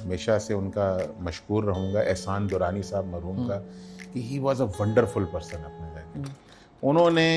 हमेशा से उनका मशकूर रहूँगा, एहसान दुरानी साहब मरहूम का, कि he was a wonderful person अपने जगह। उन्होंने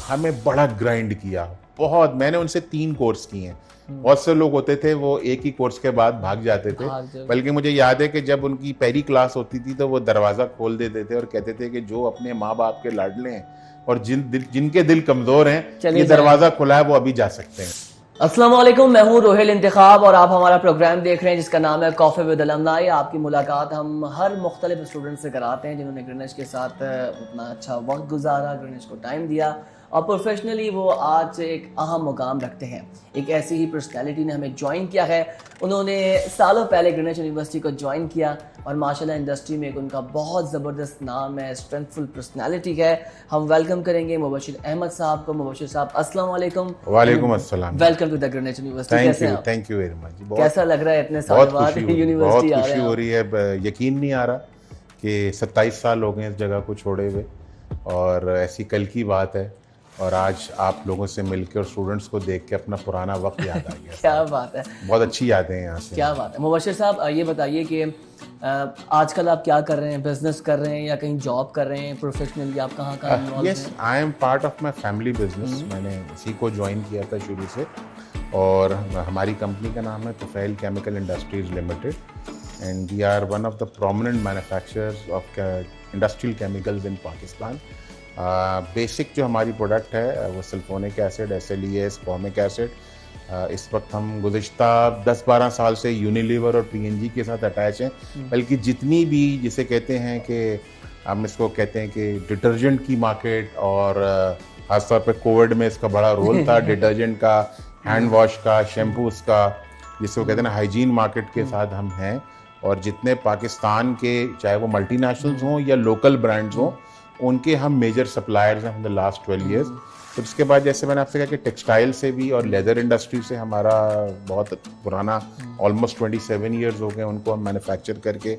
हमें बड़ा ग्राइंड किया बहुत। मैंने उनसे 3 कोर्स किए हैं। बहुत से लोग होते थे वो एक ही कोर्स के बाद भाग जाते थे, बल्कि मुझे याद है कि जब उनकी पहली क्लास होती थी तो वो दरवाज़ा खोल देते थे और कहते थे कि जो अपने माँ बाप के लाडले हैं और जिनके दिल कमज़ोर हैं, ये दरवाज़ा खुला है, वो अभी जा सकते हैं। अस्सलाम वालेकुम, मैं हूं रोहिल इंतखाब और आप हमारा प्रोग्राम देख रहे हैं जिसका नाम है कॉफ़ी विद अलमनाई। आपकी मुलाकात हम हर मुख्तलिफ स्टूडेंट से कराते हैं जिन्होंने ग्रीनविच के साथ अपना अच्छा वक्त गुजारा, ग्रीनविच को टाइम दिया और प्रोफेशनली वो आज एक अहम मुकाम रखते हैं। एक ऐसी ही पर्सनैलिटी ने हमें ज्वाइन किया है। उन्होंने सालों पहले ग्रीनविच यूनिवर्सिटी को ज्वाइन किया और माशाल्लाह इंडस्ट्री में एक उनका बहुत ज़बरदस्त नाम है, स्ट्रेंथफुल पर्सनैलिटी है। हम वेलकम करेंगे मुबशिर अहमद साहब को। मुबशिर साहब अस्सलाम वालेकुम। वालेकुम अस्सलाम। Welcome to the Greenwich University. कैसे हैं आप? Thank you very much. कैसा लग रहा है इतने साल बाद यूनिवर्सिटी बहुत आ खुशी रहे हैं हो आप? रही है। यकीन नहीं आ रहा कि 27 साल हो गए इस जगह को छोड़े हुए, और ऐसी कल की बात है और आज आप लोगों से मिलकर और स्टूडेंट्स को देख के अपना पुराना वक्त याद आ गया। क्या बात है, बहुत अच्छी यादें हैं यहाँ से। क्या बात है। मुबशिर साहब ये बताइए कि आजकल आप क्या कर रहे हैं? बिजनेस कर रहे हैं या कहीं जॉब कर रहे हैं? प्रोफेशनली आप कहाँ कहाँ involve yes, I am part of my family business. मैंने इसी को ज्वाइन किया था शुरू से, और हमारी कंपनी का नाम है Tufail chemical industries limited, and we are one of the prominent manufacturers of industrial chemicals in Pakistan. Basic जो हमारी प्रोडक्ट है वो sulphonic acid, SLES, formic acid. इस वक्त हम गुज़िश्ता 10-12 साल से यूनिलीवर और PNG के साथ अटैच हैं। बल्कि जितनी भी जिसे कहते हैं कि हम इसको कहते हैं कि डिटर्जेंट की मार्केट, और ख़ासतौर पे कोविड में इसका बड़ा रोल था डिटर्जेंट का, हैंड वॉश का, शैम्पूस का, जिसको कहते हैं ना हाइजीन मार्केट के साथ हम हैं। और जितने पाकिस्तान के चाहे वो मल्टीनेशनल्स हों या लोकल ब्रांड्स हों, उनके हम मेजर सप्लायर्स हैं इन द लास्ट 12 ईयर्स। फिर उसके बाद जैसे मैंने आपसे कहा कि टेक्सटाइल से भी और लेदर इंडस्ट्री से हमारा बहुत पुराना ऑलमोस्ट 27 ईयर्स हो गए उनको हम मैन्युफैक्चर करके।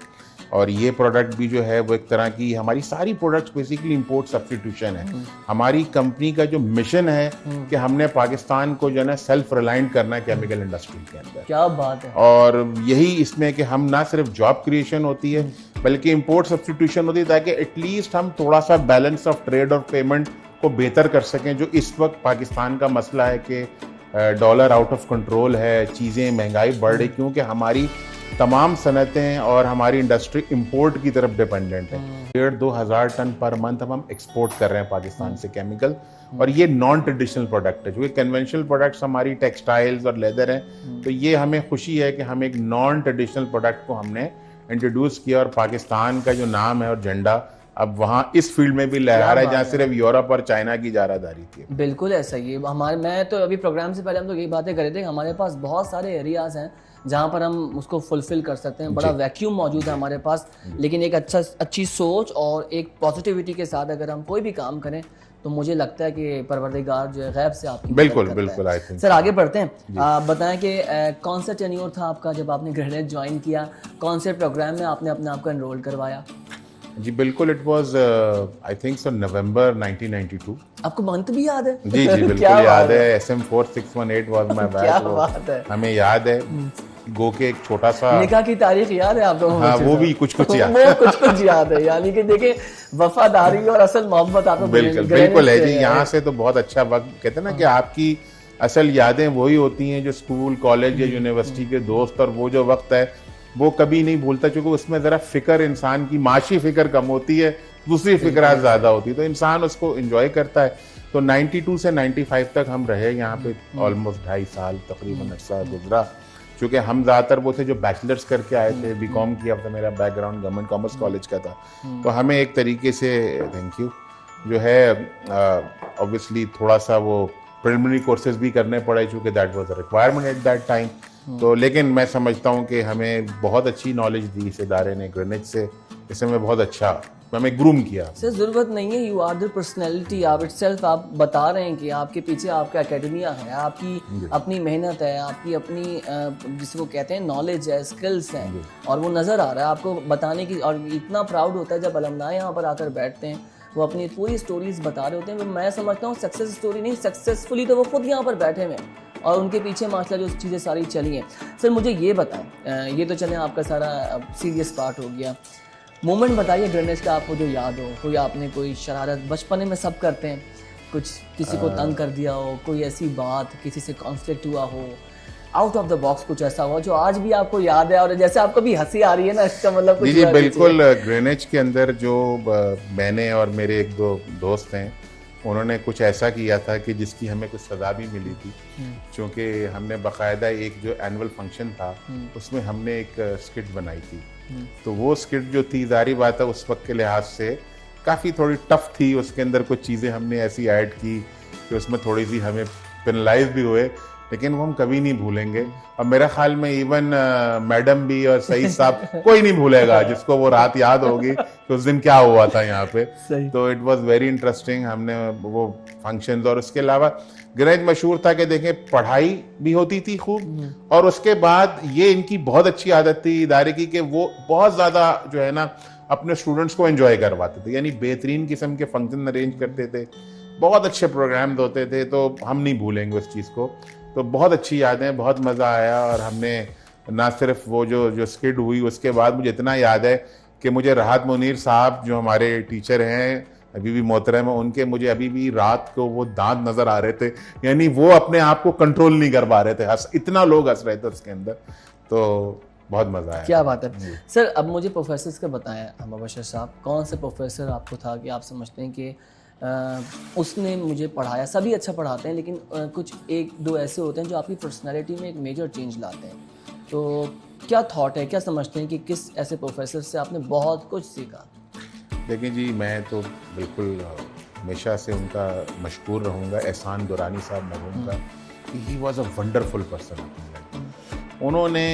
और ये प्रोडक्ट भी जो है वो एक तरह की, हमारी सारी प्रोडक्ट्स बेसिकली इंपोर्ट सब्स्टिट्यूशन है। हमारी कंपनी का जो मिशन है कि हमने पाकिस्तान को जो है ना सेल्फ रिलायंट करना है केमिकल इंडस्ट्री के अंदर। क्या बात है। और यही इसमें कि हम ना सिर्फ जॉब क्रिएशन होती है बल्कि इंपोर्ट सब्स्टिट्यूशन होती है, ताकि एटलीस्ट हम थोड़ा सा बैलेंस ऑफ ट्रेड और पेमेंट को बेहतर कर सकें। जो इस वक्त पाकिस्तान का मसला है कि डॉलर आउट ऑफ कंट्रोल है, चीज़ें महंगाई बढ़ रही, क्योंकि हमारी तमाम सनतें और हमारी इंडस्ट्री इंपोर्ट की तरफ डिपेंडेंट है। 1,500-2 हज़ार टन पर मंथ हम एक्सपोर्ट कर रहे हैं पाकिस्तान से केमिकल, और ये नॉन ट्रेडिशनल प्रोडक्ट है। जो कन्वेंशनल प्रोडक्ट्स हमारी टेक्सटाइल्स और लेदर हैं, तो ये हमें खुशी है कि हम एक नॉन ट्रेडिशनल प्रोडक्ट को हमने इंट्रोड्यूस किया, और पाकिस्तान का जो नाम है और झंडा अब वहाँ इस फील्ड में भी लहरा रहा है जहाँ सिर्फ यूरोप और चाइना की जारादारी थी। बिल्कुल ऐसा ही है। मैं तो अभी प्रोग्राम से पहले हम तो यही बातें कर रहे थे कि हमारे पास बहुत सारे एरियाज हैं जहाँ पर हम उसको फुलफिल कर सकते हैं। बड़ा वैक्यूम मौजूद है हमारे पास, लेकिन एक अच्छी सोच और एक पॉजिटिविटी के साथ अगर हम कोई भी काम करें तो मुझे लगता है कि परवरदिगार जो है गैब से आपकी बिल्कुल बिल्कुल आई थिंक। सर आगे बढ़ते हैं। बताएं कि कौन सा टेन्योर था आपका जब आपने ग्रेजुएट ज्वाइन किया? कौन से प्रोग्राम में आपने अपने आप को एनरोल करवाया? जी बिल्कुल, it was I think so November 1992। आपको मंथ भी याद है? जी जी बिल्कुल याद है। SM4618 was my batch. क्या बात है, हमें याद है। गो के एक छोटा सा निकाह की तारीख याद है आपको? हाँ, वो भी कुछ याद वो कुछ याद है। यानी कि देखिए वफादारी और असल मोहब्बत आपको बिल्कुल है जी। यहाँ से तो बहुत अच्छा वक्त, कहते हैं ना कि आपकी असल यादें वही होती हैं जो स्कूल, कॉलेज या यूनिवर्सिटी के दोस्त, और वो जो वक्त है वो कभी नहीं भूलता, क्योंकि उसमें ज़रा फिक्र इंसान की, माशी फिक्र कम होती है, दूसरी फिक्र ज़्यादा होती है, तो इंसान उसको एंजॉय करता है। तो 92 से 95 तक हम रहे यहाँ पे, ऑलमोस्ट 2.5 साल तकरीबन अर्सा गुजरा। क्योंकि हम ज़्यादातर वो थे जो बैचलर्स करके आए थे, BCom किया था, मेरा बैकग्राउंड गवर्नमेंट कॉमर्स कॉलेज का था, तो हमें एक तरीके से थैंक यू जो है ऑब्वियसली थोड़ा सा वो प्रिलिमिनरी कोर्सेज भी करने पड़े, चूँकि that was a requirement at that time. तो लेकिन मैं समझता हूँ कि हमें बहुत अच्छी नॉलेज दी इस इदारे ने, ग्रीनविच से, इससे हमें बहुत अच्छा हमें ग्रूम किया। सर ज़रूरत नहीं है, यू आर द पर्सनैलिटी आप इटसेल्फ। आप बता रहे हैं कि आपके पीछे आपका एकेडमिया है, आपकी अपनी मेहनत है, आपकी अपनी जिसको कहते हैं नॉलेज है, स्किल्स हैं, और वो नज़र आ रहा है आपको बताने की। और इतना प्राउड होता है जब अलमनाई यहाँ पर आकर बैठते हैं, वो अपनी पूरी स्टोरीज बता रहे होते हैं। मैं समझता हूँ सक्सेस स्टोरी नहीं, सक्सेसफुली तो वो खुद यहाँ पर बैठे हुए हैं और उनके पीछे माशाल्लाह जो चीज़ें सारी चली हैं। सर मुझे ये बताएं, ये तो चलें आपका सारा सीरियस पार्ट हो गया, मोमेंट बताइए ग्रीनविच का आपको जो याद हो, कोई आपने कोई शरारत, बचपने में सब करते हैं, कुछ किसी को तंग कर दिया हो, कोई ऐसी बात, किसी से कॉन्फ्लिक्ट हुआ हो, आउट ऑफ द बॉक्स कुछ ऐसा हुआ जो आज भी आपको याद है और जैसे आपको भी हंसी आ रही है ना, इसका मतलब कुछ जी बिल्कुल। ग्रीनविच के अंदर जो मैंने और मेरे एक दो दोस्त हैं, उन्होंने कुछ ऐसा किया था कि जिसकी हमें कुछ सज़ा भी मिली थी, क्योंकि हमने बाकायदा एक जो एनुअल फंक्शन था उसमें हमने एक स्किट बनाई थी। तो वो स्किट जो थी, जारी बात है उस वक्त के लिहाज से काफ़ी थोड़ी टफ थी, उसके अंदर कुछ चीज़ें हमने ऐसी ऐड की कि उसमें थोड़ी सी हमें पेनलाइज भी हुए, लेकिन वो हम कभी नहीं भूलेंगे। और मेरा ख्याल में इवन मैडम भी और सईद साहब कोई नहीं भूलेगा जिसको वो रात याद होगी कि उस दिन क्या हुआ था यहाँ पे। तो इट वाज वेरी इंटरेस्टिंग। हमने वो फंक्शंस, और उसके अलावा ग्रीनविच मशहूर था कि देखें पढ़ाई भी होती थी खूब, और उसके बाद ये इनकी बहुत अच्छी आदत थी इदारे की कि वो बहुत ज़्यादा जो है ना अपने स्टूडेंट्स को एंजॉय करवाते थे, यानी बेहतरीन किस्म के फंक्शन अरेंज करते थे, बहुत अच्छे प्रोग्राम होते थे। तो हम नहीं भूलेंगे उस चीज़ को। तो बहुत अच्छी यादें, बहुत मज़ा आया। और हमने ना सिर्फ वो जो स्किट हुई, उसके बाद मुझे इतना याद है कि मुझे राहत मुनीर साहब जो हमारे टीचर हैं, अभी भी मोहतरम है, उनके मुझे अभी भी रात को वो दांत नज़र आ रहे थे, यानी वो अपने आप को कंट्रोल नहीं कर पा रहे थे, हंस इतना लोग हंस रहे थे उसके अंदर। तो बहुत मज़ा आया। क्या बात है सर। अब मुझे प्रोफेसर्स का बताएं मुबशर साहब, कौन से प्रोफेसर आपको था कि आप समझते हैं कि उसने मुझे पढ़ाया? सभी अच्छा पढ़ाते हैं, लेकिन कुछ एक दो ऐसे होते हैं जो आपकी पर्सनालिटी में एक मेजर चेंज लाते हैं। तो क्या थॉट है, क्या समझते हैं कि किस ऐसे प्रोफेसर से आपने बहुत कुछ सीखा? देखिए जी, मैं तो बिल्कुल हमेशा से उनका मशकूर रहूँगा, एहसान दुरानी साहब मरहूम का, कि he was a wonderful person. उन्होंने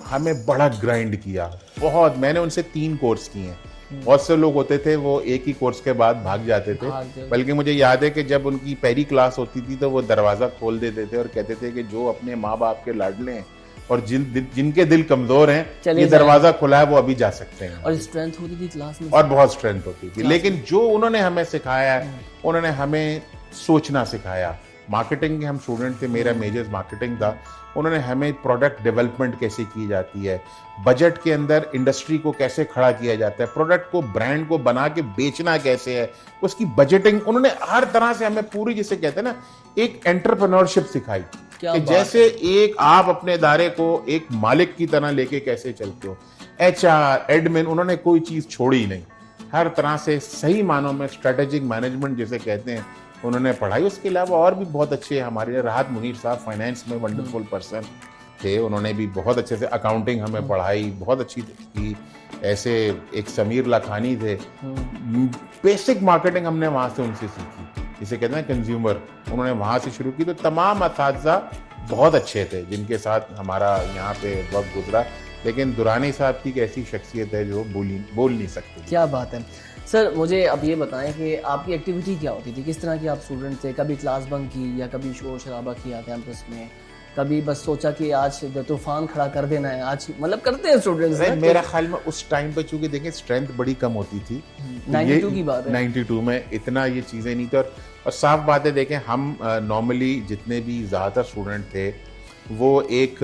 हमें बड़ा ग्राइंड किया, बहुत। मैंने उनसे 3 कोर्स किए हैं। बहुत से लोग होते थे वो एक ही कोर्स के बाद भाग जाते थे, बल्कि मुझे याद है कि जब उनकी पहली क्लास होती थी तो वो दरवाज़ा खोल देते थे और कहते थे कि जो अपने माँ बाप के लाडले हैं और जिनके दिल कमज़ोर हैं, ये दरवाज़ा खुला है, वो अभी जा सकते हैं। और स्ट्रेंथ होती थी क्लास में, और बहुत स्ट्रेंथ होती थी। लेकिन जो उन्होंने हमें सिखाया है, उन्होंने हमें सोचना सिखाया। मार्केटिंग के हम स्टूडेंट थे, मेरा मेजर मार्केटिंग था। उन्होंने हमें प्रोडक्ट डेवलपमेंट कैसे की जाती है, बजट के अंदर इंडस्ट्री को कैसे खड़ा किया जाता है, प्रोडक्ट को, ब्रांड को बना के बेचना कैसे है, उसकी बजटिंग, उन्होंने हर तरह से हमें पूरी, जिसे कहते हैं ना, एक एंटरप्रेन्योरशिप सिखाई कि जैसे एक आप अपने इदारे को एक मालिक की तरह लेके कैसे चलते हो। HR, एडमिन, उन्होंने कोई चीज़ छोड़ी नहीं। हर तरह से सही मानों में स्ट्रेटेजिक मैनेजमेंट जिसे कहते हैं, उन्होंने पढ़ाई। उसके अलावा और भी बहुत अच्छे हमारे राहत मुनीर साहब फाइनेंस में वंडरफुल पर्सन थे, उन्होंने भी बहुत अच्छे से अकाउंटिंग हमें पढ़ाई, बहुत अच्छी की। ऐसे एक समीर लाखानी थे, बेसिक मार्केटिंग हमने वहाँ से उनसे सीखी, जिसे कहते हैं कंज्यूमर, उन्होंने वहाँ से शुरू की। तो तमाम असातिज़ा बहुत अच्छे थे जिनके साथ हमारा यहाँ पे वक्त गुजरा। लेकिन दुरानी साहब की एक ऐसी शख्सियत है जो बोल नहीं सकते। क्या बात है सर। मुझे अब ये बताएं कि आपकी एक्टिविटी क्या होती थी, किस तरह की आप स्टूडेंट थे? कभी क्लास बंक की, या कभी शोर शराबा किया कैंपस में, कभी बस सोचा कि आज तूफान खड़ा कर देना है, आज मतलब करते हैं स्टूडेंट्स? मेरा ख्याल में उस टाइम पे चूंकि देखें स्ट्रेंथ बड़ी कम होती थी, 92 की बात है, 92 में इतना ये चीज़ें नहीं थी। और साफ बात है, देखें हम नॉर्मली जितने भी ज़्यादातर स्टूडेंट थे वो एक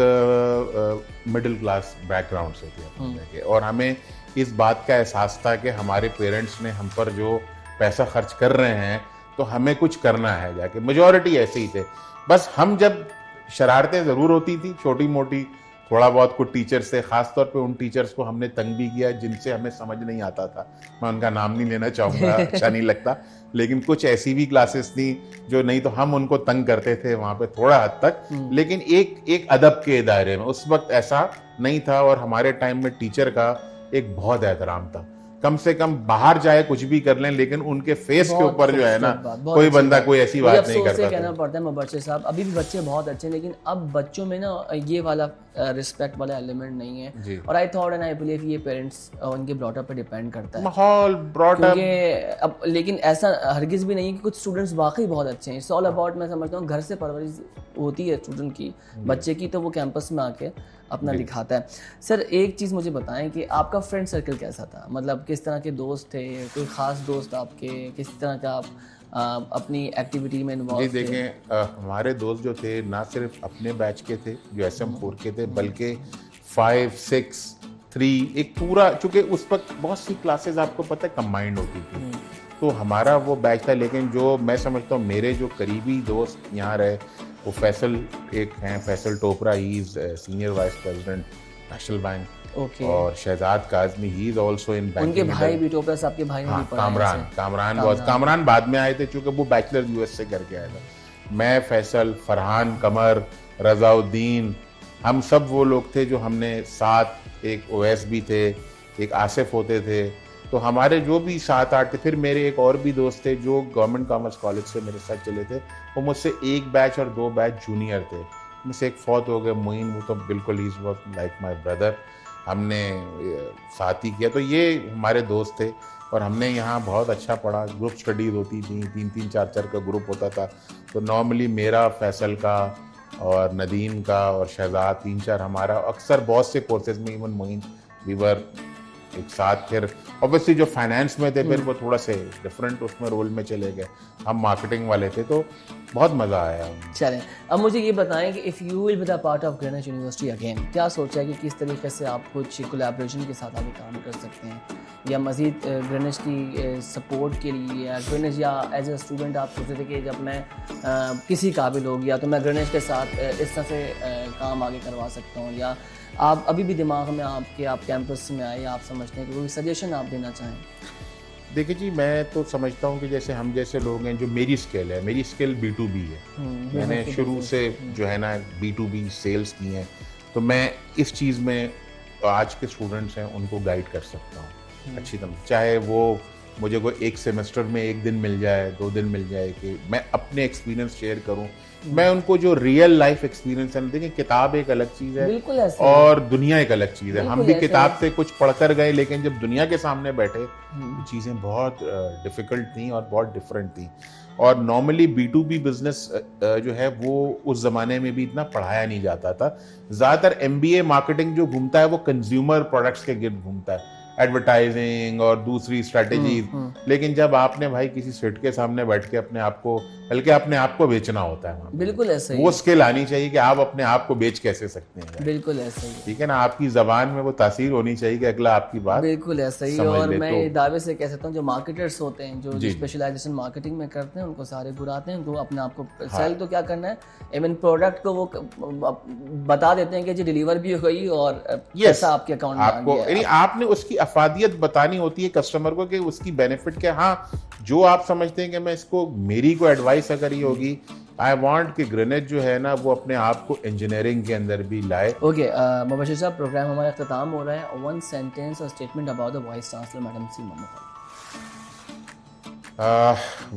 मिडिल क्लास बैकग्राउंड से थे, और हमें इस बात का एहसास था कि हमारे पेरेंट्स ने हम पर जो पैसा खर्च कर रहे हैं तो हमें कुछ करना है जाके। मेजॉरिटी ऐसे ही थे। बस हम जब शरारतें ज़रूर होती थी छोटी मोटी, थोड़ा बहुत कुछ टीचर्स से, ख़ासतौर पे उन टीचर्स को हमने तंग भी किया जिनसे हमें समझ नहीं आता था। मैं उनका नाम नहीं लेना चाहूँगा, अच्छा नहीं लगता, लेकिन कुछ ऐसी भी क्लासेस थी जो नहीं तो हम उनको तंग करते थे वहाँ पे थोड़ा हद तक, लेकिन एक अदब के दायरे में। उस वक्त ऐसा नहीं था, और हमारे टाइम में टीचर का एक बहुत एहतराम था। कम से कम बाहर जाए कुछ भी कर लें, लेकिन उनके फेस के ऊपर जो है ना, कोई बंदा कोई ऐसी बात नहीं करता। कहना पड़ता है मुबशर साहब, अभी भी बच्चे बहुत अच्छे हैं, लेकिन अब बच्चों में ना ये वाला रिस्पेक्ट वाला एलिमेंट नहीं है। और I thought and I believe ये पेरेंट्स उनके ब्रॉटअप पे डिपेंड करता है, माहौल ब्रॉटअप। अब लेकिन ऐसा हरगिज भी नहीं है कि कुछ स्टूडेंट्स वाकई बहुत अच्छे हैं। इट्स ऑल अबाउट, मैं समझता हूँ घर से परवरिश होती है स्टूडेंट की, बच्चे की, तो वो कैंपस में आके अपना दिखाता है। सर एक चीज़ मुझे बताएं कि आपका फ्रेंड सर्कल कैसा था, मतलब किस तरह के दोस्त थे, कोई ख़ास दोस्त आपके, किस तरह का आप अपनी एक्टिविटी में जी इन्वॉल्व थे? देखें, हमारे दोस्त जो थे ना सिर्फ अपने बैच के थे जो SM4 के थे, बल्कि 5, 6, 3 एक पूरा, चूंकि उस वक्त बहुत सी क्लासेस आपको पता है कंबाइंड होती थी, तो हमारा वो बैच था। लेकिन जो मैं समझता हूँ मेरे जो करीबी दोस्त यहाँ रहे, वो फैसल एक हैं, Faisal Topra, he is senior vice president national bank, okay. और Shahzad Kazmi, he is also in banking. उनके भाई भी टोपरा साहब के भाई ने भी पढ़ा है कामरान बाद में आए थे, चूंकि वो बैचलर US से करके आया था। मैं, फैसल, फरहान, कमर, रजाउद्दीन, हम सब वो लोग थे जो हमने साथ, एक ओवैस भी थे, एक आसिफ होते थे, तो हमारे जो भी 7-8 थे। फिर मेरे एक और भी दोस्त थे जो गवर्नमेंट कॉमर्स कॉलेज से मेरे साथ चले थे, वो मुझसे एक बैच और 2 बैच जूनियर थे। मुझसे एक फौत हो गए, मोइन, वो तो बिल्कुल he was like my brother, हमने साथ ही किया। तो ये हमारे दोस्त थे और हमने यहाँ बहुत अच्छा पढ़ा। ग्रुप स्टडीज होती थी, 3-3, 4-4 का ग्रुप होता था। तो नॉर्मली मेरा, फैसल का और नदीम का और शहजाद, 3-4 हमारा अक्सर बहुत से कोर्सेज में, इवन मोइन, वीवर एक साथ। फिर ऑब्वियसली जो फाइनेंस में थे फिर वो थोड़ा से डिफरेंट उसमें रोल में चले गए, हम मार्केटिंग वाले थे, तो बहुत मज़ा आया। चलें, अब मुझे ये बताएं कि if you will be the part of Greenwich university again, क्या सोचा है कि किस तरीके से आप कुछ कोलैबोरेशन के साथ आगे काम कर सकते हैं, या मज़ीद ग्रीनविच की सपोर्ट के लिए, या ग्रीनविच, या एज ए स्टूडेंट आप सोचते थे कि जब मैं किसी काबिल हो गया तो मैं ग्रीनविच के साथ इस तरह से काम आगे करवा सकता हूँ, या आप अभी भी दिमाग में आपके, आप कैंपस में आए, आप समझते हैं कि कोई सजेशन आप देना चाहें? देखिए जी, मैं तो समझता हूँ कि जैसे हम जैसे लोग हैं, जो मेरी स्किल है, मेरी स्किल B2B है। मैंने शुरू से जो है ना B2B सेल्स की हैं, तो मैं इस चीज़ में आज के स्टूडेंट्स हैं उनको गाइड कर सकता हूँ अच्छी तरह। चाहे वो मुझे कोई एक सेमेस्टर में 1 दिन मिल जाए, 2 दिन मिल जाए, कि मैं अपने एक्सपीरियंस शेयर करूँ, मैं उनको जो रियल लाइफ एक्सपीरियंस है। देखिए, किताब एक अलग चीज़ है और दुनिया एक अलग चीज़ है। हम भी किताब से कुछ पढ़कर गए, लेकिन जब दुनिया के सामने बैठे तो चीज़ें बहुत डिफ़िकल्ट थी और बहुत डिफरेंट थी। और नॉर्मली B2B बिजनेस जो है वो उस ज़माने में भी इतना पढ़ाया नहीं जाता था। ज़्यादातर MBA मार्केटिंग जो घूमता है वो कंज्यूमर प्रोडक्ट्स के गिर्द घूमता है, एडवर्टाइजिंग और दूसरी स्ट्रेटेजीज। लेकिन जब आपने भाई किसी सेट के सामने बैठ के अपने आप को, बल्कि अपने आप को बेचना होता है, बिल्कुल ऐसा ही, वो स्किल आनी चाहिए कि आप अपने आप को बेच कैसे सकते हैं। बिल्कुल ऐसा ही, ठीक है ना, आपकी जबान में वो तासीर होनी चाहिए कि अगला आपकी बात बिल्कुल ऐसा ही। और मैं दावे से कह सकता हूँ, जो मार्केटर्स होते हैं, जो स्पेशलाइजेशन मार्केटिंग में करते हैं, उनको सारे बुराते हैं। उनको अपने आप को सेल तो क्या करना है, इवन प्रोडक्ट को वो बता देते हैं कि जी डिलीवर भी हो गई और पैसा आपके अकाउंट में आपको, यानी आपने उसकी अफादियत बतानी होती है कस्टमर को कि उसकी बेनिफिट क्या। हाँ, जो आप समझते हैं कि मैं इसको, मेरी को एडवाइस अगर ये होगी, आई वांट कि ग्रीनविच जो है ना वो अपने आप को इंजीनियरिंग के अंदर भी लाए। ओके, मुबशिर साहब, प्रोग्राम हमारा इख्तिताम हो रहा है। 1 सेंटेंस और statement about the vice chancellor madam C Mohammad.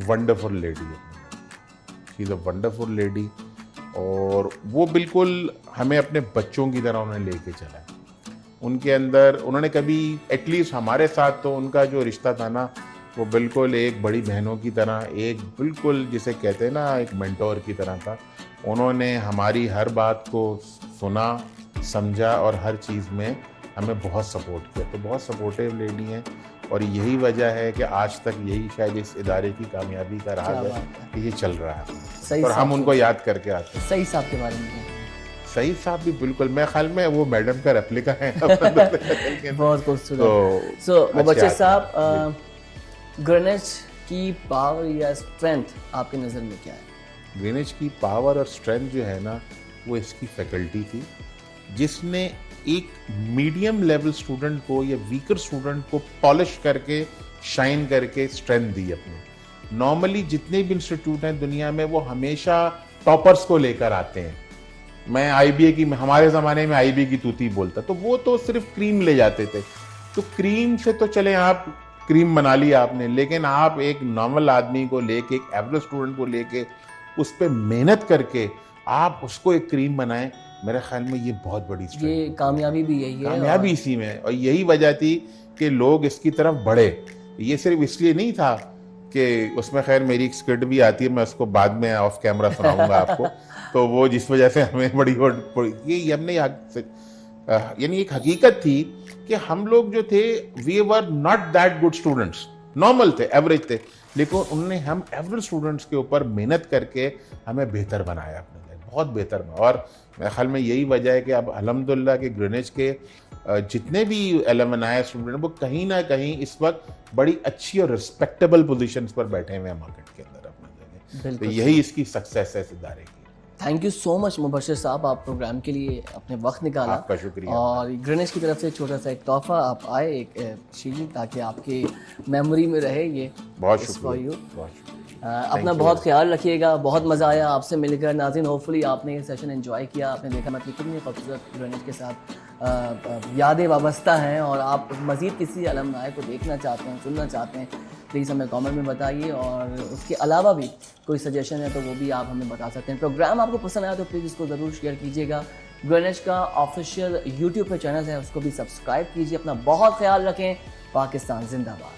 Wonderful lady, she is a wonderful lady, और वो बिल्कुल हमें अपने बच्चों की तरह उन्होंने लेके चला है। उनके अंदर उन्होंने कभी, एटलीस्ट हमारे साथ तो उनका जो रिश्ता था ना, वो बिल्कुल एक बड़ी बहनों की तरह, एक बिल्कुल जिसे कहते हैं ना एक मेंटोर की तरह था। उन्होंने हमारी हर बात को सुना, समझा और हर चीज़ में हमें बहुत सपोर्ट किया। तो बहुत सपोर्टिव लेडी हैं, और यही वजह है कि आज तक यही शायद इस इदारे की कामयाबी का राज है कि ये चल रहा है, और हम उनको याद करके आते हैं। सही साहब के बारे में? सही साहब भी बिल्कुल, मैं ख्याल में वो मैडम का रेप्लिका है। बहुत खूबसूरत। सो मुबशिर साहब, ग्रीनविच की पावर या स्ट्रेंथ आपकी नज़र में क्या है? ग्रीनविच की पावर और स्ट्रेंथ जो है ना, वो इसकी फैकल्टी थी, जिसने एक मीडियम लेवल स्टूडेंट को या वीकर स्टूडेंट को पॉलिश करके, शाइन करके स्ट्रेंथ दी अपनी। नॉर्मली जितने भी इंस्टीट्यूट हैं दुनिया में, वो हमेशा टॉपर्स को लेकर आते हैं। मैं IBA की, हमारे ज़माने में IBA की तूती बोलता, तो वो तो सिर्फ क्रीम ले जाते थे। तो क्रीम से तो चले, आप क्रीम बना लिया आपने, लेकिन आप एक नॉर्मल आदमी को लेके, एक एवरेज स्टूडेंट को लेके, उस पर मेहनत करके आप उसको एक क्रीम बनाएं, मेरे ख्याल में ये बहुत बड़ी स्ट्रेंथ है। ये कामयाबी भी यही है, कामयाबी इसी में है, और यही वजह थी कि लोग इसकी तरफ बढ़े। ये सिर्फ इसलिए नहीं था कि उसमें, खैर मेरी एक स्किट भी आती है, मैं उसको बाद में ऑफ कैमरा सुनाऊंगा आपको। तो वो जिस वजह से हमें बड़ी ये हमने यानी एक हकीकत थी कि हम लोग जो थे, we were not that good students, normal थे, एवरेज थे, लेकिन उन्होंने हम एवरेज स्टूडेंट्स के ऊपर मेहनत करके हमें बेहतर बनाया अपने लिए, बहुत बेहतर बनाया। और मेरे ख्याल में यही वजह है कि अब अल्हम्दुलिल्लाह के ग्रीनिच के जितने भी एलुमनाई स्टूडेंट वो कहीं ना कहीं इस वक्त बड़ी अच्छी और रिस्पेक्टेबल पोजीशंस पर बैठे हुए हैं मार्केट के अंदर अपने जगह। तो यही इसकी सक्सेस है इस इदारे की। Thank you so much Mubashir साहब, आप प्रोग्राम के लिए अपने वक्त निकाला। आपका शुक्रिया। और ग्रीनिच की तरफ से छोटा सा एक तोहफा आप आए, एक शील्ड, ताकि आपकी मेमोरी में रहे ये। बहुत शुक्रिया, बहुत शुक्रिया। अपना बहुत ख्याल रखिएगा। बहुत मज़ा आया आपसे मिलकर नाज़रीन। होपफुली आपने ये सेशन एंजॉय किया। आपने देखा मतलब कितनी खूबसूरत ग्रीनिच के साथ यादें वाबस्ता हैं, और आप मज़ीद किसी अलमनाई को देखना चाहते हैं, सुनना चाहते हैं, प्लीज़ हमें कमेंट में बताइए। और उसके अलावा भी कोई सजेशन है तो वो भी आप हमें बता सकते हैं। प्रोग्राम आपको पसंद आया तो प्लीज़ इसको ज़रूर शेयर कीजिएगा। ग्रीनिच का ऑफिशियल यूट्यूब पे चैनल है, उसको भी सब्सक्राइब कीजिए। अपना बहुत ख्याल रखें। पाकिस्तान जिंदाबाद।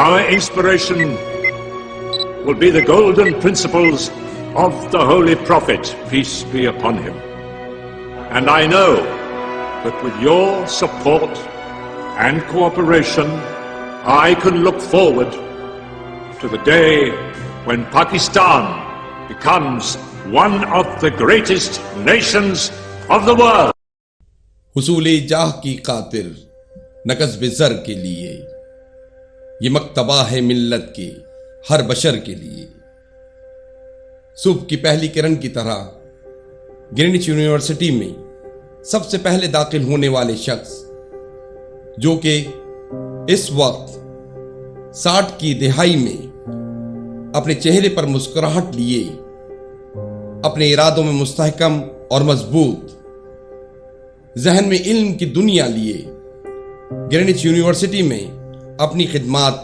Our inspiration will be the golden principles of the Holy Prophet, peace be upon him. And I know that with your support and cooperation, I can look forward to the day when Pakistan becomes one of the greatest nations of the world. हुसूले जाह की खातिर नकस बिज़र के लिए ये मक्तबा है मिल्लत के हर बशर के लिए। सुबह की पहली किरण की तरह ग्रीनिच यूनिवर्सिटी में सबसे पहले दाखिल होने वाले शख्स, जो कि इस वक्त 60 की दिहाई में अपने चेहरे पर मुस्कुराहट लिए अपने इरादों में मुस्तहकम और मजबूत, जहन में इल्म की दुनिया लिए ग्रीनिच यूनिवर्सिटी में अपनी खिदमात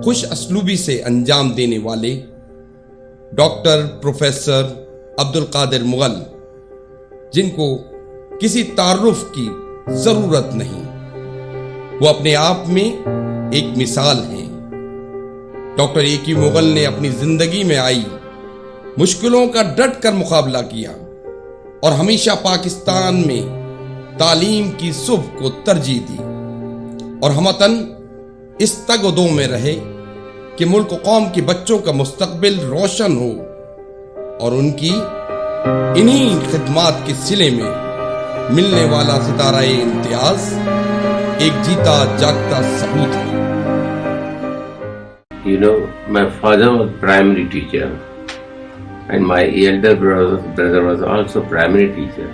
खुश असलूबी से अंजाम देने वाले डॉक्टर प्रोफेसर अब्दुल कादिर मुगल, जिनको किसी तारुफ की जरूरत नहीं, वो अपने आप में एक मिसाल हैं। डॉक्टर ए.क्यू. मुगल ने अपनी जिंदगी में आई मुश्किलों का डट कर मुकाबला किया और हमेशा पाकिस्तान में तालीम की सुबह को तरजीह दी और हमतन इस तगदो में रहे कि मुल्क और कौम के बच्चों का मुस्तकबिल रोशन हो, और उनकी इन्हीं खिदमात के सिले में मिलने वाला सितारा इम्तियाज एक जीता जागता सबूत है। You know, my father was primary teacher and my elder brother was also primary teacher.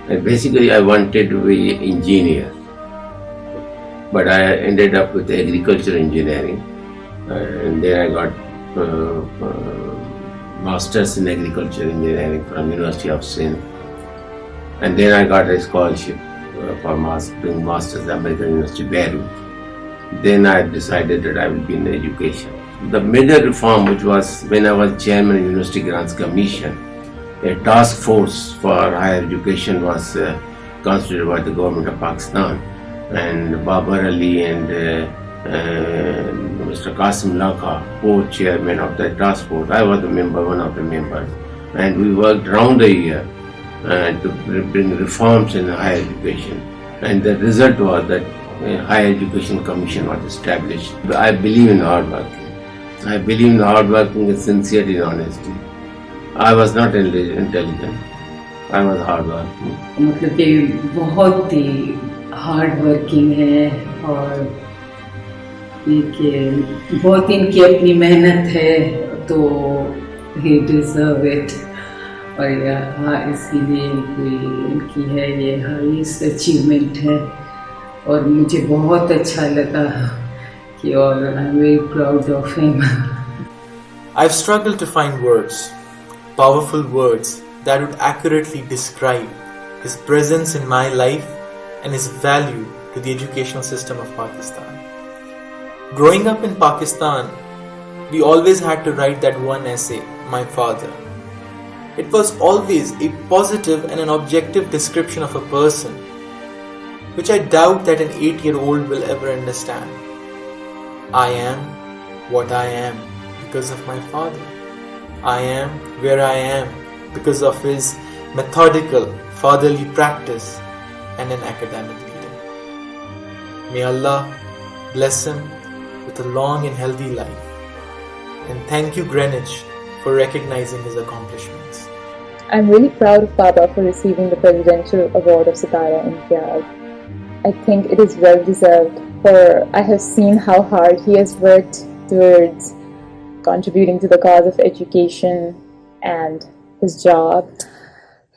And basically I wanted to be engineer, but I ended up with agriculture engineering, and then I got masters in agriculture engineering from University of Sindh, and then I got a scholarship for doing masters at American University Beirut. Then I decided that I will be in education. The major reform, which was when I was chairman of University Grants Commission, a task force for higher education was constituted by the government of Pakistan, and Babar Ali and Mr. Qasim Lakha, co-chairman of the task force. I was one of the members, and we worked round the year to bring reforms in higher education. And the result was that a higher education commission was established. I believe in hard working. I believe in hard working and sincerity and honesty. I was not intelligent. I was hard working. मतलब कि बहुत ही hard working है और ये बहुत इनकी अपनी मेहनत है, तो he deserve it. और हाँ, इसीलिए इनकी है ये हाईएस्ट अचीवमेंट है, और मुझे बहुत अच्छा लगा कि और I am very proud of him. I've struggled to find words, powerful words that would accurately describe his presence in my life and his value to the educational system of Pakistan. Growing up in Pakistan, we always had to write that one essay, My Father. It was always a positive and an objective description of a person, which I doubt that an 8-year-old will ever understand. I am what I am because of my father. I am where I am because of his methodical fatherly practice and an academic leader. May Allah bless him with a long and healthy life. And thank you, Greenwich, for recognizing his accomplishments. I'm really proud of Baba for receiving the Presidential Award of Sitara Imtiaz. I think it is well deserved, for I have seen how hard he has worked towards contributing to the cause of education and his job.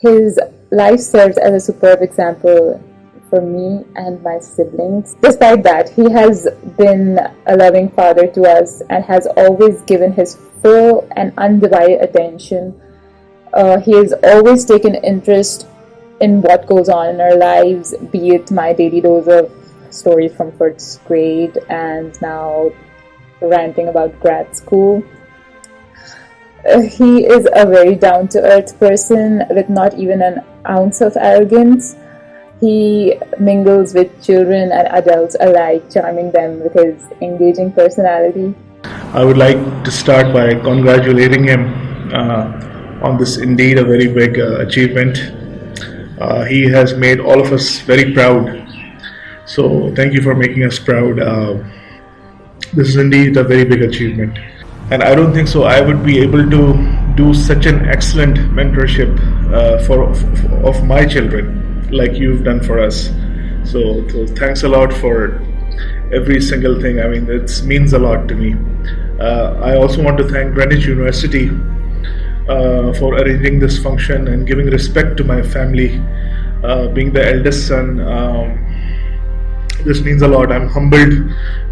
His life serves as a superb example for me and my siblings. Despite that, he has been a loving father to us and has always given his full and undivided attention. He has always taken interest in what goes on in our lives, be it my daily dose of stories from first grade and now ranting about grad school. He is a very down-to-earth person with not even an ounce of arrogance. He mingles with children and adults alike, charming them with his engaging personality. I would like to start by congratulating him on this indeed a very big achievement. He has made all of us very proud. So thank you for making us proud. This is indeed a very big achievement. And I don't think so I would be able to do such an excellent mentorship of my children like you've done for us. So thanks a lot for every single thing. I mean, it means a lot to me. I also want to thank Greenwich University for arranging this function and giving respect to my family. Being the eldest son, this means a lot. I'm humbled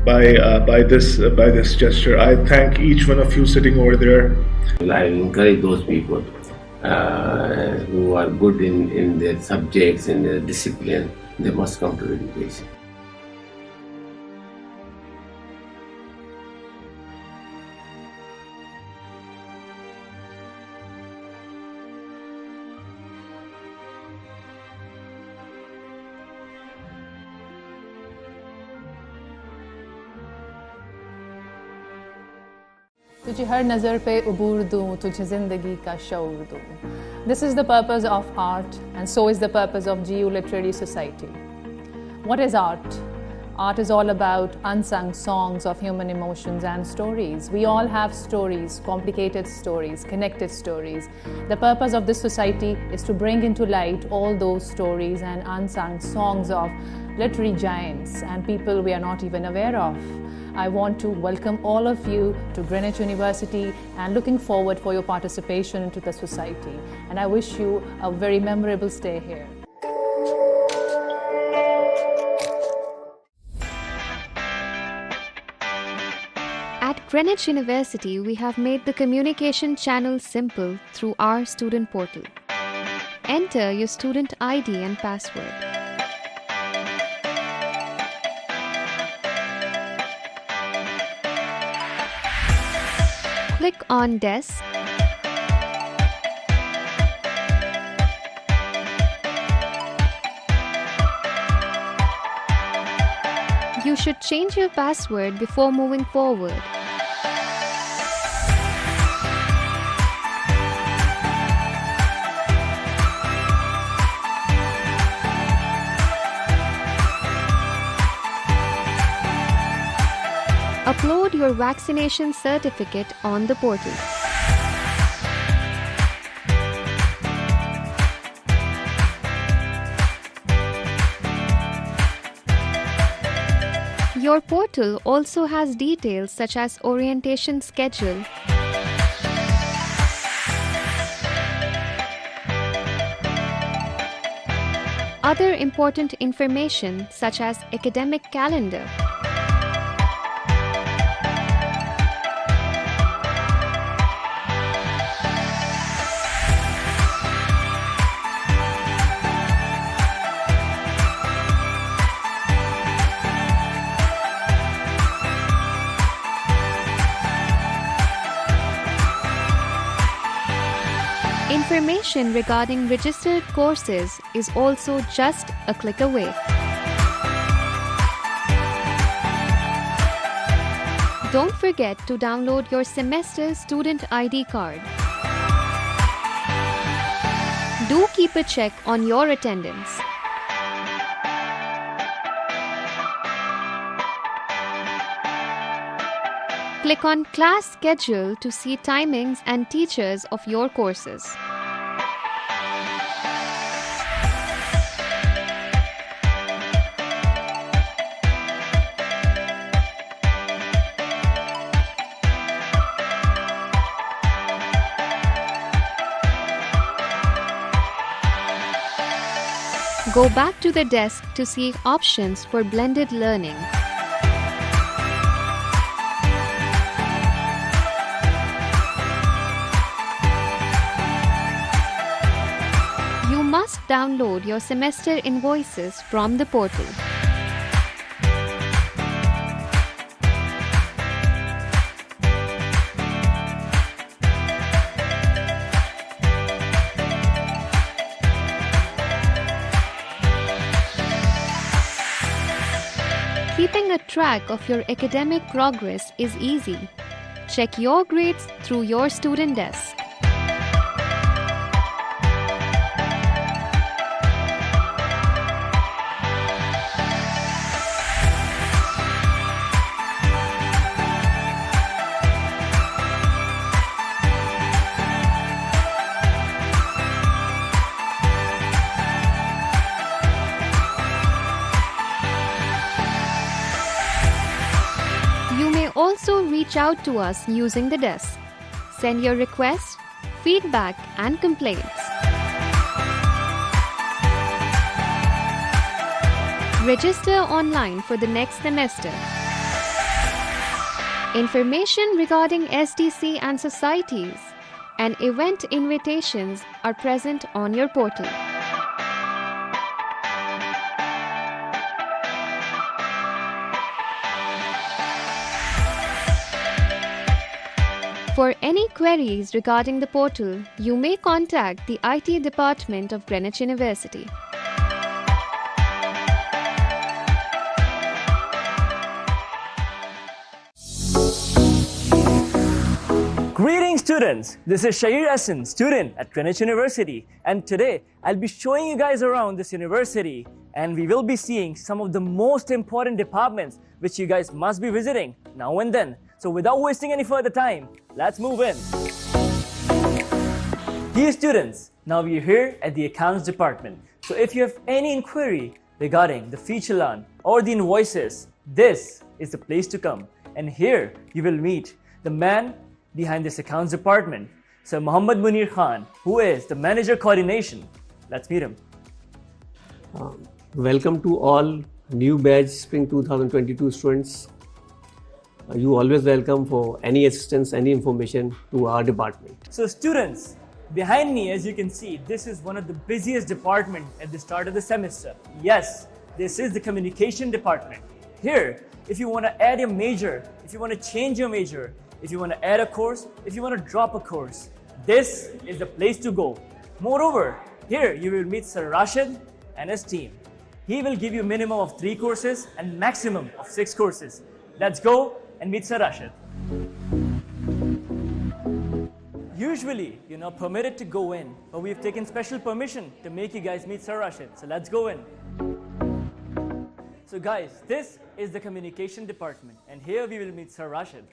by this gesture. I thank each one of you sitting over there. I encourage those people who are good in their subjects, in their discipline. They must come to education. तुझे हर नज़र पे उबूर दूँ, तुझे ज़िंदगी का शऊर दूँ. This is the purpose of art, and so is the purpose of GU Literary Society. What is art? Art is all about unsung songs of human emotions and stories. We all have stories, complicated stories, connected stories. The purpose of this society is to bring into light all those stories and unsung songs of literary giants and people we are not even aware of. I want to welcome all of you to Greenwich University and looking forward for your participation into the society. And I wish you a very memorable stay here. At Greenwich University, we have made the communication channel simple through our student portal. Enter your student ID and password. Click on Desk. You should change your password before moving forward. Upload your vaccination certificate on the portal. Your portal also has details such as orientation schedule, other important information such as academic calendar, information regarding registered courses is also just a click away. Don't forget to download your semester student ID card. Do keep a check on your attendance. Click on Class Schedule to see timings and teachers of your courses. Go back to the desk to see options for blended learning. You must download your semester invoices from the portal. Keeping a track of your academic progress is easy. Check your grades through your student desk. You may also reach out to us using the desk. Send your requests, feedback, and complaints. Register online for the next semester. Information regarding SDC and societies and event invitations are present on your portal. For any queries regarding the portal, you may contact the IT department of Greenwich University. Greetings students, this is Shahir Hassan, student at Greenwich University, and today I'll be showing you guys around this university and we will be seeing some of the most important departments which you guys must be visiting now and then. So without wasting any further time, let's move in. Dear students, now we're here at the accounts department. So if you have any inquiry regarding the feature learn or the invoices, this is the place to come. And here you will meet the man behind this accounts department, Sir Muhammad Munir Khan, who is the manager coordination. Let's meet him. Welcome to all new batch Spring 2022 students. You always welcome for any assistance, any information to our department. So students, behind me, as you can see, this is one of the busiest departments at the start of the semester. Yes, this is the communication department. Here, if you want to add a major, if you want to change your major, if you want to add a course, if you want to drop a course, this is the place to go. Moreover, here you will meet Sir Rashid and his team. He will give you minimum of 3 courses and maximum of 6 courses. Let's go and meet Sir Rashid. Usually, you're not permitted to go in, but we've taken special permission to make you guys meet Sir Rashid. So let's go in. So guys, this is the communication department, and here we will meet Sir Rashid.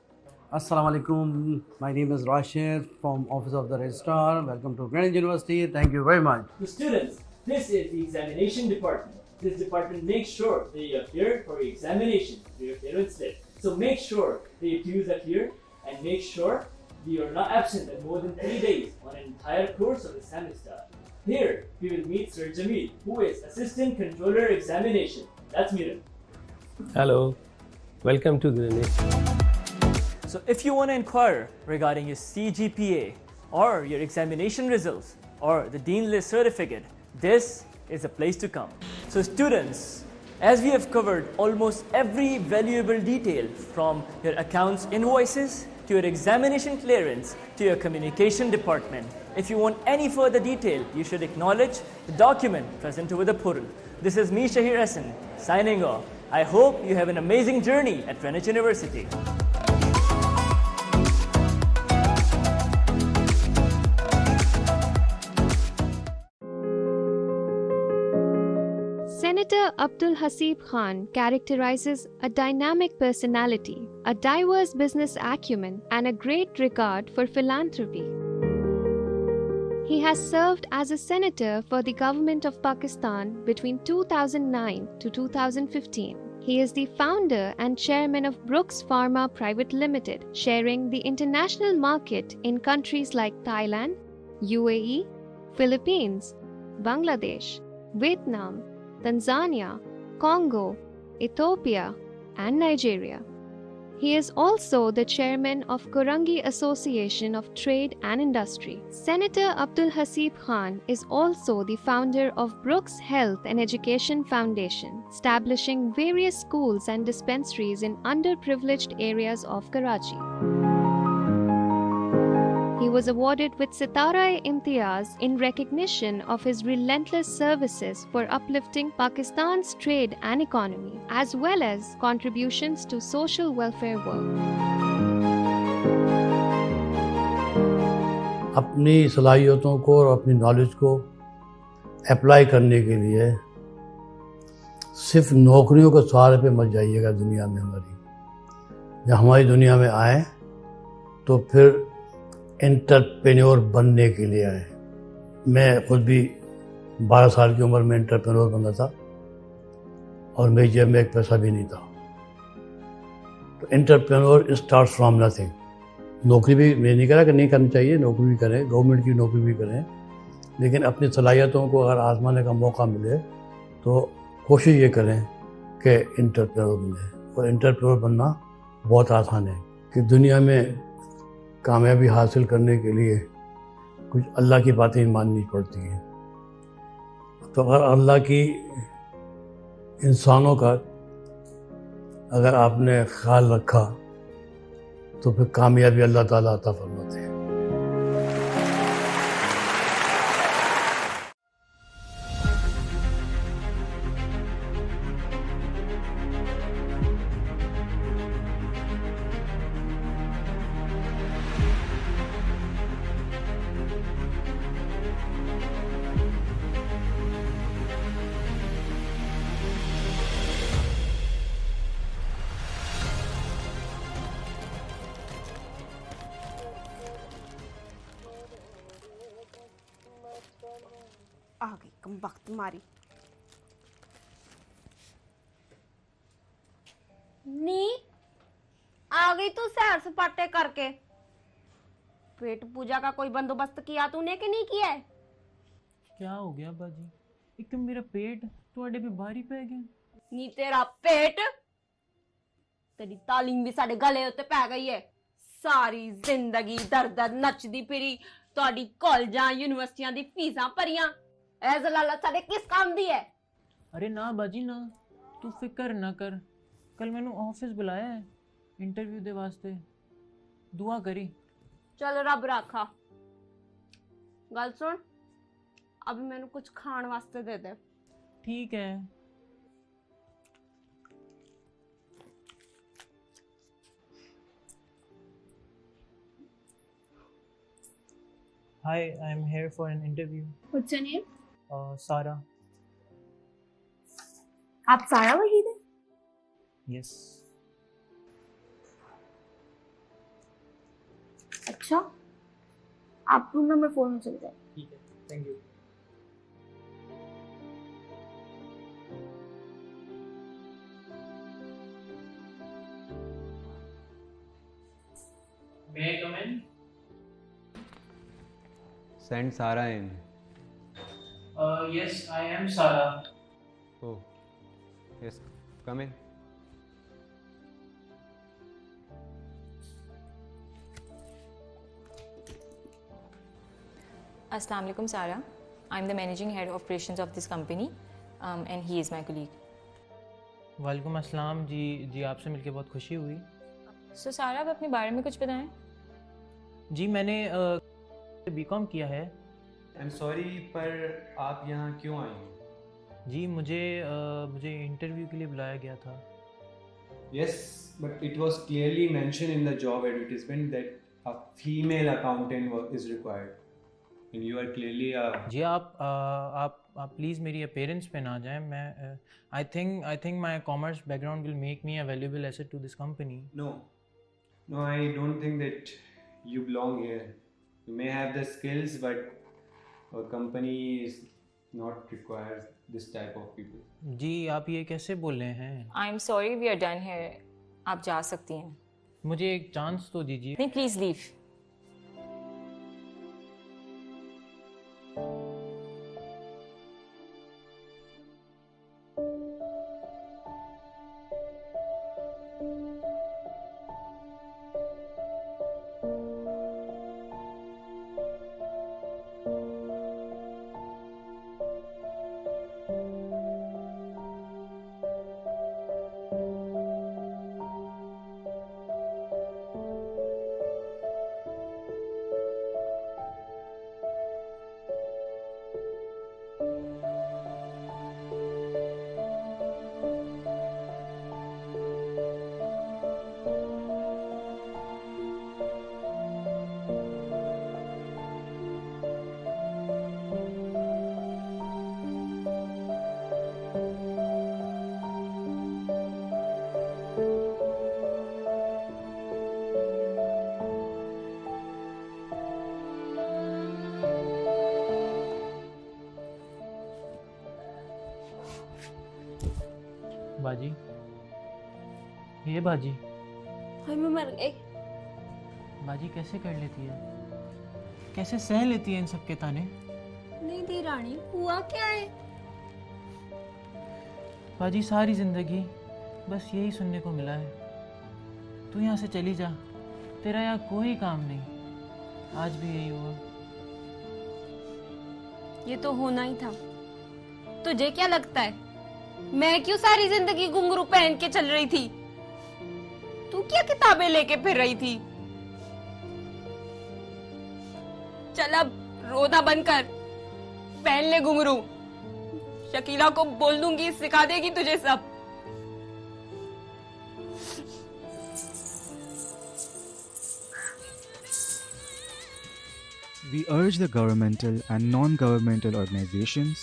Assalamu alaikum. My name is Rashid from Office of the Registrar. Welcome to Greenwich University. Thank you very much. So students, this is the examination department. This department makes sure that you are here for your examination, for your clearance slip. So make sure that your dues are clear and make sure that you are not absent at more than 3 days on an entire course of the semester. Here, we will meet Sir Jamil, who is Assistant Controller Examination. Let's meet him. Hello, welcome to Greenwich. So if you want to inquire regarding your CGPA or your examination results or the Dean List certificate, this is a place to come. So students, as we have covered almost every valuable detail from your accounts invoices to your examination clearance to your communication department, if you want any further detail, you should acknowledge the document present over the portal. This is me, Shahir Hassan, signing off. I hope you have an amazing journey at Greenwich University. Senator Abdul Hasib Khan characterizes a dynamic personality, a diverse business acumen, and a great regard for philanthropy. He has served as a senator for the government of Pakistan between 2009 to 2015. He is the founder and chairman of Brooks Pharma Private Limited, sharing the international market in countries like Thailand, UAE, Philippines, Bangladesh, Vietnam, Tanzania, Congo, Ethiopia, and Nigeria. He is also the chairman of Korangi Association of Trade and Industry. Senator Abdul Hasib Khan is also the founder of Brooks Health and Education Foundation, establishing various schools and dispensaries in underprivileged areas of Karachi. He was awarded with Sitara-e-Imtiyaz in recognition of his relentless services for uplifting Pakistan's trade and economy, as well as contributions to social welfare work. अपनी सलाहियतों को और अपनी knowledge को apply करने के लिए सिर्फ नौकरियों के सहारे पे मत जाइएगा दुनिया में हमारी। जब हमारी दुनिया में आए तो फिर एंटरप्रेन्योर बनने के लिए आए। मैं खुद भी 12 साल की उम्र में एंटरप्रेन्योर बना था और मेरी जेब में एक पैसा भी नहीं था। तो एंटरप्रेन्योर स्टार्ट फ्रॉम नथिंग। नौकरी भी मैं नहीं कह रहा कि नहीं करनी चाहिए, नौकरी भी करें, गवर्नमेंट की नौकरी भी करें, लेकिन अपनी सलाहियतों को अगर आजमाने का मौका मिले तो कोशिश ये करें कि एंटरप्रेन्योर बने। और एंटरप्रेन्योर बनना बहुत आसान है कि दुनिया में कामयाबी हासिल करने के लिए कुछ अल्लाह की बातें माननी पड़ती हैं। तो अगर अल्लाह की इंसानों का अगर आपने ख्याल रखा तो फिर कामयाबी अल्लाह ताला अता फरमाते हैं। आ गई कम वक्त तुम्हारी। नी आ गई तू सैर सपाटे करके। पेट पूजा का कोई बंदोबस्त किया तूने कि नहीं किया है? क्या हो गया बाजी? एक तो मेरा पेट ਤੁਹਾਡੇ पे भारी पै गया। नी तेरा पेट, तेरी तालीम भी साडे गले उत्ते पै गई है। सारी जिंदगी दर दर नचदी फिरी, ਤੁਹਾਡੀ ਕਾਲਜਾਂ यूनिवर्सिटियां दी फीसां भरियां। ऐ जलालत साडे किस काम दी है? अरे ना बाजी ना, तू फिक्र ना कर। कल मैंने ऑफिस बुलाया है इंटरव्यू दे वास्ते, दुआ करी। चल रब राखा। गल सुन, अभी मैंने कुछ खान वास्ते दे दे। ठीक है। Hi, I'm here for an interview. What's your name? Sara. आप सारा वहीद है? Yes. अच्छा, आप रूम नंबर 4 में चले जाए। ठीक है, thank you. May I come in? Send Sarah in. Yes, I am Sarah. Oh, yes, come in. Assalamu alaikum, Sarah. I'm the managing head of operations of this company, and he is my colleague. वालेकुम अस्सलाम जी। जी आपसे मिलके बहुत खुशी हुई। So सारा, आप अपने बारे में कुछ बताएं। जी मैंने बीकॉम किया है। I'm sorry, पर आप यहाँ क्यों आई हो? जी मुझे इंटरव्यू के लिए बुलाया गया था। Yes, but it was clearly mentioned in the job advertisement that a female accountant is required, and you are clearly a. जी आप प्लीज़ मेरी अपीयरेंस पे ना जाएं। मैं I think my commerce background will make me a valuable asset to this company. No, I don't think that you belong here. You may have the skills, but our company is not requires this type of people. जी आप ये कैसे बोल रहे हैं? I'm sorry, we are done here. आप जा सकती हैं। मुझे एक चांस तो दीजिए। नहीं, प्लीज लीव। बाजी, ये बाजी, मैं मर गई। बाजी कैसे कर लेती है, कैसे सह लेती है इन सब के ताने? नहीं दी रानी, हुआ क्या है? बाजी सारी जिंदगी बस यही सुनने को मिला है, तू यहाँ से चली जा, तेरा यहाँ कोई काम नहीं। आज भी यही हुआ। ये तो होना ही था। तुझे क्या लगता है मैं क्यों सारी जिंदगी घुंघरू पहन के चल रही थी? तू क्या किताबें लेके फिर रही थी? चल अब रोना बंद कर, पहन ले घुंघरू। शकीला को बोल दूंगी, सिखा देगी तुझे सब। We urge the governmental and non-governmental organizations,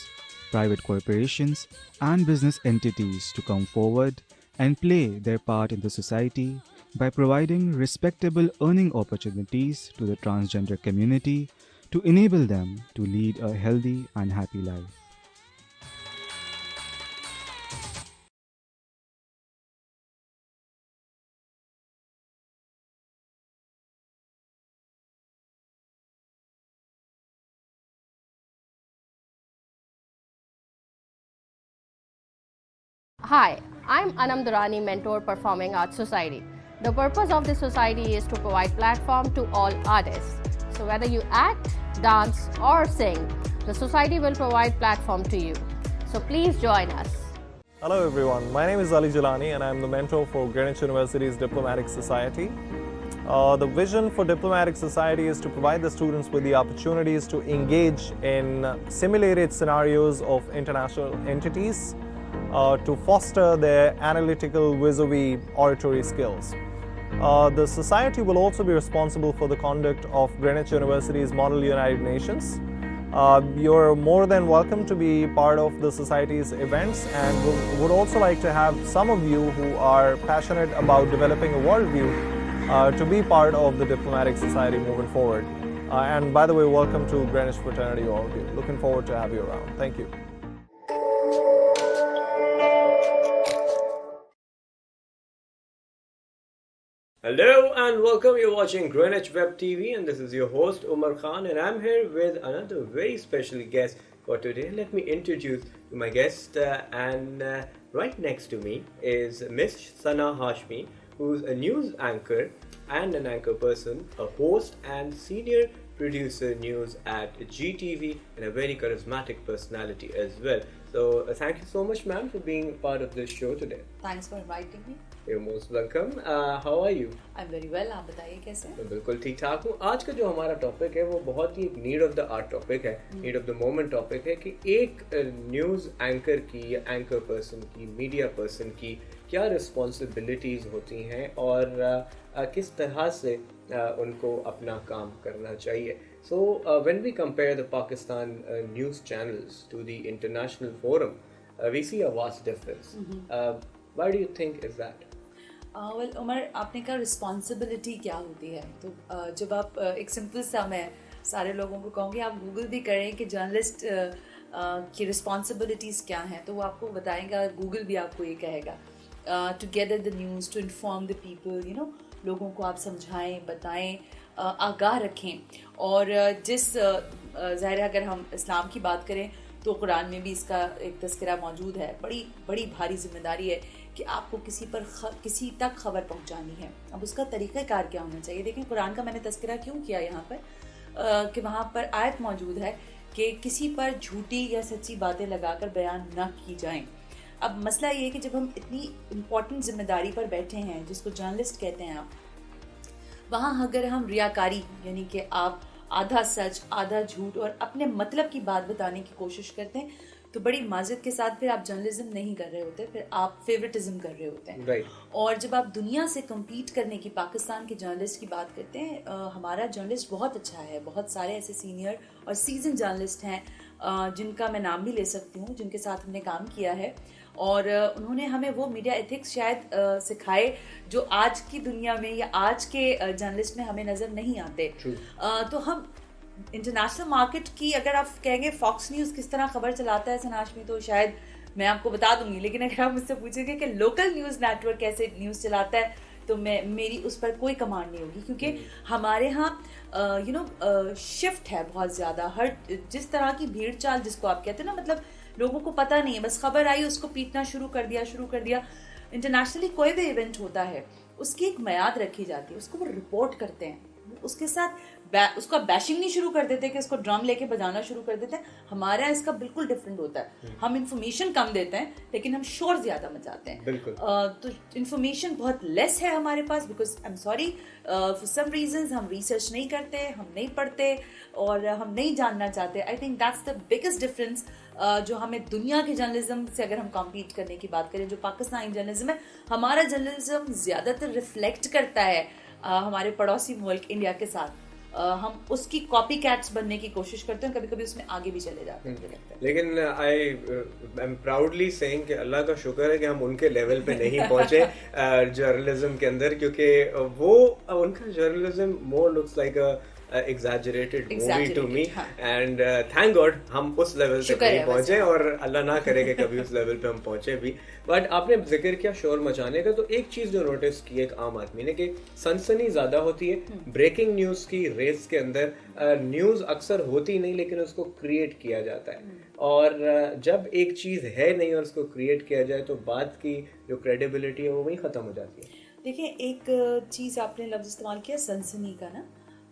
private corporations, and business entities to come forward and play their part in the society by providing respectable earning opportunities to the transgender community to enable them to lead a healthy and happy life. Hi, I'm Anam Durrani, Mentor Performing Arts Society. The purpose of this society is to provide platform to all artists. So whether you act, dance or sing, the society will provide platform to you. So please join us. Hello everyone, my name is Ali Jalani and I'm the mentor for Greenwich University's Diplomatic Society. The vision for Diplomatic Society is to provide the students with the opportunities to engage in simulated scenarios of international entities to foster their analytical vis-a-vis oratory skills. The Society will also be responsible for the conduct of Greenwich University's Model United Nations. You're more than welcome to be part of the Society's events, and would also like to have some of you who are passionate about developing a worldview to be part of the Diplomatic Society moving forward. And by the way, welcome to Greenwich Fraternity, all of you. Looking forward to have you around. Thank you. Hello and welcome. You're watching Greenwich Web TV and this is your host Umar Khan, and I'm here with another very special guest for today. Let me introduce my guest and right next to me is Miss Sana Hashmi, who's a news anchor and an anchor person, a host and senior producer news at GTV, and a very charismatic personality as well. So thank you so much, ma'am, for being part of this show today. Thanks for inviting me. You're most welcome. How are you? I'm very well. आप बताइए कैसे? मैं बिल्कुल ठीक ठाक हूँ। आज का जो हमारा टॉपिक है वो बहुत ही need of the art topic है, need of the moment topic है कि एक न्यूज़ एंकर की या एंकर पर्सन की, मीडिया पर्सन की क्या रिस्पॉन्सिबिलिटीज़ होती हैं और किस तरह से उनको अपना काम करना चाहिए. So when we compare the Pakistan news channels to the international forum, we see a vast difference. Why do you think is that? Well Umar, आपने कहा रिस्पॉन्सिबिलिटी क्या होती है, तो जब आप एक सिंपल सा मैं सारे लोगों को कहूँगी आप गूगल भी करें कि जर्नलिस्ट की रिस्पॉन्सिबिलिटीज़ क्या हैं, तो वो आपको बताएगा, गूगल भी आपको ये कहेगा, to gather the news, to inform the people, you know, लोगों को आप समझाएं, बताएं, आगाह रखें. और जिस ज़ाहिर है अगर हम इस्लाम की बात करें तो कुरान में भी इसका एक तज़किरा मौजूद है. बड़ी बड़ी भारी जिम्मेदारी है कि आपको किसी तक खबर पहुंचानी है. अब उसका तरीक़ाकार क्या होना चाहिए? देखें, कुरान का मैंने तज़किरा क्यों किया यहाँ पर कि वहाँ पर आयत मौजूद है कि किसी पर झूठी या सच्ची बातें लगाकर बयान न की जाएं. अब मसला ये है कि जब हम इतनी इम्पोर्टेंट जिम्मेदारी पर बैठे हैं, जिसको जर्नलिस्ट कहते हैं आप, वहाँ अगर हम रियाकारी यानी कि आप आधा सच आधा झूठ और अपने मतलब की बात बताने की कोशिश करते हैं, तो बड़ी माजरत के साथ फिर आप जर्नलिज्म नहीं कर रहे होते, फिर आप फेवरेटिज्म कर रहे होते हैं. Right. और जब आप दुनिया से कम्पीट करने की, पाकिस्तान के जर्नलिस्ट की बात करते हैं, हमारा जर्नलिस्ट बहुत अच्छा है. बहुत सारे ऐसे सीनियर और सीजन जर्नलिस्ट हैं जिनका मैं नाम भी ले सकती हूँ, जिनके साथ हमने काम किया है, और उन्होंने हमें वो मीडिया एथिक्स शायद सिखाए जो आज की दुनिया में या आज के जर्नलिस्ट में हमें नज़र नहीं आते. तो हम इंटरनेशनल मार्केट की अगर आप कहेंगे फॉक्स न्यूज़ किस तरह खबर चलाता है सनाशमी, तो शायद मैं आपको बता दूंगी, लेकिन अगर आप मुझसे पूछेंगे कि लोकल न्यूज़ नेटवर्क कैसे न्यूज़ चलाता है, तो मेरी उस पर कोई कमांड नहीं होगी, क्योंकि हमारे यहाँ शिफ्ट है बहुत ज़्यादा। हर जिस तरह की भीड़ चाल जिसको आप कहते हैं ना, मतलब लोगों को पता नहीं है, बस खबर आई उसको पीटना शुरू कर दिया। इंटरनेशनली कोई भी इवेंट होता है उसकी एक मियाद रखी जाती है, उसको वो रिपोर्ट करते हैं, उसके साथ उसका बैशिंग नहीं शुरू कर देते कि उसको ड्रम लेके बजाना शुरू कर देते हैं। हमारे यहाँ इसका बिल्कुल डिफरेंट होता है। हम इंफॉर्मेशन कम देते हैं लेकिन हम शोर ज्यादा मचाते हैं। बिल्कुल। तो इंफॉर्मेशन बहुत लेस है हमारे पास, because I am sorry, for some reasons हम रिसर्च नहीं करते, हम नहीं पढ़ते और हम नहीं जानना चाहते। I think that's the biggest difference जो हमें दुनिया के जर्नलिज्म से अगर हम कम्पीट करने की बात करें। जो पाकिस्तानी जर्नलिज्म है, हमारा जर्नलिज्म ज्यादातर रिफ्लेक्ट करता है हमारे पड़ोसी मुल्क इंडिया के साथ। हम उसकी कॉपी कैट्स बनने की कोशिश करते हैं, कभी कभी उसमें आगे भी चले जाते हैं। लेकिन आई एम प्राउडली सेइंग कि अल्लाह का शुक्र है कि हम उनके लेवल पे नहीं पहुंचे जर्नलिज्म के अंदर, क्योंकि वो उनका journalism more looks like a exaggerated movie to me, and thank God हम उस लेवल तक नहीं पहुंचे, और अल्लाह ना करे कि कभी उस लेवल पे हम पहुंचे भी। बट आपने जिक्र किया शोर मचाने का, तो एक चीज जो नोटिस की एक आम आदमी ने कि सनसनी ज्यादा होती है ब्रेकिंग न्यूज की रेस के अंदर। न्यूज अक्सर होती नहीं लेकिन उसको क्रिएट किया जाता है, और जब एक चीज है नहीं और उसको क्रिएट किया जाए तो बात की जो क्रेडिबिलिटी है वो वहीं खत्म हो जाती है। देखिए, एक चीज आपने लफ्ज इस्तेमाल किया सनसनी का ना,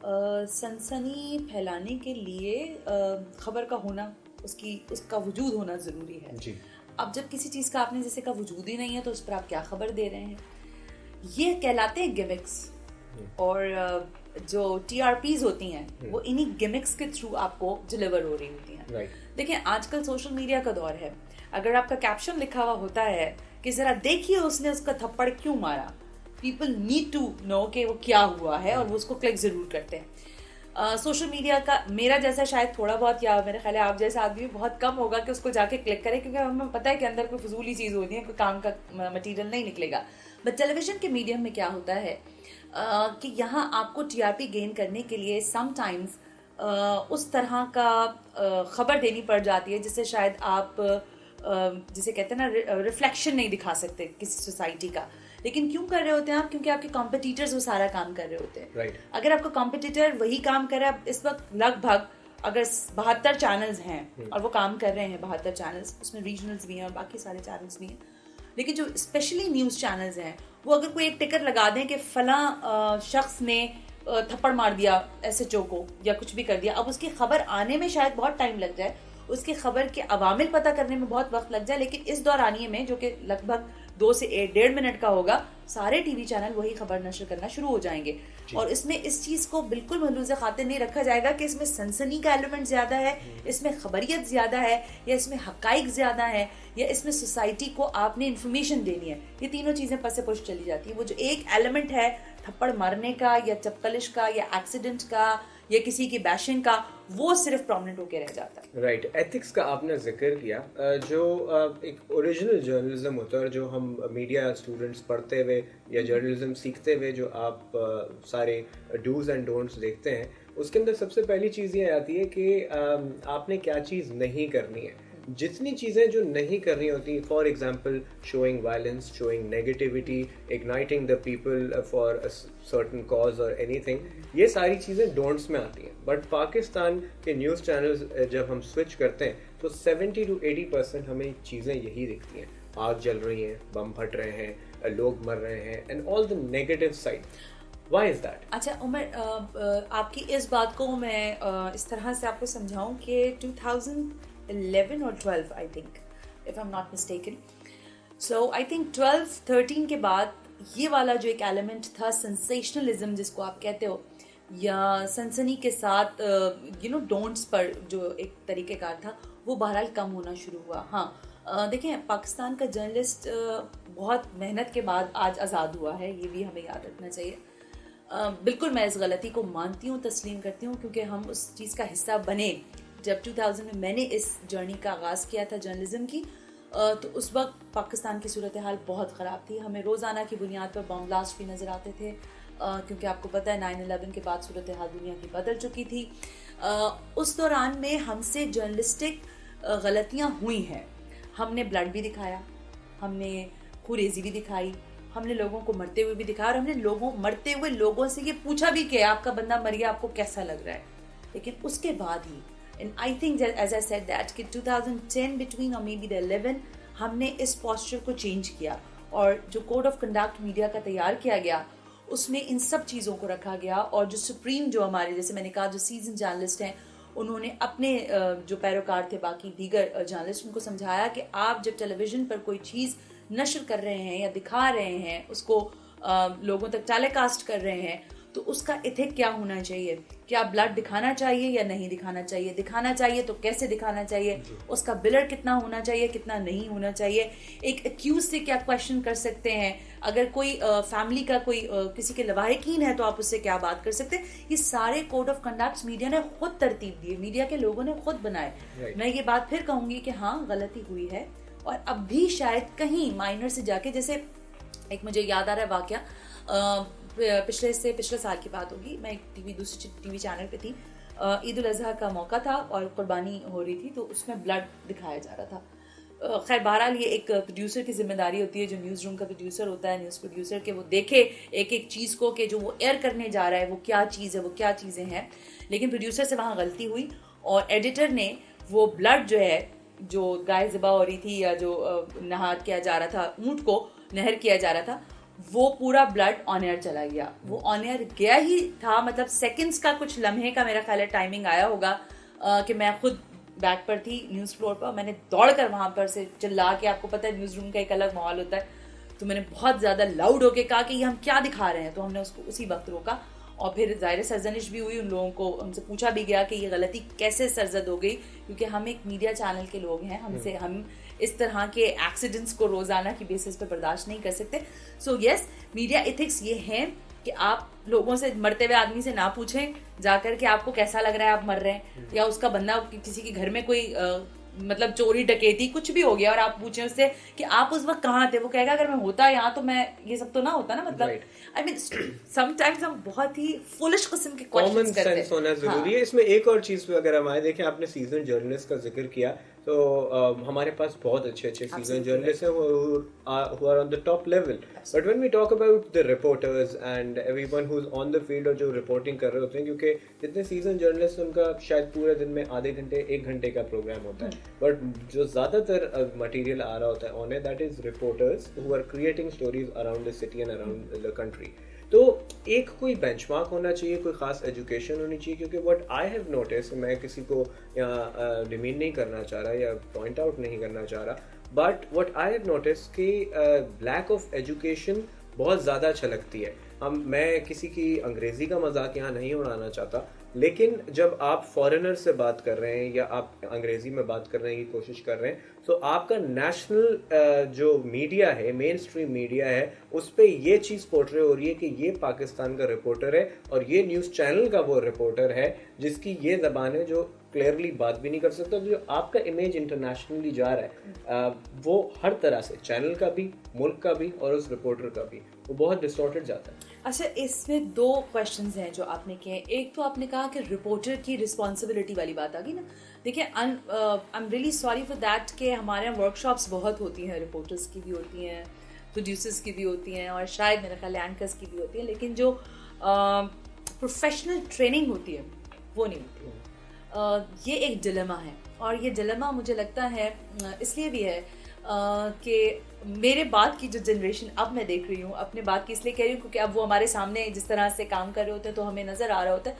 सनसनी फैलाने के लिए खबर का होना, उसका वजूद होना ज़रूरी है जी। अब जब किसी चीज़ का आपने जैसे का वजूद ही नहीं है तो उस पर आप क्या खबर दे रहे हैं, ये कहलाते हैं गिमिक्स। और जो TRPs होती हैं वो इन्हीं गिमिक्स के थ्रू आपको डिलीवर हो रही होती हैं। देखिए, आजकल सोशल मीडिया का दौर है। अगर आपका कैप्शन लिखा हुआ होता है कि ज़रा देखिए उसने उसका थप्पड़ क्यों मारा, पीपल नीड टू नो कि वो क्या हुआ है, और वो उसको क्लिक जरूर करते हैं। सोशल मीडिया का मेरा जैसा शायद थोड़ा बहुत, या मेरे ख्याल है आप जैसा आदमी बहुत कम होगा कि उसको जाके क्लिक करे, क्योंकि हमें पता है कि अंदर कोई फजूली चीज़ होनी है, कोई काम का मटेरियल नहीं निकलेगा। बट टेलीविजन के मीडियम में क्या होता है कि यहाँ आपको TRP गेन करने के लिए समटाइम्स उस तरह का खबर देनी पड़ जाती है जिससे शायद आप जिसे कहते हैं ना रिफ्लेक्शन नहीं दिखा सकते किसी सोसाइटी का। लेकिन क्यों कर रहे होते हैं आप? क्योंकि आपके कॉम्पिटिटर्स वो सारा काम कर रहे होते हैं। अगर आपका कॉम्पिटिटर वही काम कर रहा है, इस वक्त लगभग अगर 72 चैनल्स हैं और वो काम कर रहे हैं 72 चैनल्स, उसमें रीजनल्स भी हैं और बाकी सारे चैनल्स भी हैं, लेकिन जो स्पेशली न्यूज़ चैनल्स हैं वो अगर कोई एक टिकर लगा दें कि फलां शख्स ने थप्पड़ मार दिया SHO को या कुछ भी कर दिया, अब उसकी खबर आने में शायद बहुत टाइम लग जाए, उसकी खबर के अवामिल पता करने में बहुत वक्त लग जाए, लेकिन इस दौरानिए में जो कि लगभग 2 से 1.5 मिनट का होगा, सारे टीवी चैनल वही खबर नशर करना शुरू हो जाएंगे। और इसमें इस चीज को बिल्कुल महलूज़ खातिर नहीं रखा जाएगा कि इसमें सनसनी का एलिमेंट ज्यादा है, इसमें खबरियत ज्यादा है, या इसमें हकाइक ज्यादा है, या इसमें सोसाइटी को आपने इंफॉर्मेशन देनी है। ये तीनों चीजें पस से पुश चली जाती है। वो जो एक एलिमेंट है थप्पड़ मारने का या चपकलिश का या एक्सीडेंट का या किसी की बैशिंग का, वो सिर्फ प्रोमिनेंट होकर रह जाता है। राइट। एथिक्स का आपने जिक्र किया, जो एक ओरिजिनल जर्नलिज्म होता है, जो हम मीडिया स्टूडेंट्स पढ़ते हुए या जर्नलिज्म सीखते हुए जो आप सारे डूज एंड डोंट्स देखते हैं, उसके अंदर सबसे पहली चीज़ ये आती है कि आपने क्या चीज़ नहीं करनी है। जितनी चीज़ें जो नहीं करनी होती, for example showing violence, showing negativity, igniting the people for a certain cause और एनीथिंग, ये सारी चीज़ें डोंट्स में आती हैं। बट पाकिस्तान के न्यूज़ चैनल्स जब हम स्विच करते हैं तो 70 to 80% हमें चीज़ें यही दिखती हैं। आग जल रही हैं, बम फट रहे हैं, लोग मर रहे हैं, and all the negative side. Why is that? अच्छा उमर, आपकी इस बात को मैं इस तरह से आपको समझाऊं कि 2011 और 12 I think, if I am not mistaken, so I think 12-13 के बाद ये वाला जो एक एलिमेंट था सेंसेशनलिज्म जिसको आप कहते हो, या सनसनी के साथ डोंट्स पर जो एक तरीक़ेकार था, वो बहरहाल कम होना शुरू हुआ। हाँ, देखें, पाकिस्तान का जर्नलिस्ट बहुत मेहनत के बाद आज आज़ाद हुआ है, ये भी हमें याद रखना चाहिए। बिल्कुल मैं इस गलती को मानती हूँ, तस्लीम करती हूँ, क्योंकि हम उस चीज़ का हिस्सा बने जब 2000 में मैंने इस जर्नी का आगाज़ किया था जर्नलिज्म की। तो उस वक्त पाकिस्तान की सूरत हाल बहुत ख़राब थी। हमें रोज़ाना की बुनियाद पर बम ब्लास्ट भी नज़र आते थे, क्योंकि आपको पता है 9/11 के बाद सूरत हाल दुनिया की बदल चुकी थी। उस दौरान में हमसे जर्नलिस्टिक गलतियाँ हुई हैं। हमने ब्लड भी दिखाया, हमने खुरेजी भी दिखाई, हमने लोगों को मरते हुए भी दिखाया, और हमने मरते हुए लोगों से ये पूछा भी कि आपका बंदा मर गया, आपको कैसा लग रहा है। लेकिन उसके बाद ही, and I think as I said that कि 2010 बिटवीन और मे बी द 11 हमने इस पोस्चर को चेंज किया, और जो कोड ऑफ कंडक्ट मीडिया का तैयार किया गया उसमें इन सब चीज़ों को रखा गया। और जो सुप्रीम, जो हमारे, जैसे मैंने कहा, जो सीजन जर्नलिस्ट हैं, उन्होंने अपने जो पैरोकार थे बाकी दीगर जर्नलिस्ट, उनको समझाया कि आप जब टेलीविज़न पर कोई चीज़ नशर कर रहे हैं या दिखा रहे हैं, उसको लोगों तक टेलीकास्ट कर रहे हैं, तो उसका इथिक क्या होना चाहिए, क्या ब्लड दिखाना चाहिए या नहीं दिखाना चाहिए, दिखाना चाहिए तो कैसे दिखाना चाहिए, उसका बिलर कितना होना चाहिए, कितना नहीं होना चाहिए, एक एक्यूज से क्या क्वेश्चन कर सकते हैं, अगर कोई फैमिली का कोई किसी के लवाहिकीन है तो आप उससे क्या बात कर सकते हैं। ये सारे कोड ऑफ कंडक्ट मीडिया ने खुद तरतीब दिए, मीडिया के लोगों ने खुद बनाए। मैं ये बात फिर कहूंगी कि हाँ, गलती हुई है, और अब भी शायद कहीं माइनर से जाके, जैसे एक मुझे याद आ रहा है वाकया, पिछले साल की बात होगी, मैं एक दूसरे टीवी चैनल पे थी, ईद उल अजहा का मौका था और कुर्बानी हो रही थी, तो उसमें ब्लड दिखाया जा रहा था। खैर बहरहाल ये एक प्रोड्यूसर की जिम्मेदारी होती है, जो न्यूज़ रूम का प्रोड्यूसर होता है, न्यूज़ प्रोड्यूसर, के वो देखे एक एक चीज़ को कि जो वो एयर करने जा रहा है वो क्या चीज़ है, वो क्या चीज़ें हैं। लेकिन प्रोड्यूसर से वहाँ गलती हुई, और एडिटर ने वो ब्लड जो है, जो गाय ज़िबा हो रही थी या जो नहार किया जा रहा था, ऊँट को नहर किया जा रहा था, वो पूरा ब्लड ऑन एयर चला गया। वो ऑन एयर गया ही था, मतलब सेकंड्स का, कुछ लम्हे का मेरा ख्याल है टाइमिंग आया होगा, कि मैं खुद बैक पर थी न्यूज़ फ्लोर पर, मैंने दौड़ कर वहाँ पर से चिल्ला के, आपको पता है न्यूज़ रूम का एक अलग माहौल होता है, तो मैंने बहुत ज़्यादा लाउड होके कहा कि ये हम क्या दिखा रहे हैं। तो हमने उसको उसी वक्त रोका, और फिर ज़ाहिर सरजनिश भी हुई, उन लोगों को हमसे पूछा भी गया कि ये गलती कैसे सरजद हो गई, क्योंकि हम एक मीडिया चैनल के लोग हैं, हमसे हम इस तरह के एक्सीडेंट्स को रोज़ाना की बेसिस पे बर्दाश्त नहीं कर सकते। सो यस, मीडिया एथिक्स ये हैं कि आप लोगों से, मरते हुए आदमी से ना पूछें जाकर कि आपको कैसा लग रहा है आप मर रहे हैं, या उसका बंदा किसी के घर में कोई मतलब चोरी डकैती कुछ भी हो गया और आप पूछें उससे कि आप उस वक्त कहाँ थे, वो कहेगा अगर मैं होता यहाँ तो मैं, ये सब तो ना होता ना, मतलब आई मीन समटाइम्स हम बहुत ही फुलिश किस्म के क्वेश्चंस करते हैं। कॉमन सेंस होना जरूरी है इसमें। एक और चीज पे अगर हम आए, देखें आपने सीजन जर्नलिस्ट का जिक्र किया, तो हमारे पास बहुत अच्छे सीजन जर्नलिस्ट हैं who are on the top level, but when we talk about the reporters and everyone who's on the field और जो रिपोर्टिंग कर रहे होते हैं, क्योंकि जितने सीजन जर्नलिस्ट उनका शायद पूरे दिन में आधे घंटे 1 घंटे का प्रोग्राम होता है, बट जो ज्यादातर मटेरियल आ रहा होता है on that is reporters who are creating stories around the city and around the country। तो एक कोई बेंचमार्क होना चाहिए, कोई खास एजुकेशन होनी चाहिए, क्योंकि व्हाट आई हैव नोटिस, मैं किसी को यहाँ डिमीन नहीं करना चाह रहा या पॉइंट आउट नहीं करना चाह रहा, but what I have notice कि लैक ऑफ एजुकेशन बहुत ज़्यादा छलकती है। मैं किसी की अंग्रेज़ी का मजाक यहाँ नहीं उड़ाना चाहता, लेकिन जब आप फॉरेनर से बात कर रहे हैं या आप अंग्रेज़ी में बात करने की कोशिश कर रहे हैं, तो आपका नेशनल जो मीडिया है, मेन स्ट्रीम मीडिया है, उस पर ये चीज़ पोर्ट्रे हो रही है कि ये पाकिस्तान का रिपोर्टर है और ये न्यूज़ चैनल का वो रिपोर्टर है जिसकी ये ज़बान है, जो क्लियरली बात भी नहीं कर सकता। जो आपका इमेज इंटरनेशनली जा रहा है वो हर तरह से, चैनल का भी, मुल्क का भी और उस रिपोर्टर का भी, वो बहुत डिस्टॉर्टेड जाता है। अच्छा, इसमें 2 क्वेश्चंस हैं जो आपने किए। एक तो आपने कहा कि रिपोर्टर की रिस्पॉन्सिबिलिटी वाली बात आ गई ना। देखिए, I am really sorry for that कि हमारे यहाँ वर्कशॉप्स बहुत होती हैं, रिपोर्टर्स की भी होती हैं, प्रोड्यूसर्स की भी होती हैं, और शायद मेरा ख्याल एंकर्स की भी होती है, लेकिन जो प्रोफेशनल ट्रेनिंग होती है वो नहीं होती। ये एक डिलेमा है, और ये डिलेमा मुझे लगता है इसलिए भी है कि मेरे बाद की जो जनरेशन अब मैं देख रही हूँ, अपने बात की इसलिए कह रही हूँ क्योंकि अब वो हमारे सामने जिस तरह से काम कर रहे होते हैं तो हमें नज़र आ रहा होता है,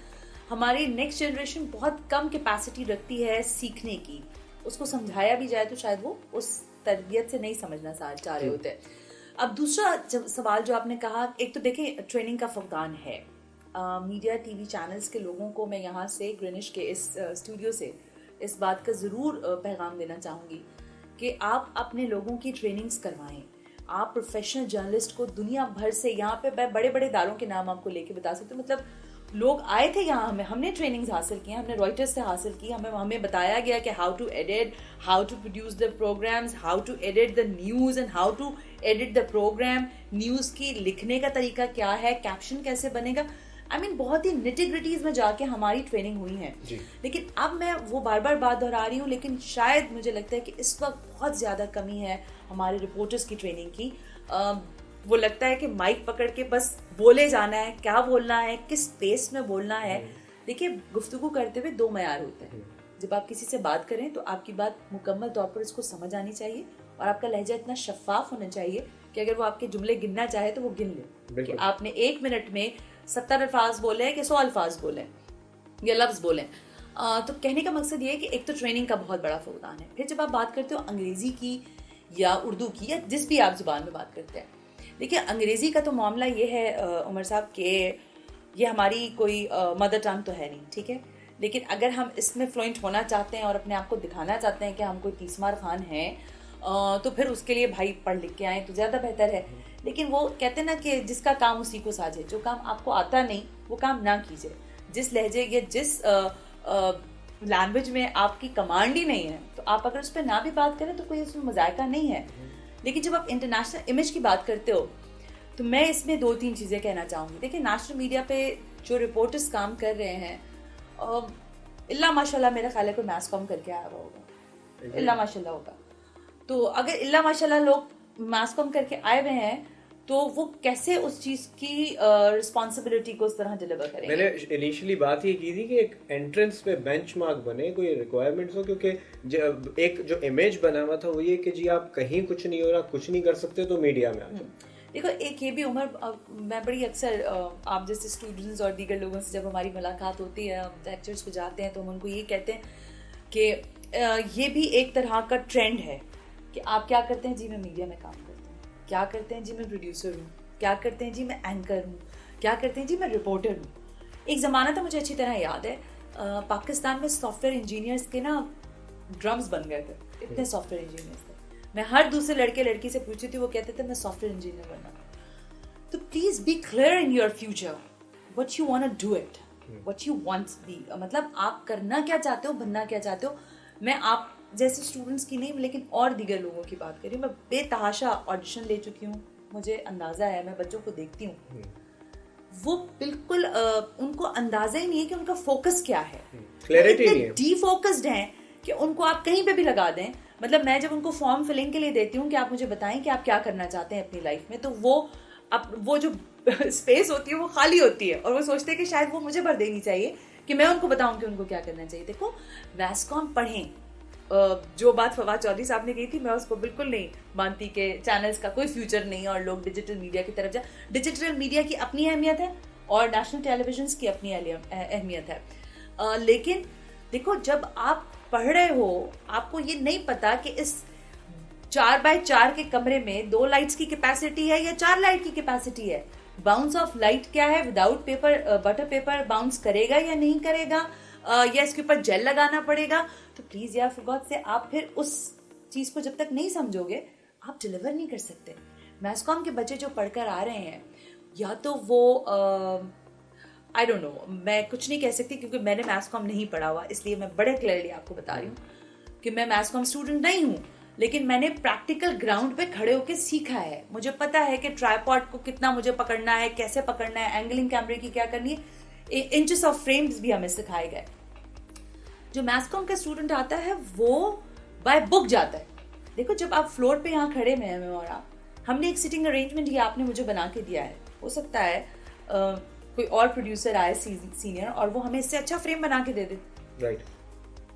हमारी नेक्स्ट जनरेशन बहुत कम कैपेसिटी रखती है सीखने की। उसको समझाया भी जाए तो शायद वो उस तरबियत से नहीं समझना चाह रहे होते हैं। अब दूसरा सवाल जो आपने कहा, एक तो देखिए ट्रेनिंग का फुकदान है। मीडिया टीवी चैनल्स के लोगों को मैं यहाँ से ग्रीनिच के इस स्टूडियो से इस बात का ज़रूर पैगाम देना चाहूँगी कि आप अपने लोगों की ट्रेनिंग्स करवाएं। आप प्रोफेशनल जर्नलिस्ट को दुनिया भर से, यहाँ पे मैं बड़े बड़े इदारों के नाम आपको लेके बता सकती हूँ, मतलब लोग आए थे यहाँ, हमने ट्रेनिंग्स हासिल की, हमने रॉयटर्स से हासिल की, हमें बताया गया कि how to edit, how to produce the programmes, how to edit the news and how to edit the programme, news की लिखने का तरीका क्या है, कैप्शन कैसे बनेगा। बहुत ही निटिग्रिटीज में जाके हमारी ट्रेनिंग हुई है। लेकिन अब मैं वो बार बार बात दोहरा रही हूँ, लेकिन शायद मुझे लगता है कि इस वक्त बहुत ज़्यादा कमी है हमारे रिपोर्टर्स की ट्रेनिंग की। वो लगता है कि माइक पकड़ के बस बोले जाना है, क्या बोलना है, किस स्पेस में बोलना है। देखिए, गुफ्तगू करते हुए 2 मयार होते हैं। जब आप किसी से बात करें तो आपकी बात मुकम्मल तौर पर उसको समझ आनी चाहिए और आपका लहजा इतना शफाफ होना चाहिए कि अगर वो आपके जुमले गिनना चाहे तो वो गिन ले कि आपने 1 मिनट में 70 अल्फाज बोले हैं कि 100 अल्फाज बोले या लफ्ज़ बोले। तो कहने का मकसद ये है कि एक तो ट्रेनिंग का बहुत बड़ा फुकदान है। फिर जब आप बात करते हो अंग्रेज़ी की या उर्दू की या जिस भी आप ज़ुबान में बात करते हैं, देखिए अंग्रेज़ी का तो मामला ये है उमर साहब के ये हमारी कोई मदर टंग तो है नहीं, ठीक है, लेकिन अगर हम इसमें फ्लुएंट होना चाहते हैं और अपने आप को दिखाना चाहते हैं कि हम कोई तीसमार खान हैं, तो फिर उसके लिए भाई पढ़ लिख के आए तो ज़्यादा बेहतर है। लेकिन वो कहते हैं ना कि जिसका काम उसी को साझे, जो काम आपको आता नहीं वो काम ना कीजिए। जिस लहजे या जिस लैंग्वेज में आपकी कमांड ही नहीं है तो आप अगर उस पर ना भी बात करें तो कोई उसमें मजायका नहीं है। लेकिन जब आप इंटरनेशनल इमेज की बात करते हो तो मैं इसमें 2-3 चीज़ें कहना चाहूँगी। देखिए, नेशनल मीडिया पे जो रिपोर्टर्स काम कर रहे हैं, इल्ला माशाल्लाह मेरा ख्याल है कोई मैस कॉम करके आया हुआ होगा, इल्ला माशाल्लाह होगा। तो अगर इल्ला माशाल्लाह लोग मैस कॉम करके आए हुए हैं तो वो कैसे उस चीज की रिस्पॉन्सिबिलिटी को उस तरह डिलीवर करेंगे। मैंने इनिशियली बात ये की थी कि एक एंट्रेंस पे बेंचमार्क बने, कोई रिक्वायरमेंट्स हो, क्योंकि एक जो इमेज बना हुआ था वो ये कि जी आप कहीं कुछ नहीं हो रहा, कुछ नहीं कर सकते तो मीडिया में आ जाओ। देखो, एक ये भी उमर, मैं बड़ी अक्सर आप जैसे स्टूडेंट्स और दीगर लोगों से जब हमारी मुलाकात होती है, हम लेक्चर्स पे जाते हैं तो हम उनको ये कहते हैं कि ये भी एक तरह का ट्रेंड है कि आप क्या करते हैं जी, मैं मीडिया में काम करता हूँ, क्या करते हैं जी मैं प्रोड्यूसर हूँ, क्या करते हैं जी मैं एंकर हूँ, क्या करते हैं जी मैं रिपोर्टर हूँ। एक ज़माना था, मुझे अच्छी तरह याद है, पाकिस्तान में सॉफ्टवेयर इंजीनियर्स के ना ड्रम्स बन गए थे, इतने सॉफ्टवेयर इंजीनियर्स थे। मैं हर दूसरे लड़के लड़की से पूछती थी, वो कहते थे मैं सॉफ्टवेयर इंजीनियर बनना। तो please be clear in your future what you want to do it, what you want be, मतलब आप करना क्या चाहते हो, बनना क्या चाहते हो। मैं आप जैसे स्टूडेंट्स की नहीं लेकिन और दीगर लोगों की बात करी, मैं बेतहाशा ऑडिशन ले चुकी हूँ, मुझे अंदाजा है, मैं बच्चों को देखती हूँ, वो बिल्कुल उनको अंदाजा ही नहीं है कि उनका फोकस क्या है, क्लैरिटी नहीं है, डीफोकस्ड हैं कि उनको आप कहीं पे भी लगा दें। मतलब मैं जब उनको फॉर्म फिलिंग के लिए देती हूँ कि आप मुझे बताएं कि आप क्या करना चाहते हैं अपनी लाइफ में, तो वो जो स्पेस होती है वो खाली होती है और वो सोचते हैं कि शायद वो मुझे भर देनी चाहिए कि मैं उनको बताऊं कि उनको क्या करना चाहिए। देखो, मैसकॉम पढ़ें, जो बात फवाद चौधरी साहब ने कही थी मैं उसको बिल्कुल नहीं मानती कि चैनल्स का कोई फ्यूचर नहीं है और लोग डिजिटल मीडिया की तरफ जाए। डिजिटल मीडिया की अपनी अहमियत है और नेशनल टेलीविजन की अपनी अहमियत है, लेकिन देखो, जब आप पढ़ रहे हो आपको ये नहीं पता कि इस 4x4 के कमरे में 2 लाइट्स की कैपेसिटी है या 4 लाइट की कैपेसिटी है, बाउंस ऑफ लाइट क्या है, without paper butter paper bounce करेगा या नहीं करेगा, या इसके ऊपर जेल लगाना पड़ेगा। तो प्लीज यार फॉर गॉड से आप फिर उस चीज को जब तक नहीं समझोगे आप डिलीवर नहीं कर सकते। मैसकॉम के बच्चे जो पढ़कर आ रहे हैं, या तो वो आई डोंट नो, मैं कुछ नहीं कह सकती क्योंकि मैंने मैसकॉम नहीं पढ़ा हुआ, इसलिए मैं बड़े क्लियरली आपको बता रही हूँ कि मैं मैसकॉम स्टूडेंट नहीं हूँ, लेकिन मैंने प्रैक्टिकल ग्राउंड पे खड़े होकर सीखा है। मुझे पता है कि ट्राइपॉड को कितना मुझे पकड़ना है, कैसे पकड़ना है, एंगलिंग कैमरे की क्या करनी है, इंचेस ऑफ फ्रेम्स भी हमें सिखाए गए। जो मैसकॉम का स्टूडेंट आता है वो बाय बुक जाता है। देखो, जब आप फ्लोर पे यहाँ खड़े में हैं और आप, हमने एक सिटिंग अरेंजमेंट ये आपने मुझे बना के दिया है, हो सकता है कोई और प्रोड्यूसर आए सीनियर और वो हमें इससे अच्छा फ्रेम बना के दे दे, राइट,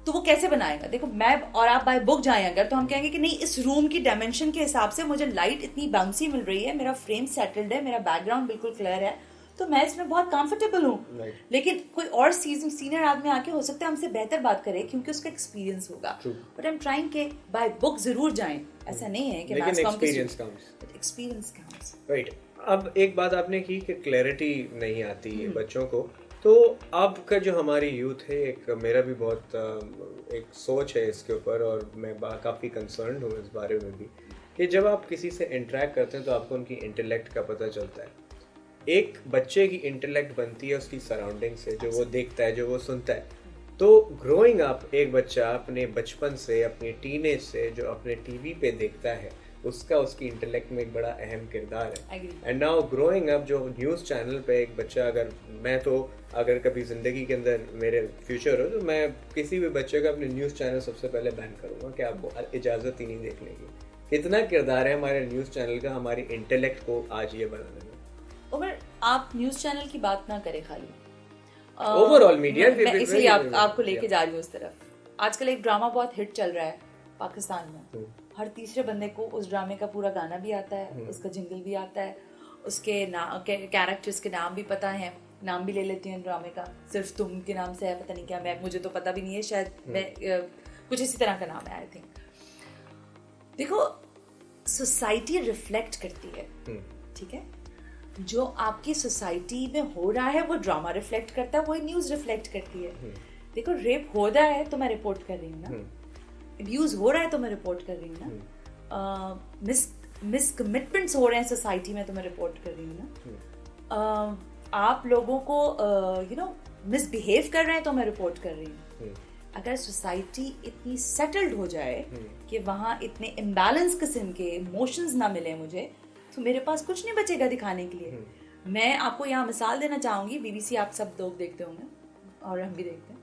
तो वो कैसे बनाएगा। देखो, मैं और आप बाय बुक जाएं अगर, तो हम कहेंगे कि नहीं, इस रूम की डायमेंशन के हिसाब से मुझे लाइट इतनी बाउंसी मिल रही है, मेरा फ्रेम सेटल्ड है, मेरा बैकग्राउंड बिल्कुल क्लियर है, तो मैं इसमें बहुत कंफर्टेबल हूँ। लेकिन कोई और सीनियर आदमी आके हो सकता है हमसे बेहतर बात करे क्योंकि उसका एक्सपीरियंस होगा। बट आई एम ट्राइंग के बाय बुक जरूर जाएं, ऐसा नहीं है कि एक्सपीरियंस काउंट्स, राइट। अब एक बात आपने की कि क्लैरिटी नहीं आती है बच्चों को, तो अब का जो हमारी यूथ है, एक मेरा भी बहुत एक सोच है इसके ऊपर और मैं काफ़ी कंसर्न हूँ इस बारे में भी, कि जब आप किसी से इंटरेक्ट करते हैं तो आपको उनकी इंटेलेक्ट का पता चलता है। एक बच्चे की इंटेलेक्ट बनती है उसकी सराउंडिंग से, जो वो देखता है, जो वो सुनता है। तो ग्रोइंग अप एक बच्चा अपने बचपन से, अपनी टीनेज से जो अपने टीवी पे देखता है उसका उसकी इंटेलेक्ट में एक बड़ा अहम किरदार है. Agree. And now growing up, जो न्यूज़ चैनल पे एक बच्चा, अगर कभी ज़िंदगी के अंदर मेरे फ्यूचर हो तो मैं किसी भी बच्चे का अपने न्यूज़ चैनल सबसे पहले बैन करूँगा कि आपको इजाज़त ही नहीं देखने की. कितना किरदार है हमारे न्यूज़ चैनल का हमारी इंटेलेक्ट को आज ये बनाने में. उमर, आप न्यूज़ चैनल की बात ना करें खाली, ओवरऑल मीडिया, इसलिए आपको लेके जा रही हूँ उस तरफ. आजकल एक ड्रामा बहुत हिट चल रहा है पाकिस्तान में. हर तीसरे बंदे को उस ड्रामे का पूरा गाना भी आता है, उसका जिंगल भी आता है, उसके कैरेक्टर्स के नाम भी पता है. नाम भी ले लेती हूँ ड्रामे का, सिर्फ तुम के नाम से है, पता नहीं क्या, मुझे तो पता भी नहीं है, शायद मैं कुछ इसी तरह का नाम है आई थिंक. देखो, सोसाइटी रिफ्लेक्ट करती है, ठीक है. जो आपकी सोसाइटी में हो रहा है वो ड्रामा रिफ्लेक्ट करता है, वही न्यूज़ रिफ्लेक्ट करती है. देखो, रेप हो रहा है तो मैं रिपोर्ट कर रही हूँ ना, अब्यूज हो रहा है तो मैं रिपोर्ट कर रही हूँ ना, मिसकमिटमेंट्स हो रहे हैं सोसाइटी में तो मैं रिपोर्ट कर रही हूँ ना, आप लोगों को मिसबिहेव कर रहे हैं तो मैं रिपोर्ट कर रही हूँ. अगर सोसाइटी इतनी सेटल्ड हो जाए कि वहाँ इतने इम्बैलेंस किस्म के इमोशंस ना मिले मुझे, तो मेरे पास कुछ नहीं बचेगा दिखाने के लिए. मैं आपको यहाँ मिसाल देना चाहूँगी. बीबीसी आप सब लोग देखते होंगे और हम भी देखते हैं.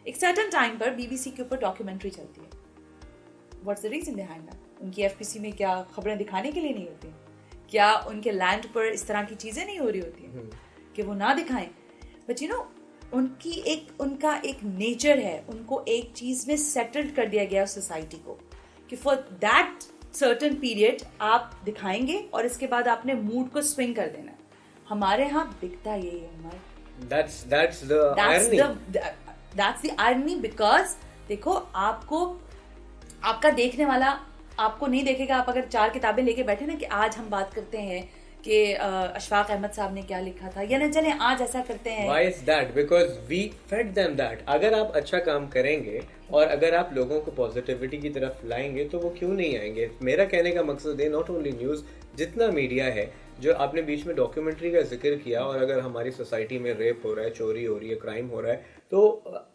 एक सर्टेन टाइम पर बीबीसी के ऊपर डॉक्यूमेंट्री चलती है. What's the reason behind that? उनकी एफपीसी में क्या खबरें दिखाने के लिए नहीं होती? क्या उनके लैंड पर इस तरह की चीज़ें नहीं हो रही होती हैं कि वो ना दिखाएं? बट उनका एक नेचर है, उनको एक चीज़ में सेटल्ड कर दिया गया सोसाइटी को कि फॉर दैट सर्टेन पीरियड आप दिखाएंगे और इसके बाद आपने मूड को स्विंग कर देना. हमारे यहाँ बिकता यही है हमारे. That's the irony, because देखो, आपका देखने वाला आपको नहीं देखेगा. आप अगर 4 किताबें लेके बैठे ना कि आज हम बात करते हैं कि अशफाक अहमद साहब ने क्या लिखा था, या ना चले आज ऐसा करते हैं. Why is that? Because we fed them that. अगर आप अच्छा काम करेंगे और अगर आप लोगों को पॉजिटिविटी की तरफ लाएंगे तो वो क्यों नहीं आएंगे. मेरा कहने का मकसद है, नॉट ओनली न्यूज़, जितना मीडिया है, जो आपने बीच में डॉक्यूमेंट्री का जिक्र किया, और अगर हमारी सोसाइटी में रेप हो रहा है, चोरी हो रही है, क्राइम हो रहा है, तो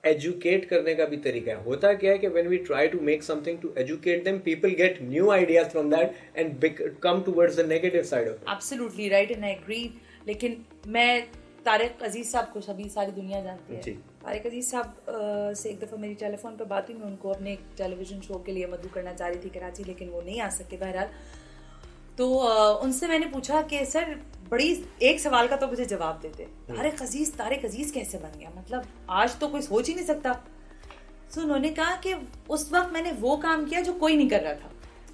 एजुकेट करने का भी तरीका है. होता क्या है कि when we try to make something to educate them, people get new ideas from that and come towards the negative side of. Absolutely right and I agree. लेकिन मैं तारिक अजीज साहब को सभी सारी दुनिया जानती है. तारिक अजीज साहब से एक दफ़ा मेरी टेलीफोन पर बात हुई. मैं उनको अपने एक टेलीविजन शो के लिए मदऊ करना चाह रही थी कराची, लेकिन वो नहीं आ सके. बहरहाल, तो उनसे मैंने पूछा कि सर, बड़ी एक सवाल का तो मुझे जवाब देते. तारिक अजीज कैसे बन गया? मतलब आज तो कोई सोच ही नहीं सकता. तो उन्होंने कहा कि उस वक्त मैंने वो काम किया जो कोई नहीं कर रहा था.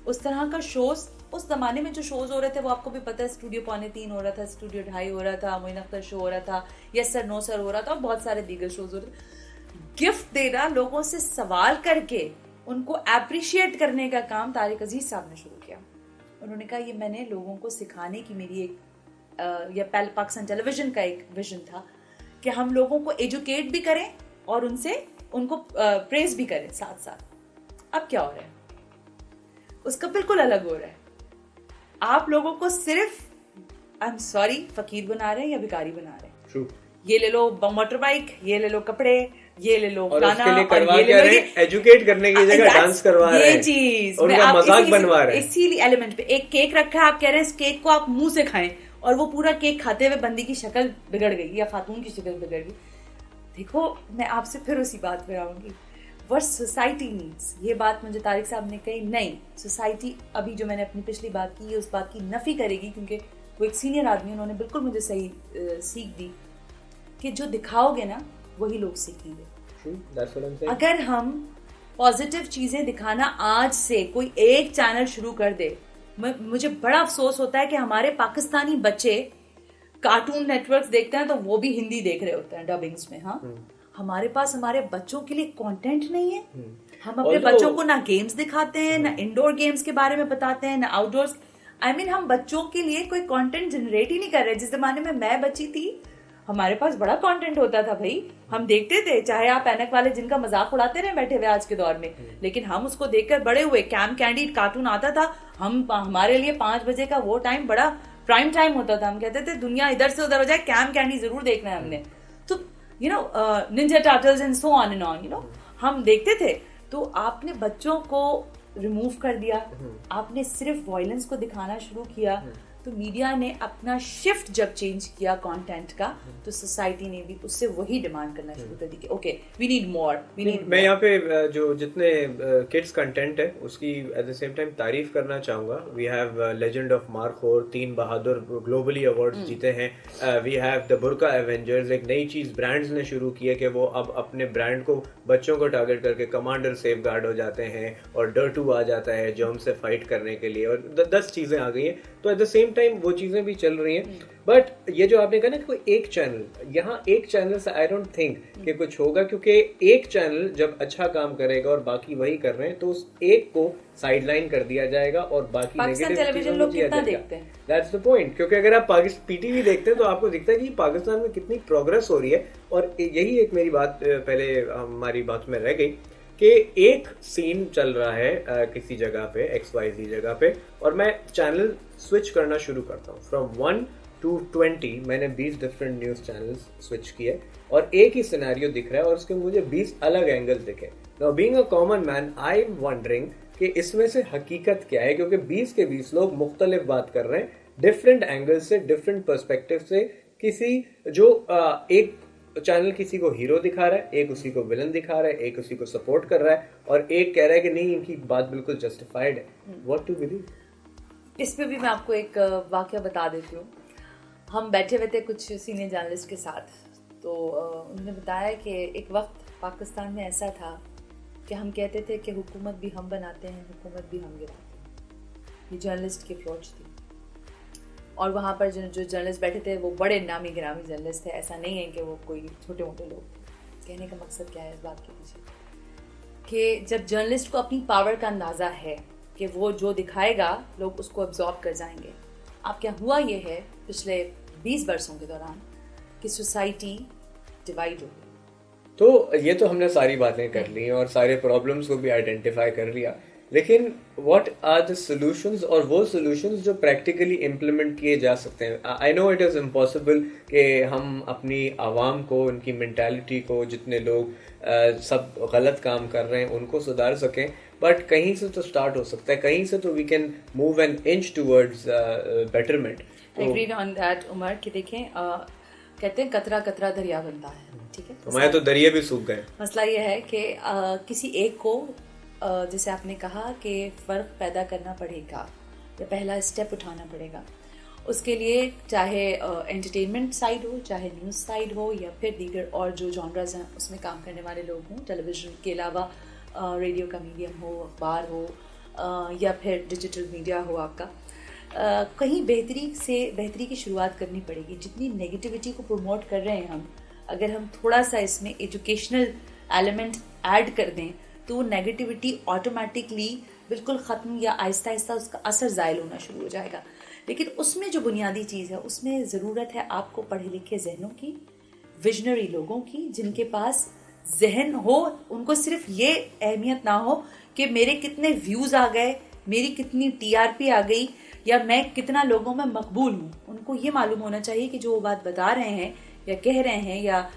उस तरह का शोज, उस जमाने में जो शोज हो रहे थे वो आपको भी पता है, स्टूडियो 2:45 हो रहा था, स्टूडियो 2:30 हो रहा था, मोइन अख्तर शो हो रहा था, यस सर नो सर हो रहा था, और बहुत सारे दीगर शोज हो रहे थे. गिफ्ट देना, लोगों से सवाल करके उनको अप्रिशिएट करने का काम तारिक अजीज साहब ने शुरू किया. उन्होंने कहा, ये मैंने लोगों को सिखाने की मेरी एक या पहले पाकिस्तान टेलीविजन का एक विजन था कि हम लोगों को एजुकेट भी करें और उनको प्रेज भी करें साथ साथ. अब क्या हो रहा है? उसका बिल्कुल अलग हो रहा है. आप लोगों को सिर्फ, आई एम सॉरी, फकीर बना रहे हैं या भिखारी बना रहे हैं. True. ये ले लो मोटर बाइक, ये ले लो कपड़े, ये ले लो और गाना, उसके लिए करवा और ये क्या ले लो रहे, एजुकेट करने की जगह डांस करवा रहे हैं, ये चीज उनका मजाक बनवा रहे हैं. इसीलिए एलिमेंट पे एक केक रखा है, आप कह रहे हैं इस केक को आप मुंह से खाएं, और वो पूरा केक खाते हुए बंदी की शक्ल बिगड़ गई या खातून की शक्ल बिगड़ गई. देखो, मैं आपसे फिर उसी बात पे आऊंगी. व्हाट सोसाइटी नीड्स, ये बात मुझे तारिक साहब ने कही. नहीं, सोसाइटी अभी जो मैंने अपनी पिछली बात की है उस बात की नफी करेगी, क्योंकि वो एक सीनियर आदमी, उन्होंने बिल्कुल मुझे सही सीख दी कि जो दिखाओगे ना वही लोग सीखेंगे. अगर हम पॉजिटिव चीजें दिखाना आज से कोई एक चैनल शुरू कर दे, मुझे बड़ा अफसोस होता है कि हमारे पाकिस्तानी बच्चे कार्टून नेटवर्क्स देखते हैं तो वो भी हिंदी देख रहे होते हैं डबिंग्स में. हाँ, हमारे पास हमारे बच्चों के लिए कंटेंट नहीं है. हम अपने बच्चों को ना गेम्स दिखाते हैं, ना इंडोर गेम्स के बारे में बताते हैं, ना आउटडोर्स. हम बच्चों के लिए कोई कंटेंट जनरेट ही नहीं कर रहे. जिस जमाने में मैं बच्ची थी, हमारे पास बड़ा कंटेंट होता था भाई. हम देखते थे, चाहे आप ऐनक वाले जिनका मजाक उड़ाते रहे बैठे हुए आज के दौर में, लेकिन हम उसको देखकर बड़े हुए. कैम कैंडी कार्टून आता था, हमारे लिए 5 बजे का वो टाइम बड़ा प्राइम टाइम होता था. हम कहते थे दुनिया इधर से उधर हो जाए, कैम कैंडी जरूर देखना है हमने. तो Ninja turtles and so on and on, हम देखते थे. तो आपने बच्चों को रिमूव कर दिया, आपने सिर्फ वायलेंस को दिखाना शुरू किया, तो मीडिया ने अपना शिफ्ट जब चेंज किया कंटेंट का, तो सोसाइटी ने भी उससे वही डिमांड करना शुरू कर दी कि okay we need more, we need. मैं यहाँ पे जो जितने किड्स कंटेंट है उसकी एट द सेम टाइम तारीफ करना चाहूँगा। We have legend of Markhor, 3 बहादुर ग्लोबली अवार्ड्स जीते हैं। We have the Burka Avengers, एक नई चीज़ ब्रांड्स ने शुरू की है कि वो अब अपने ब्रांड को बच्चों को टारगेट करके कमांडर सेफ गार्ड हो जाते हैं, और डर2 आ जाता है जर्म से फाइट करने के लिए, और 10 चीज़ें आ गई हैं। तो एट द सेम टाइम वो चीज़ें भी चल रही हैं। बट ये जो आपने कहा ना कोई एक चैनल, यहाँ एक चैनल से आई डोंट थिंक कि कुछ होगा, क्योंकि एक चैनल जब अच्छा काम करेगा और बाकी वही कर रहे हैं तो उस एक को साइडलाइन कर दिया जाएगा और बाकी पाकिस्तान टेलीविजन लोग कितना देखते हैं, दैट्स द पॉइंट। क्योंकि अगर आप पीटीवी देखते हैं तो आपको दिखता है कि पाकिस्तान में कितनी प्रोग्रेस हो रही है। और यही एक मेरी बात पहले हमारी बात में रह गई कि एक सीन चल रहा है किसी जगह पे XYZ जगह पे, और मैं चैनल स्विच करना शुरू करता हूँ फ्रॉम 1 to 20। मैंने 20 डिफरेंट न्यूज़ चैनल्स स्विच किए और एक ही सिनेरियो दिख रहा है और उसके मुझे 20 अलग एंगल्स दिखे। Now being a common man I am wondering कि इसमें से हकीकत क्या है, क्योंकि 20 के 20 लोग मुख्तलिफ बात कर रहे हैं, डिफरेंट एंगल से, डिफरेंट पर्सपेक्टिव से। किसी जो एक चैनल किसी को हीरो दिखा रहा है, एक उसी को विलन दिखा रहा है, एक उसी को सपोर्ट कर रहा है, और एक कह रहा है कि नहीं इनकी बात बिल्कुल जस्टिफाइड है। What to believe? इस पे भी मैं आपको एक वाकया बता देती हूँ। हम बैठे हुए थे कुछ सीनियर जर्नलिस्ट के साथ, तो उन्होंने बताया कि एक वक्त पाकिस्तान में ऐसा था कि हम कहते थे कि हुकूमत भी हम बनाते हैं, हुकूमत भी हम गिराते हैं। ये जर्नलिस्ट की अप्रोच थी। और वहाँ पर जो जर्नलिस्ट बैठे थे वो बड़े नामी गिरामी जर्नलिस्ट थे, ऐसा नहीं है कि वो कोई छोटे मोटे लोग। कहने का मकसद क्या है इस बात के पीछे, कि जब जर्नलिस्ट को अपनी पावर का अंदाज़ा है कि वो जो दिखाएगा लोग उसको अब्जॉर्ब कर जाएंगे। अब क्या हुआ ये है पिछले 20 वर्षों के दौरान कि सोसाइटी डिवाइड हो गई। तो ये तो हमने सारी बातें कर ली और सारे प्रॉब्लम्स को भी आइडेंटिफाई कर लिया, लेकिन व्हाट आर द सॉल्यूशंस, और वो सॉल्यूशंस जो प्रैक्टिकली इम्प्लीमेंट किए जा सकते हैं। I know it is impossible कि हम अपनी आवाम को, उनकी मेंटालिटी को, जितने लोग सब गलत काम कर रहे हैं उनको सुधार सकें, बट कहीं से तो स्टार्ट हो सकता है, कहीं से तो we can move an inch towards betterment. Agreed on that Umar, कि देखें कहते हैं कतरा कतरा दरिया बनता है, ठीक है। हमारे तो दरिया भी सूख गए। मसला ये है कि किसी एक को जैसे आपने कहा कि फ़र्क पैदा करना पड़ेगा या पहला स्टेप उठाना पड़ेगा। उसके लिए चाहे एंटरटेनमेंट साइड हो, चाहे न्यूज़ साइड हो, या फिर दीगर और जो जॉनराज हैं उसमें काम करने वाले लोग हों, टेलीविज़न के अलावा रेडियो का मीडियम हो, अखबार हो, या फिर डिजिटल मीडिया हो आपका, कहीं बेहतरी की शुरुआत करनी पड़ेगी। जितनी नेगेटिविटी को प्रमोट कर रहे हैं हम, अगर हम थोड़ा सा इसमें एजुकेशनल एलिमेंट ऐड कर दें तो वो नेगेटिविटी ऑटोमेटिकली बिल्कुल ख़त्म या आहिस्ता आहिस्ता उसका असर ज़ायल होना शुरू हो जाएगा। लेकिन उसमें जो बुनियादी चीज़ है उसमें ज़रूरत है आपको पढ़े लिखे जहनों की, विजनरी लोगों की, जिनके पास जहन हो, उनको सिर्फ ये अहमियत ना हो कि मेरे कितने व्यूज़ आ गए, मेरी कितनी TRP आ गई, या मैं कितना लोगों में मकबूल हूँ। उनको ये मालूम होना चाहिए कि जो वो बात बता रहे हैं या कह रहे हैं या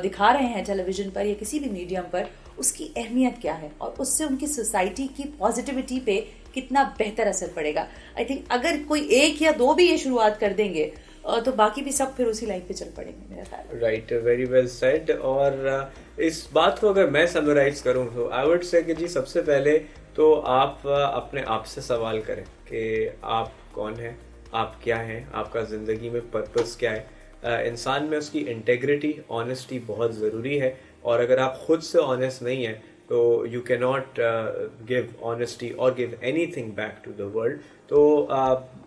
दिखा रहे हैं टेलीविज़न पर या किसी भी मीडियम पर, उसकी अहमियत क्या है और उससे उनकी सोसाइटी की पॉजिटिविटी पे कितना बेहतर असर पड़ेगा। आई थिंक अगर कोई एक या दो भी ये शुरुआत कर देंगे तो बाकी भी सब फिर उसी लाइन पे चल पड़ेंगे, मेरा ख्याल। Right, very well said. और इस बात को अगर मैं समराइज करूँ तो आई वुड से कि जी सबसे पहले तो आप अपने आप से सवाल करें कि आप कौन हैं, आप क्या हैं, आपका ज़िंदगी में पर्पस क्या है। इंसान में उसकी इंटेग्रिटी, ऑनेस्टी बहुत ज़रूरी है, और अगर आप खुद से ऑनेस्ट नहीं हैं तो you can not give honesty और give anything back to the world. तो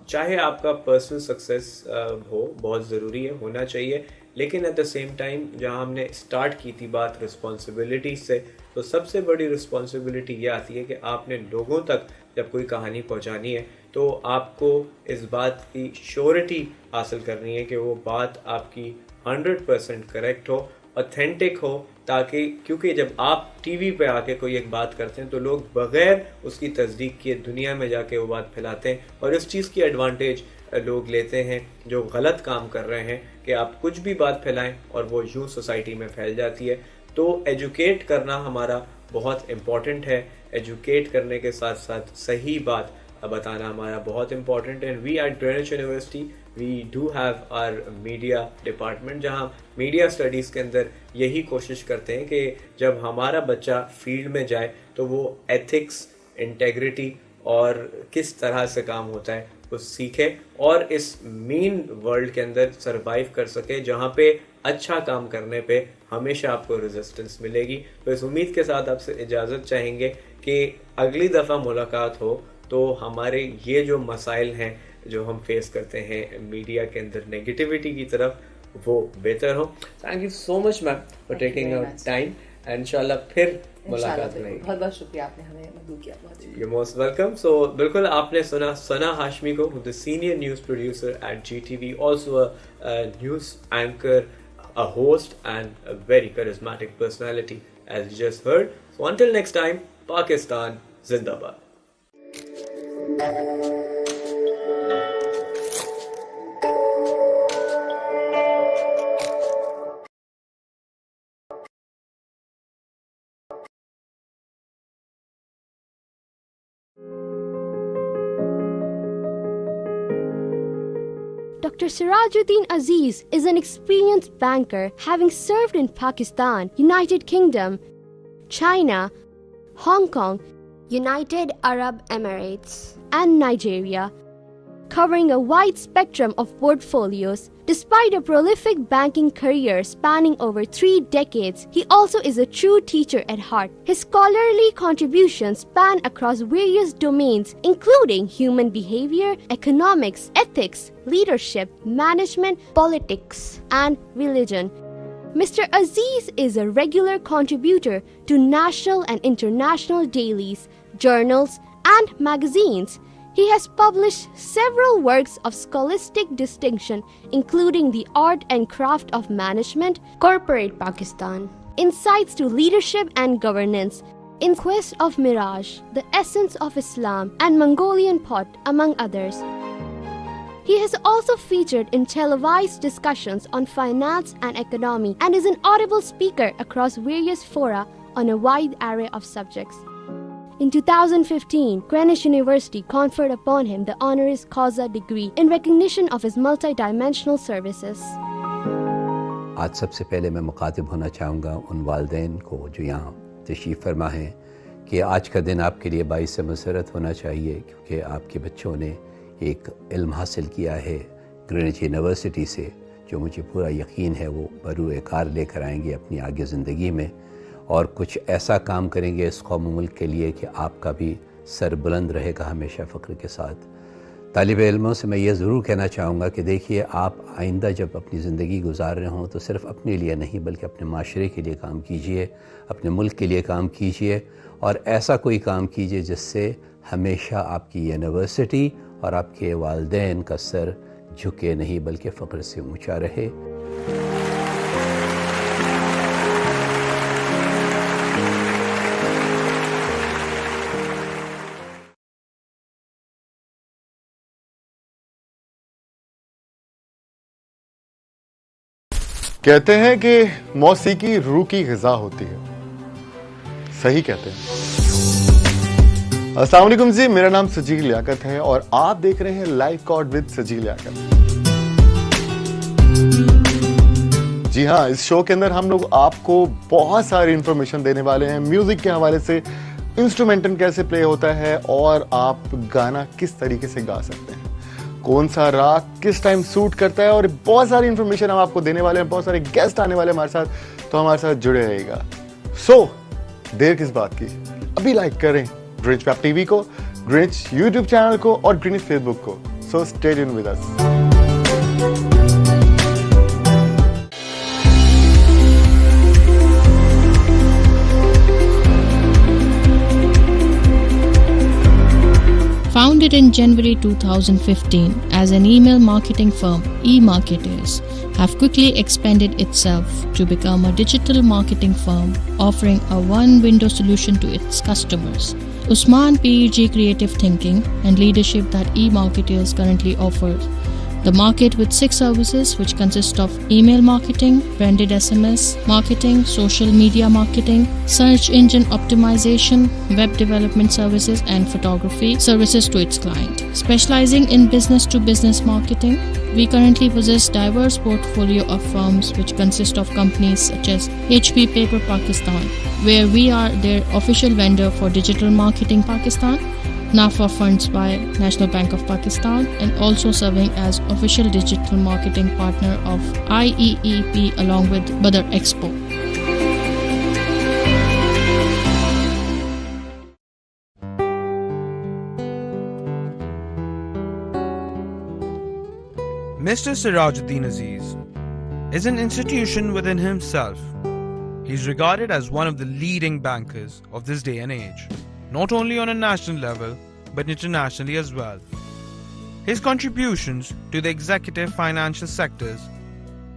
चाहे आपका पर्सनल सक्सेस हो, बहुत ज़रूरी है, होना चाहिए, लेकिन एट द सेम टाइम जहाँ हमने स्टार्ट की थी बात रिस्पॉन्सिबिलिटी से, तो सबसे बड़ी रिस्पॉन्सिबिलिटी ये आती है कि आपने लोगों तक जब कोई कहानी पहुँचानी है तो आपको इस बात की श्योरिटी हासिल करनी है कि वो बात आपकी 100% करेक्ट हो, ऑथेंटिक हो, ताकि क्योंकि जब आप टीवी पे आके कोई एक बात करते हैं तो लोग बगैर उसकी तस्दीक किए दुनिया में जाके वो बात फैलाते हैं, और इस चीज़ की एडवांटेज लोग लेते हैं जो गलत काम कर रहे हैं कि आप कुछ भी बात फैलाएं और वो यूँ सोसाइटी में फैल जाती है। तो एजुकेट करना हमारा बहुत इम्पॉर्टेंट है। एजुकेट करने के साथ साथ सही बात बताना हमारा बहुत इम्पॉर्टेंट है। We at Greenwich University we do have our media department, जहाँ मीडिया स्टडीज़ के अंदर यही कोशिश करते हैं कि जब हमारा बच्चा फील्ड में जाए तो वो एथिक्स, इंटेग्रिटी और किस तरह से काम होता है वो सीखे और इस मीन वर्ल्ड के अंदर सरवाइव कर सके, जहाँ पे अच्छा काम करने पे हमेशा आपको रेजिस्टेंस मिलेगी। तो इस उम्मीद के साथ आपसे इजाज़त चाहेंगे कि अगली दफ़ा मुलाकात हो तो हमारे ये जो मसाइल हैं जो हम फेस करते हैं मीडिया के अंदर नेगेटिविटी की तरफ, वो बेहतर हो। Thank you so much ma'am for taking our time and इंशाल्लाह फिर मुलाकात रहेगी। बहुत बहुत शुक्रिया, आपने हमें मदद किया। बहुत यू मोस्ट वेलकम। सो बिल्कुल आपने सुना सना हाशमी को, the senior news producer at GTV, also a news anchor, a host and a very charismatic personality, as you just heard. So until next time, Pakistan Zindabad. Dr. Sirajuddin Aziz is an experienced banker having served in Pakistan, United Kingdom, China, Hong Kong, United Arab Emirates, and Nigeria, covering a wide spectrum of portfolios. Despite a prolific banking career spanning over 3 decades, he also is a true teacher at heart. His scholarly contributions span across various domains, including human behavior, economics, ethics, leadership, management, politics, and religion. Mr. Aziz is a regular contributor to national and international dailies, journals, and magazines. He has published several works of scholastic distinction, including The Art and Craft of Management, Corporate Pakistan, Insights to Leadership and Governance, In Quest of Mirage, The Essence of Islam, and Mongolian Pot, among others. He has also featured in televised discussions on finance and economy and is an audible speaker across various fora on a wide array of subjects. In 2015, Greenwich University conferred upon him the honoris causa degree in recognition of his multidimensional services. आज सबसे पहले मैं मुखातिब होना चाहूँगा उन वालिदैन को जो यहाँ तशरीफ़ फरमा हैं कि आज का दिन आपके लिए बाइस मसरत होना चाहिए, क्योंकि आपके बच्चों ने एक इल्म हासिल किया है ग्रीनिच यूनिवर्सिटी से, जो मुझे पूरा यकीन है वो बरूए कार लेकर आएंगे अपनी आगे ज़िंदगी में और कुछ ऐसा काम करेंगे इस कौम मुल्क के लिए कि आपका भी सर बुलंद रहेगा हमेशा फ़ख्र के साथ। तालिब इल्मों से मैं ये ज़रूर कहना चाहूँगा कि देखिए, आप आइंदा जब अपनी ज़िंदगी गुजार रहे हों तो सिर्फ़ अपने लिए नहीं बल्कि अपने माशरे के लिए काम कीजिए, अपने मुल्क के लिए काम कीजिए और ऐसा कोई काम कीजिए जिससे हमेशा आपकी यूनिवर्सिटी और आपके वालिदैन का सर झुके नहीं बल्कि फ़ख्र से ऊँचा रहे। कहते हैं कि मौसीकी रूह की ग़िज़ा होती है, सही कहते हैं। अस्सलाम वालेकुम जी, मेरा नाम सजील लियाकत है और आप देख रहे हैं live card with Sajeel Liaquat. जी हाँ, इस शो के अंदर हम लोग आपको बहुत सारी इंफॉर्मेशन देने वाले हैं, म्यूजिक के हवाले से, इंस्ट्रूमेंटल कैसे प्ले होता है और आप गाना किस तरीके से गा सकते हैं, कौन सा राग किस टाइम सूट करता है और बहुत सारी इंफॉर्मेशन हम आपको देने वाले हैं। बहुत सारे गेस्ट आने वाले हमारे साथ, तो हमारे साथ जुड़े रहिएगा। देर किस बात की, अभी लाइक करें ग्रीनिच वेब टीवी को, ग्रीनिच यूट्यूब चैनल को और ग्रीनिच फेसबुक को। Stay tuned with us. Founded in January 2015 as an email marketing firm, eMarketers have quickly expanded itself to become a digital marketing firm offering a one-window solution to its customers. Usman PG creative thinking and leadership that eMarketers currently offers the market with 6 services which consist of email marketing, branded SMS marketing, social media marketing, search engine optimization, web development services and photography services to its client. Specializing in business-to-business marketing, we currently possess diverse portfolio of firms which consist of companies such as HP Paper Pakistan, where we are their official vendor for digital marketing Pakistan, NAFA funds by National Bank of Pakistan, and also serving as official digital marketing partner of IEEP along with Badr Expo. Mr. Sirajuddin Aziz is an institution within himself. He is regarded as one of the leading bankers of this day and age, not only on a national level but internationally as well. His contributions to the executive financial sectors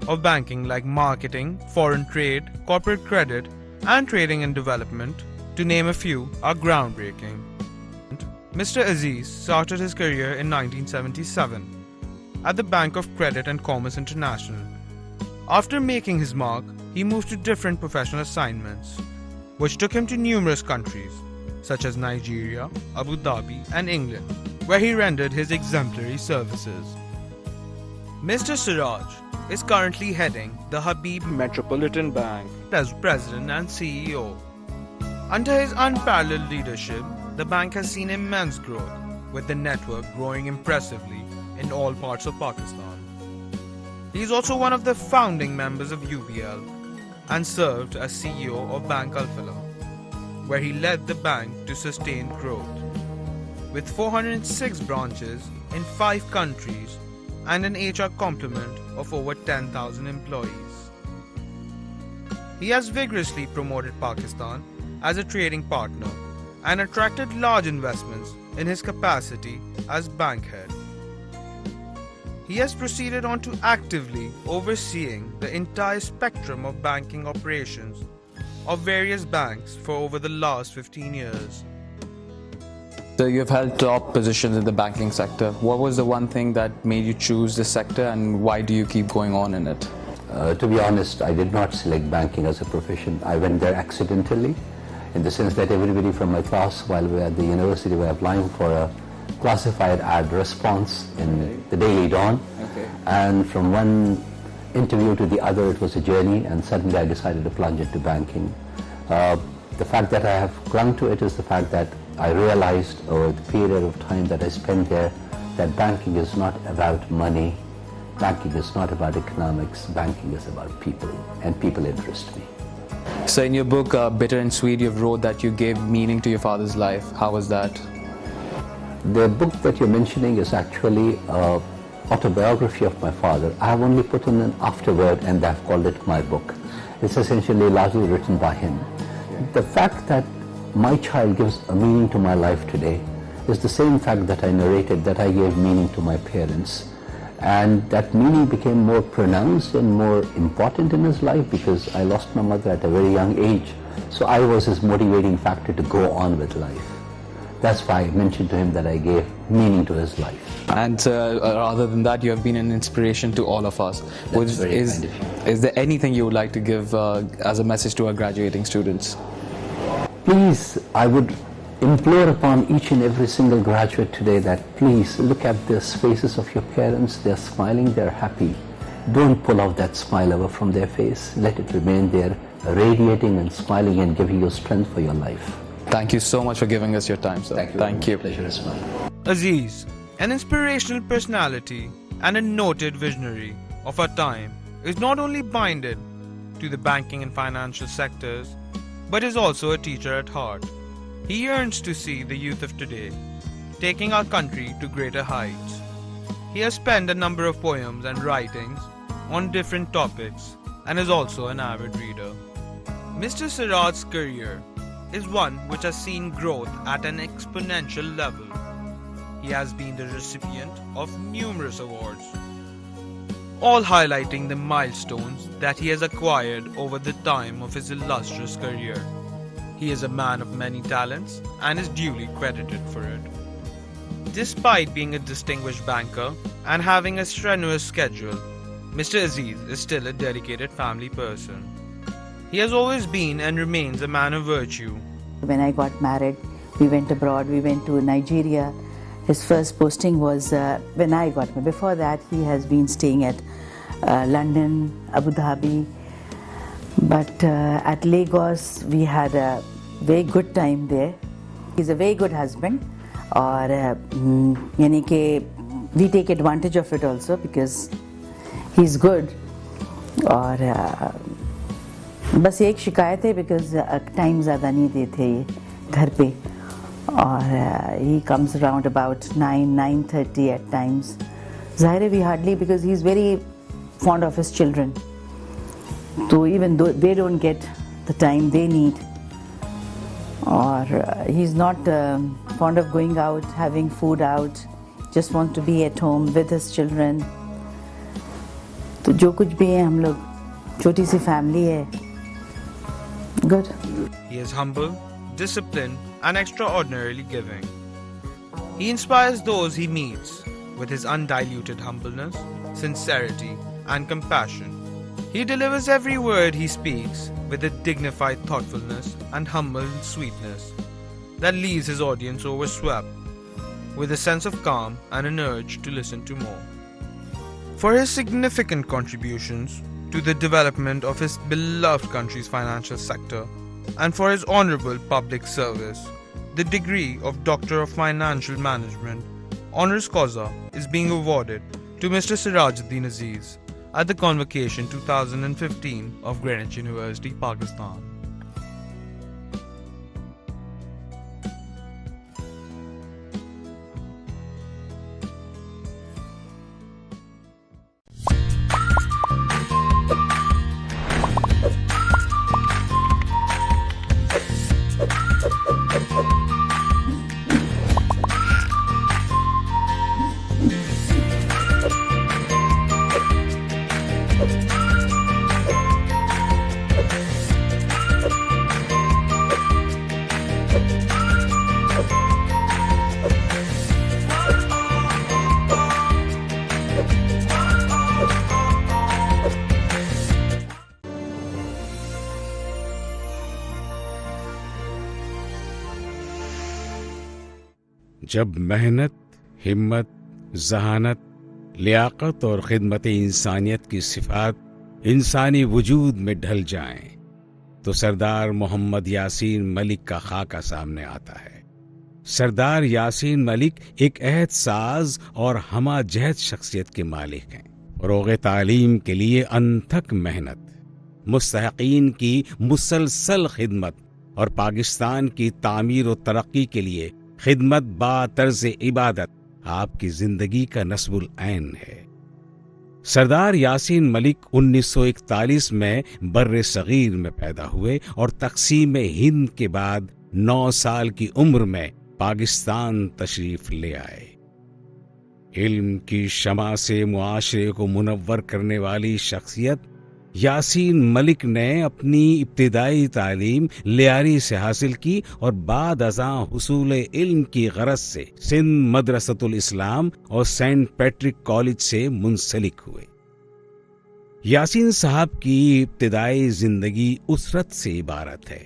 of banking like marketing, foreign trade, corporate credit and trading and development, to name a few, are groundbreaking. Mr. Aziz started his career in 1977 at the Bank of Credit and Commerce International. After making his mark, he moved to different professional assignments, which took him to numerous countries, such as Nigeria, Abu Dhabi and England, where he rendered his exemplary services. Mr. Siraj is currently heading the Habib Metropolitan Bank as President and CEO. Under his unparalleled leadership, the bank has seen immense growth, with the network growing impressively in all parts of Pakistan. He is also one of the founding members of UBL and served as CEO of Bank Al-Falah, where he led the bank to sustained growth. With 406 branches in 5 countries and an HR complement of over 10,000 employees. He has vigorously promoted Pakistan as a trading partner and attracted large investments in his capacity as bank head. He has proceeded on to actively overseeing the entire spectrum of banking operations of various banks for over the last 15 years. So you have held top positions in the banking sector. What was the one thing that made you choose this sector, and why do you keep going on in it? To be honest, I did not select banking as a profession. I went there accidentally, in the sense that everybody from my class while we were at the university were applying for a classified ad response in the Daily Dawn. And from one interview to the other, it was a journey, and suddenly I decided to plunge into banking. The fact that I have clung to it is the fact that I realized over the period of time that I spent there that banking is not about money, banking is not about economics, banking is about people, and people interest me. So in your book, Bitter and Sweet, you've wrote that you gave meaning to your father's life. How was that? The book that you're mentioning is actually an autobiography of my father. I have only put in an afterword and I've called it my book. It's essentially largely written by him. The fact that my child gives a meaning to my life today is the same fact that I narrated that I gave meaning to my parents. And that meaning became more pronounced and more important in his life because I lost my mother at a very young age. So I was his motivating factor to go on with life. That's why I mentioned to him that I gave meaning to his life. And other than that, you have been an inspiration to all of us. That's very kind of you. Is there anything you would like to give as a message to our graduating students? Please, I would implore upon each and every single graduate today that please look at the faces of your parents. They're smiling, they're happy. Don't pull out that smile ever from their face. Let it remain there, radiating and smiling and giving you strength for your life. Thank you so much for giving us your time, sir. Thank you. Pleasure is mine. Aziz, an inspirational personality and a noted visionary of our time, is not only binded to the banking and financial sectors, but is also a teacher at heart. He yearns to see the youth of today taking our country to greater heights. He has penned a number of poems and writings on different topics and is also an avid reader. Mr. Siraj's career is one which has seen growth at an exponential level. He has been the recipient of numerous awards, all highlighting the milestones that he has acquired over the time of his illustrious career. He is a man of many talents and is duly credited for it. Despite being a distinguished banker and having a strenuous schedule, Mr. Aziz is still a dedicated family person. He has always been and remains a man of virtue. When I got married, we went abroad, we went to Nigeria. His first posting was when I got married. Before that, he has been staying at London, Abu Dhabi. But at Lagos, we had a very good time there. He's a very good husband. और यानी कि we take advantage of it also because he's good. और बस एक शिकायत है because time ज़्यादा नहीं देते ये घर पे और he comes around about 9:30 at times. ज़ाहिर है we hardly because he's very fond of his children. So even though they don't get the time they need or he's not fond of going out, having food out, just wants to be at home with his children. तो जो कुछ भी है हम लोग छोटी सी family है. Good. He is humble, disciplined, and extraordinarily giving. He inspires those he meets with his undiluted humbleness, sincerity, and compassion. He delivers every word he speaks with a dignified thoughtfulness and humble sweetness that leaves his audience overswept with a sense of calm and an urge to listen to more. For his significant contributions to the development of his beloved country's financial sector and for his honorable public service, the degree of Doctor of Financial Management, honoris causa, is being awarded to Mr. Sirajuddin Aziz at the Convocation 2015 of Greenwich University, Pakistan. जब मेहनत, हिम्मत, जहानत, लियाकत और खिदमत इंसानियत की सिफात इंसानी वजूद में ढल जाएं, तो सरदार मोहम्मद यासीन मलिक का खाका सामने आता है। सरदार यासीन मलिक एक अहद साज और हमा जहद शख्सियत के मालिक हैं। फ़रोग़ तालीम के लिए अनथक मेहनत, मुस्तहक़ीन की मुसलसल खिदमत और पाकिस्तान की तामीर और तरक्की के लिए खिदमत बा तर्ज़ इबादत आपकी जिंदगी का नस्बुल ऐन है। सरदार यासीन मलिक 1941 में बर्रे सगीर में पैदा हुए और तक़सीम हिंद के बाद 9 साल की उम्र में पाकिस्तान तशरीफ ले आए। इल्म की शमा से मुआशरे को मुनव्वर करने वाली शख्सियत यासीन मलिक ने अपनी इब्तिदाई तालीम लियारी से हासिल की और बाद अज़ां हुसूल इल्म की गरज से सिंध मदरसतुल इस्लाम और सेंट पैट्रिक कॉलेज से मुंसलिक हुए। यासीन साहब की इब्तिदाई जिंदगी उसरत से इबारत है।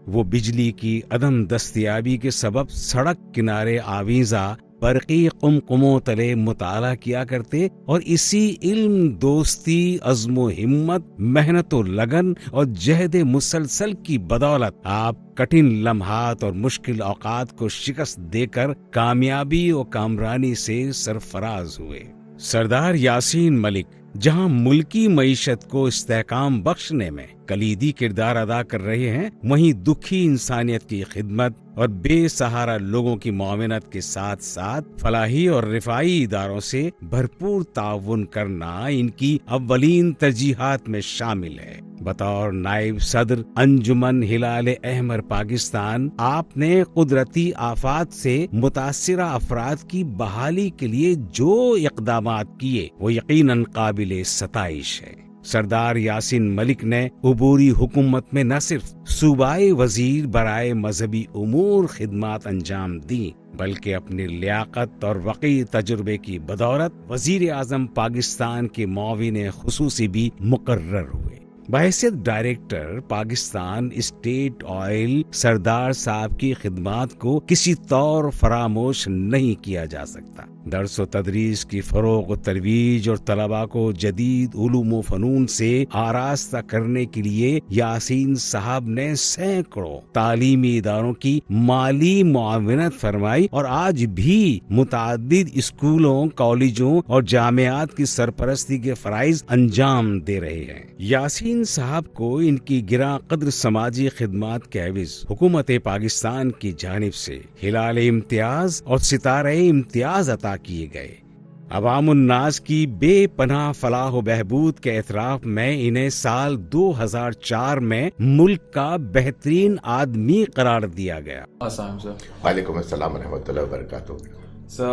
वो बिजली की अदम दस्तयाबी के सबब सड़क किनारे आवीज़ा बरक़ी कुमकुमों तले मुताला किया करते और इसी इल्म, दोस्ती, अज़्म हिम्मत, मेहनत और लगन और जहद मुसलसल की बदौलत आप कठिन लम्हात और मुश्किल औकात को शिकस्त देकर कामयाबी और कामरानी से सरफराज हुए। सरदार यासीन मलिक जहां मुल्की मईशत को इस्तेहकाम बख्शने में कलीदी किरदार अदा कर रहे हैं, वहीं दुखी इंसानियत की खिदमत और बेसहारा लोगों की मुआवनत के साथ साथ फलाही और रिफाई इदारों से भरपूर ताउन करना इनकी अव्वलीन तरजीहात में शामिल है। बतौर नायब सदर अंजुमन हिलाल अहमर पाकिस्तान, आपने कुदरती आफात से मुतासिरा अफराद की बहाली के लिए जो इक़दामात किए वो यकीनन काबिले सताइश है। सरदार यासीन मलिक ने उबूरी हुकूमत में न सिर्फ सूबाई वजीर बराए मजहबी उमूर खिदमात अंजाम दी, बल्कि अपनी लियाकत और वक़ी तजुर्बे की बदौलत वज़ीर आज़म पाकिस्तान के मुआविन खुसूसी भी मुकर्रर हुए। बहैसियत डायरेक्टर पाकिस्तान स्टेट ऑयल सरदार साहब की खिदमात को किसी तौर फरामोश नहीं किया जा सकता। दर्स व तदरीस की फरोग व तरवीज और तलबा को जदीद उलूम व फनून से आरास्ता करने के लिए यासीन साहब ने सैकड़ों तालीमी इदारों की माली मुआविनत फरमाई और आज भी मुताद्दिद स्कूलों, कॉलेजों और जामियात की सरपरस्ती के फराइज अंजाम दे रहे हैं। यासीन साहब को इनकी गिरा कद्र समाजी खिदमात के एवज हुकूमत पाकिस्तान की जानिब से हिलाल इम्तियाज और सितारे इम्तियाज अता किए गए। अवामुन्नास की बेपनाह फलाह व बहबूद के एतराफ में इन्हें साल 2004 में मुल्क का बेहतरीन आदमी करार दिया गया। वालेकुम अस्सलाम व रहमतुल्लाहि व बरकातुहू। So,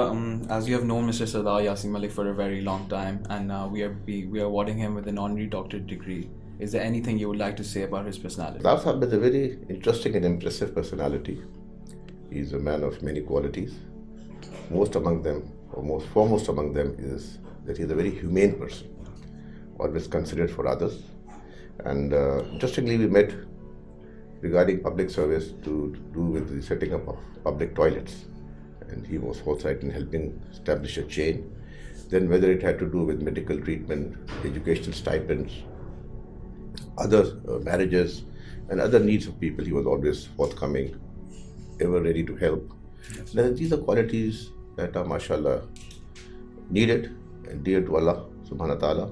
as you have known Mr. Sardar Yasin Malik for a very long time, and we are awarding him with an honorary doctorate degree. Is there anything you would like to say about his personality? Sardar Sahab is a very interesting and impressive personality. He is a man of many qualities. Most among them, or most foremost among them, is that he is a very humane person, always considerate for others. And interestingly, we met regarding public service to do with the setting up of public toilets. And he was forthright in helping establish a chain. Then whether it had to do with medical treatment, educational stipends, other marriages and other needs of people, he was always forthcoming, ever ready to help. Now, these are qualities that are, mashallah, needed and dear to Allah subhanahu wa ta'ala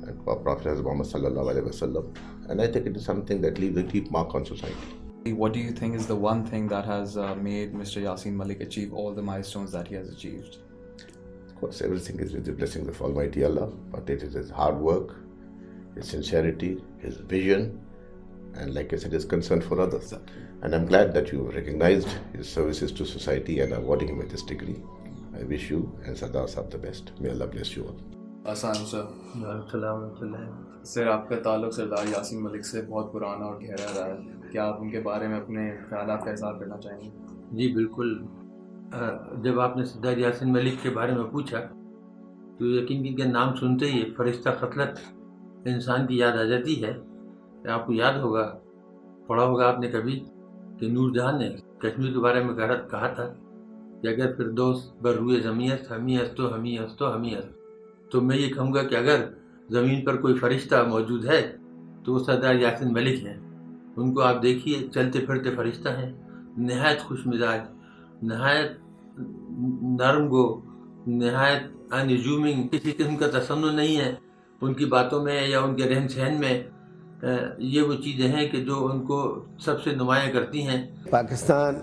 and for Prophet Muhammad sallallahu alaihi wasallam. And I think it is something that leaves a deep mark on society. What do you think is the one thing that has made Mr. Yasin Malik achieve all the milestones that he has achieved? Of course, everything is with the blessings of Almighty Allah, but it is his hard work, his sincerity, his vision, and like I said, his concern for others. And I'm glad that you recognized his services to society and are awarding him with this degree. I wish you and Sardar Sahab the best. May Allah bless you all. Assalamu sir. Sir, आपका ताल्लुक सरदार यासीन मलिक से बहुत पुराना और गहरा रहा है। क्या आप उनके बारे में अपने ख्यालात का इज़हार करना चाहेंगे? जी बिल्कुल। जब आपने सरदार यासीन मलिक के बारे में पूछा तो यकीन इनका नाम सुनते ही फरिश्ता खतलत इंसान की याद आ जाती है। आपको याद होगा, पढ़ा होगा आपने कभी कि नूरजहां ने कश्मीर के बारे में कहा था कि अगर फिरदौस बर्रुए ज़मीयत हमी हस्तो हमी हस्तो हमी हस्त, तो मैं ये कहूँगा कि अगर ज़मीन पर कोई फरिश्ता मौजूद है तो वो सरदार यासीन मलिक हैं। उनको आप देखिए, चलते फिरते फरिश्ता हैं, नहायत खुश मिजाज, नहायत नरम गो, नहायत अनजूमिंग, किसी किस्म का तसन्नुन नहीं है उनकी बातों में या उनके रहन सहन में। ये वो चीज़ें हैं कि जो उनको सबसे नुमायाँ करती हैं। Pakistan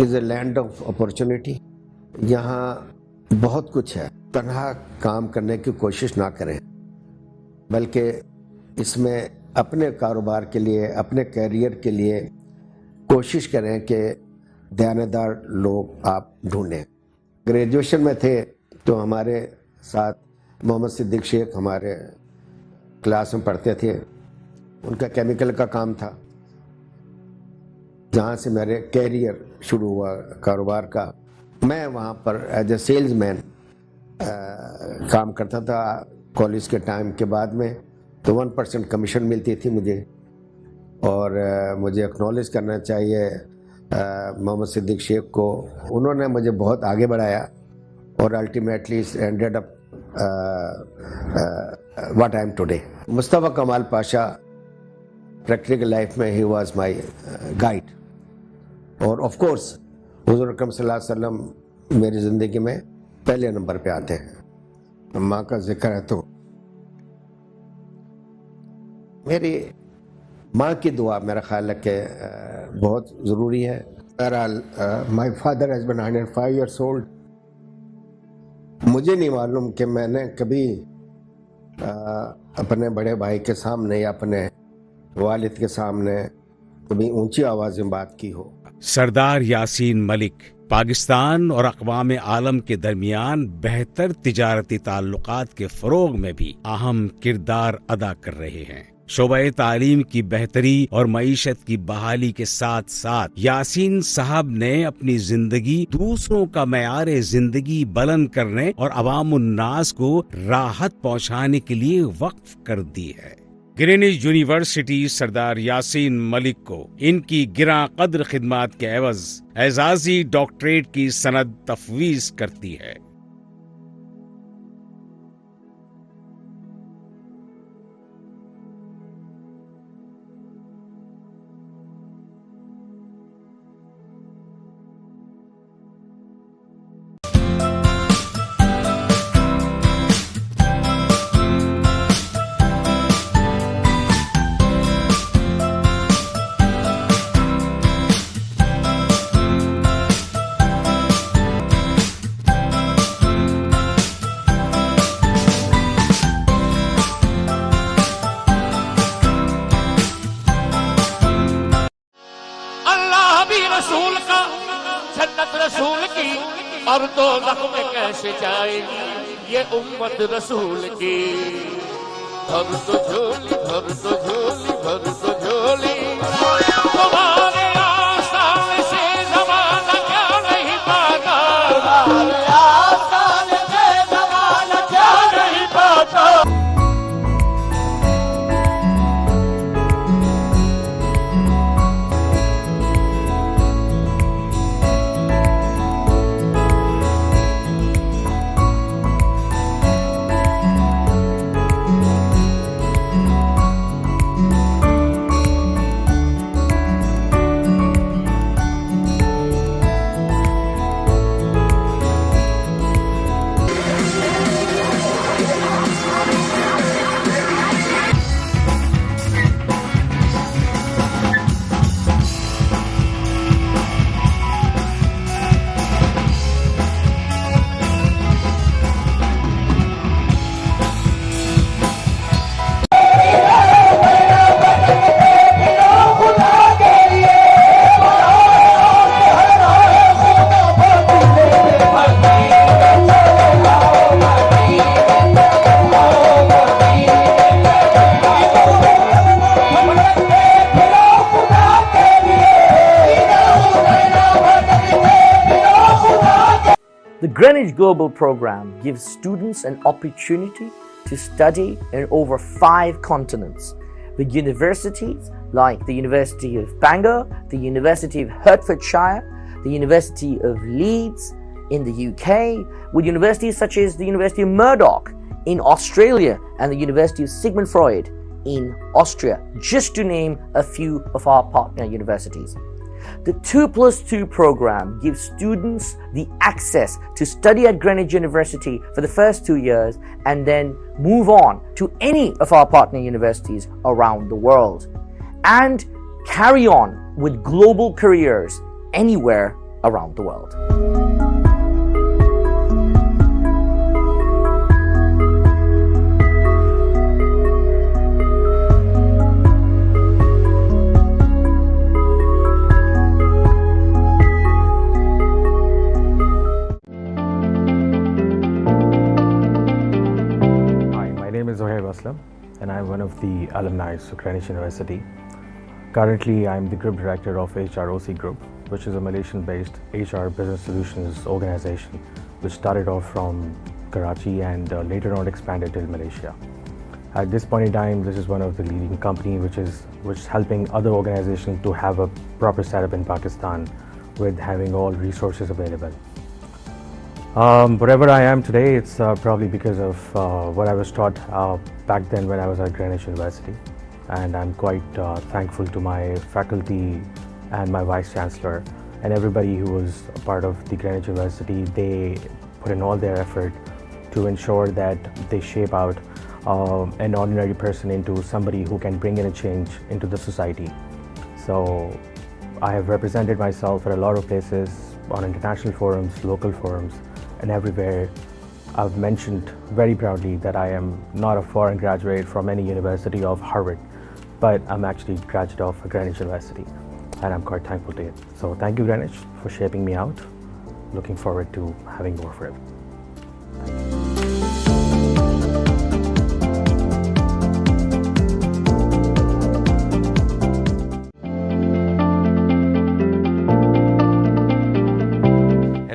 is a land of opportunity. यहाँ बहुत कुछ है, तनहा काम करने की कोशिश ना करें, बल्कि इसमें अपने कारोबार के लिए, अपने कैरियर के लिए कोशिश करें कि दयानतदार लोग आप ढूंढें। ग्रेजुएशन में थे तो हमारे साथ मोहम्मद सिद्दीक शेख हमारे क्लास में पढ़ते थे। उनका केमिकल का काम था, जहाँ से मेरे कैरियर शुरू हुआ कारोबार का। मैं वहाँ पर एज ए सेल्समैन काम करता था कॉलेज के टाइम के बाद में। तो 1% कमीशन मिलती थी मुझे, और मुझे एक्नॉलेज करना चाहिए मोहम्मद सिद्दीक शेख को। उन्होंने मुझे बहुत आगे बढ़ाया और ultimately ended up what I am today. Mustafa कमाल पाशा प्रैक्टिकल लाइफ में ही वाज माय गाइड, और ऑफ कोर्स हुज़ूर अकरम सल्लल्लाहु अलैहि वसल्लम मेरी ज़िंदगी में पहले नंबर पे आते हैं। माँ का जिक्र है तो मेरी माँ की दुआ मेरा ख्याल है कि बहुत ज़रूरी है। बहरहाल my father has been 105 years old। मुझे नहीं मालूम कि मैंने कभी अपने बड़े भाई के सामने या अपने वालिद के सामने कभी ऊंची आवाज़ में बात की हो। सरदार यासीन मलिक पाकिस्तान और अक़वाम आलम के दरमियान बेहतर तिजारती ताल्लुकात के फ़रोग में भी अहम किरदार अदा कर रहे हैं। शोबे तालीम की बेहतरी और मईशत की बहाली के साथ साथ यासीन साहब ने अपनी जिंदगी दूसरों का मयार जिंदगी बुलंद करने और अवामुन्नास को राहत पहुंचाने के लिए वक्फ कर दी है। ग्रीनिच यूनिवर्सिटी सरदार यासीन मलिक को इनकी गिरा कद्र खिदमात के एवज एजाजी डॉक्टरेट की सनद तफवीज करती है। रसूल का जन्नत रसूल की और दो में कैसे जाएगी ये उम्मत रसूल की। भर दो झोली भर दो झोली भर दो झोली तुम्हारे आसान से ज़माना क्या नहीं पाता, तुम्हारे आसान से ज़माना क्या नहीं पाता। The Greenwich Global Program gives students an opportunity to study in over 5 continents with universities like the University of Bangor, the University of Hertfordshire, the University of Leeds in the UK, with universities such as the University of Murdoch in Australia and the University of Sigmund Freud in Austria, just to name a few of our partner universities. The 2+2 program gives students the access to study at Greenwich University for the first 2 years and then move on to any of our partner universities around the world and carry on with global careers anywhere around the world. And I'm one of the alumni of Greenwich University. Currently, I'm the Group Director of HROC Group, which is a Malaysian-based HR business solutions organization, which started off from Karachi and later on expanded to Malaysia. At this point in time, this is one of the leading companies which is helping other organizations to have a proper setup in Pakistan with having all resources available. Wherever I am today, it's probably because of what I was taught back then when I was at Greenwich University, and I'm quite thankful to my faculty and my Vice Chancellor and everybody who was a part of the Greenwich University. They put in all their effort to ensure that they shape out an ordinary person into somebody who can bring in a change into the society. So I have represented myself at a lot of places, on international forums, local forums, and everywhere. I've mentioned very proudly that I am not a foreign graduate from any university of Harvard, but I'm actually a graduate of Greenwich University, and I'm quite thankful to it. So thank you, Greenwich, for shaping me out. Looking forward to having more for it.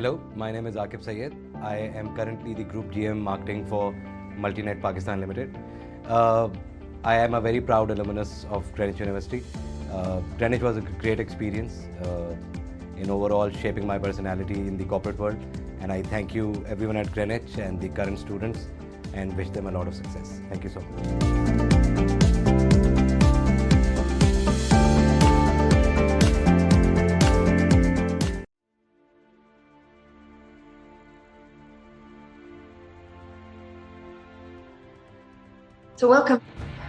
Hello, my name is Akib Sayed. I am currently the Group GM Marketing for Multinet Pakistan Limited. I am a very proud alumnus of Greenwich University. Greenwich was a great experience in overall shaping my personality in the corporate world. And I thank you everyone at Greenwich and the current students and wish them a lot of success. Thank you so much. So welcome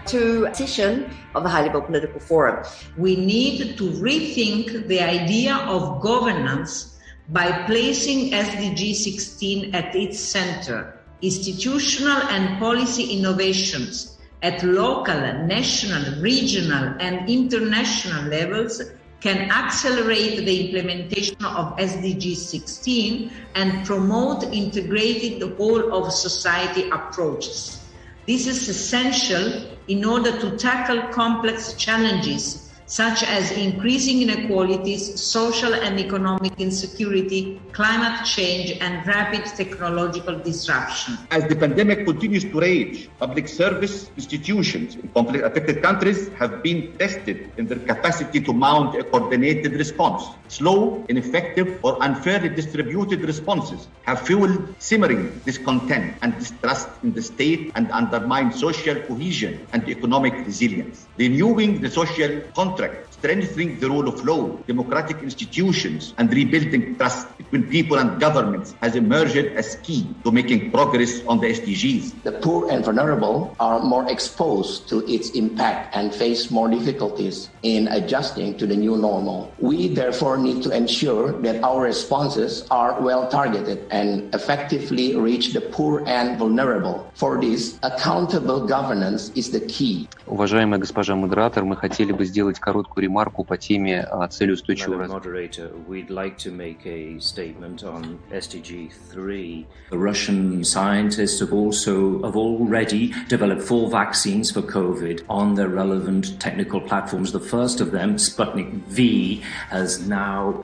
to a session of the High Level Political Forum. We need to rethink the idea of governance by placing SDG 16 at its center. Institutional and policy innovations at local, national, regional, and international levels can accelerate the implementation of SDG 16 and promote integrated whole of society approaches. This is essential in order to tackle complex challenges such as increasing inequalities, social and economic insecurity, climate change, and rapid technological disruption. As the pandemic continues to rage, public service institutions in conflict-affected countries have been tested in their capacity to mount a coordinated response. Slow, ineffective, or unfairly distributed responses have fueled simmering discontent and distrust in the state and undermined social cohesion and economic resilience. Renewing the social contract, strengthening the rule of law, democratic institutions, and rebuilding trust between people and governments has emerged as key to making progress on the SDGs. The poor and vulnerable are more exposed to its impact and face more difficulties in adjusting to the new normal. We therefore need to ensure that our responses are well targeted and effectively reach the poor and vulnerable. For this, accountable governance is the key. Уважаемая госпожа модератор, мы хотели бы сделать короткую ремарку по теме целей устойчивого развития. Moderator, we'd like to make a statement on SDG 3. The Russian scientists have already developed 4 vaccines for COVID on their relevant technical platforms. The first of them, Sputnik V, has now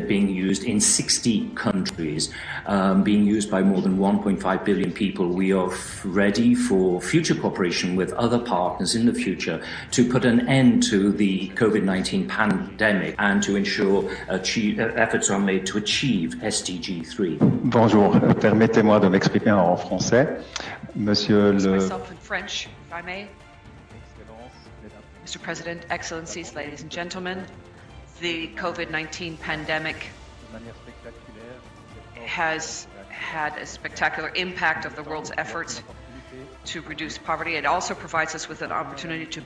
being used in 60 countries, being used by more than 1.5 billion people. We are ready for future cooperation with other partners in the future to put an end to the COVID-19 pandemic and to ensure efforts are made to achieve SDG 3. Bonjour, permettez-moi de m'exprimer en français. Monsieur le... Myself in French, if I may. Mr. President, Excellencies, ladies and gentlemen, the COVID-19 pandemic has had a spectacular impact of the world's efforts to reduce poverty. It also provides us with an opportunity to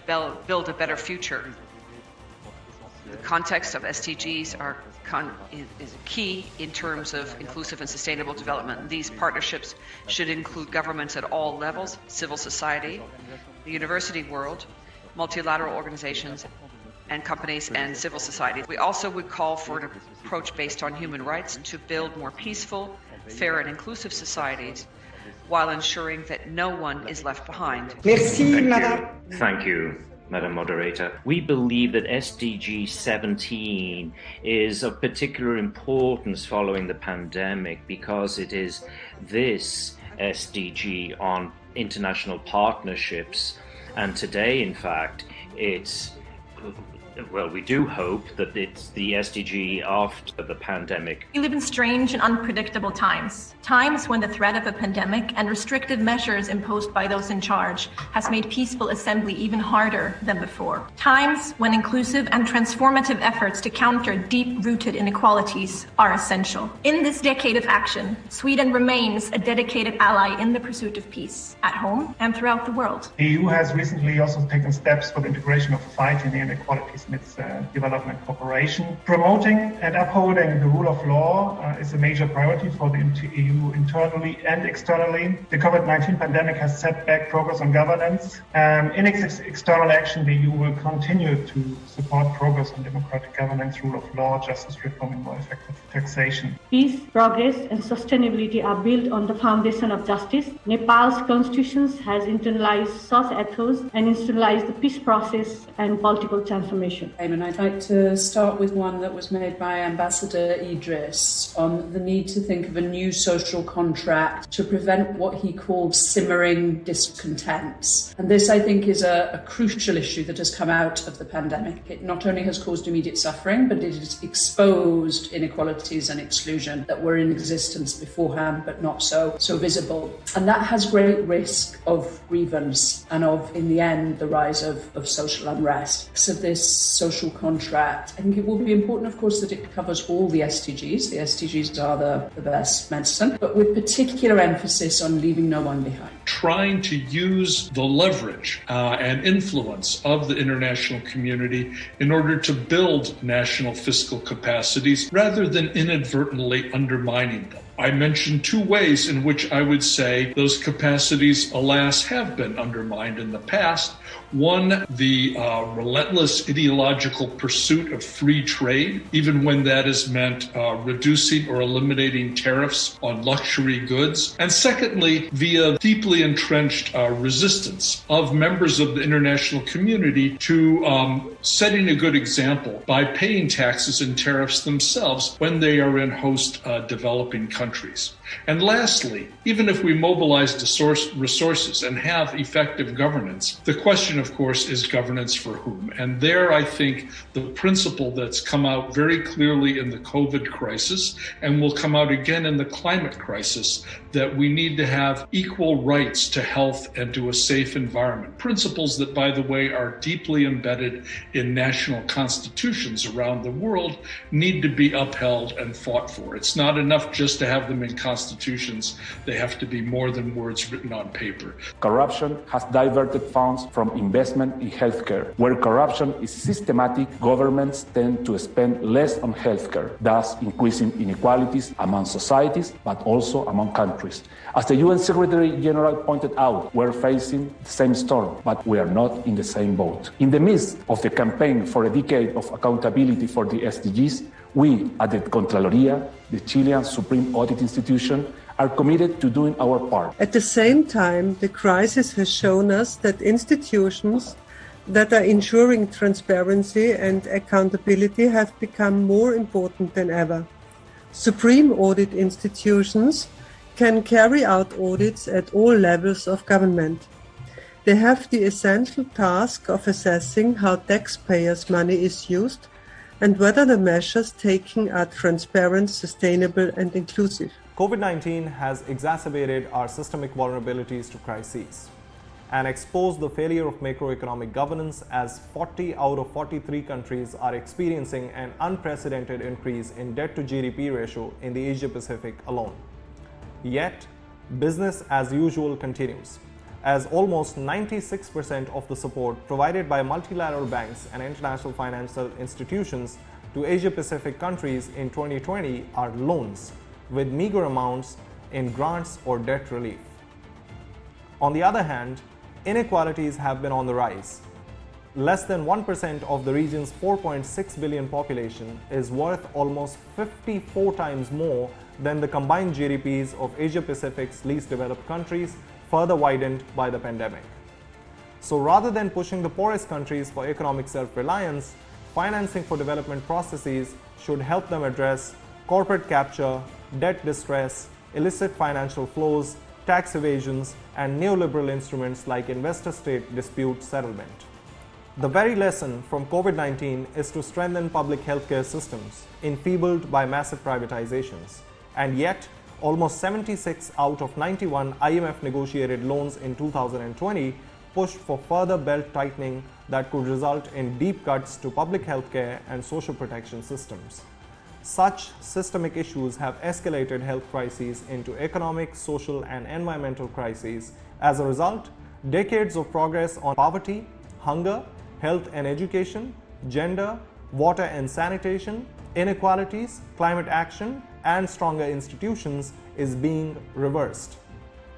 build a better future. The context of SDGs is key in terms of inclusive and sustainable development. These partnerships should include governments at all levels, civil society, the university world, multilateral organizations, and companies and civil society. We also would call for an approach based on human rights to build more peaceful, fair, and inclusive societies while ensuring that no one is left behind. Thank you, Madam Moderator. We believe that SDG 17 is of particular importance following the pandemic because it is this SDG on international partnerships. And today, in fact, we do hope that it's the SDG after the pandemic. We live in strange and unpredictable times. Times when the threat of a pandemic and restrictive measures imposed by those in charge has made peaceful assembly even harder than before. Times when inclusive and transformative efforts to counter deep-rooted inequalities are essential. In this decade of action, Sweden remains a dedicated ally in the pursuit of peace, at home and throughout the world. The EU has recently also taken steps for the integration of fighting the inequalities in its development cooperation. Promoting and upholding the rule of law is a major priority for the EU internally and externally. The COVID-19 pandemic has set back progress on governance. In its external action, the EU will continue to support progress on democratic governance, rule of law, justice reform, and more effective taxation. Peace, progress, and sustainability are built on the foundation of justice. Nepal's constitution has internalized such ethos and institutionalized the peace process and political transformation. transformation. And I'd like to start with one that was made by Ambassador Idris on the need to think of a new social contract to prevent what he called simmering discontents. And this, I think, is a crucial issue that has come out of the pandemic. It not only has caused immediate suffering, but it has exposed inequalities and exclusion that were in existence beforehand, but not so visible. And that has great risk of grievance and of, in the end, the rise of social unrest. So this social contract, I think it will be important, of course, that it covers all the SDGs. The SDGs are the best medicine, but with particular emphasis on leaving no one behind. Trying to use the leverage and influence of the international community in order to build national fiscal capacities rather than inadvertently undermining them. I mentioned two ways in which I would say those capacities, alas, have been undermined in the past. One, the relentless ideological pursuit of free trade, even when that has meant reducing or eliminating tariffs on luxury goods. And secondly, via deeply entrenched resistance of members of the international community to setting a good example by paying taxes and tariffs themselves when they are in host developing countries. And lastly, even if we mobilize resources and have effective governance, the question, of course, is governance for whom? And there, I think, the principle that's come out very clearly in the COVID crisis and will come out again in the climate crisis, that we need to have equal rights to health and to a safe environment. Principles that, by the way, are deeply embedded in national constitutions around the world, need to be upheld and fought for. It's not enough just to have them in constitutions. They have to be more than words written on paper. Corruption has diverted funds from investment in healthcare. Where corruption is systematic, governments tend to spend less on healthcare, thus increasing inequalities among societies, but also among countries. As the UN Secretary General pointed out, we're facing the same storm, but we are not in the same boat. In the midst of the campaign for a decade of accountability for the SDGs, we at the Contraloría, the Chilean Supreme Audit Institution, are committed to doing our part. At the same time, the crisis has shown us that institutions that are ensuring transparency and accountability have become more important than ever. Supreme audit institutions can carry out audits at all levels of government. They have the essential task of assessing how taxpayers' money is used and whether the measures taken are transparent, sustainable, and inclusive. COVID-19 has exacerbated our systemic vulnerabilities to crises and exposed the failure of macroeconomic governance, as 40 out of 43 countries are experiencing an unprecedented increase in debt to GDP ratio in the Asia Pacific alone. Yet, business as usual continues, as almost 96% of the support provided by multilateral banks and international financial institutions to Asia Pacific countries in 2020 are loans, with meager amounts in grants or debt relief. On the other hand, inequalities have been on the rise. Less than 1% of the region's 4.6 billion population is worth almost 54 times more than the combined GDPs of Asia Pacific's least developed countries, further widened by the pandemic. So rather than pushing the poorest countries for economic self-reliance, financing for development processes should help them address corporate capture, debt distress, illicit financial flows, tax evasions, and neoliberal instruments like investor-state dispute settlement. The very lesson from COVID-19 is to strengthen public healthcare systems, enfeebled by massive privatizations. And yet, almost 76 out of 91 IMF negotiated loans in 2020 pushed for further belt tightening that could result in deep cuts to public healthcare and social protection systems. Such systemic issues have escalated health crises into economic, social, and environmental crises. As a result, decades of progress on poverty, hunger, health and education, gender, water and sanitation, inequalities, climate action, and stronger institutions is being reversed.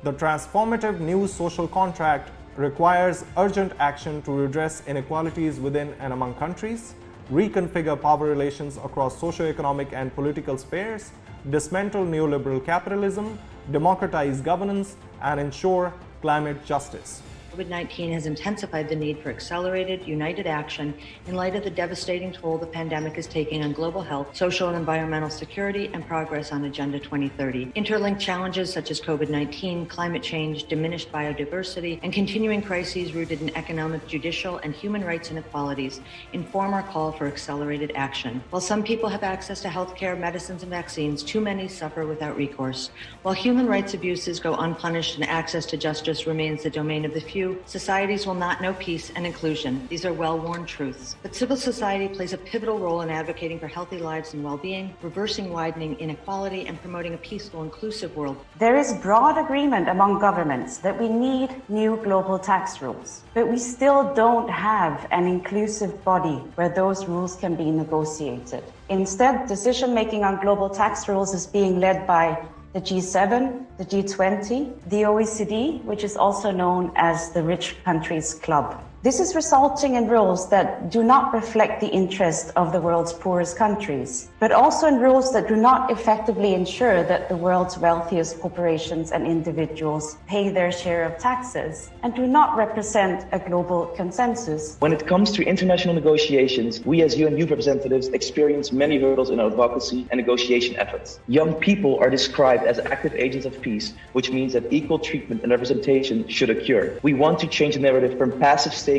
The transformative new social contract requires urgent action to redress inequalities within and among countries, reconfigure power relations across socio-economic and political spheres, dismantle neoliberal capitalism, democratize governance, and ensure climate justice. COVID-19 has intensified the need for accelerated, united action in light of the devastating toll the pandemic is taking on global health, social and environmental security, and progress on Agenda 2030. Interlinked challenges such as COVID-19, climate change, diminished biodiversity, and continuing crises rooted in economic, judicial, and human rights inequalities inform our call for accelerated action. While some people have access to healthcare, medicines, and vaccines, too many suffer without recourse. While human rights abuses go unpunished and access to justice remains the domain of the few, societies will not know peace and inclusion. These are well-worn truths. But civil society plays a pivotal role in advocating for healthy lives and well-being, reversing widening inequality, and promoting a peaceful, inclusive world. There is broad agreement among governments that we need new global tax rules, but we still don't have an inclusive body where those rules can be negotiated. Instead, decision-making on global tax rules is being led by the G7, the G20, the OECD, which is also known as the Rich Countries Club. This is resulting in rules that do not reflect the interest of the world's poorest countries, but also in rules that do not effectively ensure that the world's wealthiest corporations and individuals pay their share of taxes and do not represent a global consensus. When it comes to international negotiations, we as UN youth representatives experience many hurdles in our advocacy and negotiation efforts. Young people are described as active agents of peace, which means that equal treatment and representation should occur. We want to change the narrative from passive stakeholders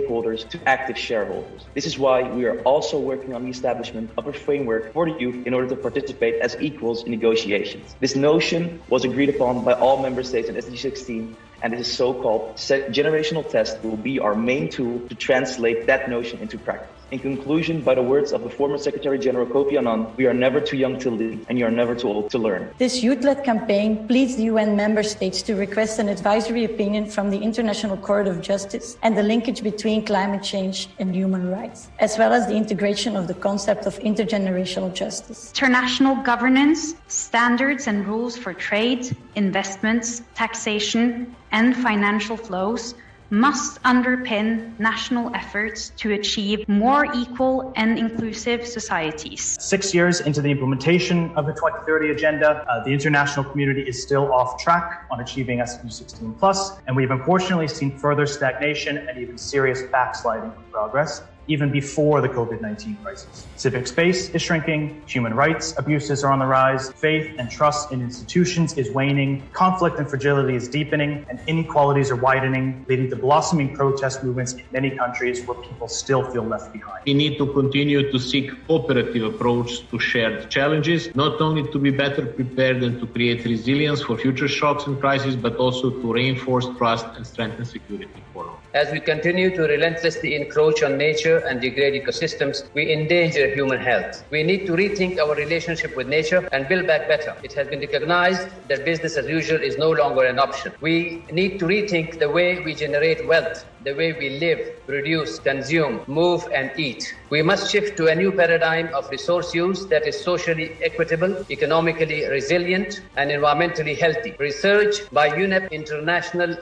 to active shareholders. This is why we are also working on the establishment of a framework for the youth in order to participate as equals in negotiations. This notion was agreed upon by all member states in SDG 16, and this so-called generational test will be our main tool to translate that notion into practice. In conclusion, by the words of the former Secretary General Kofi Annan, we are never too young to lead, and you are never too old to learn. This youth-led campaign pleads the UN member states to request an advisory opinion from the International Court of Justice and the linkage between climate change and human rights, as well as the integration of the concept of intergenerational justice. International governance, standards and rules for trade, investments, taxation, and financial flows must underpin national efforts to achieve more equal and inclusive societies. 6 years into the implementation of the 2030 Agenda, the international community is still off track on achieving SDG 16+, and we've unfortunately seen further stagnation and even serious backsliding of progress, even before the COVID-19 crisis. Civic space is shrinking, human rights abuses are on the rise, faith and trust in institutions is waning, conflict and fragility is deepening, and inequalities are widening, leading to blossoming protest movements in many countries where people still feel left behind. We need to continue to seek cooperative approach to shared challenges, not only to be better prepared and to create resilience for future shocks and crises, but also to reinforce trust and strengthen security for all. As we continue to relentlessly encroach on nature and degrade ecosystems, we endanger human health. We need to rethink our relationship with nature and build back better. It has been recognized that business as usual is no longer an option. We need to rethink the way we generate wealth, the way we live, produce, consume, move, and eat. We must shift to a new paradigm of resource use that is socially equitable, economically resilient, and environmentally healthy. Research by UNEP International.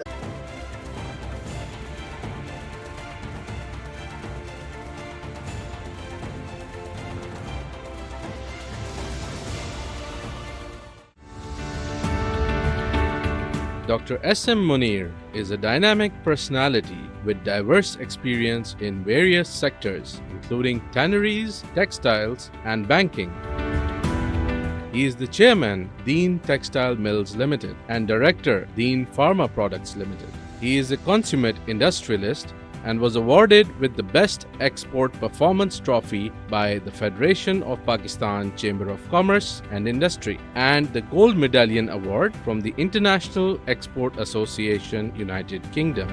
Dr. S.M. Munir is a dynamic personality with diverse experience in various sectors, including tanneries, textiles, and banking. He is the chairman, Dean Textile Mills Limited, and director, Dean Pharma Products Limited. He is a consummate industrialist and was awarded with the Best Export Performance Trophy by the Federation of Pakistan Chamber of Commerce and Industry and the Gold Medallion Award from the International Export Association, United Kingdom.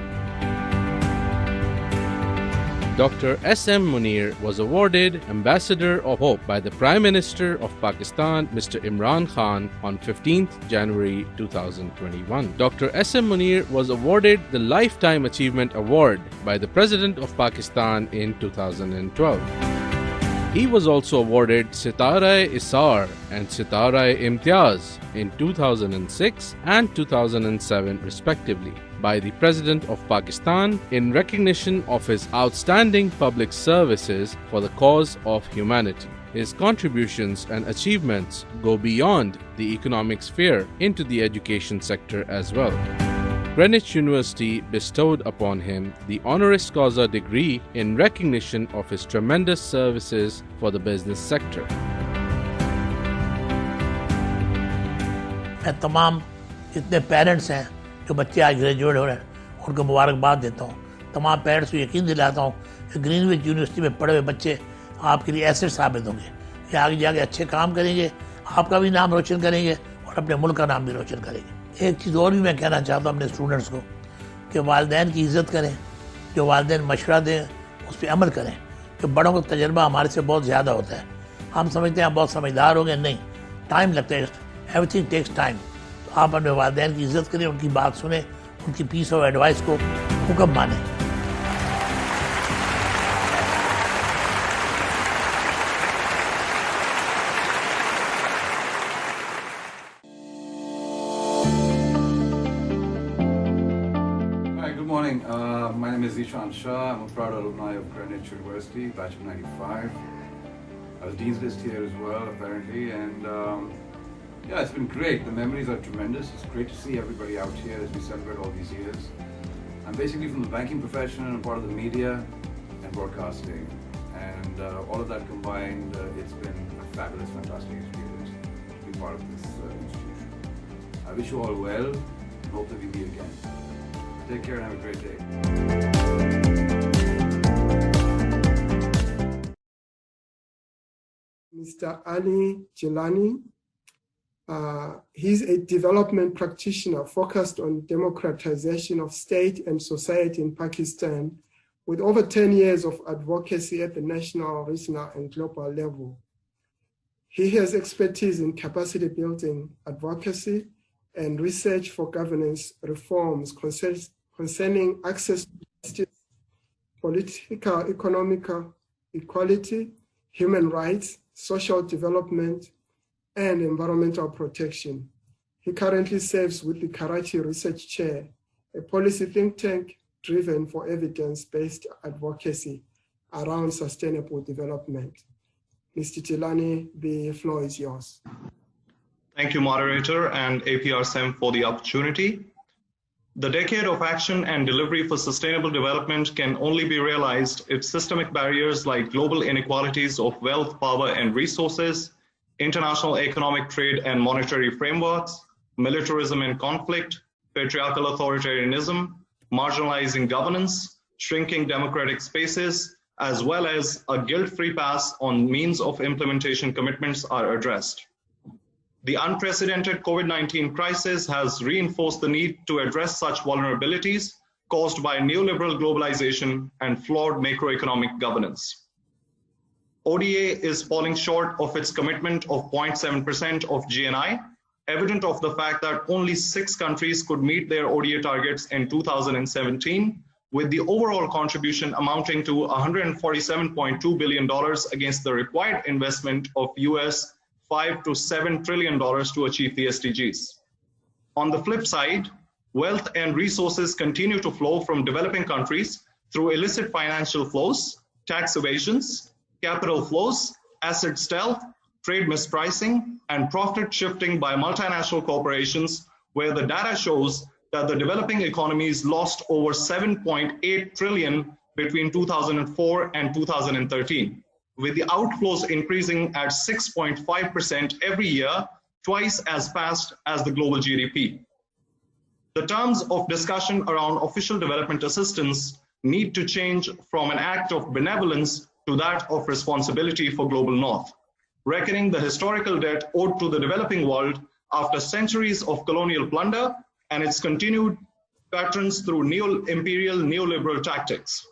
Dr. S.M. Munir was awarded Ambassador of Hope by the Prime Minister of Pakistan, Mr. Imran Khan, on 15th January 2021. Dr. S.M. Munir was awarded the Lifetime Achievement Award by the President of Pakistan in 2012. He was also awarded Sitara-e-Isar and Sitara-e-Imtiaz in 2006 and 2007 respectively by the President of Pakistan in recognition of his outstanding public services for the cause of humanity. His contributions and achievements go beyond the economic sphere into the education sector as well. Greenwich University bestowed upon him the honoris causa degree in recognition of his tremendous services for the business sector. मैं तमाम जितने parents हैं जो बच्चे आज graduate हो रहे हैं उनको मुबारकबाद देता हूँ। तमाम पेरेंट्स को यकीन दिलाता हूँ कि ग्रीनविच यूनिवर्सिटी में पढ़े हुए बच्चे आपके लिए एसेट साबित होंगे। ये आगे जाके अच्छे काम करेंगे, आपका भी नाम रोशन करेंगे और अपने मुल्क का नाम भी रोशन करेंगे। एक चीज़ और भी मैं कहना चाहता हूँ अपने स्टूडेंट्स को कि वालिदैन की इज़्ज़त करें, जो वालिदैन मशवरा दें उस पर अमल करें, कि बड़ों का तजर्बा हमारे से बहुत ज़्यादा होता है। हम समझते हैं आप बहुत समझदार हो गए, नहीं, टाइम लगता है, एवरीथिंग टेक्स टाइम। तो आप अपने वालिदैन की इज़्ज़त करें, उनकी बात सुने, उनकी पीस ऑफ एडवाइस को हुक्म माने। Hi, good morning. My name is Ishan Shah. I'm a proud alumni of Greenwich University, batch of 95. I was Dean's List here as well, apparently, and yeah, it's been great. The memories are tremendous. It's great to see everybody out here as we celebrate all these years. I'm basically from the banking profession and I'm part of the media and broadcasting. And all of that combined, it's been a fabulous, fantastic experience to be part of this institution. I wish you all well and hope that we meet again. Take care and have a great day. Mr. Ali Jilani. He's a development practitioner focused on democratization of state and society in Pakistan, with over 10 years of advocacy at the national, regional, and global level. He has expertise in capacity building, advocacy, and research for governance reforms concerning access to justice, political, economical equality, human rights, social development, and environmental protection. He currently serves with the Karachi Research Chair, a policy think tank driven for evidence-based advocacy around sustainable development. Mr. Jilani, the floor is yours. Thank you, moderator and APRSEM, for the opportunity. The decade of action and delivery for sustainable development can only be realized if systemic barriers like global inequalities of wealth, power, and resources, international economic trade and monetary frameworks, militarism and conflict, patriarchal authoritarianism, marginalizing governance, shrinking democratic spaces, as well as a guilt-free pass on means of implementation commitments are addressed. The unprecedented COVID-19 crisis has reinforced the need to address such vulnerabilities caused by neoliberal globalization and flawed macroeconomic governance. ODA is falling short of its commitment of 0.7% of GNI, evident of the fact that only 6 countries could meet their ODA targets in 2017, with the overall contribution amounting to $147.2 billion against the required investment of US $5 to $7 trillion to achieve the SDGs. On the flip side, wealth and resources continue to flow from developing countries through illicit financial flows, tax evasions, capital flows, asset stealth, trade mispricing, and profit shifting by multinational corporations, where the data shows that the developing economies lost over $7.8 trillion between 2004 and 2013, with the outflows increasing at 6.5% every year, twice as fast as the global GDP. The terms of discussion around official development assistance need to change from an act of benevolence to that of responsibility for global north, reckoning the historical debt owed to the developing world after centuries of colonial plunder and its continued patterns through neo-imperial neoliberal tactics.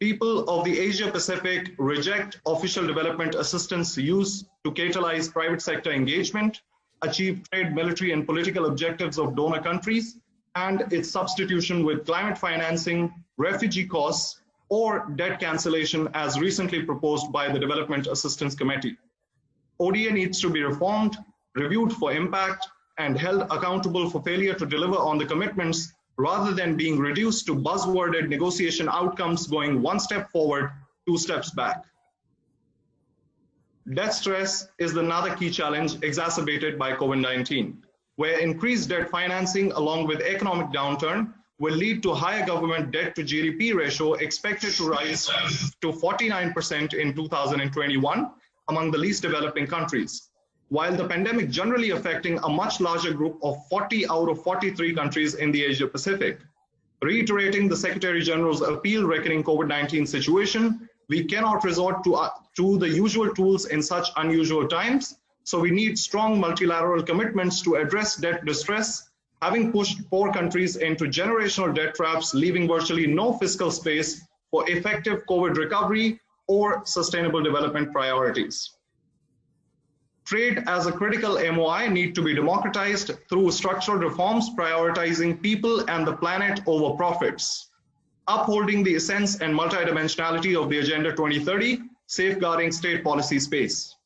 People of the Asia-Pacific reject official development assistance used to catalyze private sector engagement, achieve trade, military, and political objectives of donor countries, and its substitution with climate financing, refugee costs, or debt cancellation as recently proposed by the Development Assistance Committee. ODA needs to be reformed, reviewed for impact, and held accountable for failure to deliver on the commitments rather than being reduced to buzzworded negotiation outcomes going 1 step forward, 2 steps back. Debt stress is another key challenge exacerbated by COVID-19. where increased debt financing along with economic downturn will lead to higher government debt to GDP ratio expected to rise to 49% in 2021 among the least developing countries, while the pandemic generally affecting a much larger group of 40 out of 43 countries in the Asia Pacific. Reiterating the Secretary General's appeal reckoning COVID-19 situation, we cannot resort to the usual tools in such unusual times, so we need strong multilateral commitments to address debt distress, having pushed poor countries into generational debt traps, leaving virtually no fiscal space for effective COVID recovery or sustainable development priorities. Trade as a critical MOI need to be democratized through structural reforms prioritizing people and the planet over profits, upholding the essence and multidimensionality of the Agenda 2030, safeguarding state policy space.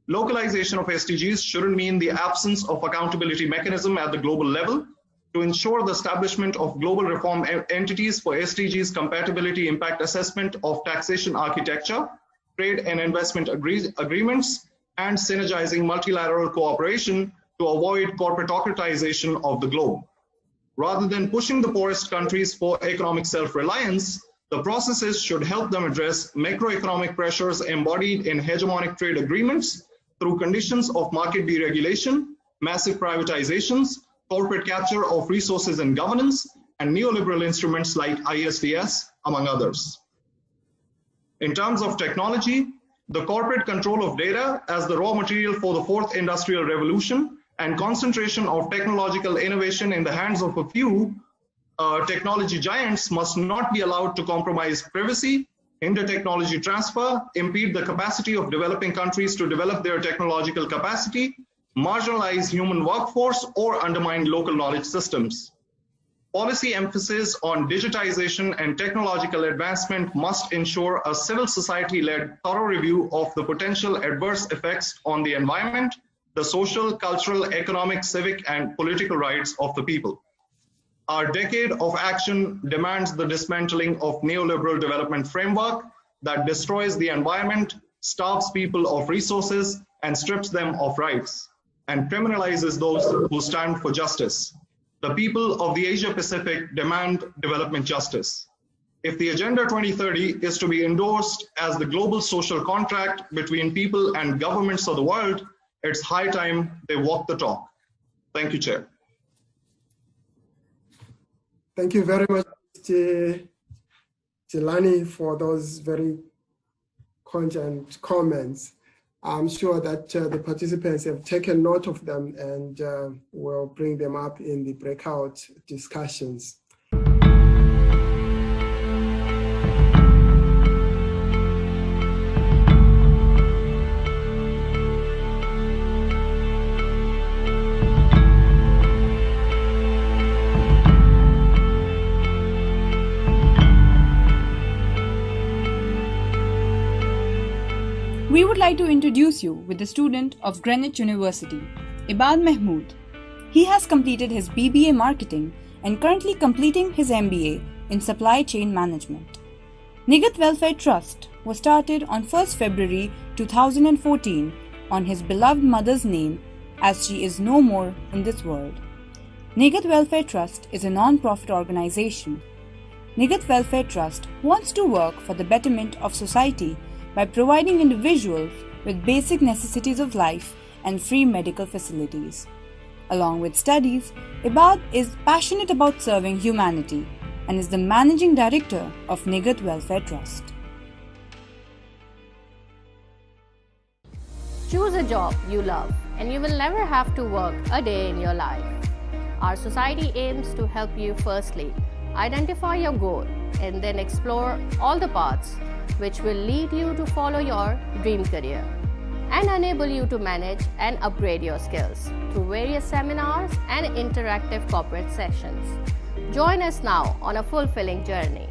Localization of SDGs shouldn't mean the absence of accountability mechanism at the global level. To ensure the establishment of global reform entities for SDGs compatibility impact assessment of taxation architecture, trade and investment agreements, and synergizing multilateral cooperation to avoid corporatocratization of the globe. Rather than pushing the poorest countries for economic self-reliance, the processes should help them address macroeconomic pressures embodied in hegemonic trade agreements through conditions of market deregulation, massive privatizations, corporate capture of resources and governance, and neoliberal instruments like ISDS, among others. In terms of technology, the corporate control of data as the raw material for the fourth industrial revolution and concentration of technological innovation in the hands of a few technology giants must not be allowed to compromise privacy, hinder technology transfer, impede the capacity of developing countries to develop their technological capacity, marginalize human workforce, or undermine local knowledge systems. Policy emphasis on digitization and technological advancement must ensure a civil society-led thorough review of the potential adverse effects on the environment, the social, cultural, economic, civic, and political rights of the people. Our decade of action demands the dismantling of neoliberal development framework that destroys the environment, starves people of resources, and strips them of rights, and criminalizes those who stand for justice. The people of the Asia Pacific demand development justice. If the Agenda 2030 is to be endorsed as the global social contract between people and governments of the world, it's high time they walk the talk. Thank you, Chair. Thank you very much, Jelani, for those very cogent comments. I'm sure that the participants have taken note of them and will bring them up in the breakout discussions. We would like to introduce you with a student of Greenwich University, Ibad Mahmood. He has completed his BBA Marketing and currently completing his MBA in Supply Chain Management. Nigat Welfare Trust was started on 1st February 2014 on his beloved mother's name as she is no more in this world. Nigat Welfare Trust is a non-profit organization. Nigat Welfare Trust wants to work for the betterment of society by providing individuals with basic necessities of life and free medical facilities. Along with studies, Ibad is passionate about serving humanity and is the Managing Director of Nigat Welfare Trust. Choose a job you love and you will never have to work a day in your life. Our society aims to help you firstly identify your goal and then explore all the paths which will lead you to follow your dream career and enable you to manage and upgrade your skills through various seminars and interactive corporate sessions. Join us now on a fulfilling journey.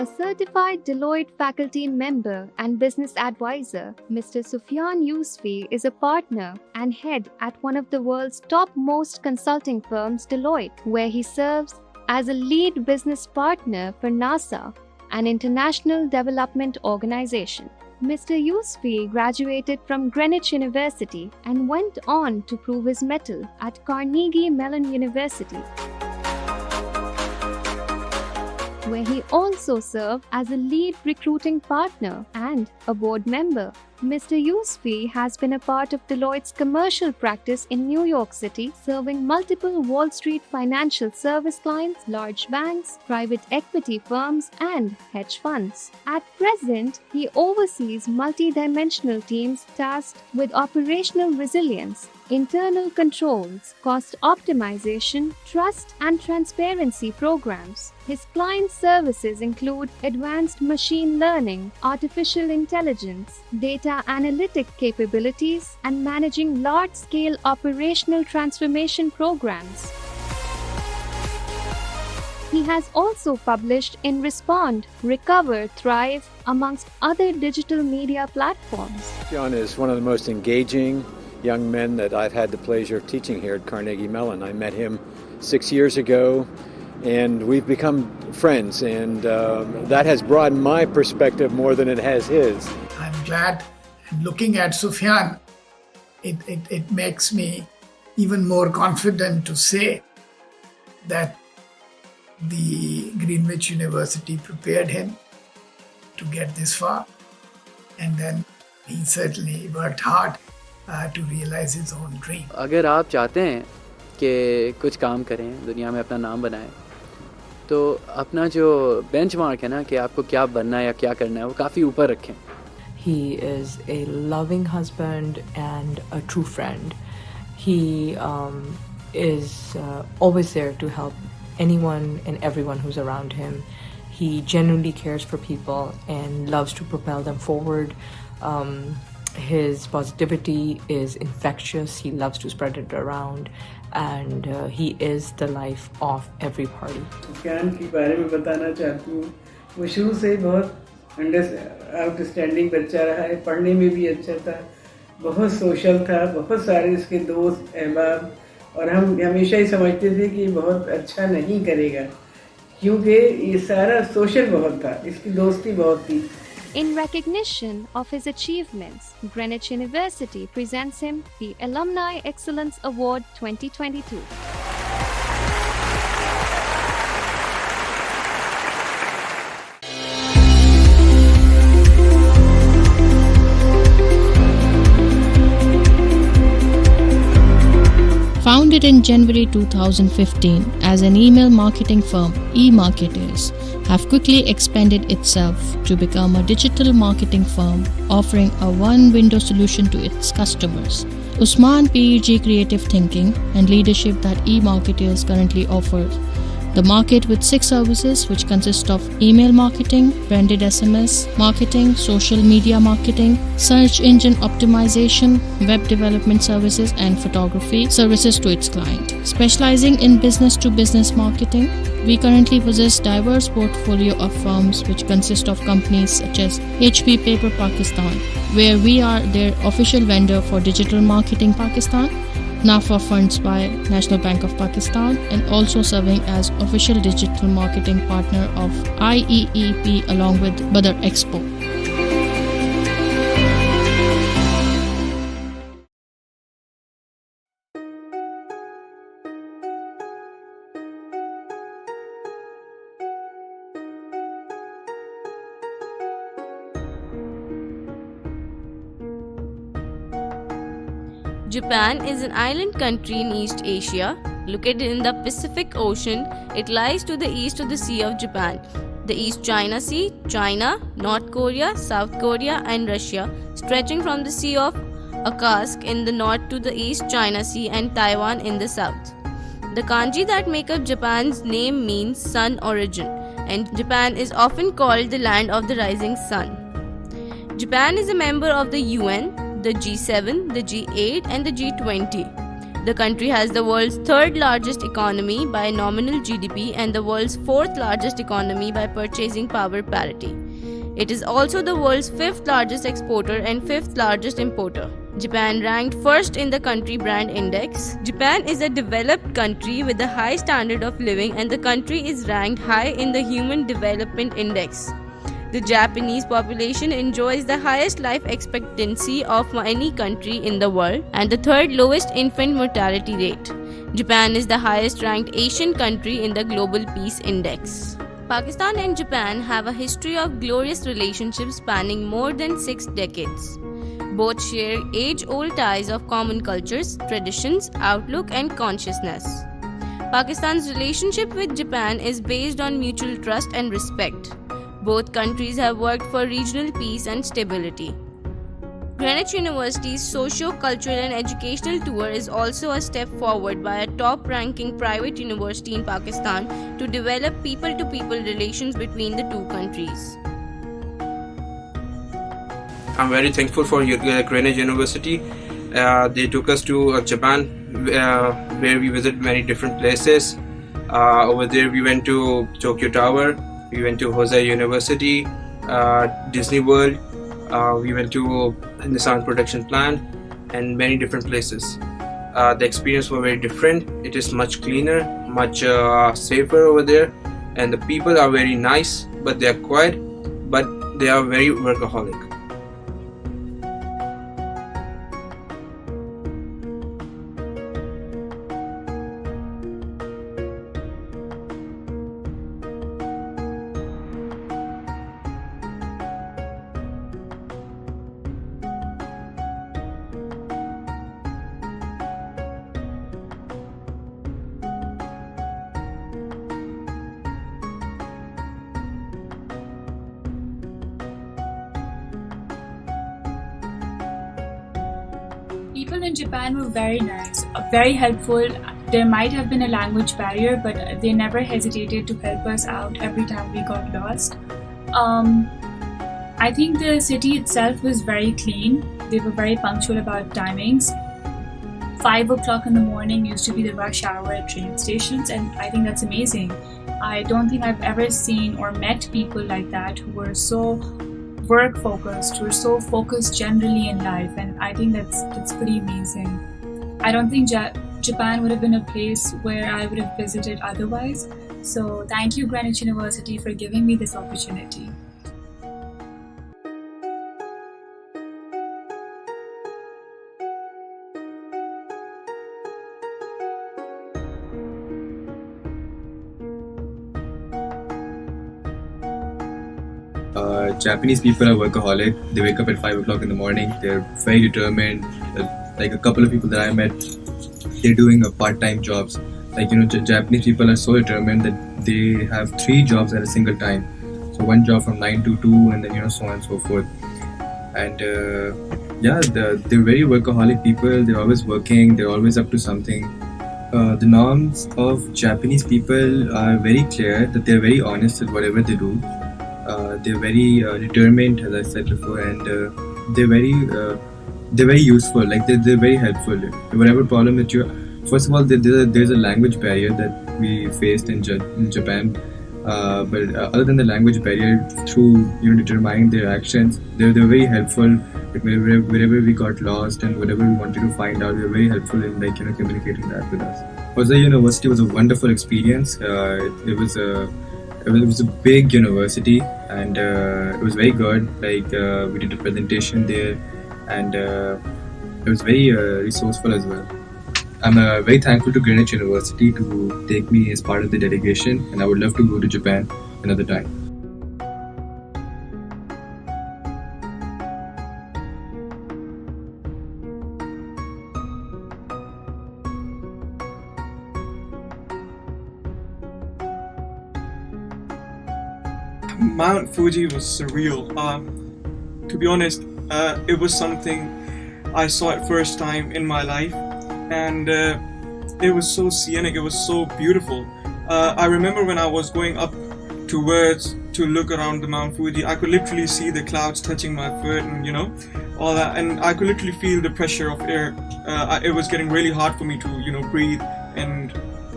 A certified Deloitte faculty member and business advisor, Mr. Sufyan Yousfi is a partner and head at one of the world's topmost consulting firms, Deloitte, where he serves as a lead business partner for NASA, an international development organization. Mr. Yousfi graduated from Greenwich University and went on to prove his mettle at Carnegie Mellon University, where he also served as a lead recruiting partner and a board member. Mr. Yousfi has been a part of Deloitte's commercial practice in New York City, serving multiple Wall Street financial service clients, large banks, private equity firms, and hedge funds. At present, he oversees multi-dimensional teams tasked with operational resilience, internal controls, cost optimization, trust and transparency programs. His client services include advanced machine learning, artificial intelligence, data analytic capabilities, and managing large-scale operational transformation programs. He has also published in Respond, Recover, Thrive, amongst other digital media platforms. John is one of the most engaging young men that I've had the pleasure of teaching here at Carnegie Mellon. I met him 6 years ago, and we've become friends, and that has broadened my perspective more than it has his. I'm glad. And looking at Sufyan, it makes me even more confident to say that the Greenwich University prepared him to get this far, and then he certainly worked hard to realize his own dream. अगर आप चाहते हैं कि कुछ काम करें, दुनिया में अपना नाम बनाएं, तो अपना जो बेंचमार्क है ना कि आपको क्या बनना है या क्या करना है, वो काफ़ी ऊपर रखें. He is a loving husband and a true friend. He is always there to help anyone and everyone who's around him. He genuinely cares for people and loves to propel them forward. His positivity is infectious. He loves to spread it around, and he is the life of every party. Sufiyan के बारे में बताना चाहती हूँ. वो शुरू से बहुत आउटस्टैंडिंग बच्चा रहा है, पढ़ने में भी अच्छा था, बहुत सोशल था, बहुत सारे इसके दोस्त अहबाब, और हम हमेशा ही समझते थे कि बहुत अच्छा नहीं करेगा क्योंकि ये सारा सोशल बहुत था, इसकी दोस्ती बहुत थी. In recognition of his achievements, Greenwich University presents him the Alumni Excellence Award 2022. Founded in January 2015 as an email marketing firm, eMarketers have quickly expanded itself to become a digital marketing firm offering a one-window solution to its customers. Usman PEG creative thinking and leadership that eMarketers currently offers the market with 6 services which consist of email marketing, branded SMS marketing, social media marketing, search engine optimization, web development services and photography services to its client. Specializing in business-to-business marketing, we currently possess diverse portfolio of firms which consist of companies such as HP Paper Pakistan, where we are their official vendor for digital marketing Pakistan, NAFA funds by National Bank of Pakistan, and also serving as official digital marketing partner of IEEP along with Badr Expo. Japan is an island country in East Asia, located in the Pacific Ocean. It lies to the east of the Sea of Japan, the East China Sea, China, North Korea, South Korea, and Russia, stretching from the Sea of Okhotsk in the north to the East China Sea and Taiwan in the south. The kanji that make up Japan's name means sun origin, and Japan is often called the land of the rising sun. Japan is a member of the UN, the G7, the G8 and the G20. The country has the world's third largest economy by nominal GDP and the world's fourth largest economy by purchasing power parity. It is also the world's fifth largest exporter and fifth largest importer. Japan ranked first in the country brand index. Japan is a developed country with a high standard of living, and the country is ranked high in the Human Development Index. The Japanese population enjoys the highest life expectancy of any country in the world and the third lowest infant mortality rate. Japan is the highest ranked Asian country in the Global Peace Index. Pakistan and Japan have a history of glorious relationships spanning more than 6 decades. Both share age-old ties of common cultures, traditions, outlook, and consciousness. Pakistan's relationship with Japan is based on mutual trust and respect. Both countries have worked for regional peace and stability. Greenwich University's socio-cultural and educational tour is also a step forward by a top-ranking private university in Pakistan to develop people-to-people relations between the two countries. I'm very thankful for Greenwich University. They took us to Japan, where we visited many different places. Over there we went to Tokyo Tower, we went to Hosei University, Disney World, we went to Nissan production plant, and many different places. The experience was very different. It is much cleaner, much safer over there, and the people are very nice, but they are quiet, but they are very workaholic. People in Japan were very nice, very helpful. There might have been a language barrier, but they never hesitated to help us out every time we got lost. I think the city itself was very clean. They were very punctual about timings. 5 o'clock in the morning used to be the rush hour at train stations, and I think that's amazing. I don't think I've ever seen or met people like that who were so work focused, who are so focused generally in life, and I think that's pretty amazing. I don't think Japan would have been a place where I would have visited otherwise. So thank you, Greenwich University, for giving me this opportunity. Japanese people are workaholic. They wake up at 5 o'clock in the morning. They're very determined. Like a couple of people that I met, they're doing part-time jobs. Japanese people are so determined that they have 3 jobs at a single time. So one job from 9 to 2, and then so on and so forth. And they're very workaholic people. They're always working. They're always up to something. The norms of Japanese people are very clear, that they're very honest at whatever they do. They're very determined, as I said before, and they're very useful. Like they're very helpful. Whatever problem that first of all, there's a language barrier that we faced in Japan. But other than the language barrier, through determining their actions, they're very helpful. Wherever we got lost and whatever we wanted to find out, they're very helpful in communicating that with us. Hosei University was a wonderful experience. It was a big university, and it was very good. We did a presentation there, and it was very resourceful as well. I'm very thankful to Greenwich University to take me as part of the delegation, and I would love to go to Japan another time. Mount Fuji was surreal. To be honest, it was something I saw it first time in my life, and it was so scenic, it was so beautiful. I remember when I was going up towards to look around the Mount Fuji, I could literally see the clouds touching my foot, and all that, and I could literally feel the pressure of air. It was getting really hard for me to, breathe,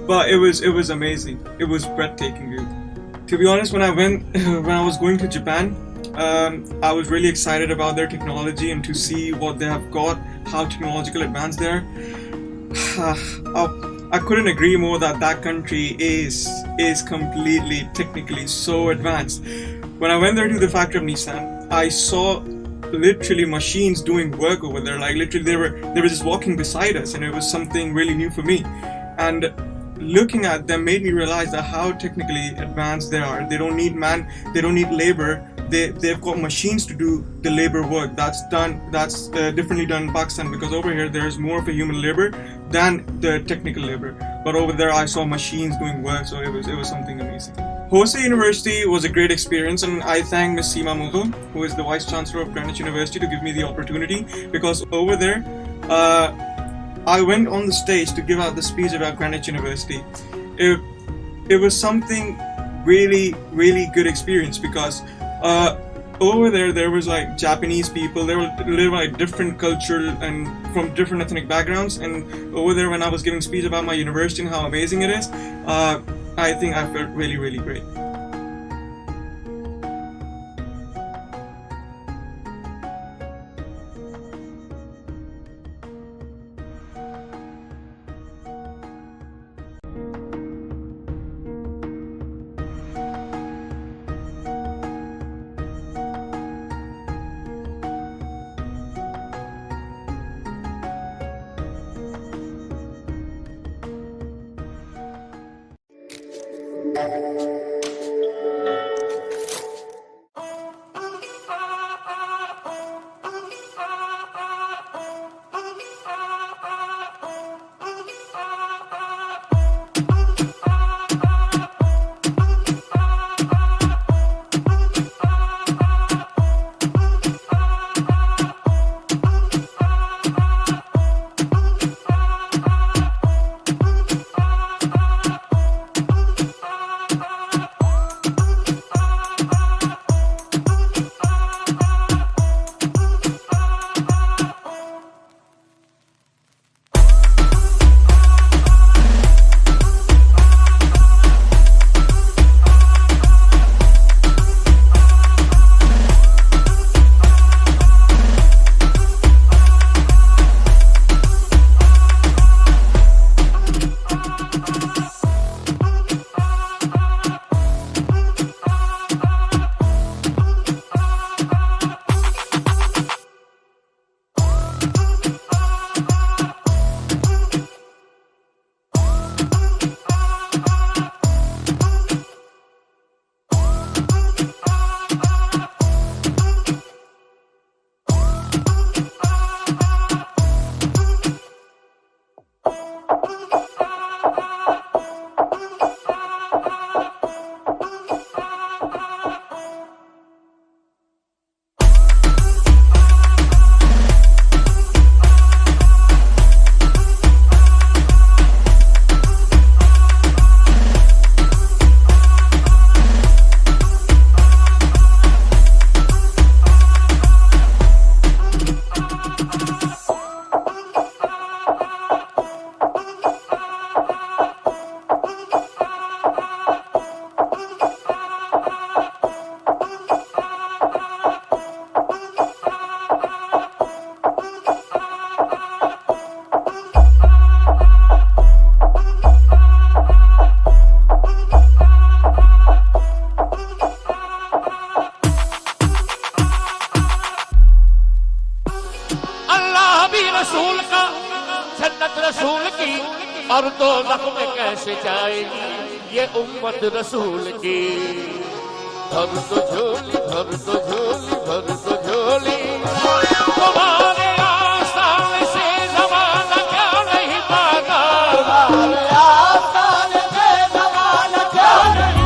but it was amazing. It was breathtaking, really. To be honest, when I was going to Japan, I was really excited about their technology and to see what they have got, how technological advanced they are. I couldn't agree more that country is completely technically so advanced. When I went there to the factory of Nissan, I saw literally machines doing work over there. Like literally they were just walking beside us, and it was something really new for me. And looking at them made me realize that how technically advanced they are. They don't need they don't need labor. They've got machines to do the labor work. That's differently done in Pakistan, because over here there's more of a human labor than the technical labor. But over there I saw machines doing work, so it was something amazing. Hosei University was a great experience, and I thank Ms. Seema Mughal, who is the Vice Chancellor of Greenwich University, to give me the opportunity, because over there I went on the stage to give out the speech about Greenwich University. It was something really, really good experience, because over there was like Japanese people. They were live like different culture and from different ethnic backgrounds. And over there, when I was giving speech about my university and how amazing it is, I think I felt really, really great. और तो में कैसे जाएगी ये उम्मत रसूल की। भर तो झोली भर तो झोली भर तो झोली तुम्हारे आस्थान से ज़माना क्या नहीं पाता, तुम्हारे आस्थान से ज़माना क्या नहीं।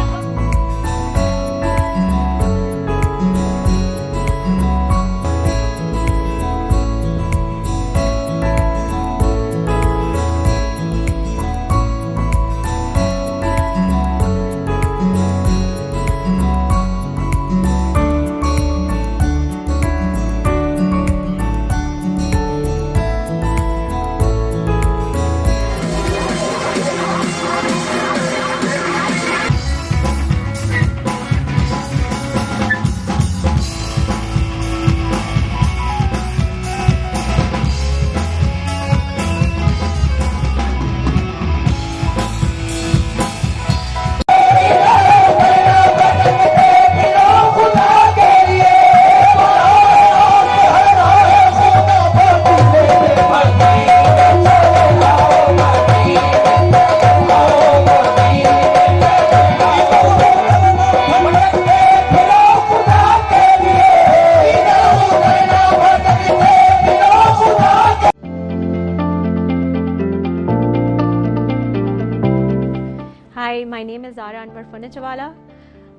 my name is Zara Anwar Funachawala.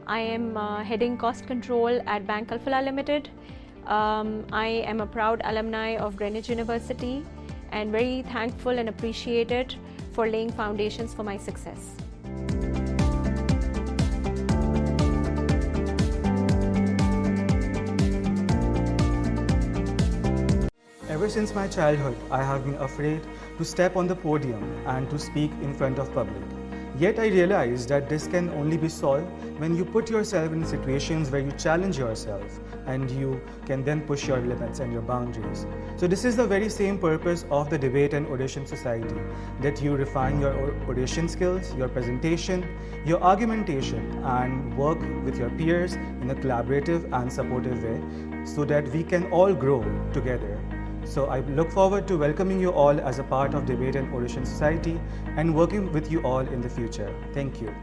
I am heading cost control at Bank Alfala Limited. I am a proud alumni of Greenwich University and very thankful and appreciated for laying foundations for my success. Ever since my childhood, I have been afraid to step on the podium and to speak in front of public. Yet I realized that this can only be solved when you put yourself in situations where you challenge yourself and you can then push your limits and your boundaries. So this is the very same purpose of the Debate and Audition Society, that you refine your audition skills, your presentation, your argumentation, and work with your peers in a collaborative and supportive way so that we can all grow together. So I look forward to welcoming you all as a part of Debate and Audition Society and working with you all in the future. Thank you.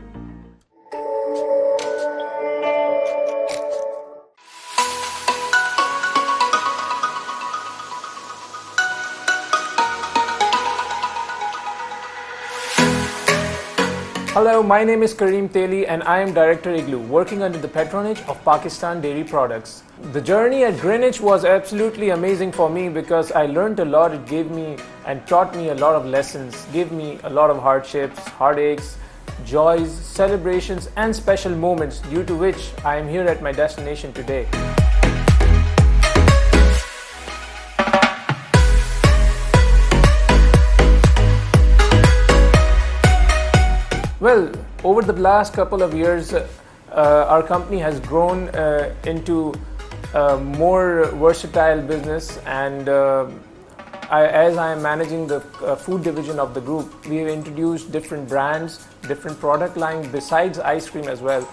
Hello, my name is Kareem Teli and I am Director Igloo, working under the patronage of Pakistan Dairy Products. The journey at Greenwich was absolutely amazing for me because I learned a lot. It gave me and taught me a lot of lessons, gave me a lot of hardships, heartaches, joys, celebrations and special moments, due to which I am here at my destination today. Well, over the last couple of years, our company has grown into a more versatile business, and as I am managing the food division of the group, we have introduced different brands, different product lines besides ice cream as well.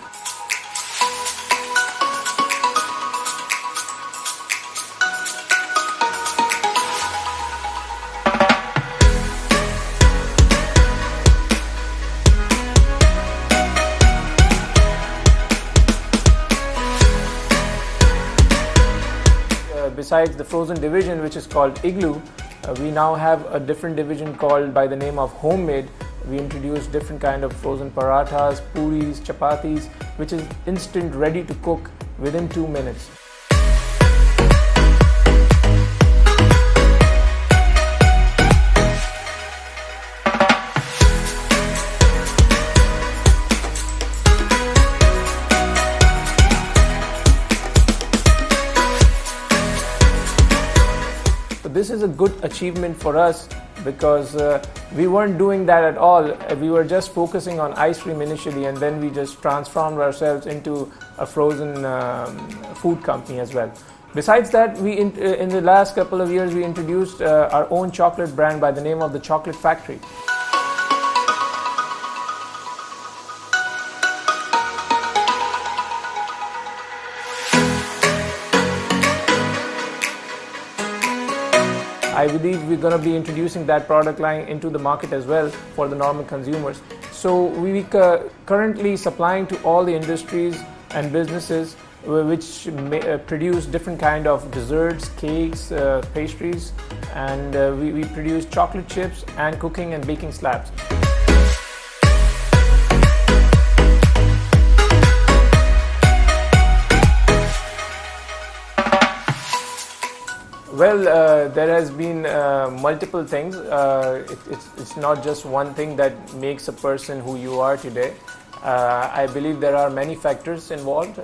Besides the frozen division, which is called Igloo, we now have a different division called by the name of Homemade. We introduced different kind of frozen parathas, puris, chapatis, which is instant, ready to cook within 2 minutes. This is a good achievement for us because we weren't doing that at all. We were just focusing on ice cream initially, and then we just transformed ourselves into a frozen food company as well. Besides that, in the last couple of years we introduced our own chocolate brand by the name of the Chocolate Factory. I believe we're going to be introducing that product line into the market as well for the normal consumers. So we currently supplying to all the industries and businesses which produce different kind of desserts, cakes, pastries, and we produce chocolate chips and cooking and baking slabs. Well, there has been multiple things. It's not just one thing that makes a person who you are today. I believe there are many factors involved,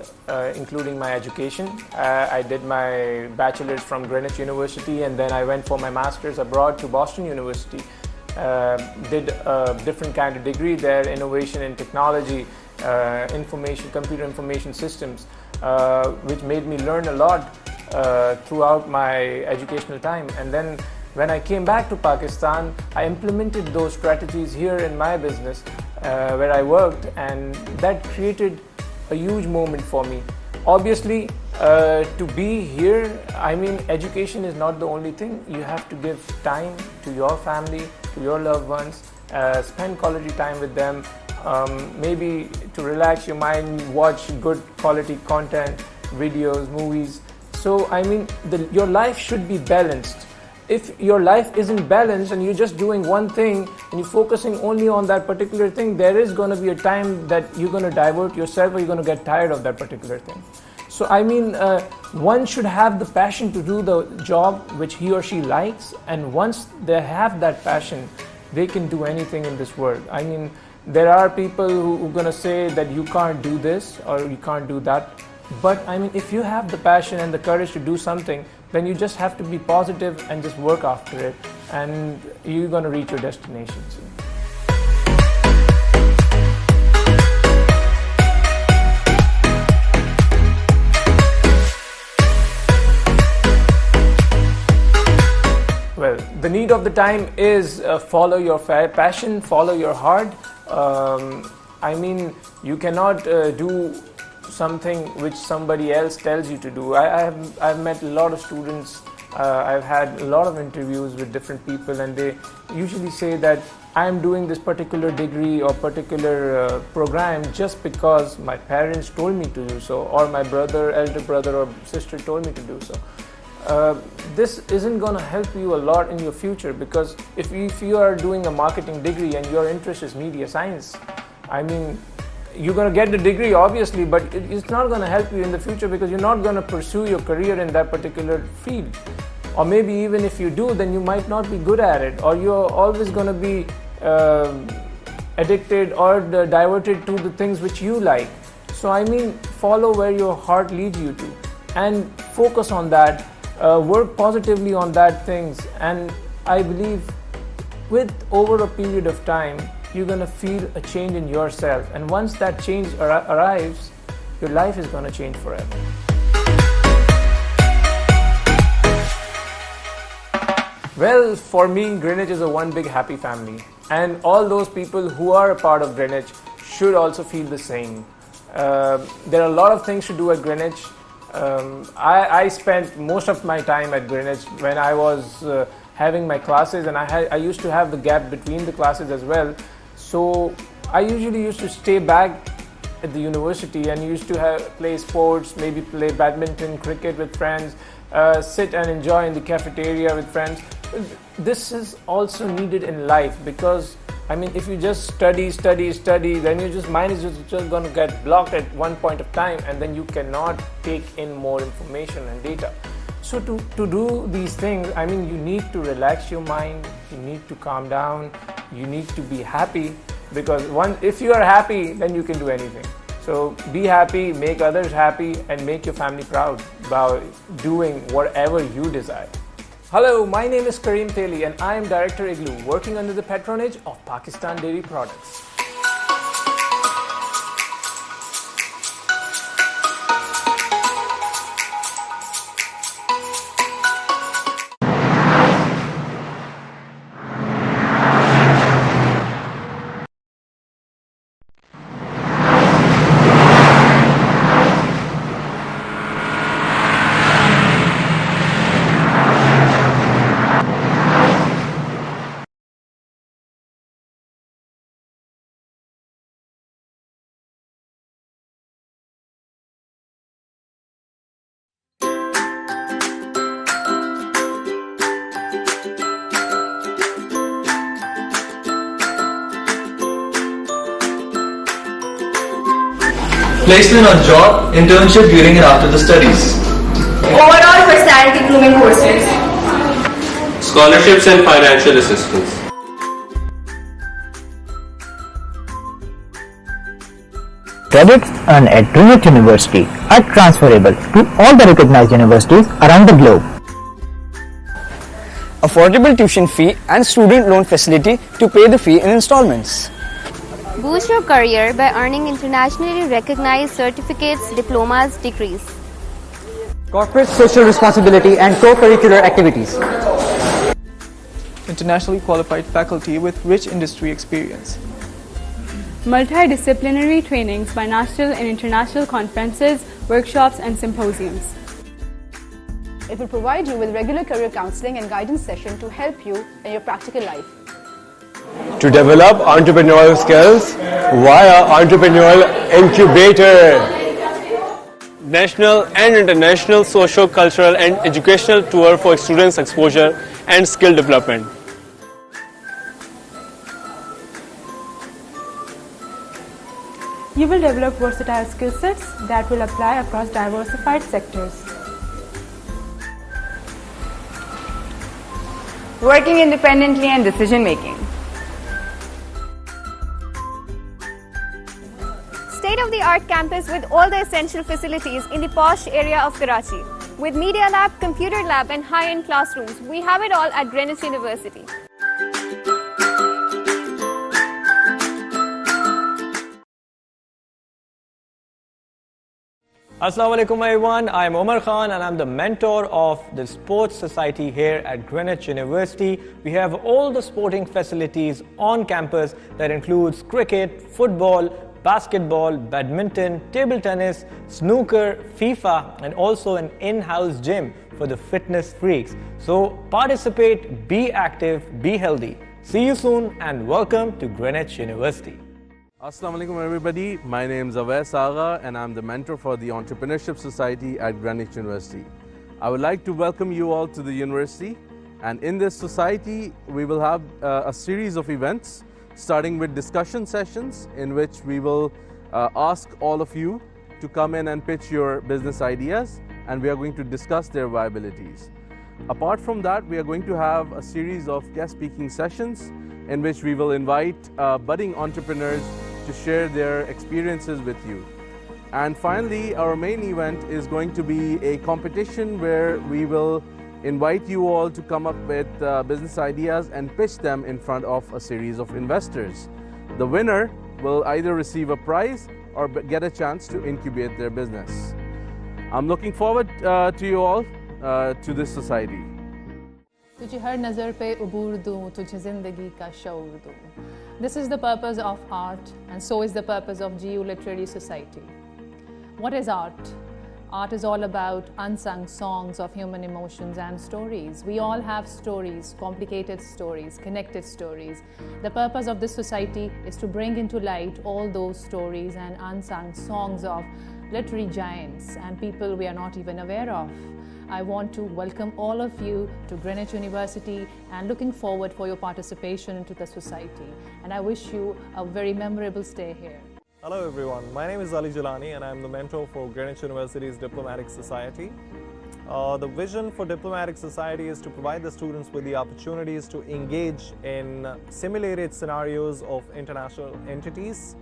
including my education. I did my bachelor's from Greenwich University, and then I went for my master's abroad to Boston University. Did a different kind of degree there, innovation in technology, computer information systems, which made me learn a lot throughout my educational time. And then when I came back to Pakistan, I implemented those strategies here in my business where I worked, and that created a huge moment for me. Obviously, to be here, I mean, education is not the only thing. You have to give time to your family, to your loved ones, spend quality time with them, maybe to relax your mind, watch good quality content, videos, movies. So I mean, your life should be balanced, if your life isn't balanced and you're just doing one thing and you're focusing only on that particular thing, there is going to be a time that you're going to divert yourself or you're going to get tired of that particular thing. So I mean, one should have the passion to do the job which he or she likes, and once they have that passion, they can do anything in this world. I mean, there are people who are going to say that you can't do this or you can't do that. But I mean, if you have the passion and the courage to do something, then you just have to be positive and just work after it, and you're going to reach your destination soon. Well, the need of the time is follow your passion, follow your heart. I mean, you cannot do something which somebody else tells you to do. I've met a lot of students, I've had a lot of interviews with different people, and they usually say that I'm doing this particular degree or particular program just because my parents told me to do so, or my elder brother or sister told me to do so. This isn't going to help you a lot in your future, because if you are doing a marketing degree and your interest is media science, I mean, you're going to get the degree obviously, but it's not going to help you in the future because you're not going to pursue your career in that particular field. Or maybe even if you do, then you might not be good at it, or you're always going to be addicted or diverted to the things which you like. So I mean, follow where your heart leads you to and focus on that, work positively on that things, and I believe with over a period of time, you're going to feel a change in yourself, and once that change arrives, your life is going to change forever. Well, for me, Greenwich is a one big happy family, and all those people who are a part of Greenwich should also feel the same. There are a lot of things to do at Greenwich. I spent most of my time at Greenwich when I was having my classes, and I used to have the gap between the classes as well. So I usually used to stay back at the university and used to play sports, maybe play badminton, cricket with friends, sit and enjoy in the cafeteria with friends. This is also needed in life, because I mean, if you just study, then your mind is just going to get blocked at one point of time, and then you cannot take in more information and data. So to do these things, I mean, you need to relax your mind, you need to calm down, you need to be happy, because if you are happy, then you can do anything. So be happy, make others happy, and make your family proud by doing whatever you desire. Hello, my name is Kareem Theli, and I am Director Igloo, working under the patronage of Pakistan Dairy Products. Placement on job, internship during and after the studies. Overall personality grooming courses. Scholarships and financial assistance. Credits earned at Greenwich University are transferable to all the recognized universities around the globe. Affordable tuition fee and student loan facility to pay the fee in installments. Boost your career by earning internationally recognized certificates, diplomas, degrees. Corporate social responsibility and co-curricular activities. Internationally qualified faculty with rich industry experience. Multidisciplinary trainings by national and international conferences, workshops and symposiums. It will provide you with regular career counseling and guidance sessions to help you in your practical life. To develop entrepreneurial skills via entrepreneurial incubator. national and international socio-cultural and educational tour for students' exposure and skill development. You will develop versatile skill sets that will apply across diversified sectors. Working independently and decision making. State-of-the-art campus with all the essential facilities in the posh area of Karachi. With media lab, computer lab and high-end classrooms, we have it all at Greenwich University. Assalamu alaikum everyone, I'm Omar Khan and I'm the mentor of the Sports Society here at Greenwich University. We have all the sporting facilities on campus that includes cricket, football, basketball, badminton, table tennis, snooker, FIFA and also an in-house gym for the fitness freaks. So participate, be active, be healthy. See you soon and welcome to Greenwich University. Assalamu alaikum everybody, my name is Awais Agha and I'm the mentor for the Entrepreneurship Society at Greenwich University. I would like to welcome you all to the university, and in this society we will have a series of events starting with discussion sessions in which we will ask all of you to come in and pitch your business ideas, and we are going to discuss their viabilities. Apart from that, we are going to have a series of guest speaking sessions in which we will invite budding entrepreneurs to share their experiences with you. And finally, our main event is going to be a competition where we will invite you all to come up with business ideas and pitch them in front of a series of investors. The winner will either receive a prize or get a chance to incubate their business. I'm looking forward to you all to this society. तुझे हर नज़र पे उबूर दूँ, तुझे ज़िंदगी का शऊर दूँ. This is the purpose of art, and so is the purpose of GU Literary Society. What is art? Art is all about unsung songs of human emotions and stories. We all have stories, complicated stories, connected stories. The purpose of this society is to bring into light all those stories and unsung songs of literary giants and people we are not even aware of. I want to welcome all of you to Greenwich University and looking forward for your participation into the society. And I wish you a very memorable stay here. Hello everyone, my name is Ali Jalani and I am the mentor for Greenwich University's Diplomatic Society. The vision for Diplomatic Society is to provide the students with the opportunities to engage in simulated scenarios of international entities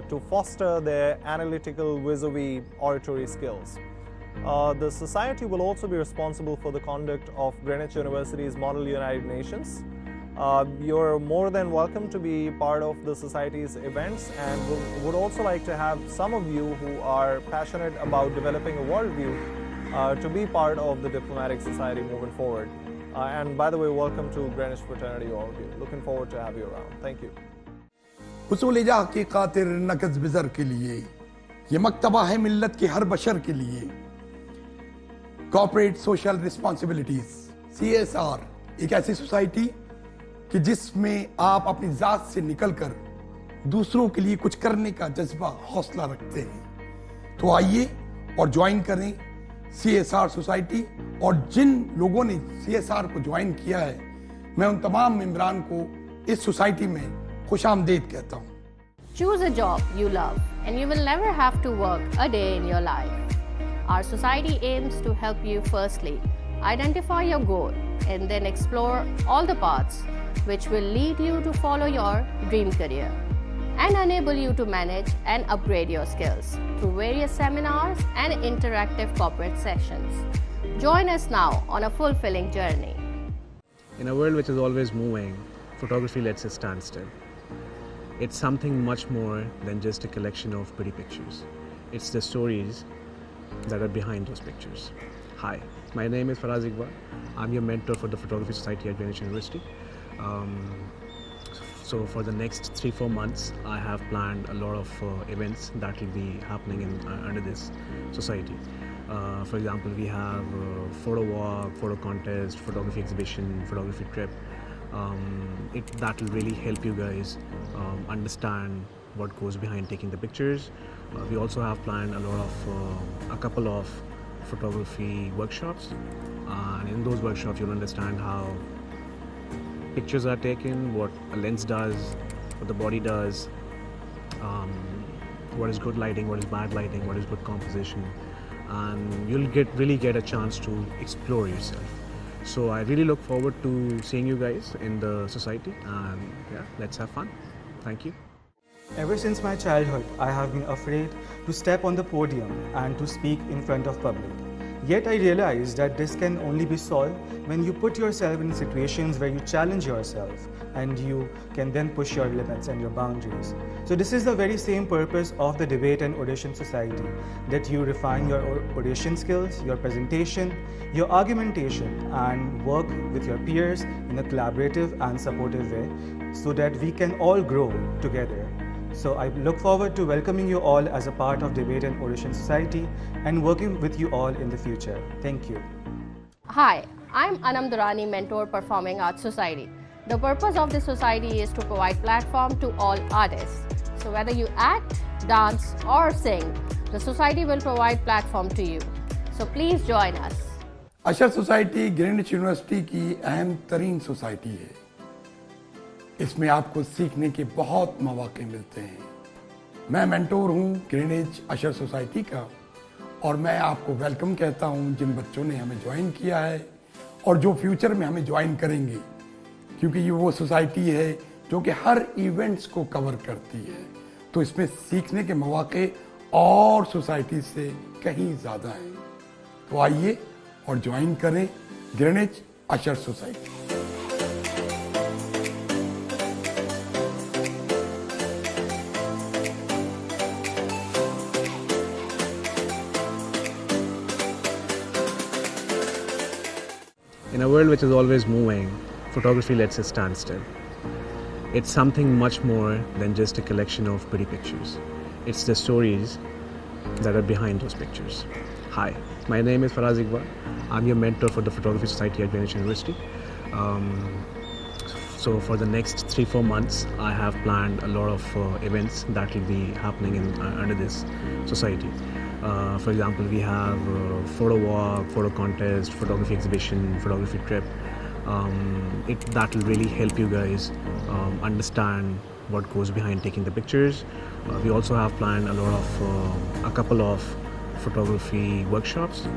to foster their analytical vis-a-vis oratory skills. The Society will also be responsible for the conduct of Greenwich University's Model United Nations. You're more than welcome to be part of the Society's events, and would also like to have some of you who are passionate about developing a worldview to be part of the Diplomatic Society moving forward. And by the way, welcome to Greenwich Fraternity, all of you. Looking forward to have you around. Thank you. हुसूल-ए-जा की खातिर नकज़ बिज़र के लिए ये मकतबा है मिल्लत के हर बशर के लिए corporate social responsibilities CSR एक ऐसी सोसाइटी कि जिसमें आप अपनी ज़ात से निकलकर दूसरों के लिए कुछ करने का जज्बा हौसला रखते हैं। तो आइए और ज्वाइन करें CSR सोसाइटी, और जिन लोगों ने CSR को ज्वाइन किया है मैं उन तमाम मेंबरान को इस सोसाइटी में खुशामदीद कहता हूं। Choose a job you love and you will never have to work a day in your life. Our society aims to help you firstly identify your goal and then explore all the paths which will lead you to follow your dream career and enable you to manage and upgrade your skills through various seminars and interactive corporate sessions. Join us now on a fulfilling journey. In a world which is always moving, photography lets it stand still. It's something much more than just a collection of pretty pictures. It's the stories that are behind those pictures. Hi, my name is Faraz Iqbal. I'm your mentor for the Photography Society at Greenwich University. So for the next 3-4 months, I have planned a lot of events that will be happening under this society. For example, we have a photo walk, photo contest, photography exhibition, photography trip. That will really help you guys understand what goes behind taking the pictures. We also have planned a couple of photography workshops, and in those workshops you'll understand how pictures are taken, what a lens does, what the body does, what is good lighting, what is bad lighting, what is good composition, and you'll really get a chance to explore yourself. So I really look forward to seeing you guys in the society, and yeah, let's have fun. Thank you. Ever since my childhood, I have been afraid to step on the podium and to speak in front of public. Yet I realized that this can only be solved when you put yourself in situations where you challenge yourself and you can then push your limits and your boundaries. So this is the very same purpose of the Debate and Oration Society, that you refine your oration skills, your presentation, your argumentation, and work with your peers in a collaborative and supportive way so that we can all grow together. So I look forward to welcoming you all as a part of Debate and Oration Society and working with you all in the future. Thank you. Hi, I'm Anam Durrani, Mentor Performing Arts Society. The purpose of this society is to provide platform to all artists. So whether you act, dance or sing, the society will provide platform to you. So please join us. Usher Society Greenwich University की अहम तरीन society है। इसमें आपको सीखने के बहुत मौके मिलते हैं। मैं मेंटोर हूं ग्रीनविच अशर सोसाइटी का, और मैं आपको वेलकम कहता हूं जिन बच्चों ने हमें ज्वाइन किया है और जो फ्यूचर में हमें ज्वाइन करेंगे, क्योंकि ये वो सोसाइटी है जो कि हर इवेंट्स को कवर करती है। तो इसमें सीखने के मौके और सोसाइटी से कहीं ज़्यादा हैं। तो आइए और ज्वाइन करें Greenwich Usher Society. In a world which is always moving, photography lets us stand still. It's something much more than just a collection of pretty pictures. It's the stories that are behind those pictures. Hi, my name is Faraz Iqbal. I'm your mentor for the Photography Society at Greenwich University. So for the next 3-4 months, I have planned a lot of events that will be happening under this society. For example, we have photo walk, photo contest, photography exhibition, photography trip. That will really help you guys understand what goes behind taking the pictures. We also have planned a couple of photography workshops,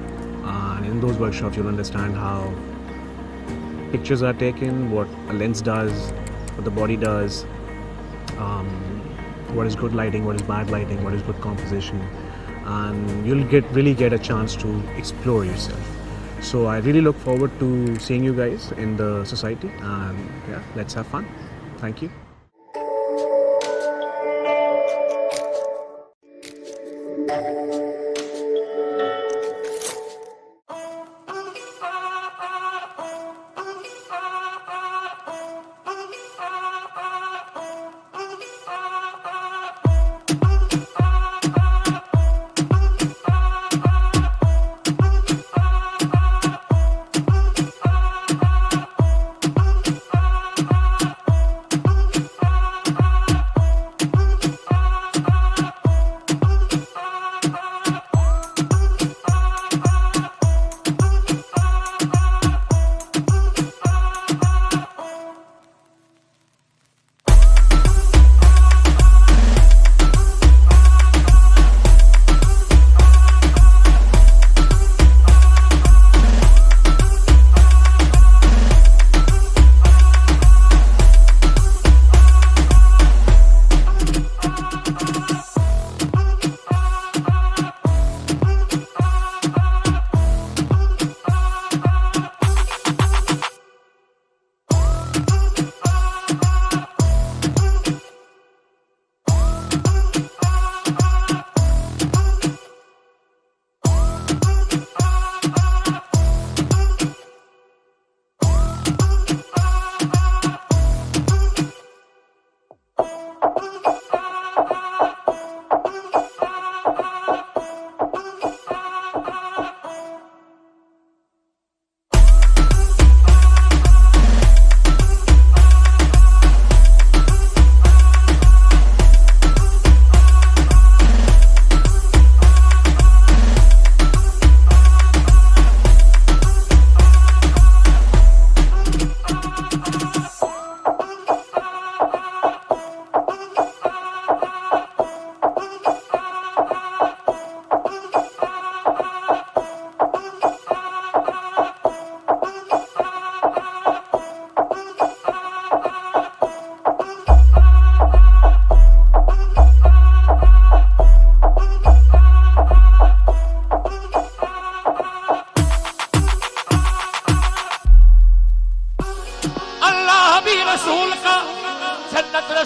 and in those workshops you'll understand how pictures are taken, what a lens does, what the body does, what is good lighting, what is bad lighting, what is good composition, and you'll really get a chance to explore yourself. So I really look forward to seeing you guys in the society, and yeah, let's have fun. Thank you.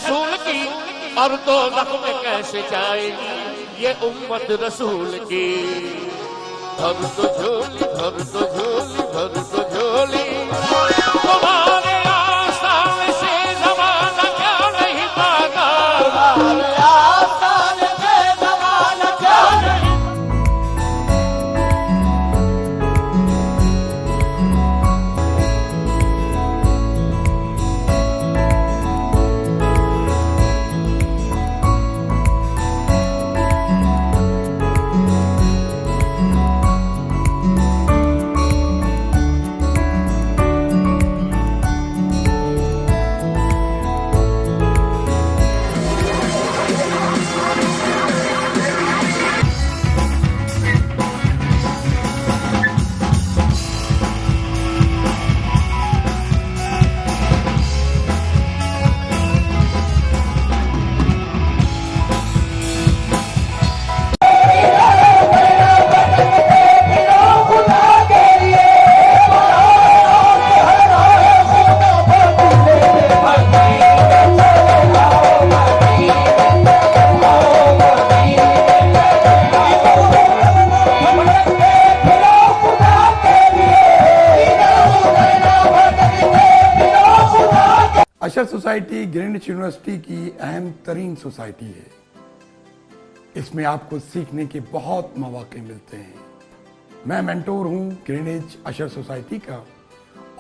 रसूल की, और दोज़ख में कैसे जाएगी ये उम्मत रसूल की। भर तो झोली, भर तो झोली, भर तो झोली, तुम्हारे आसान से ज़माना क्या नहीं भागा, तुम्हारे आसान से ज़माना क्या नहीं। अशर सोसाइटी ग्रीनविच यूनिवर्सिटी की अहम तरीन सोसाइटी है। इसमें आपको सीखने के बहुत मौके मिलते हैं। मैं मेंटोर हूं ग्रीनविच अशर सोसाइटी का,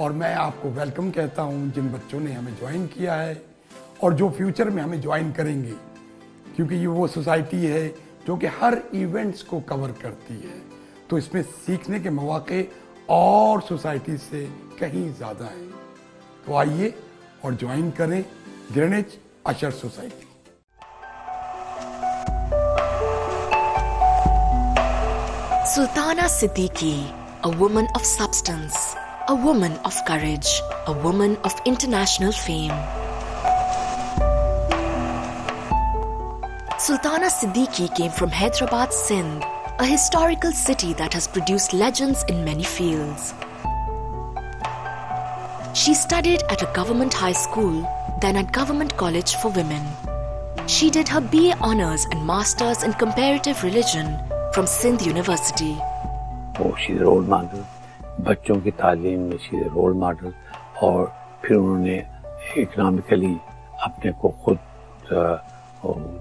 और मैं आपको वेलकम कहता हूं जिन बच्चों ने हमें ज्वाइन किया है और जो फ्यूचर में हमें ज्वाइन करेंगे, क्योंकि ये वो सोसाइटी है जो कि हर इवेंट्स को कवर करती है। तो इसमें सीखने के मौके और सोसाइटी से कहीं ज़्यादा हैं। तो आइए और ज्वाइन करें Greenwich Usher Society. Sultana Siddiqui, a woman of substance, a woman of courage, a woman of international fame. Sultana Siddiqui came from Hyderabad, Sindh, a historical city that has produced legends in many fields. She studied at a government high school, then at Government College for Women. She did her BA Honours and Masters in Comparative Religion from Sindh University. Oh, she's a role model. बच्चों की तालीम में she's a role model. और फिर उन्होंने economically अपने को खुद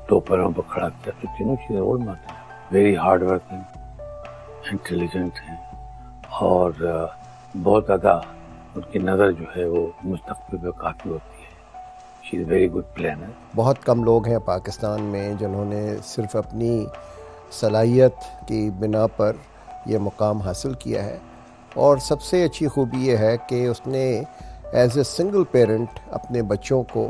दो पैरों पर खड़ा किया। तो तीनों she's a role model. Very hard working, intelligent हैं और बहुत ज़्यादा उनकी नज़र जो है वो मुस्तक़बिल में काफ़ी होती है। She is very good planner. बहुत कम लोग हैं पाकिस्तान में जिन्होंने सिर्फ अपनी सलाहियत की बिना पर यह मुकाम हासिल किया है, और सबसे अच्छी खूबी यह है कि उसने एज ए सिंगल पेरेंट अपने बच्चों को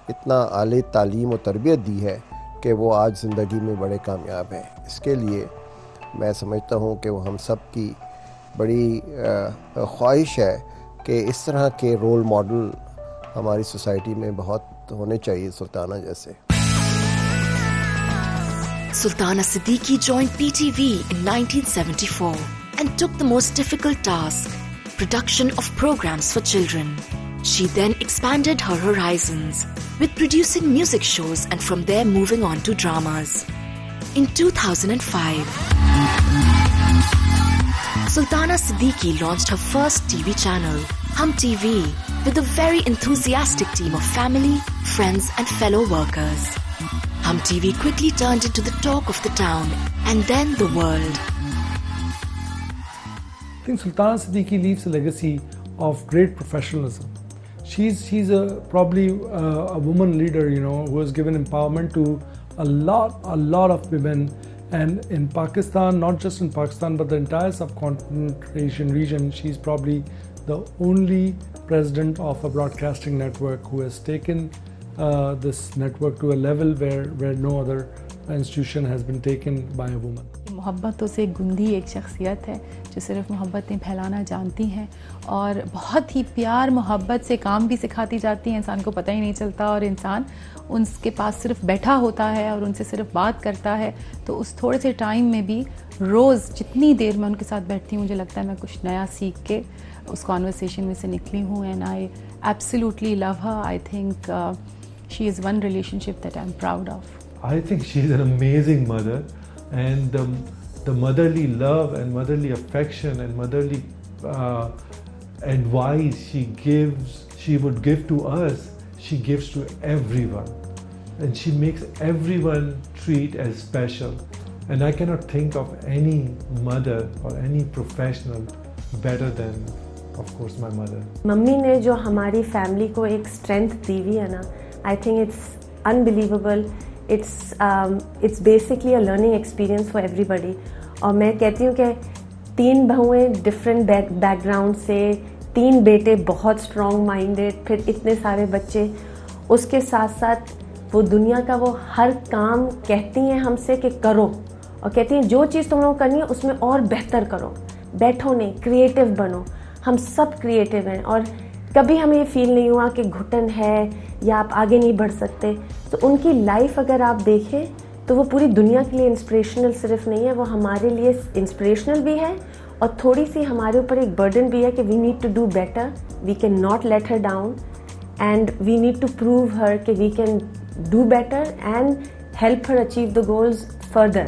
इतना आली तालीम और तरबियत दी है कि वो आज ज़िंदगी में बड़े कामयाब हैं। इसके लिए मैं समझता हूँ कि वो हम सब की बड़ी ख्वाहिश है कि इस तरह के रोल मॉडल हमारी सोसाइटी में बहुत होने चाहिए, सुल्ताना जैसे। Sultana Siddiqui joined PTV in 1974 and took the most difficult task, production of programs for children. She then expanded her horizons with producing music shows and from there moving on to dramas. In 2005, Sultana Siddiqui launched her first TV channel, Hum TV, with a very enthusiastic team of family, friends and fellow workers. Hum TV quickly turned into the talk of the town and then the world. I think Sultana Siddiqui leaves a legacy of great professionalism. She's probably a woman leader, who has given empowerment to a lot of women, and in Pakistan, not just in Pakistan, but the entire subcontinent Asian region, she's probably the only president of a broadcasting network who has taken this network to a level where no other institution has been taken by a woman. मोहब्बतों से गुंदी एक शख्सियत है जो सिर्फ मोहब्बतें फैलाना जानती हैं और बहुत ही प्यार मोहब्बत से काम भी सिखाती जाती हैं। इंसान को पता ही नहीं चलता और इंसान उनके पास सिर्फ बैठा होता है और उनसे सिर्फ बात करता है, तो उस थोड़े से टाइम में भी रोज़ जितनी देर मैं उनके साथ बैठती हूँ मुझे लगता है मैं कुछ नया सीख के उस कॉन्वर्सेशन में से निकली हूँ। And I absolutely love her. I think she is one relationship that I'm proud of. I think she's an amazing mother, and the motherly love and motherly affection and motherly advice she would give to us, she gives to everyone, and she makes everyone treat as special. And I cannot think of any mother or any professional better than, of course, my mother. Mummy ने जो हमारी family को एक strength दी हुई है ना, I think it's unbelievable. It's basically a learning experience for everybody. और मैं कहती हूँ कि 3 बहुएं डिफरेंट बैकग्राउंड से, 3 बेटे बहुत स्ट्रॉन्ग माइंडेड, फिर इतने सारे बच्चे, उसके साथ साथ वो दुनिया का वो हर काम कहती हैं हमसे कि करो, और कहती हैं जो चीज़ तुम लोगों को करनी है उसमें और बेहतर करो, बैठो नहीं, क्रिएटिव बनो। हम सब क्रिएटिव हैं और कभी हमें ये फील नहीं हुआ कि घुटन है या आप आगे नहीं बढ़ सकते। तो उनकी लाइफ अगर आप देखें तो वो पूरी दुनिया के लिए इंस्पिरेशनल सिर्फ नहीं है, वो हमारे लिए इंस्पिरेशनल भी है और थोड़ी सी हमारे ऊपर एक बर्डन भी है कि we need to do better, we can not let her down and we need to prove her कि we can do better and help her achieve the goals further.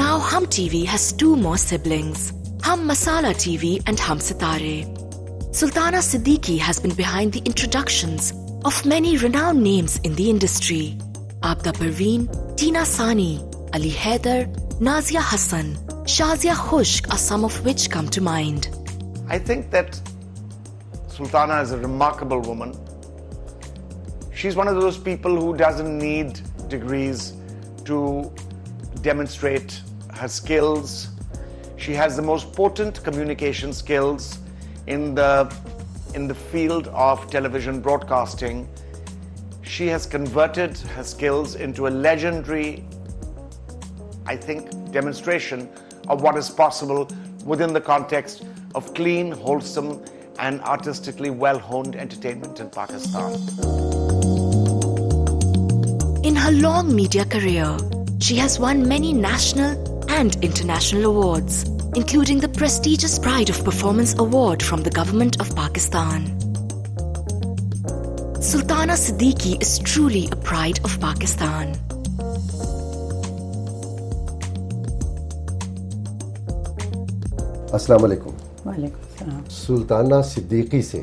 Now Hum TV has 2 more siblings, Hum Masala TV and Hum Sitare. Sultana Siddiqui has been behind the introductions of many renowned names in the industry. Abda Parveen, Tina Sani, Ali Haider, Nazia Hassan, Shazia Khushk are some of which come to mind. I think that Sultana is a remarkable woman. She's one of those people who doesn't need degrees to demonstrate her skills. She has the most potent communication skills in the field of television broadcasting. She has converted her skills into a legendary, I think, demonstration of what is possible within the context of clean, wholesome and artistically well-honed entertainment in Pakistan. In her long media career, she has won many national and international awards, including the prestigious Pride of Performance Award from the Government of Pakistan. Sultana Siddiqui is truly a pride of Pakistan. अस्सलाम वालेकुम। वालेकुम सलाम। सुल्ताना सिद्दीकी से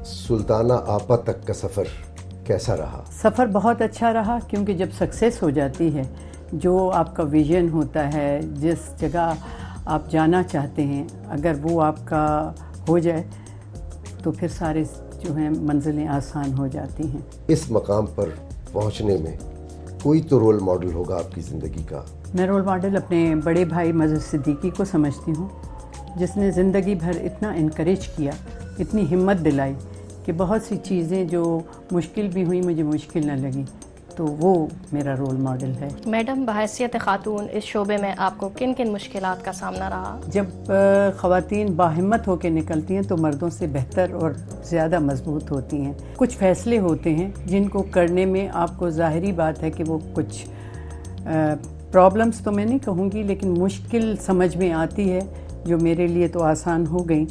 सुल्ताना आपा तक का सफ़र कैसा रहा? सफ़र बहुत अच्छा रहा, क्योंकि जब सक्सेस हो जाती है, जो आपका विजन होता है, जिस जगह आप जाना चाहते हैं, अगर वो आपका हो जाए तो फिर सारे जो हैं मंजिलें आसान हो जाती हैं। इस मकाम पर पहुंचने में कोई तो रोल मॉडल होगा आपकी ज़िंदगी का। मैं रोल मॉडल अपने बड़े भाई मज़हर सिद्दीकी को समझती हूँ, जिसने ज़िंदगी भर इतना इनकरेज किया, इतनी हिम्मत दिलाई कि बहुत सी चीज़ें जो मुश्किल भी हुई मुझे मुश्किल न लगी, तो वो मेरा रोल मॉडल है। मैडम, बहैसियत खातून इस शोबे में आपको किन किन मुश्किलात का सामना रहा? जब ख़वातीन बाहिम्मत होकर निकलती हैं तो मर्दों से बेहतर और ज़्यादा मजबूत होती हैं। कुछ फ़ैसले होते हैं जिनको करने में आपको ज़ाहिरी बात है कि वो कुछ प्रॉब्लम्स तो मैं नहीं कहूँगी, लेकिन मुश्किल समझ में आती है, जो मेरे लिए तो आसान हो गई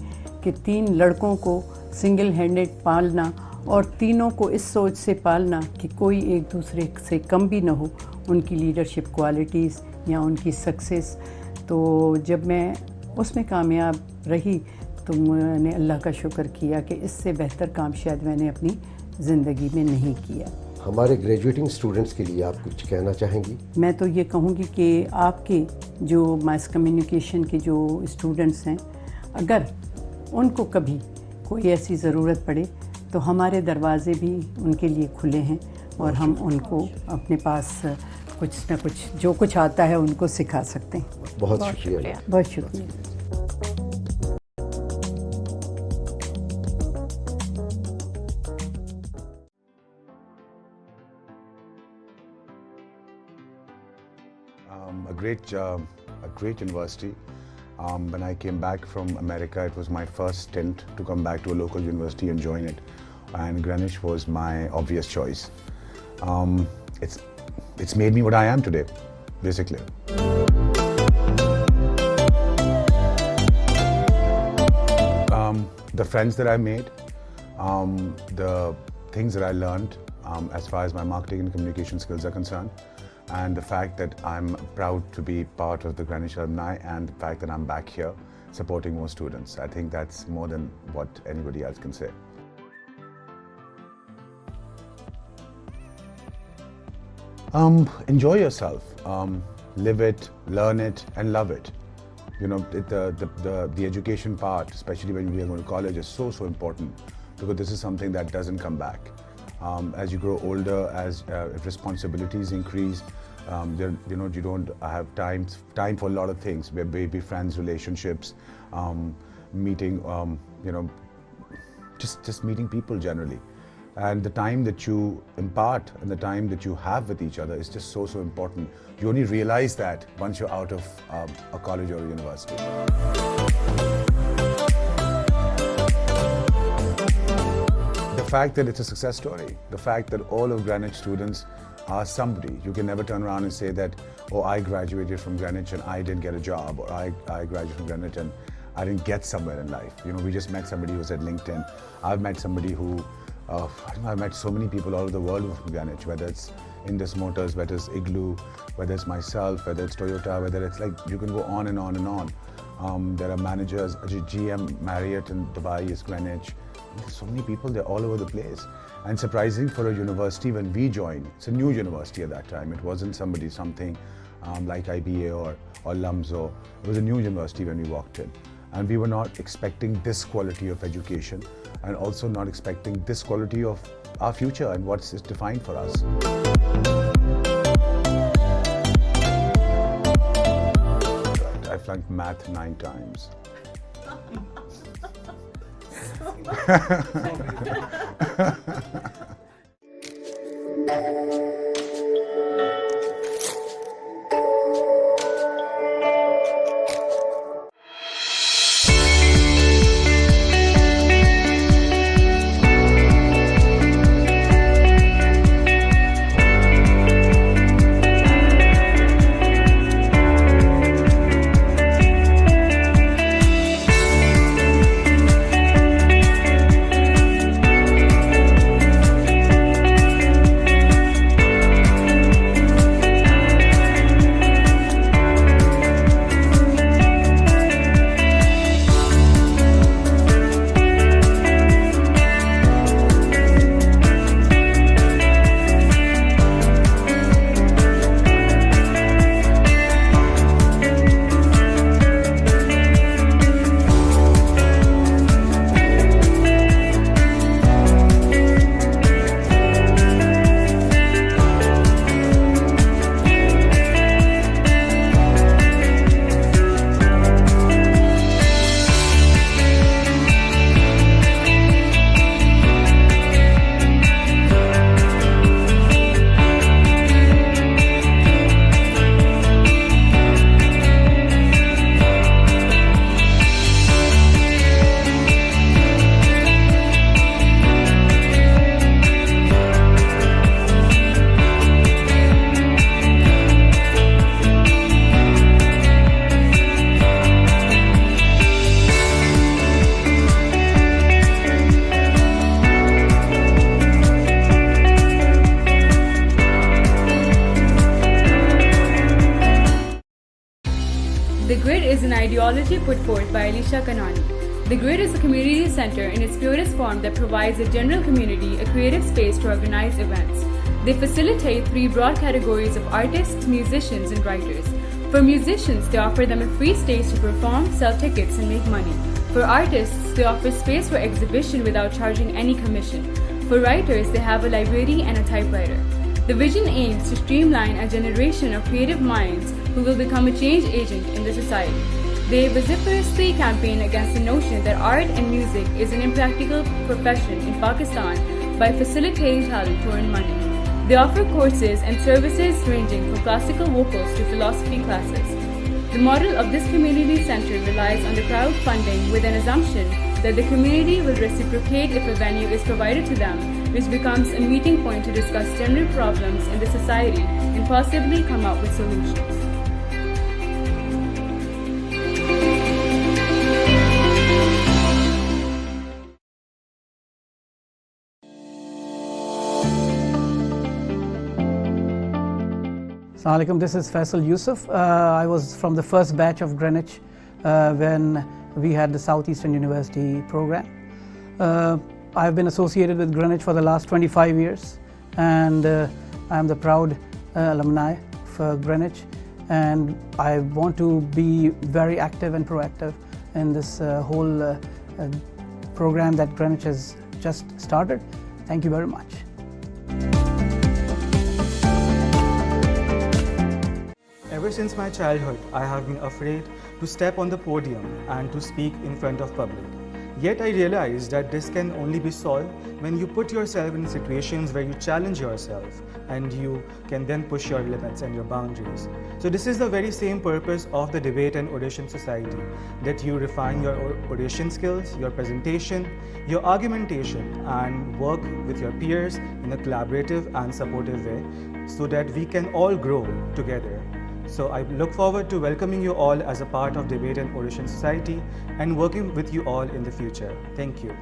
कि 3 लड़कों को सिंगल हैंडेड पालना और तीनों को इस सोच से पालना कि कोई एक दूसरे से कम भी ना हो, उनकी लीडरशिप क्वालिटीज़ या उनकी सक्सेस। तो जब मैं उसमें कामयाब रही तो मैंने अल्लाह का शुक्र किया कि इससे बेहतर काम शायद मैंने अपनी ज़िंदगी में नहीं किया। हमारे ग्रेजुएटिंग स्टूडेंट्स के लिए आप कुछ कहना चाहेंगी? मैं तो ये कहूँगी कि आपके जो मास कम्युनिकेशन के जो स्टूडेंट्स हैं, अगर उनको कभी कोई ऐसी ज़रूरत पड़े तो हमारे दरवाज़े भी उनके लिए खुले हैं और हम उनको अपने पास कुछ ना कुछ जो कुछ आता है उनको सिखा सकते हैं। बहुत शुक्रिया। बहुत शुक्रिया। A great university. When I came back from America, it was my first stint to come back to a local university and join it, and Greenwich was my obvious choice. It's made me what I am today, basically. The friends that I made, the things that I learned as far as my marketing and communication skills are concerned, and the fact that I'm proud to be part of the Greenwich alumni, and the fact that I'm back here supporting more students. I think that's more than what anybody else can say. Enjoy yourself, live it, learn it, and love it. You know, the education part, especially when we are going to college, is so important, because this is something that doesn't come back. As you grow older, as responsibilities increase, you don't have time for a lot of things, baby friends, relationships, meeting, just meeting people generally. And the time that you impart and the time that you have with each other is just so important. You only realize that once you're out of a college or a university. The fact that it's a success story, the fact that all of Greenwich students are somebody. You can never turn around and say that, oh, I graduated from Greenwich and I didn't get a job, or I graduated from Greenwich and I didn't get somewhere in life. You know, we just met somebody who's at LinkedIn. I've met somebody who, I've met so many people all over the world from Greenwich, whether it's Indus Motors, whether it's Igloo, whether it's myself, whether it's Toyota, whether it's like, you can go on and on and on. There are managers, GM Marriott in Dubai is Greenwich. There's so many people, they're all over the place. And surprising for a university when we joined, it's a new university at that time. It wasn't something like IBA or LUMSO. It was a new university when we walked in. And we were not expecting this quality of education, and also not expecting this quality of our future and what's defined for us. I flunked math 9 times. The Grid is an ideology put forth by Alisha Kanani. The Grid is a community center in its purest form that provides the general community a creative space to organize events. They facilitate 3 broad categories of artists, musicians, and writers. For musicians, they offer them a free stage to perform, sell tickets, and make money. For artists, they offer space for exhibition without charging any commission. For writers, they have a library and a typewriter. The vision aims to streamline a generation of creative minds who will become a change agent in the society. They vociferously campaign against the notion that art and music is an impractical profession in Pakistan by facilitating talent to earn money. They offer courses and services ranging from classical vocals to philosophy classes. The model of this community center relies on the crowdfunding with an assumption that the community will reciprocate if a venue is provided to them, which becomes a meeting point to discuss general problems in the society and possibly come up with solutions. Assalamu alaikum, this is Faisal Yusuf. I was from the first batch of Greenwich when we had the Southeastern University program. I've been associated with Greenwich for the last 25 years, and I'm the proud alumni for Greenwich, and I want to be very active and proactive in this whole program that Greenwich has just started. Thank you very much. Ever since my childhood, I have been afraid to step on the podium and to speak in front of public. Yet I realized that this can only be solved when you put yourself in situations where you challenge yourself and you can then push your limits and your boundaries. So this is the very same purpose of the Debate and Oration Society, that you refine your oration skills, your presentation, your argumentation, and work with your peers in a collaborative and supportive way so that we can all grow together. So I look forward to welcoming you all as a part of Debate and Oration Society and working with you all in the future. Thank you.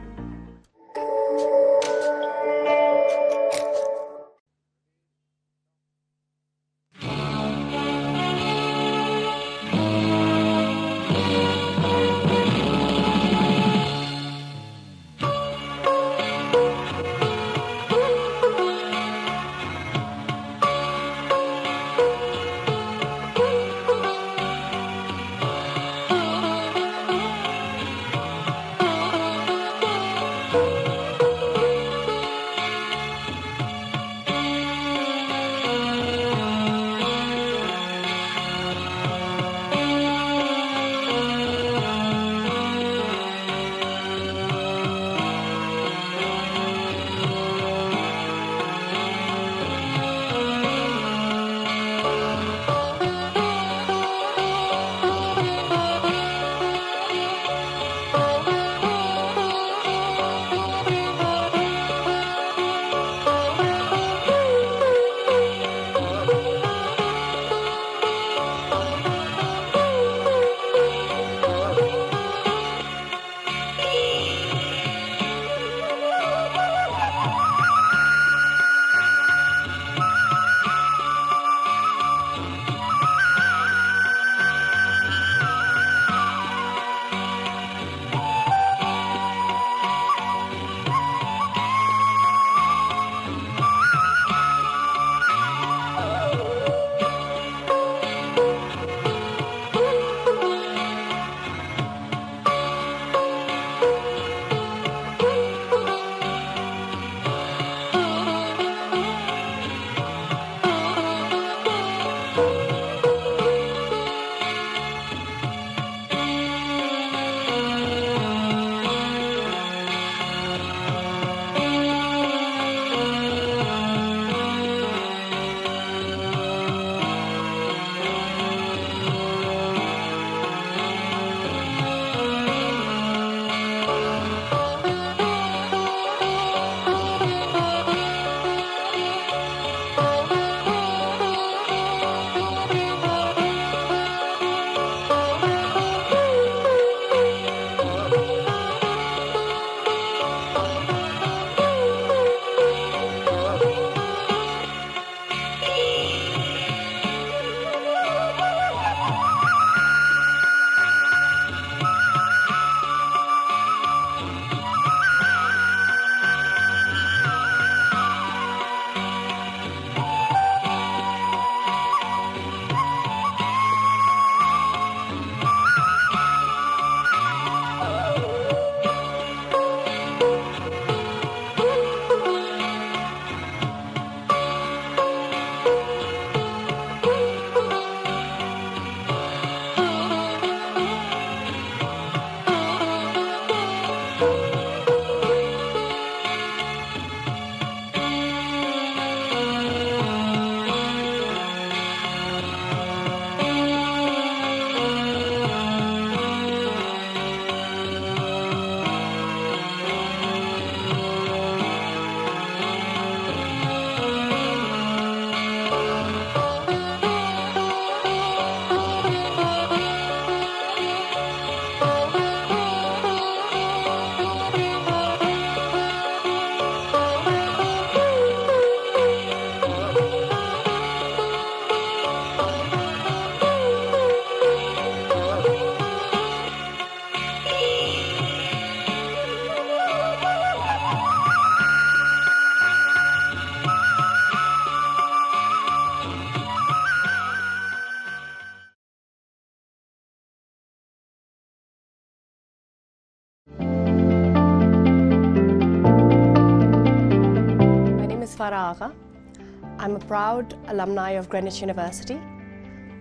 I'm a proud alumni of Greenwich University.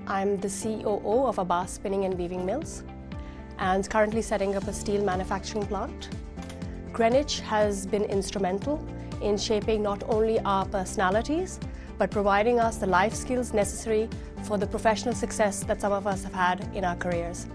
I'm the COO of a bar spinning and weaving mills and currently setting up a steel manufacturing plant. Greenwich has been instrumental in shaping not only our personalities, but providing us the life skills necessary for the professional success that some of us have had in our careers.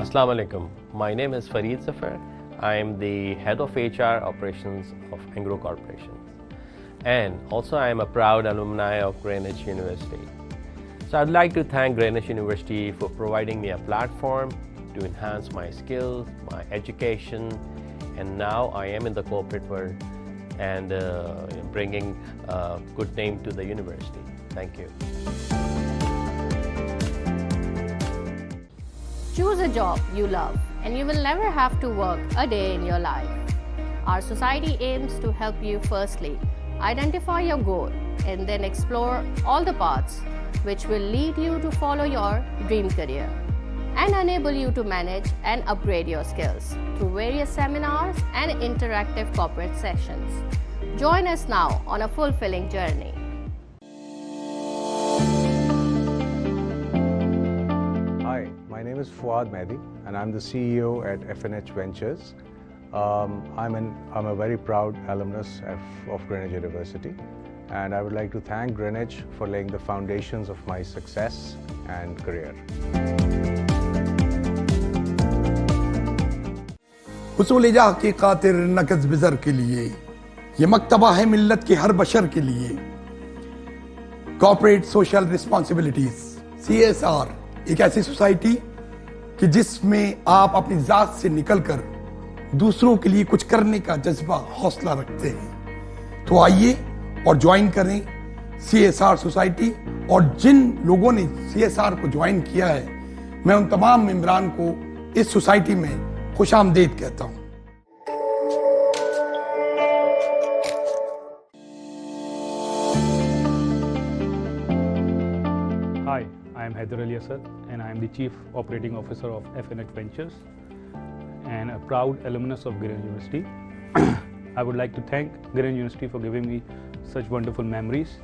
Assalamu alaikum. My name is Fareed Zafar. I am the head of HR operations of Angro Corporation. And also I am a proud alumni of Greenwich University. So I'd like to thank Greenwich University for providing me a platform to enhance my skills, my education, and now I am in the corporate world and bringing a good name to the university. Thank you. Choose a job you love and you will never have to work a day in your life. Our society aims to help you firstly identify your goal and then explore all the paths which will lead you to follow your dream career and enable you to manage and upgrade your skills through various seminars and interactive corporate sessions. Join us now on a fulfilling journey. Hi, my name is Fuad Mehdi and I'm the CEO at FNH Ventures. I'm a very proud alumnus of Greenwich University, and I would like to thank Greenwich for laying the foundations of my success and career. हुसूल जाह की खातिर नकज़ बिज़र के लिए ये मकतबा है मिल्लत के हर बशर के लिए corporate social responsibilities CSR एक ऐसी सोसाइटी कि जिसमें आप अपनी जात से निकलकर दूसरों के लिए कुछ करने का जज्बा हौसला रखते हैं। तो आइए और ज्वाइन करें CSR सोसाइटी, और जिन लोगों ने CSR को ज्वाइन किया है मैं उन तमाम मेंबरान को इस सोसाइटी में खुशामदीद कहता हूं। Hi, I am Haider Ali Asad and I am the Chief Operating Officer of FNH Ventures and a proud alumnus of Greenwich University. I would like to thank Greenwich University for giving me such wonderful memories.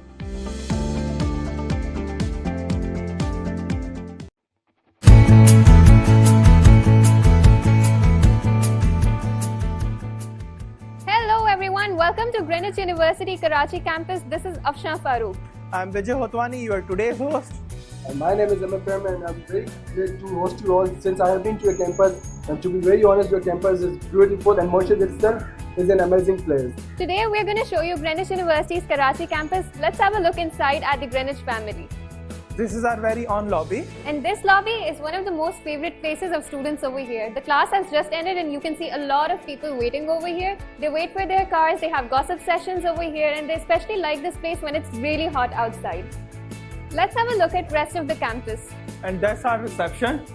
Hello everyone, welcome to Greenwich University Karachi campus. This is Afshan Farooq. I'm Vijay Hotwani, your today's host. And my name is Amit Prem and I'm very glad to host you all since I have been to your campus, and to be very honest, your campus is beautiful and Moshid itself is an amazing place. Today we're going to show you Greenwich University's Karachi campus. Let's have a look inside at the Greenwich family. This is our very own lobby. And this lobby is one of the most favorite places of students over here. The class has just ended and you can see a lot of people waiting over here. They wait for their cars, they have gossip sessions over here, and they especially like this place when it's really hot outside. Let's have a look at rest of the campus. And that's our reception.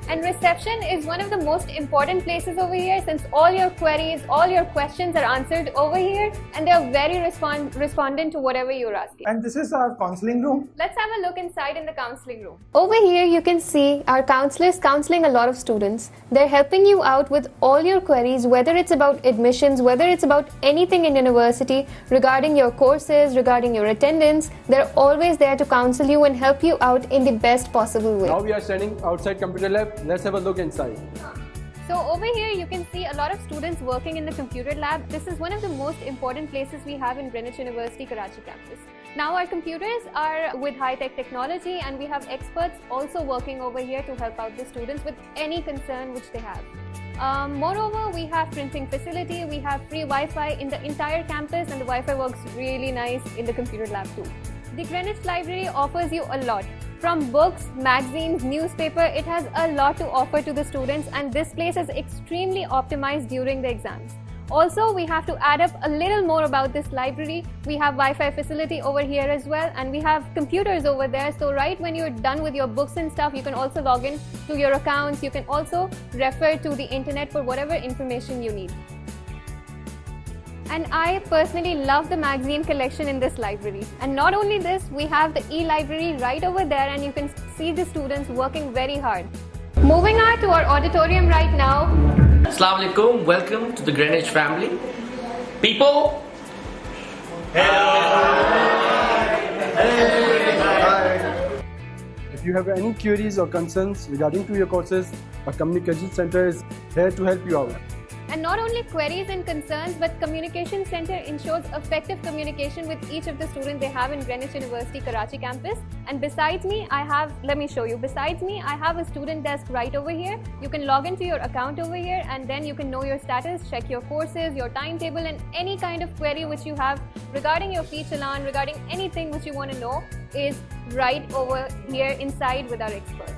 And reception is one of the most important places over here since all your queries, all your questions are answered over here and they are very respondent to whatever you're asking. And this is our counseling room. Let's have a look inside in the counseling room. Over here you can see our counselors counseling a lot of students. They're helping you out with all your queries, whether it's about admissions, whether it's about anything in university, regarding your courses, regarding your attendance. They're always there to counsel you and help you out in the best possible way. Now we are standing outside computer lab. Let's have a look inside. So over here you can see a lot of students working in the computer lab. This is one of the most important places we have in Greenwich University Karachi campus. Now our computers are with high-tech technology and we have experts also working over here to help out the students with any concern which they have. Moreover, we have printing facility, we have free Wi-Fi in the entire campus and the Wi-Fi works really nice in the computer lab too. The Greenwich Library offers you a lot. From books, magazines, newspaper, it has a lot to offer to the students and this place is extremely optimized during the exams. Also, we have to add up a little more about this library. We have Wi-Fi facility over here as well and we have computers over there. So right when you're done with your books and stuff, you can also log in to your accounts. You can also refer to the internet for whatever information you need. And I personally love the magazine collection in this library. And not only this, we have the e-library right over there, and you can see the students working very hard. Moving on to our auditorium right now. Assalamu alaikum, welcome to the Greenwich family. People, If you have any queries or concerns regarding to your courses, our communication center is here to help you out. And not only queries and concerns, but Communication Center ensures effective communication with each of the students they have in Greenwich University Karachi campus. And besides me, let me show you. Besides me, I have a student desk right over here. You can log into your account over here, and then you can know your status, check your courses, your timetable, and any kind of query which you have regarding your fee challan, regarding anything which you want to know is right over here inside with our experts.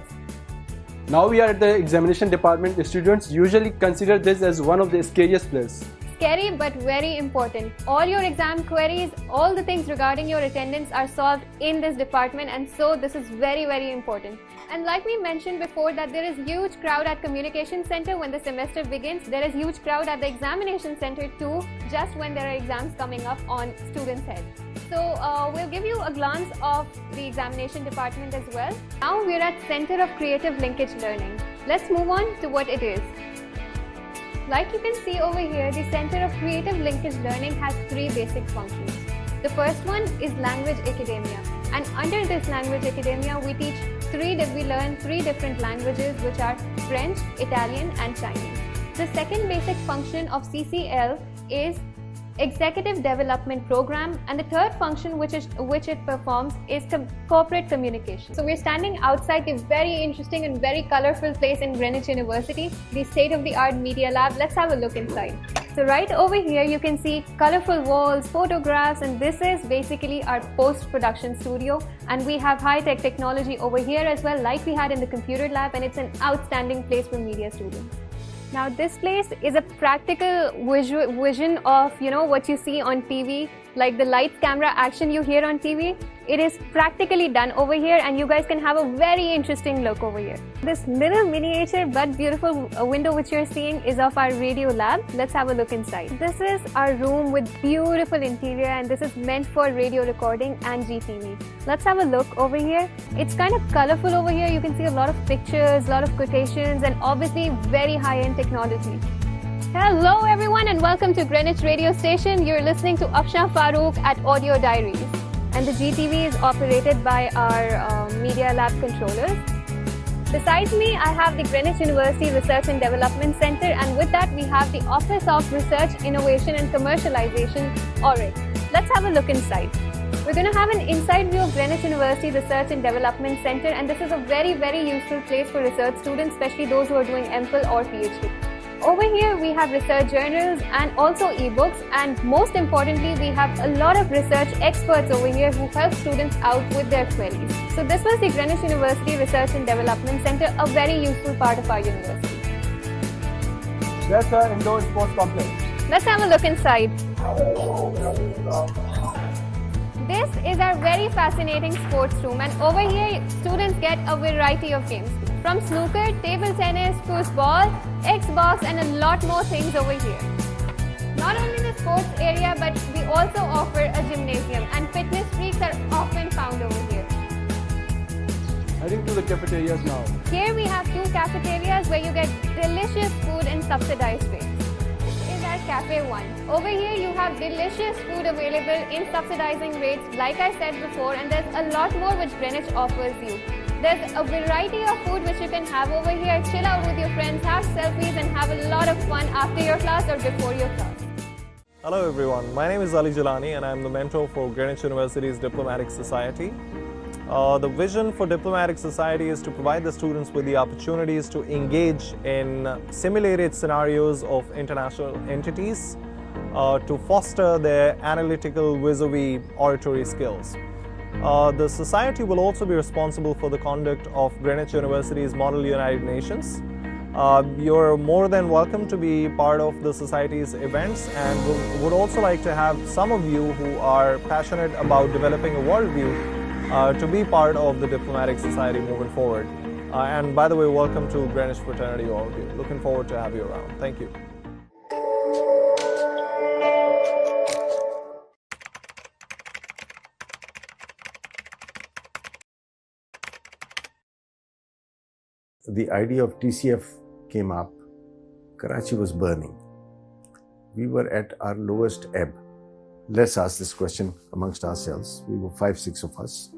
Now we are at the examination department. The students usually consider this as one of the scariest places. Scary but very important. All your exam queries, all the things regarding your attendance are solved in this department, and so this is very, very important. And like we mentioned before, that there is huge crowd at Communication Center when the semester begins. There is huge crowd at the Examination Center too, just when there are exams coming up on students' heads. So we'll give you a glance of the examination department as well. Now we're at Center of Creative Linkage Learning. Let's move on to what it is. Like you can see over here, the Center of Creative Linkage Learning has three basic functions. The first one is Language Academia, and under this Language Academia we learn three different languages, which are French, Italian and Chinese. The second basic function of CCL is Executive Development Program, and the third function which it performs is corporate communication. So we're standing outside the very interesting and very colorful place in Greenwich University, the state-of-the-art media lab. Let's have a look inside. So right over here you can see colorful walls, photographs, and this is basically our post-production studio, and we have high-tech technology over here as well, like we had in the computer lab, and it's an outstanding place for media students. Now this place is a practical vision of, what you see on TV, like the lights, camera, action you hear on TV. It is practically done over here, and you guys can have a very interesting look over here. This little miniature but beautiful window which you're seeing is of our radio lab. Let's have a look inside. This is our room with beautiful interior, and this is meant for radio recording and GTV. Let's have a look over here. It's kind of colorful over here. You can see a lot of pictures, a lot of quotations, and obviously very high-end technology. Hello everyone, and welcome to Greenwich Radio Station. You're listening to Afshan Farooq at Audio Diaries, and the GTV is operated by our Media Lab controllers. Besides me, I have the Greenwich University Research and Development Center, and with that we have the Office of Research, Innovation and Commercialization, ORIC. Let's have a look inside. We're going to have an inside view of Greenwich University Research and Development Center, and this is a very, very useful place for research students, especially those who are doing MPhil or PhD. Over here we have research journals and also ebooks, and most importantly we have a lot of research experts over here who help students out with their queries. So this was the Greenwich University Research and Development Center, a very useful part of our university. That's our indoor sports complex. Let's have a look inside. This is our very fascinating sports room, and over here students get a variety of games. From snooker, table tennis, foosball, Xbox, and a lot more things over here. Not only the sports area, but we also offer a gymnasium, and fitness freaks are often found over here. Heading to the cafeterias now. Here we have two cafeterias where you get delicious food in subsidized rates. This is our Cafe 1. Over here you have delicious food available in subsidizing rates, like I said before, and there's a lot more which Greenwich offers you. There's a variety of food which you can have over here, chill out with your friends, have selfies, and have a lot of fun after your class or before your class. Hello everyone, my name is Ali Jalani and I'm the mentor for Greenwich University's Diplomatic Society. The vision for Diplomatic Society is to provide the students with the opportunities to engage in simulated scenarios of international entities to foster their analytical vis-a-vis oratory skills. The Society will also be responsible for the conduct of Greenwich University's Model United Nations. You're more than welcome to be part of the Society's events, and would also like to have some of you who are passionate about developing a worldview to be part of the Diplomatic Society moving forward. And by the way, welcome to Greenwich Fraternity, all of you. Looking forward to have you around. Thank you. the idea of TCF came up, Karachi was burning. We were at our lowest ebb. Let's ask this question amongst ourselves. We were 5-6 of us.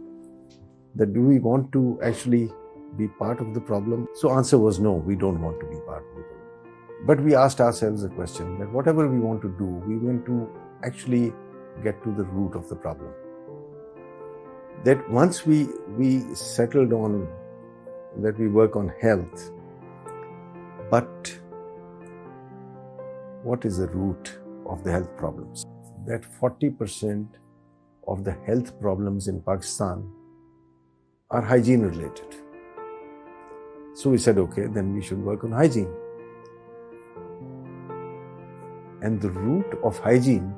That do we want to actually be part of the problem? So answer was no, we don't want to be part of the problem. But we asked ourselves a question that whatever we want to do, we want to actually get to the root of the problem. That once we settled on that we work on health, but what is the root of the health problems? That 40% of the health problems in Pakistan are hygiene related. So we said, okay, then we should work on hygiene. And the root of hygiene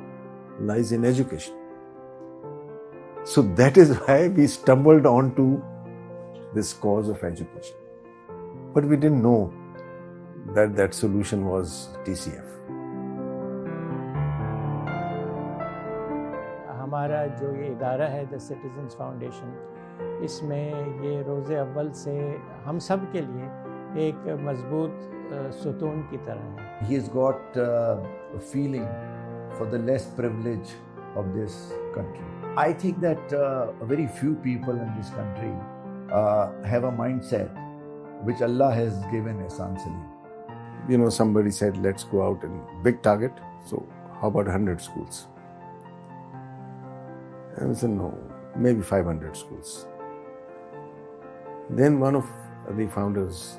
lies in education. So that is why we stumbled onto this cause of education. But we didn't know that that solution was TCF. हमारा जो ये इदारा है the citizens foundation, इसमें ये रोज़े अव्वल से हम सब के लिए एक मजबूत सुतून की तरह है. He has got a feeling for the less privilege of this country. I think that very few people in this country have a mindset which Allah has given Ehsan Salim. You know, somebody said, let's go out and big target. So how about 100 schools? And I said, no, maybe 500 schools. Then one of the founders,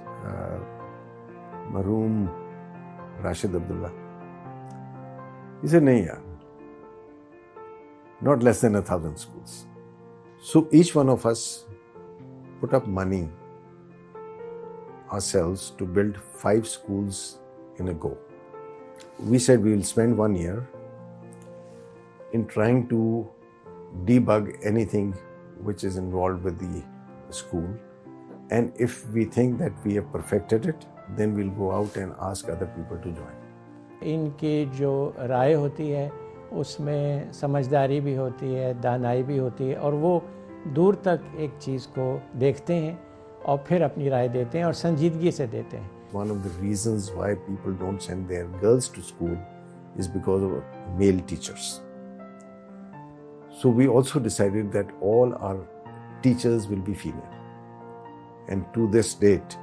Maroom Rashid Abdullah, he said, nahi yaar, not less than 1,000 schools. So each one of us put up money ourselves to build 5 schools in a go. We said we will spend 1 year in trying to debug anything which is involved with the school, and if we think that we have perfected it, then we'll go out and ask other people to join. इनकी जो राय होती है उसमें समझदारी भी होती है, दानाई भी होती है, और वो दूर तक एक चीज़ को देखते हैं और फिर अपनी राय देते हैं और संजीदगी से देते हैं. One of the reasons why people don't send their girls to school is because of male teachers. So we also decided that all our teachers will be female. And to this date,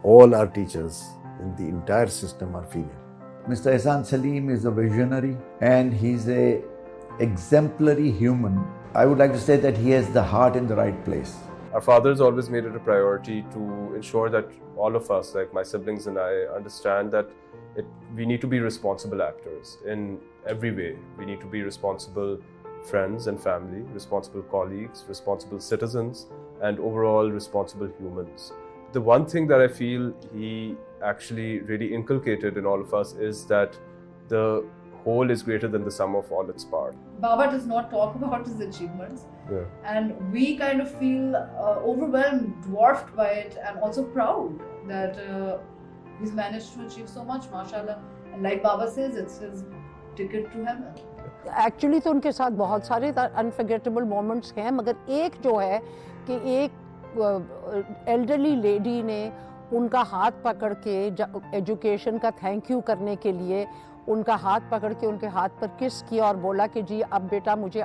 all our teachers in the entire system are female. Mr. Ehsan Salim is a visionary and he's a exemplary human. I would like to say that he has the heart in the right place. Our fathers always made it a priority to ensure that all of us, like my siblings and I, understand that we need to be responsible actors in every way. We need to be responsible friends and family, responsible colleagues, responsible citizens, and overall responsible humans. The one thing that I feel he actually really inculcated in all of us is that the whole is greater than the sum of all its parts. Baba does not talk about his achievements, Yeah. and we kind of feel overwhelmed, dwarfed by it, and also proud that he's managed to achieve so much, mashallah. And like Baba says, it's his ticket to heaven. Actually तो उनके साथ बहुत सारे unforgettable moments हैं, मगर एक जो है कि एक एल्डरली लेडी ने उनका हाथ पकड़ के एजुकेशन का थैंक यू करने के लिए उनका हाथ पकड़ के उनके हाथ पर किस किया और बोला कि जी अब बेटा मुझे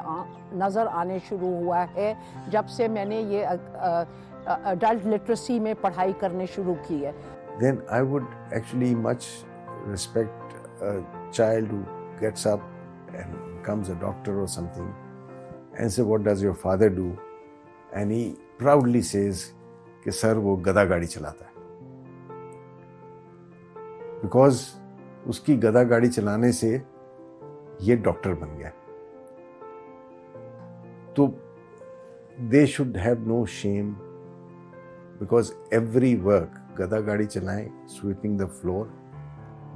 नज़र आने शुरू हुआ है जब से मैंने ये अडल्ट लिटरेसी में पढ़ाई करने शुरू की है. Then I would actually much respect a child who gets up and becomes a doctor or something and say, what does your father do? And he proudly says कि सर वो गधा गाड़ी चलाता है. Because उसकी गधा गाड़ी चलाने से ये डॉक्टर बन गया. तो they should have no shame, because every work, गधा गाड़ी चलाएं, sweeping the floor,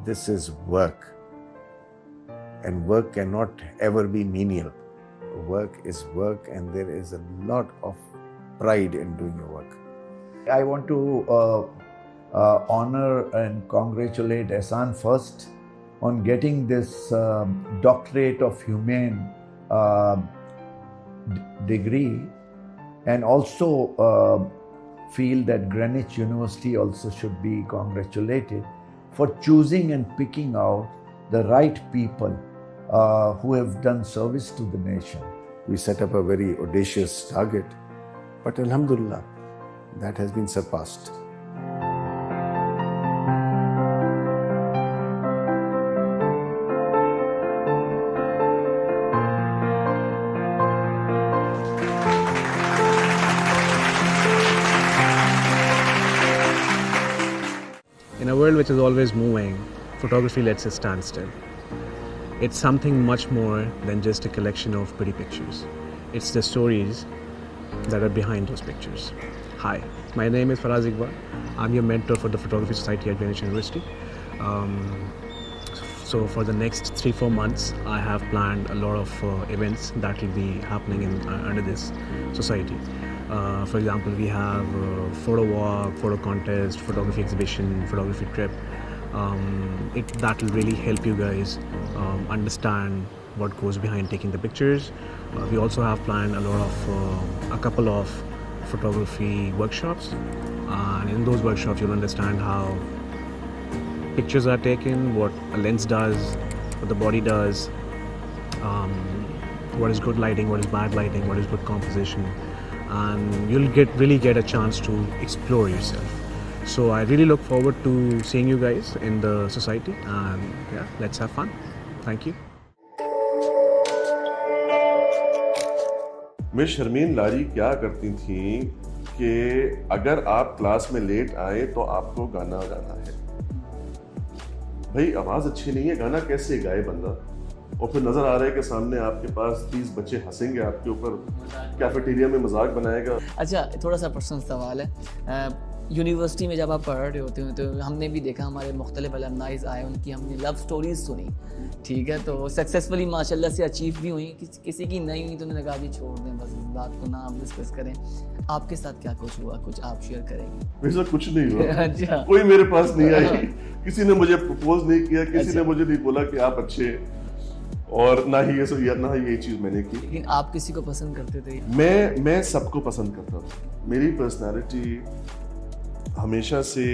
this is work. And work cannot ever be menial. Work is work, and there is a lot of pride in doing your work. I want to honor and congratulate Ehsan first on getting this doctorate of humane degree, and also feel that Greenwich University also should be congratulated for choosing and picking out the right people who have done service to the nation. We set up a very audacious target, but Alhamdulillah, that has been surpassed. In a world which is always moving, photography lets us stand still. It's something much more than just a collection of pretty pictures. It's the stories that are behind those pictures. Hi, my name is Faraz Iqbal. I'm your mentor for the Photography Society at Greenwich University. So for the next 3-4 months, I have planned a lot of events that will be happening under this society. For example, we have a photo walk, photo contest, photography exhibition, photography trip. That will really help you guys understand what goes behind taking the pictures. We also have planned a couple of photography workshops, and in those workshops you'll understand how pictures are taken, what a lens does, what the body does, what is good lighting, what is bad lighting, what is good composition, and you'll really get a chance to explore yourself. So I really look forward to seeing you guys in the society, and yeah, let's have fun. Thank you. Miss Sharmeen Lari क्या करती थी कि अगर आप class में late आए तो आपको गाना गाना है। भाई आवाज़ अच्छी नहीं है, गाना कैसे गाए बंदा? और फिर नज़र आ रहा है कि सामने आपके पास 30 बच्चे हंसेंगे आपके ऊपर, कैफेटेरिया में मजाक बनाएगा। अच्छा, थोड़ा सा पर्सनल सवाल है। यूनिवर्सिटी में जब आप पढ़ रहे होते हो तो हमने भी देखा, हमारे मुख्तलिफ अलमनाइज आए, उनकी हमने लव स्टोरीज सुनी, ठीक है, तो सक्सेसफुली माशाल्लाह से अचीव भी हुई। किसी की नहीं हुई तो उन्होंने कहा जी छोड़ दें, बस बात को ना आप डिस्कस करें। आपके साथ क्या कुछ हुआ, कुछ आप शेयर करेंगे? मेरे साथ कुछ नहीं हुआ। अच्छा। कोई मेरे पास नहीं आई, किसी ने मुझे प्रपोज नहीं किया, किसी ने मुझे नहीं बोला कि आप अच्छे, और ना ही ये चीज मैंने की। लेकिन आप किसी को पसंद करते थे? मैं सबको पसंद करता था। मेरी पर्सनालिटी हमेशा से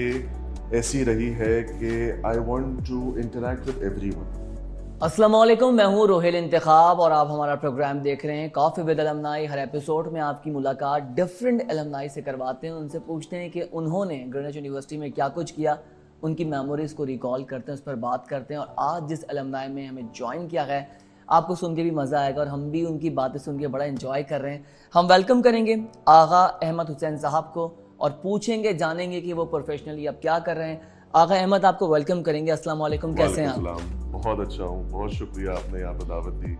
ऐसी रही है कि I want to interact with everyone. अस्सलाम वालेकुम, मैं हूँ रोहिल इंतखाब और आप हमारा प्रोग्राम देख रहे हैं coffee with alumni. Her episode में आपकी मुलाकात डिफरेंट अलमनाई से करवाते हैं, उनसे पूछते हैं कि उन्होंने ग्रीनविच यूनिवर्सिटी में क्या कुछ किया, उनकी मेमोरीज को रिकॉल करते हैं, उस पर बात करते हैं। और आज जिस अलमनाई में हमें ज्वाइन किया है, आपको सुन के भी मज़ा आएगा और हम भी उनकी बातें सुन के बड़ा एंजॉय कर रहे हैं। हम वेलकम करेंगे आगा अहमद हुसैन साहब को और पूछेंगे, जानेंगे कि वो प्रोफेशनली अब क्या कर रहे हैं। आगा अहमद, आपको वेलकम करेंगे। अस्सलाम वालेकुम, कैसे हैं आप? बहुत अच्छा हूँ, बहुत शुक्रिया, आपने यहाँ पर दावत दी,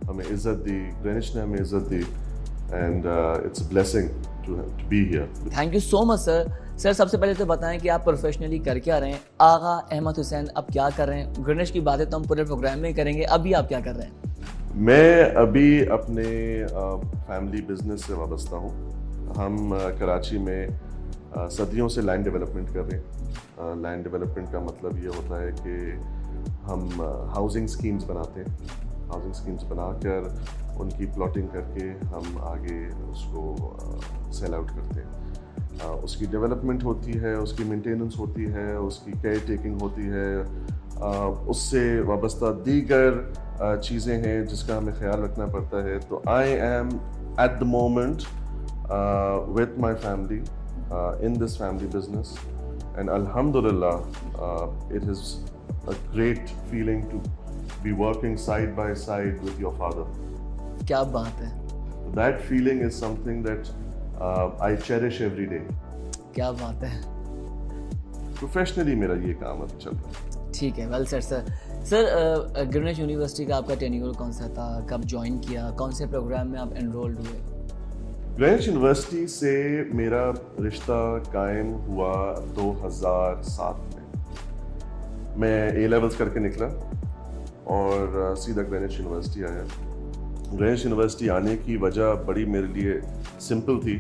हमें इज्जत दी, ग्रीनिच ने हमें इज्जत दी, and it's a blessing to be here. Thank you so much sir. Sir, सबसे पहले तो बताएं कि आप प्रोफेशनली कर क्या रहे हैं? आगा अहमद हुसैन अब क्या कर रहे हैं? ग्रीनिच की बातें तो हम पूरे प्रोग्राम में ही करेंगे, अभी आप क्या कर रहे हैं? मैं अभी अपने फैमिली बिजनेस से वाबस्ता हूँ। हम कराची में सदियों से लैंड डेवलपमेंट कर रहे हैं। लैंड डेवलपमेंट का मतलब ये होता है कि हम हाउसिंग स्कीम्स बनाते हैं। हाउसिंग स्कीम्स बनाकर उनकी प्लॉटिंग करके हम आगे उसको सेल आउट करते हैं। उसकी डेवलपमेंट होती है, उसकी मेंटेनेंस होती है, उसकी केयर टेकिंग होती है, उससे वाबस्ता दीगर चीज़ें हैं जिसका हमें ख्याल रखना पड़ता है। तो I am at the moment with my family in this family business, and alhamdulillah it is a great feeling to be working side by side with your father. क्या बात है। That feeling is something that I cherish every day. क्या बात है। Professionally मेरा ये काम अब चल रहा है। ठीक है, well said sir. Sir, Greenwich university का आपका टेन्योर कौन सा था, कब ज्वाइन किया, कौन से प्रोग्राम में आप एनरोल्ड हुए? ग्रीनविच यूनिवर्सिटी से मेरा रिश्ता कायम हुआ 2007 में। मैं ए लेवल्स करके निकला और सीधा ग्रीनविच यूनिवर्सिटी आया। ग्रीनविच यूनिवर्सिटी आने की वजह बड़ी मेरे लिए सिंपल थी।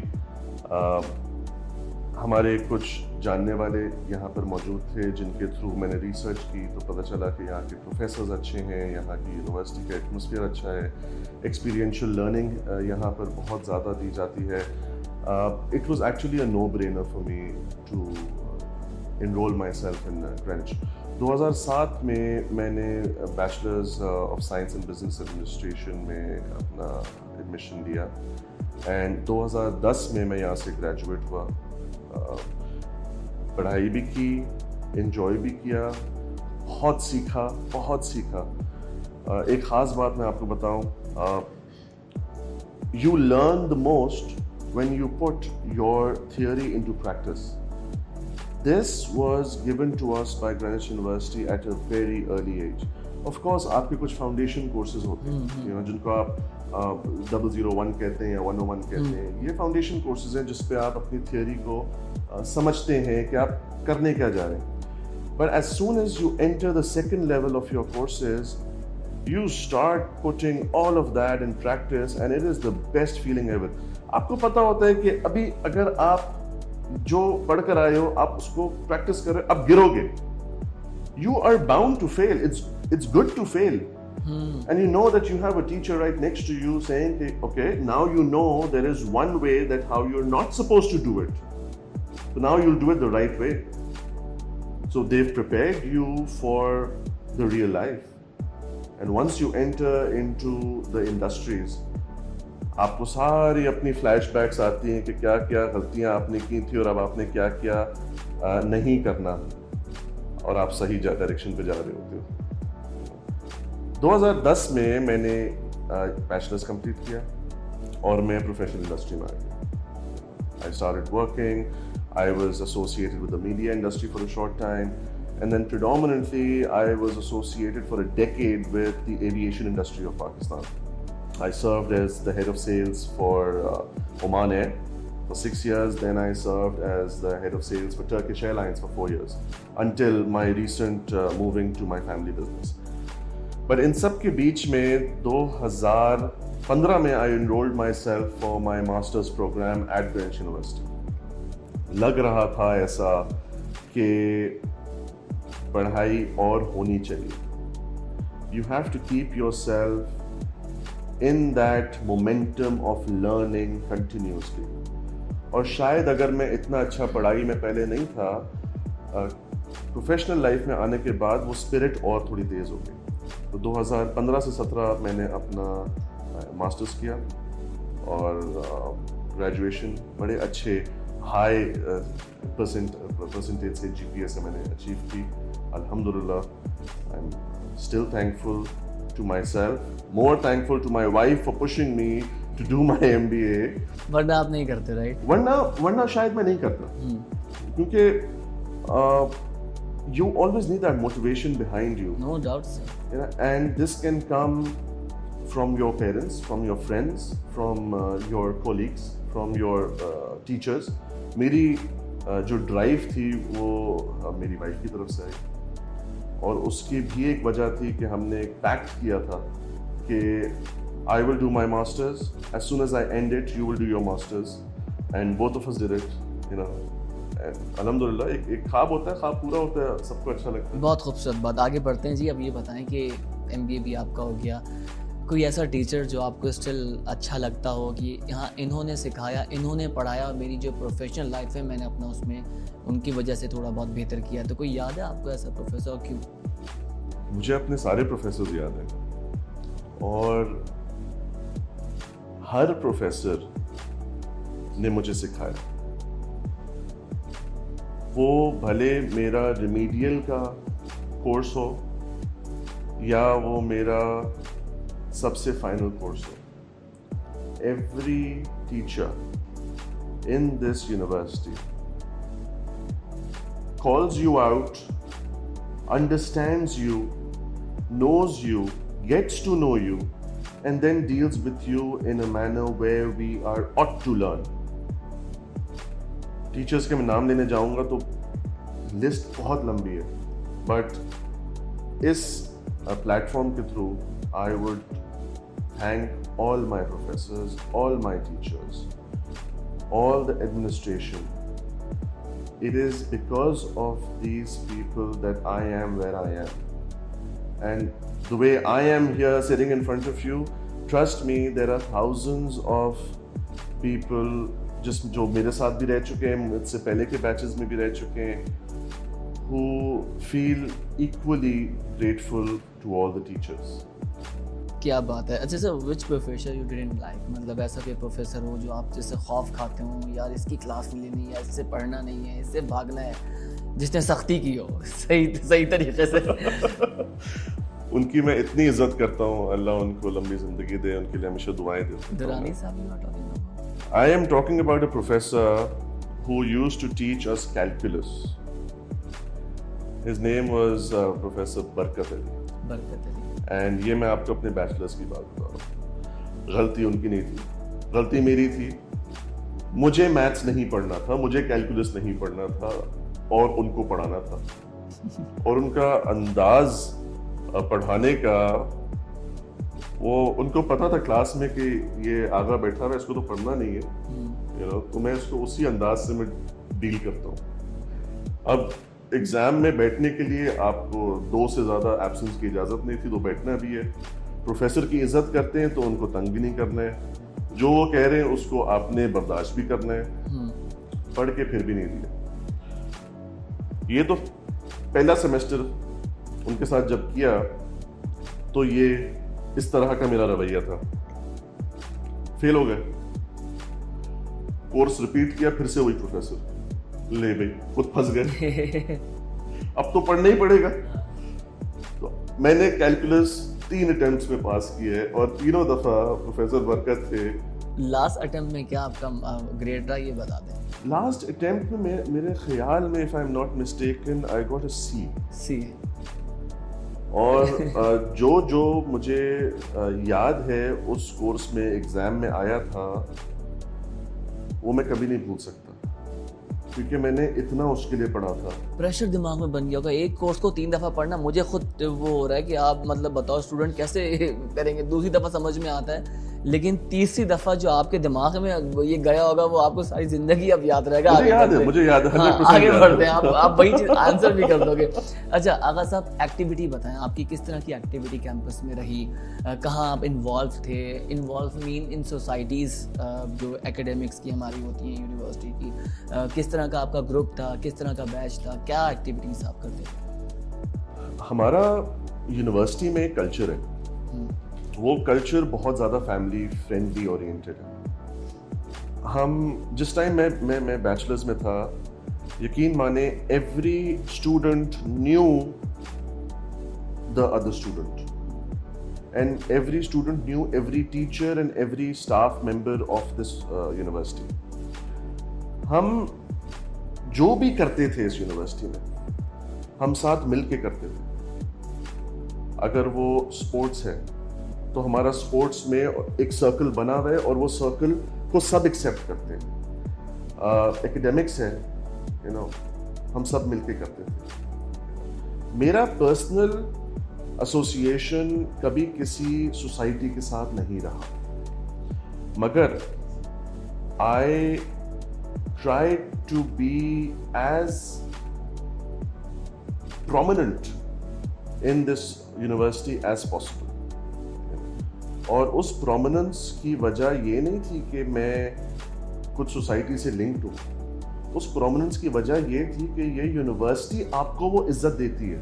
हमारे कुछ जानने वाले यहाँ पर मौजूद थे जिनके थ्रू मैंने रिसर्च की, तो पता चला कि यहाँ के प्रोफेसर्स अच्छे हैं, यहाँ की यूनिवर्सिटी का एटमॉस्फेयर अच्छा है, एक्सपीरियंशियल लर्निंग यहाँ पर बहुत ज़्यादा दी जाती है। it was actually a no-brainer for me to enroll myself in Greenwich. 2007 में मैंने bachelors of science and business administration में अपना एडमिशन लिया एंड 2010 में मैं यहाँ से ग्रेजुएट हुआ. पढ़ाई भी की, एंजॉय भी किया, बहुत सीखा. एक ख़ास बात मैं आपको बताऊं, you learn the most when you put your theory into practice. This was given to us by Greenwich University at a very early age. Of course, आपके कुछ foundation courses होते हैं, जिनको आप 001 कहते हैं या 101 कहते हैं. ये foundation courses हैं जिस पे आप अपनी theory को समझते हैं कि आप करने क्या जा रहे हैं. But as soon as you enter the second level of your courses, you start putting all of that in practice and it is the best feeling ever. आपको पता होता है कि अभी अगर आप जो पढ़ कर आए हो आप उसको प्रैक्टिस कर रहे हो, अब गिरोगे. You are bound to fail. It's good to fail. And you know that you have a teacher right next to you saying, okay, now you know there is one way that how you're not supposed to do it. So now you'll do it the right way. So they've prepared you for the real life. And once you enter into the industries, आपको सारी अपनी flashbacks आती हैं कि क्या क्या गलतियां आपने की थी और अब आपने क्या क्या नहीं करना और आप सही डायरेक्शन पे जा रहे होते हो. 2010 में मैंने बैचलर्स कंप्लीट किया और मैं प्रोफेशनल इंडस्ट्री में आ गया. I started working. I was associated with the media industry for a short time. And then predominantly, I was associated for a decade with the aviation industry of Pakistan. I served as the head of sales for Oman Air for 6 years. Then I served as the head of sales for Turkish Airlines for 4 years until my recent moving to my family business. But in सब के बीच में 2015 में I enrolled myself for my master's program at Greenwich University. लग रहा था ऐसा कि पढ़ाई और होनी चाहिए. You have to keep yourself in that momentum of learning continuously. और शायद अगर मैं इतना अच्छा पढ़ाई में पहले नहीं था, प्रोफेशनल लाइफ में आने के बाद वो स्पिरिट और थोड़ी तेज़ हो गई. तो 2015 से 17 मैंने अपना मास्टर्स किया और ग्रेजुएशन बड़े अच्छे हाई परसेंटेज से GPA से मैंने अचीव की. Alhamdulillah, I'm still thankful to myself, more thankful to my wife for pushing me to do my MBA. वरना आप नहीं करते, right? वरना शायद मैं नहीं करता, क्योंकि you always need that motivation behind you. No doubt, sir. And this can come from your parents, from your friends, from your colleagues, from your teachers. मेरी जो ड्राइव थी वो मेरी वाइफ की तरफ से आई और उसकी भी एक वजह थी कि हमने एक पैक्ट किया था कि I will do my masters. As soon as I end it, you will do your masters. And both of us did it, you know. And alhamdulillah, एक ख्वाब होता है, ख्वाब पूरा होता है, सबको अच्छा लगता है. बहुत खूबसूरत बात. आगे बढ़ते हैं जी. अब ये बताएं कि MBA भी आपका हो गया, कोई ऐसा टीचर जो आपको स्टिल अच्छा लगता हो कि यहाँ इन्होंने सिखाया, इन्होंने पढ़ाया और मेरी जो प्रोफेशनल लाइफ है मैंने अपना उसमें उनकी वजह से थोड़ा बहुत बेहतर किया. तो कोई याद है आपको ऐसा प्रोफेसर? क्यों? मुझे अपने सारे प्रोफेसर याद हैं और हर प्रोफेसर ने मुझे सिखाया. वो भले मेरा रिमीडियल का कोर्स हो या वो मेरा सबसे फाइनल कोर्स हो. Every teacher in this university calls you out, understands you, knows you, gets to know you, and then deals with you in a manner where we are ought to learn. Teachers के मैं नाम लेने जाऊंगा तो list बहुत लंबी है, but इस प्लेटफॉर्म के through I would thank all my professors, all my teachers, all the administration. It is because of these people that I am where I am. And the way I am here sitting in front of you, trust me, there are thousands of people जो मेरे साथ भी रह चुके हैं, मुझसे पहले के बैचेस में भी रह चुके हैं, who feel equally grateful to all the teachers. क्या बात है। अच्छा sir, which professor you didn't like? मतलब ऐसा कोई प्रोफेसर हो जो आप जिससे खौफ खाते हो, यार इसकी क्लास नहीं लेनी है, इससे पढ़ना नहीं है, इससे भागना है, जिसने सख्ती की हो सही तरीके से? उनकी मैं इतनी इज्जत करता हूँ, अल्लाह उनको लंबी जिंदगी दे, उनके लिए हमेशा दुआएं देता हूँ। दुरानी साहब you are talking about? I am talking about a professor who used to teach us calculus. His name was Professor Barkat Ali. And ये मैं आपको अपने बैचलर्स की बात बता रहा हूँ। गलती उनकी नहीं थी, गलती मेरी थी। मुझे मैथ्स नहीं पढ़ना था, मुझे कैलकुलस नहीं पढ़ना था, और उनको पढ़ाना था। और उनका अंदाज पढ़ाने का, वो उनको पता था क्लास में कि ये आगा बैठा हुआ है, इसको तो पढ़ना नहीं है, तो मैं इसको उसी अंदाज से मैं डील करता हूँ। अब एग्जाम में बैठने के लिए आपको 2 से ज़्यादा एब्सेंस की इजाज़त नहीं थी, तो बैठना भी है। प्रोफेसर की इज्जत करते हैं तो उनको तंग भी नहीं करना है, जो वो कह रहे हैं उसको आपने बर्दाश्त भी करना है। पढ़ के फिर भी नहीं दिया। ये तो पहला सेमेस्टर उनके साथ जब किया तो ये इस तरह का मेरा रवैया था। फेल हो गए, कोर्स रिपीट किया, फिर से वही प्रोफेसर, ले भाई खुद फंस गए, अब तो पढ़ना ही पड़ेगा। तो मैंने कैलकुलस 3 अटेम्प्ट्स में पास किए और तीनों दफा प्रोफेसर बरकत थे। लास्ट अटेम्प्ट में क्या आपका ग्रेड रहा, ये बता दें। लास्ट अटेम्प्ट में मेरे ख्याल में, if I am not mistaken, I got a C. और जो मुझे याद है उस कोर्स में एग्जाम में आया था, वो मैं कभी नहीं भूल सकता, क्योंकि मैंने इतना उसके लिए पढ़ा था। प्रेशर दिमाग में बन गया होगा, एक कोर्स को 3 दफा पढ़ना। मुझे खुद वो हो रहा है कि आप मतलब बताओ स्टूडेंट कैसे करेंगे। दूसरी दफा समझ में आता है, लेकिन तीसरी दफा जो आपके दिमाग में ये गया होगा, वो आपको सारी जिंदगी अब याद रहेगा। मुझे याद है। हाँ, आगे बढ़ते हैं, आप वही चीज आंसर भी कर दोगे। अच्छा आगा साहब, एक्टिविटी बताएं, आपकी किस तरह की एक्टिविटी कैंपस में रही, कहाँ आप इन्वॉल्व थे? इन्वॉल्व मीन इन सोसाइटीज जो एकेडमिक्स की हमारी होती हैं यूनिवर्सिटी की, किस तरह का आपका ग्रुप था, किस तरह का बैच था, क्या एक्टिविटीज आप करते थे? हमारा यूनिवर्सिटी में कल्चर है, वो कल्चर बहुत ज़्यादा फैमिली फ्रेंडली ओरिएंटेड है। हम जिस टाइम मैं बैचलर्स में था, यकीन माने every student new the other student and every student new every teacher and every staff member of this university. हम जो भी करते थे इस यूनिवर्सिटी में, हम साथ मिल के करते थे। अगर वो स्पोर्ट्स है तो हमारा स्पोर्ट्स में एक सर्कल बना हुआ है और वो सर्कल को सब एक्सेप्ट करते हैं। एकेडमिक्स है, हम सब मिलके करते थे। मेरा पर्सनल एसोसिएशन कभी किसी सोसाइटी के साथ नहीं रहा, मगर I try to be as prominent in this university as possible. और उस प्रोमिनेंस की वजह ये नहीं थी कि मैं कुछ सोसाइटी से लिंक्ड हूँ, उस प्रोमिनेंस की वजह ये थी कि ये यूनिवर्सिटी आपको वो इज्जत देती है,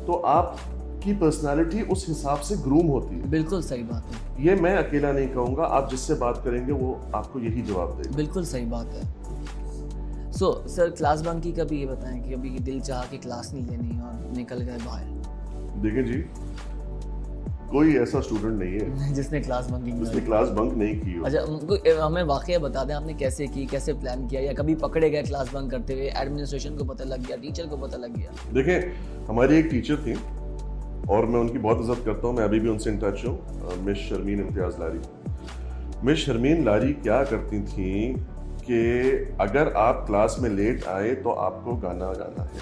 तो आपकी पर्सनालिटी उस हिसाब से ग्रूम होती है। बिल्कुल सही बात है। ये मैं अकेला नहीं कहूँगा, आप जिससे बात करेंगे वो आपको यही जवाब देगा। बिल्कुल सही बात है। सर क्लास बंक की कभी ये बताएं कि अभी दिल चाहा कि क्लास नहीं लेनी और निकल गए बाहर? देखिए जी, कोई ऐसा स्टूडेंट नहीं है जिसने क्लास बंक नहीं की हो। अच्छा हमें वाकया बता दें, आपने कैसे की, कैसे प्लान किया, या कभी पकड़े गए क्लास बंक करते हुए, एडमिनिस्ट्रेशन को पता लग गया, टीचर को पता लग गया? देखें, हमारी एक टीचर थी और मैं उनकी बहुत इज्जत करता हूँ, मैं अभी भी उनसे इन टच हूँ, मिस शर्मीन इम्तियाज लारी। मिस शर्मीन लारी क्या करती थी कि अगर आप क्लास में लेट आए तो आपको गाना गाना है।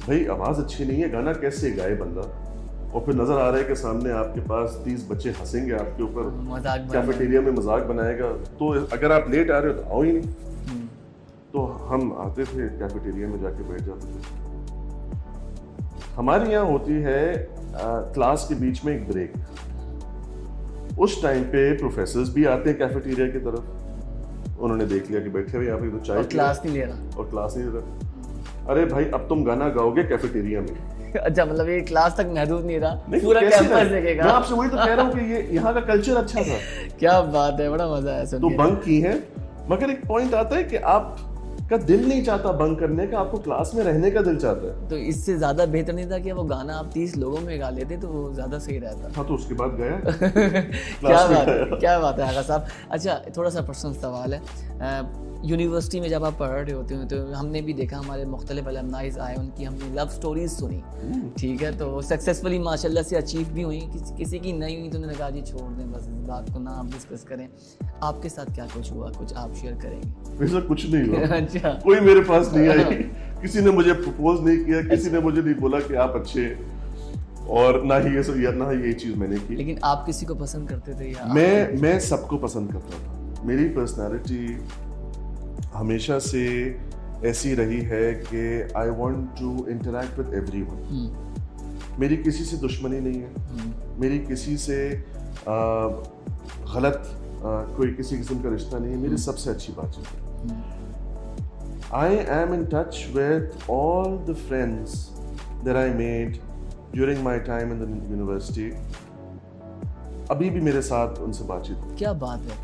भाई आवाज अच्छी नहीं है, गाना कैसे गाए बंदा? और फिर नजर आ रहा है कि सामने आपके पास 30 बच्चे हंसेंगे आपके ऊपर, कैफेटेरिया में मजाक बनाएगा, तो अगर आप लेट आ रहे हो तो आओ ही नहीं। तो हम आते थे, कैफेटेरिया में जाके बैठ जाते थे। हमारे यहाँ होती है क्लास के बीच में एक ब्रेक, उस टाइम पे प्रोफेसर्स भी आते हैं कैफेटेरिया की तरफ, उन्होंने देख लिया कि बैठे हुए यहाँ पे तो चाय और क्लास नहीं ले रहा, और क्लास नहीं ले रहा। अरे भाई अब तुम गाना गाओगे कैफेटेरिया में। अच्छा, मतलब ये क्लास तक महदूद नहीं रहा, नहीं, पूरा कैसे कैंपस नहीं? देखेगा। मैं आपसे वही तो कह रहा हूँ कि ये यहाँ का कल्चर अच्छा था। क्या बात है, बड़ा मजा आया सुन तो के। बंक की है, मगर एक पॉइंट आता है कि आप का दिल नहीं चाहता बंक करने का, आपको क्लास में रहने का दिल चाहता है। तो इससे ज्यादा बेहतर नहीं था कि वो गाना आप 30 लोगों में गा लेते तो वो ज्यादा सही रहता। हाँ, तो उसके बाद गया क्या बात है, क्या बात है आगा साहब। अच्छा, थोड़ा सा पर्सनल सवाल है, यूनिवर्सिटी में जब आप पढ़ रहे होते हो तो हमने भी देखा, हमारे मुख्तलिफ अलमनाइज आए, उनकी हमने लव स्टोरीज सुनी, ठीक है, तो सक्सेसफुली माशाल्लाह से अचीव भी हुई, किसी की नहीं हुई तो उन्होंने कहा जी छोड़ दें, बस इस बात को ना आप डिस्कस करें। आपके साथ क्या कुछ हुआ, कुछ आप शेयर करेंगे? ऐसा कुछ नहीं हुआ। अच्छा, कोई मेरे पास नहीं आई, किसी ने मुझे प्रपोज नहीं किया, किसी ने मुझे नहीं बोला कि आप अच्छे, और ना ही ये चीज मैंने की। लेकिन आप किसी को पसंद करते थे या? मैं सबको पसंद करता था। मेरी पर्सनालिटी हमेशा से ऐसी रही है कि I want to interact with everyone. मेरी किसी से दुश्मनी नहीं है, मेरी किसी से गलत कोई किसी किस्म का रिश्ता नहीं है, मेरी सबसे अच्छी बातचीत है। I am in touch with all the friends that I made during my time in the university. अभी भी मेरे साथ उनसे बातचीत। क्या बात है।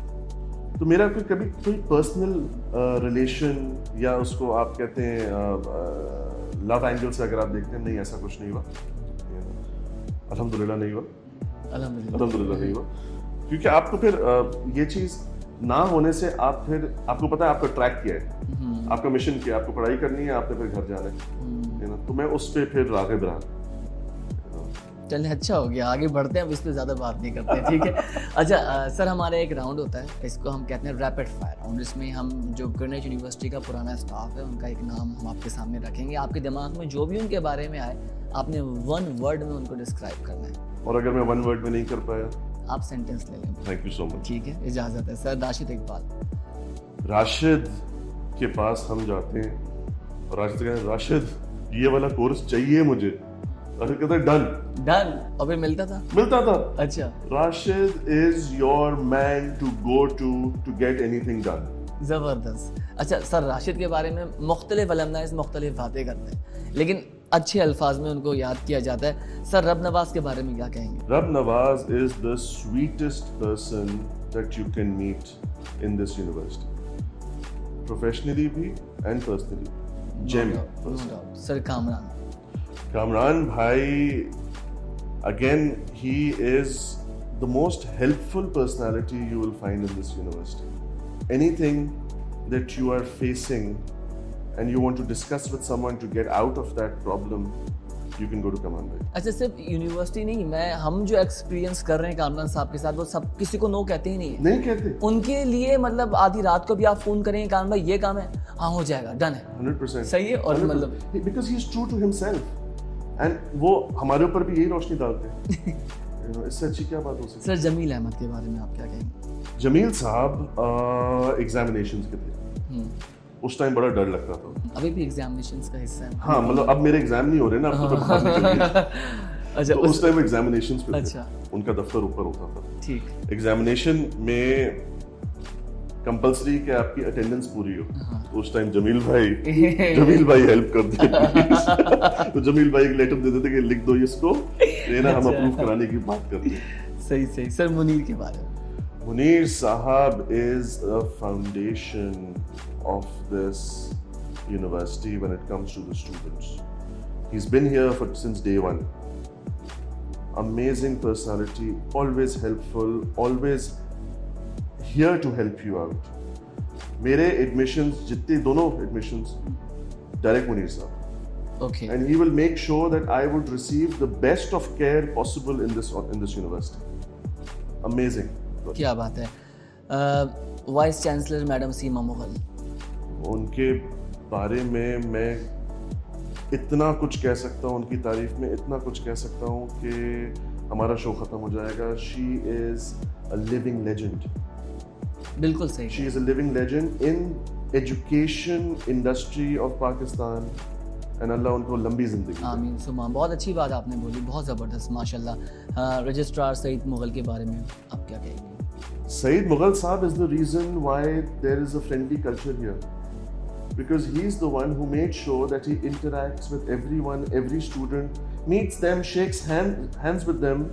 तो मेरा कभी कोई पर्सनल रिलेशन या उसको आप कहते हैं लव एंगल से अगर आप देखते हैं, नहीं, ऐसा कुछ नहीं हुआ, अल्हम्दुलिल्लाह नहीं हुआ, अल्हम्दुलिल्लाह नहीं हुआ। क्योंकि आपको फिर ये चीज ना होने से आप फिर आपको पता है आपका ट्रैक क्या है, आपका मिशन क्या है, आपको पढ़ाई करनी है, आपने फिर घर जाना है ना, तो मैं उस पर फिर राग़िब रहा। चलिए, अच्छा हो गया, आगे बढ़ते हैं, अब इस पे ज़्यादा बात नहीं करते हैं, ठीक है। अच्छा सर, हमारा एक राउंड होता है, इसको हम कहते हैं रैपिड फायर राउंड, जिसमें हम जो ग्रीनविच यूनिवर्सिटी का पुराना स्टाफ है उनका एक नाम हम आपके सामने रखेंगे, आपके दिमाग में जो भी उनके बारे में आए आपने 1 वर्ड में उनको डिस्क्राइब करना है। और अगर मैं 1 वर्ड में नहीं कर पाया, आप सेंटेंस ले लें। Thank you so much. ठीक है, इजाज़त है सर। राशिद इकबाल। राशिद के पास हम जाते हैं और राशिद कहते हैं, राशिद ये वाला कोर्स चाहिए मुझे। राशिद कहता है डन। और फिर मिलता था। अच्छा, Rashid is your man to go to get anything done. जबरदस्त। अच्छा सर, राशिद के बारे में मुख्तलिफ अलमनाइज मुख्तलिफ बातें करते हैं, लेकिन अच्छे अल्फाज में उनको याद किया जाता है। सर, रब नवाज के बारे में क्या कहेंगे? Rab Nawaz is the sweetest person that you can meet in this university, professionally भी and personally. Gem. Sir, Kamran भाई, again, he is the most helpful personality you will find in this university. Anything that you are facing and you want to discuss with someone to get out of that problem, you can go to Kamran bhai. अच्छा, सिर्फ university नहीं, हम जो experience कर रहे हैं कामरान साहब के साथ, वो सब किसी को नो कहते ही नहीं है। नहीं कहते। उनके लिए मतलब आधी रात को भी आप फोन करेंगे, कामरान भाई ये काम है, हाँ हो जाएगा, डन है, 100% सही है। और मतलब because he is true to himself. And वो हमारे ऊपर भी यही रोशनी डालते हैं। इससे अच्छी क्या बात हो सकती है। सर, जमील अहमद के बारे में आप क्या कहेंगे? जमील साहब एग्जामिनेशंस के थे, उस टाइम बड़ा डर लगता था। अभी भी एग्जामिनेशंस का हिस्सा है? हाँ, मतलब अब मेरे एग्जाम नहीं हो रहे ना, अब तो मैं बाहर निकल गया। अच्छा, तो उस टाइम एग्जामिनेशंस पे थे, उनका दफ्तर ऊपर होता था। ठीक। एग्जामिनेशन में कंपल्सरी कि आपकी अटेंडेंस पूरी हो, तो उस टाइम जमील भाई हेल्प कर दे। तो जमील भाई एक लेटर दे देते कि लिख दो इसको, लेना हम अप्रूव कराने की बात करते हैं। सही। सर, मुनीर के बारे में? मुनीर साहब is a foundation of this university when it comes to the students. He has been here since day 1. Amazing personality, always helpful, always here to help you out. मेरे admissions, जितने दोनों admissions, direct मुनीर साहब. Okay. And he will make sure that I would receive the best of care possible in this university. Amazing. क्या बात है। Vice chancellor madam सीमा मुगल, उनके बारे में मैं इतना कुछ कह सकता हूँ, उनकी तारीफ में इतना कुछ कह सकता हूँ कि हमारा शो खत्म हो जाएगा। She is a living legend. बिल्कुल सही। She is a living legend in education industry of Pakistan and Allah उनको लंबी जिंदगी आमीन सुमा। बहुत अच्छी बात आपने बोली, बहुत ज़बरदस्त माशाल्लाह। रजिस्ट्रार सईद मुगल के बारे में आप क्या कहेंगे? Saeed Mughal Saab is the reason why there is a friendly culture here, because he is the one who made sure that he interacts with everyone, every student, meets them, shakes hands with them,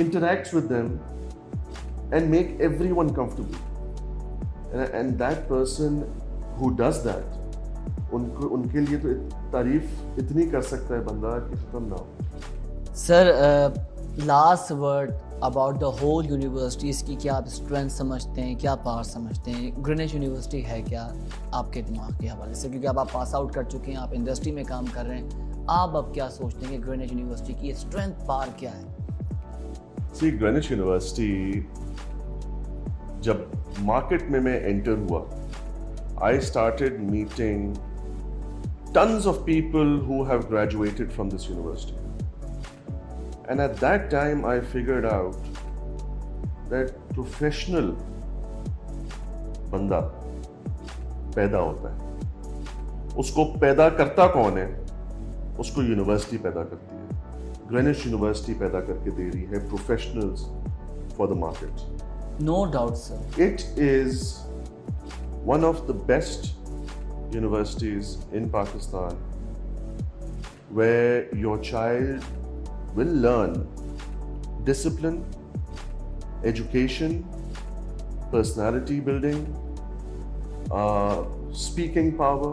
interacts with them, and make everyone comfortable. And that person who does that, उनके लिए तो तारीफ इतनी कर सकता है बंदा कि खत्म ना हो। Sir last word about the whole university, इसकी क्या आप स्ट्रेंथ समझते हैं, क्या पावर समझते हैं? ग्रीनिच यूनिवर्सिटी है क्या आपके दिमाग के हवाले से, क्योंकि अब आप पास आउट कर चुके हैं, आप इंडस्ट्री में काम कर रहे हैं, आप अब क्या सोचते हैं कि ग्रीनिच यूनिवर्सिटी की स्ट्रेंथ पावर क्या है? सी ग्रीनिच यूनिवर्सिटी जब मार्केट में मैं एंटर हुआ, I started meeting tons of people who have graduated from this university, and at that time I figured out that professional बंदा पैदा होता है, उसको पैदा करता कौन है? उसको यूनिवर्सिटी पैदा करती है। ग्रीनिच यूनिवर्सिटी पैदा करके दे रही है professionals for the market. No doubt sir, it is one of the best universities in Pakistan where your child will learn discipline, education, personality building, speaking power,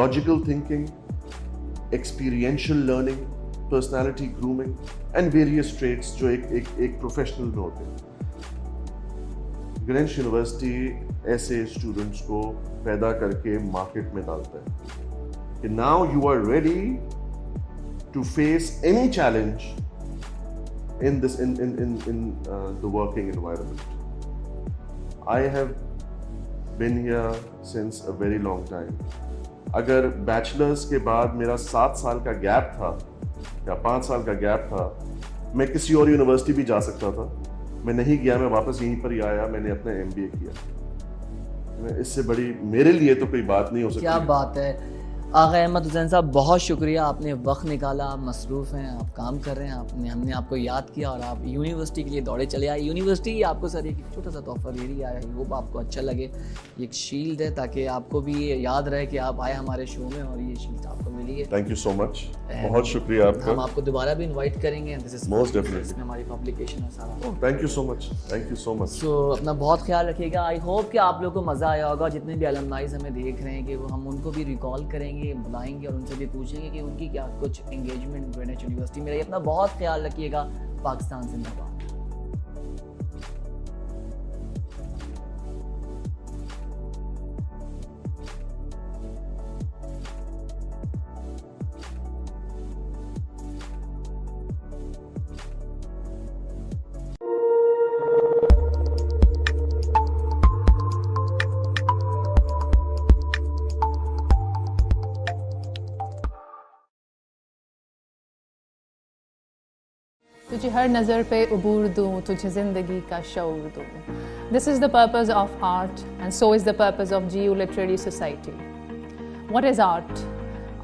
logical thinking, experiential learning, personality grooming and various traits जो एक professional में होते हैं। Greenwich university ऐसे students को पैदा करके market में डालता है कि now you are ready to face any challenge in this in the working environment. I have been here since a very long time. अगर बैचलर्स के बाद मेरा 7 साल का गैप था या 5 साल का गैप था, मैं किसी और यूनिवर्सिटी भी जा सकता था। मैं नहीं गया, मैं वापस यहीं पर ही आया, मैंने अपना MBA किया। इससे बड़ी मेरे लिए तो कोई बात नहीं हो सकती। क्या बात है आगा अहमद हुसैन साहब, बहुत शुक्रिया, आपने वक्त निकाला, आप मसरूफ़ हैं, आप काम कर रहे हैं, हमने आपको याद किया और आप यूनिवर्सिटी के लिए दौड़े चले आए। यूनिवर्सिटी आपको सर एक छोटा सा तोहफा दे रही है, आई होप आपको अच्छा लगे। एक शील्ड है ताकि आपको भी ये याद रहे कि आप आए हमारे शो में और ये शील्ड आपको मिली है। थैंक यू सो मच, बहुत शुक्रिया आपका। हम आपको दोबारा भी इनवाइट करेंगे, दिस इज मोस्ट डेफिनेटली, इसमें हमारी पब्लिकेशन है सारा। Thank you so much, thank you so much. So अपना बहुत ख्याल रखिएगा। आई होप कि आप लोगों को मज़ा आया होगा, जितने भी अलमनाइज हमें देख रहे हैं कि वो हम उनको भी रिकॉल करेंगे, बुलाएंगे और उनसे भी पूछेंगे कि उनकी क्या कुछ एंगेजमेंट ग्रीनिच यूनिवर्सिटी में रही। अपना बहुत ख्याल रखिएगा। पाकिस्तान जिंदाबाद। तुझे हर नज़र पे उबूर दूँ, तुझे ज़िंदगी का शऊर दूँ. This is the purpose of art, and so is the purpose of GU Literary Society. What is art?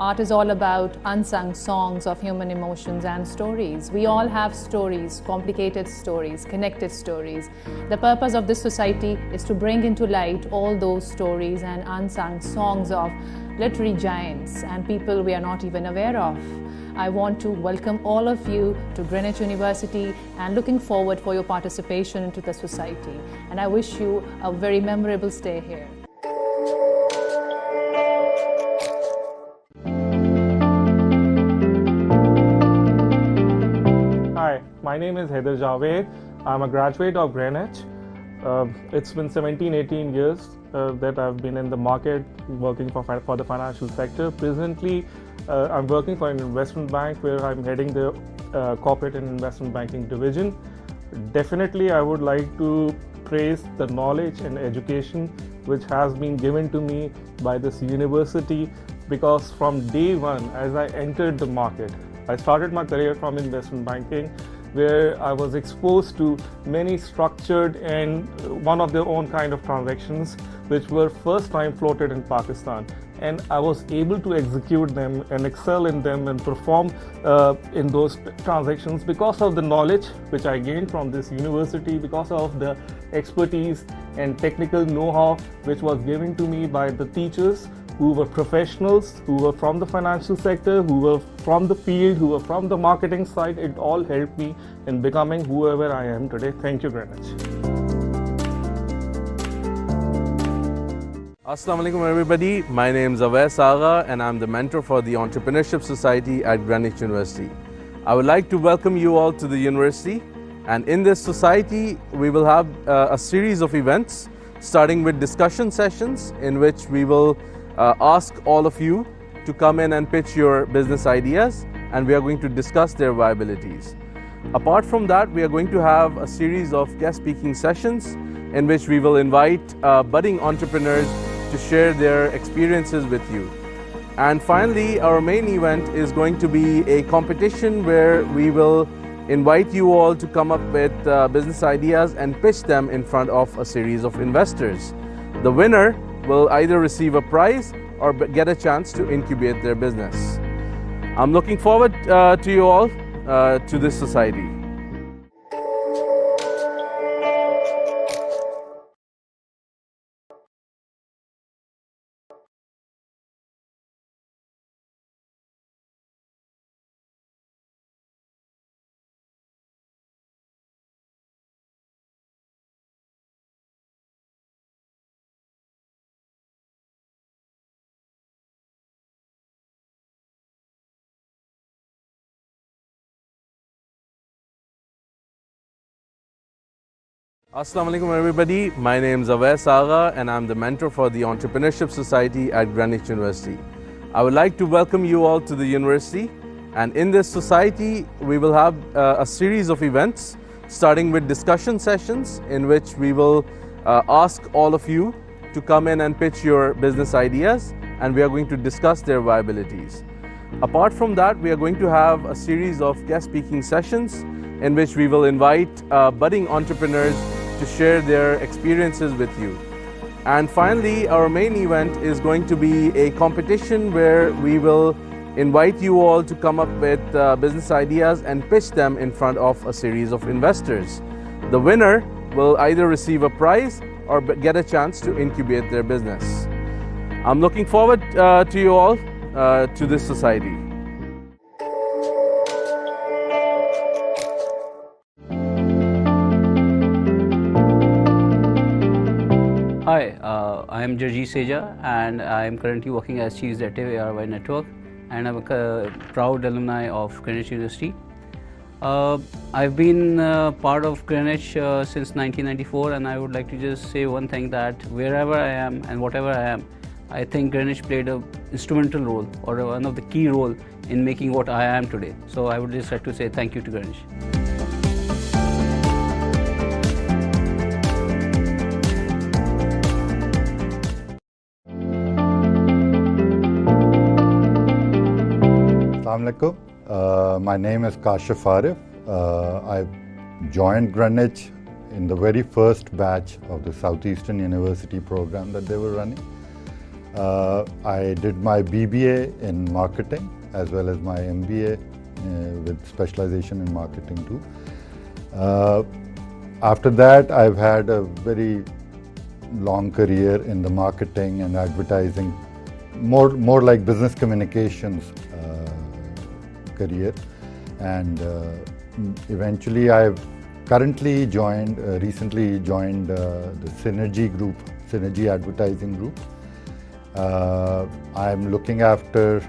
Art is all about unsung songs of human emotions and stories. We all have stories, complicated stories, connected stories. The purpose of this society is to bring into light all those stories and unsung songs of literary giants and people we are not even aware of. I want to welcome all of you to Greenwich University and looking forward for your participation into the society. And I wish you a very memorable stay here. Hi, my name is Haider Javed. I'm a graduate of Greenwich. It's been 17-18 years that I've been in the market working for the financial sector. Presently, I'm working for an investment bank where I'm heading the corporate and investment banking division. Definitely, I would like to praise the knowledge and education which has been given to me by this university, because from day one, as I entered the market, I started my career from investment banking. where I was exposed to many structured and one of their own kind of transactions which were first time floated in Pakistan. And I was able to execute them and excel in them and perform in those transactions because of the knowledge which I gained from this university, because of the expertise and technical know-how which was given to me by the teachers who were professionals, who were from the financial sector, who were from the field, who were from the marketing side. It all helped me in becoming whoever I am today. Thank you, Greenwich. Assalamu alaikum everybody, my name is Awais Agha and I'm the mentor for the Entrepreneurship Society at Greenwich University. I would like to welcome you all to the university, and in this society we will have a series of events starting with discussion sessions in which we will ask all of you to come in and pitch your business ideas, and we are going to discuss their viabilities. Apart from that, we are going to have a series of guest speaking sessions in which we will invite budding entrepreneurs to share their experiences with you. And finally, our main event is going to be a competition where we will invite you all to come up with business ideas and pitch them in front of a series of investors. The winner will either receive a prize or get a chance to incubate their business. I'm looking forward to you all to this society. Assalamu alaikum everybody, my name is Awais Agha and I'm the mentor for the Entrepreneurship Society at Greenwich University. I would like to welcome you all to the university, and in this society we will have a series of events starting with discussion sessions in which we will ask all of you to come in and pitch your business ideas, and we are going to discuss their viabilities. Apart from that, we are going to have a series of guest speaking sessions in which we will invite budding entrepreneurs to share their experiences with you. And finally, our main event is going to be a competition where we will invite you all to come up with business ideas and pitch them in front of a series of investors. The winner will either receive a prize or get a chance to incubate their business. I'm looking forward to you all to this society. Hi, I am Jarjeet Seja and I am currently working as Chief Executive ARY Network, and I'm a proud alumni of Greenwich University. I've been part of Greenwich since 1994, and I would like to just say one thing, that wherever I am and whatever I am, I think Greenwich played an instrumental role, or one of the key role in making what I am today. So I would just like to say thank you to Greenwich. Assalamu alaikum. My name is Kashif Arif. I joined Greenwich in the very first batch of the Southeastern University program that they were running. I did my BBA in marketing as well as my MBA with specialization in marketing too. After that, I've had a very long career in the marketing and advertising, more like business communications career, and eventually I've currently joined, recently joined the Synergy group, Synergy advertising group. I'm looking after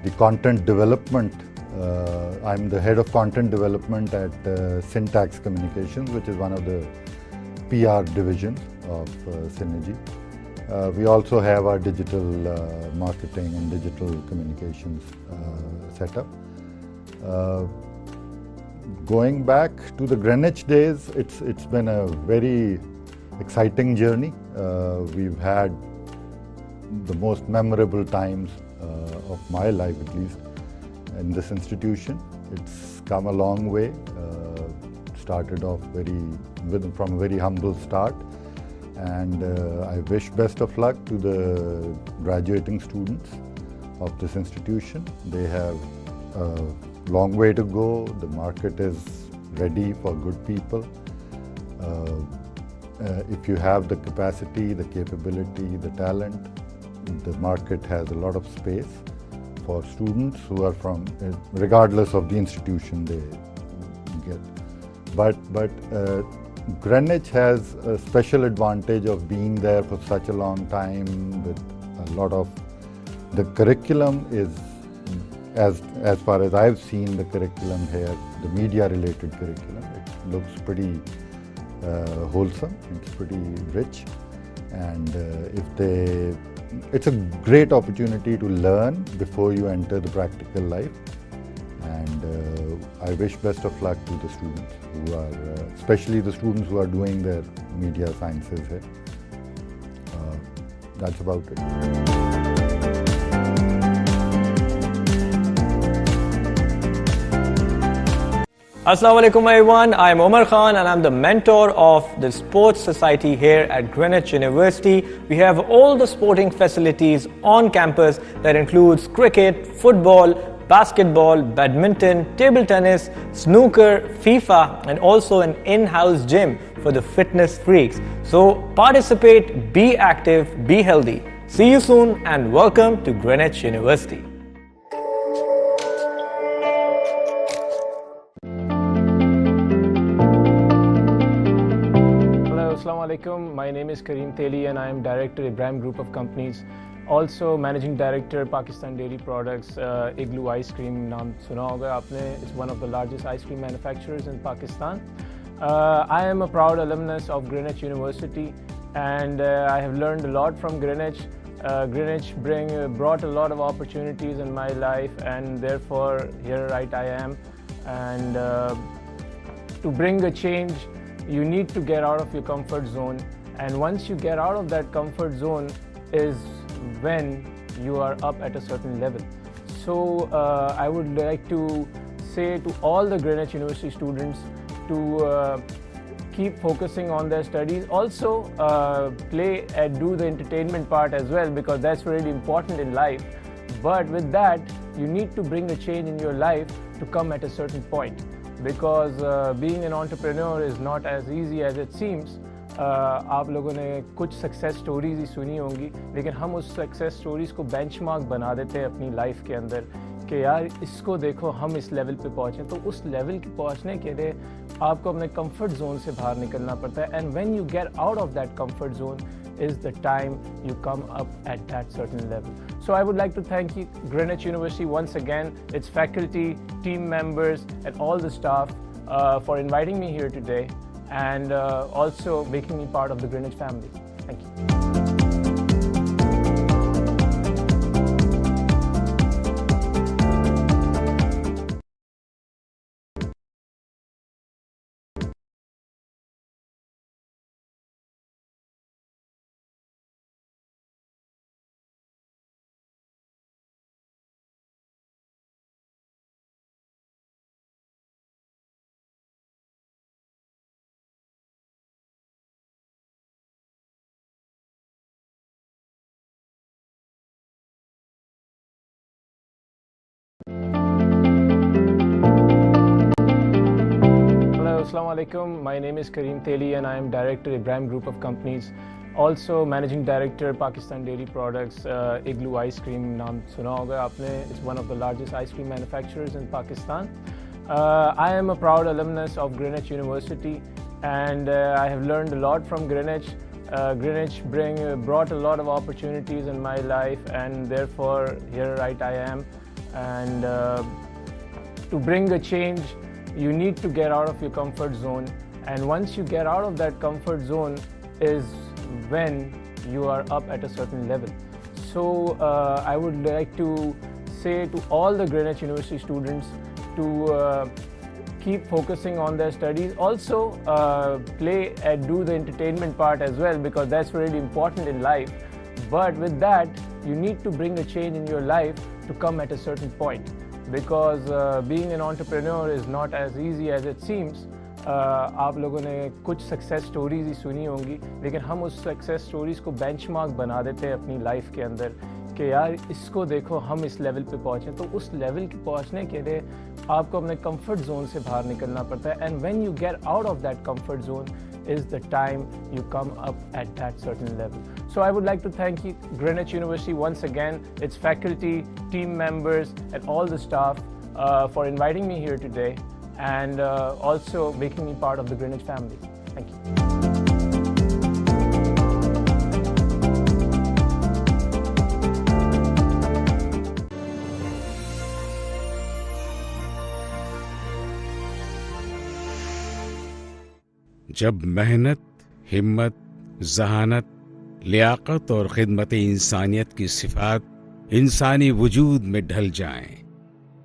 the content development. I'm the head of content development at Syntax Communications, which is one of the PR divisions of Synergy. We also have our digital marketing and digital communications setup. Going back to the Greenwich days, it's been a very exciting journey. We've had the most memorable times of my life, at least, in this institution. It's come a long way. started off from a very humble start, and I wish best of luck to the graduating students of this institution. They have a long way to go. The market is ready for good people. If you have the capacity, the capability, the talent, the market has a lot of space for students who are from, regardless of the institution they get. But Greenwich has a special advantage of being there for such a long time with a lot of, the curriculum is, as far as I've seen the curriculum here, the media related curriculum, it looks pretty wholesome, it's pretty rich, and it's a great opportunity to learn before you enter the practical life, and I wish best of luck to the students who are, especially the students who are doing their media sciences here. That's about it. Assalamu alaikum everyone, I'm Omar Khan and I'm the mentor of the Sports Society here at Greenwich University. We have all the sporting facilities on campus that includes cricket, football, basketball, badminton, table tennis, snooker, FIFA, and also an in-house gym for the fitness freaks. So participate, be active, be healthy. See you soon and welcome to Greenwich University. Assalamu alaikum. My name is Kareem Theli and I am Director Ibrahim Group of Companies. Also Managing Director Pakistan Dairy Products, Igloo Ice Cream naam suna hoga aapne. It's one of the largest ice cream manufacturers in Pakistan. I am a proud alumnus of Greenwich University and I have learned a lot from Greenwich. Greenwich brought a lot of opportunities in my life, and therefore here right I am. And to bring a change, you need to get out of your comfort zone, and once you get out of that comfort zone is when you are up at a certain level. So I would like to say to all the Greenwich University students to keep focusing on their studies. Also play and do the entertainment part as well, because that's really important in life. But with that, you need to bring a change in your life to come at a certain point. Because being an entrepreneur is not as easy as it seems. आप लोगों ने कुछ success stories ही सुनी होंगी, लेकिन हम उस success stories को बेंचमार्क बना देते हैं अपनी लाइफ के अंदर कि यार इसको देखो हम इस लेवल पे पहुँचें. तो उस लेवल के पहुँचने के लिए आपको अपने कंफर्ट जोन से बाहर निकलना पड़ता है. And when you get out of that comfort zone is the time you come up at that certain level. So I would like to thank you, Greenwich University, once again, its faculty, team members, and all the staff for inviting me here today, and also making me part of the Greenwich family. Thank you. Assalamu alaikum. My name is Kareem Theli and I am Director Ibrahim Group of Companies. Also Managing Director Pakistan Dairy Products, Igloo Ice Cream naam suna hoga aapne. It's one of the largest ice cream manufacturers in Pakistan. I am a proud alumnus of Greenwich University and I have learned a lot from Greenwich. Greenwich brought a lot of opportunities in my life, and therefore here right I am. And to bring a change, you need to get out of your comfort zone, and once you get out of that comfort zone is when you are up at a certain level. So I would like to say to all the Greenwich University students to keep focusing on their studies. Also play and do the entertainment part as well, because that's really important in life. But with that, you need to bring a change in your life to come at a certain point. Because being an entrepreneur is not as easy as it seems. आप लोगों ने कुछ success stories ही सुनी होंगी, लेकिन हम उस success stories को बेंचमार्क बना देते हैं अपनी लाइफ के अंदर कि यार इसको देखो हम इस लेवल पे पहुँचे। तो उस लेवल के पहुँचने के लिए आपको अपने कंफर्ट जोन से बाहर निकलना पड़ता है, and when you get out of that comfort zone is the time you come up at that certain level. So I would like to thank you, Greenwich University, once again, its faculty, team members, and all the staff for inviting me here today, and also making me part of the Greenwich family. Thank you. जब मेहनत, हिम्मत, जहानत, लियाकत और खिदमत इंसानियत की सिफात इंसानी वजूद में ढल जाएं,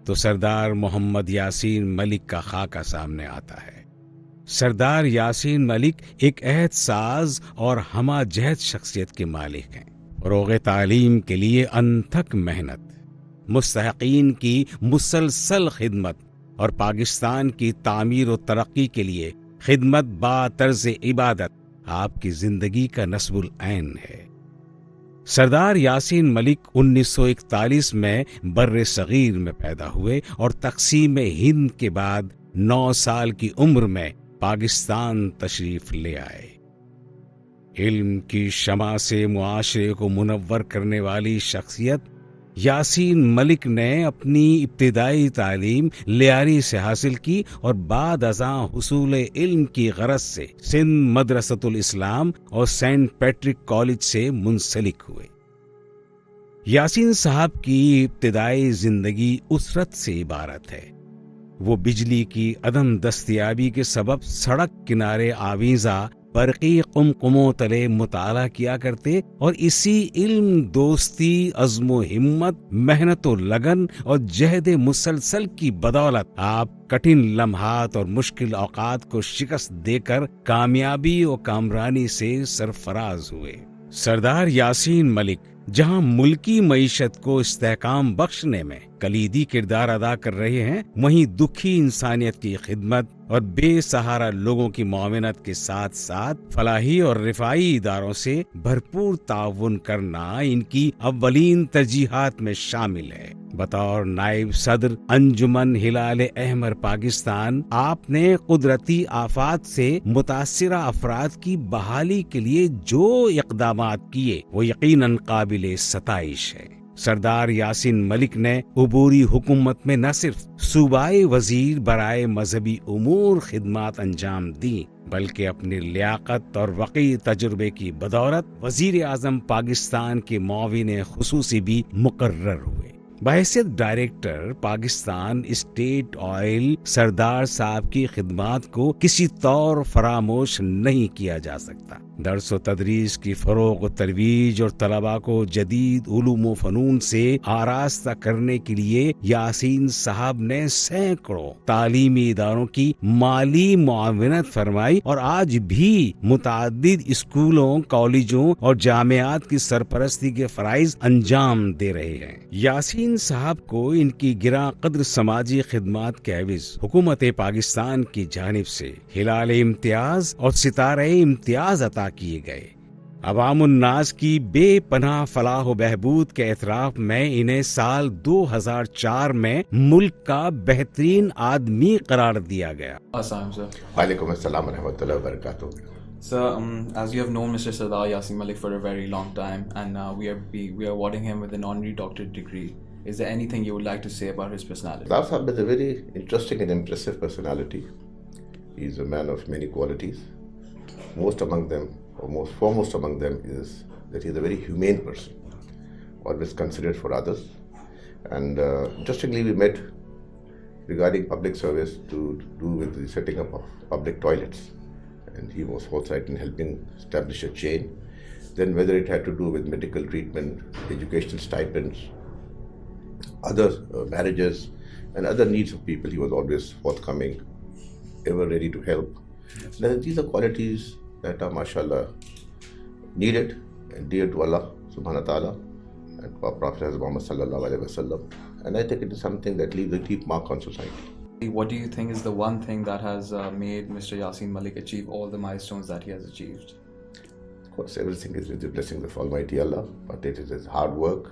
तो सरदार मोहम्मद यासीन मलिक का खाका सामने आता है। सरदार यासीन मलिक एक अहद साज और हमा जहद शख्सियत के मालिक हैं। फ़रोग़ तालीम के लिए अनथक मेहनत, मुस्तहक़ीन की मुसलसल खिदमत और पाकिस्तान की तामीर और तरक्की के लिए खिदमत बा तर्ज इबादत आपकी जिंदगी का नस्बुल ऐन है। सरदार यासीन मलिक 1941 में बर्रे सगीर में पैदा हुए और तक़सीम हिंद के बाद 9 साल की उम्र में पाकिस्तान तशरीफ ले आए। इल्म की शमा से मुआशरे को मुनव्वर करने वाली शख्सियत यासीन मलिक ने अपनी इब्तिदाई तालीम लियारी से हासिल की और बाद अज़ां हुसूल इल्म की गरज से सिंध मदरसतुल इस्लाम और सेंट पैट्रिक कॉलेज से मुंसलिक हुए। यासीन साहब की इब्तिदाई जिंदगी उसरत से इबारत है। वो बिजली की अदम दस्तयाबी के सबब सड़क किनारे आवीज़ा बरक़ी कुमकुमों तले मुताला किया करते और इसी इल्म, दोस्ती, अज़्म हिम्मत, मेहनत और लगन और जहद मुसलसल की बदौलत आप कठिन लम्हात और मुश्किल औकात को शिकस्त देकर कामयाबी और कामरानी से सरफराज हुए। सरदार यासीन मलिक जहां मुल्की मईशत को इस्तेहकाम बख्शने में कलीदी किरदार अदा कर रहे हैं, वहीं दुखी इंसानियत की खिदमत और बेसहारा लोगों की मुआवनत के साथ साथ फलाही और रिफाई इदारों से भरपूर ताउन करना इनकी अव्वलीन तरजीहात में शामिल है। बतौर नायब सदर अंजुमन हिलाल अहमर पाकिस्तान, आपने कुदरती आफात से मुतासिरा अफराद की बहाली के लिए जो इक़दामात किए वो यकीनन काबिल सताइश है। सरदार यासीन मलिक ने उबूरी हुकूमत में न सिर्फ सूबाई वजीर बराए मजहबी उमूर खिदमात अंजाम दी, बल्कि अपनी लियाकत और वक़ी तजुर्बे की बदौलत वजीर आज़म पाकिस्तान के मुआविन खुसूसी भी मुकर्रर हुए। बहैसियत डायरेक्टर पाकिस्तान स्टेट ऑयल सरदार साहब की खिदमात को किसी तौर फरामोश नहीं किया जा सकता। दर्स व तदरीस की फरोग व तरवीज और तलबा को जदीद उलूम व फनून से आरास्ता करने के लिए यासीन साहब ने सैकड़ों तालीमी इदारों की माली मुआवनत फरमाई और आज भी मुताद्दिद स्कूलों, कॉलेजों और जामियात की सरपरस्ती के फराइज अंजाम दे रहे हैं। यासीन साहब को इनकी गिरा कद्र समाजी खिदमात के एवज हुकूमत पाकिस्तान की जानिब से हिलाल इम्तियाज और सितारे इम्तियाज अता किए गए। अवामुन्नास की बेपनाह फलाह व बहबूद के एतराफ में इन्हें साल 2004 में मुल्क का बेहतरीन आदमी करार दिया गया। वालेकुम अस्सलाम व रहमतुल्लाहि व बरकातुहू। So, as you have known Mr. Sardar Yasin Malik for a very long time, and we are awarding him with an honorary doctorate degree. Is there anything you would like to say about his personality? Sardar Sahab is a very interesting and impressive personality. He is a man of many qualities. Most among them, or most foremost among them, is that he is a very humane person, always considerate for others. And interestingly, we met regarding public service to do with the setting up of public toilets. And he was forthright in helping establish a chain. Then whether it had to do with medical treatment, educational stipends, other marriages and other needs of people, he was always forthcoming, ever ready to help. Now, these are qualities that are, mashallah, needed and dear to Allah subhanahu wa ta'ala and our Prophet Muhammad sallallahu alaihi wasallam. And I think it is something that leaves a deep mark on society. What do you think is the one thing that has made Mr. Yasin Malik achieve all the milestones that he has achieved? Of course, everything is with the blessings of Almighty Allah, but it is his hard work,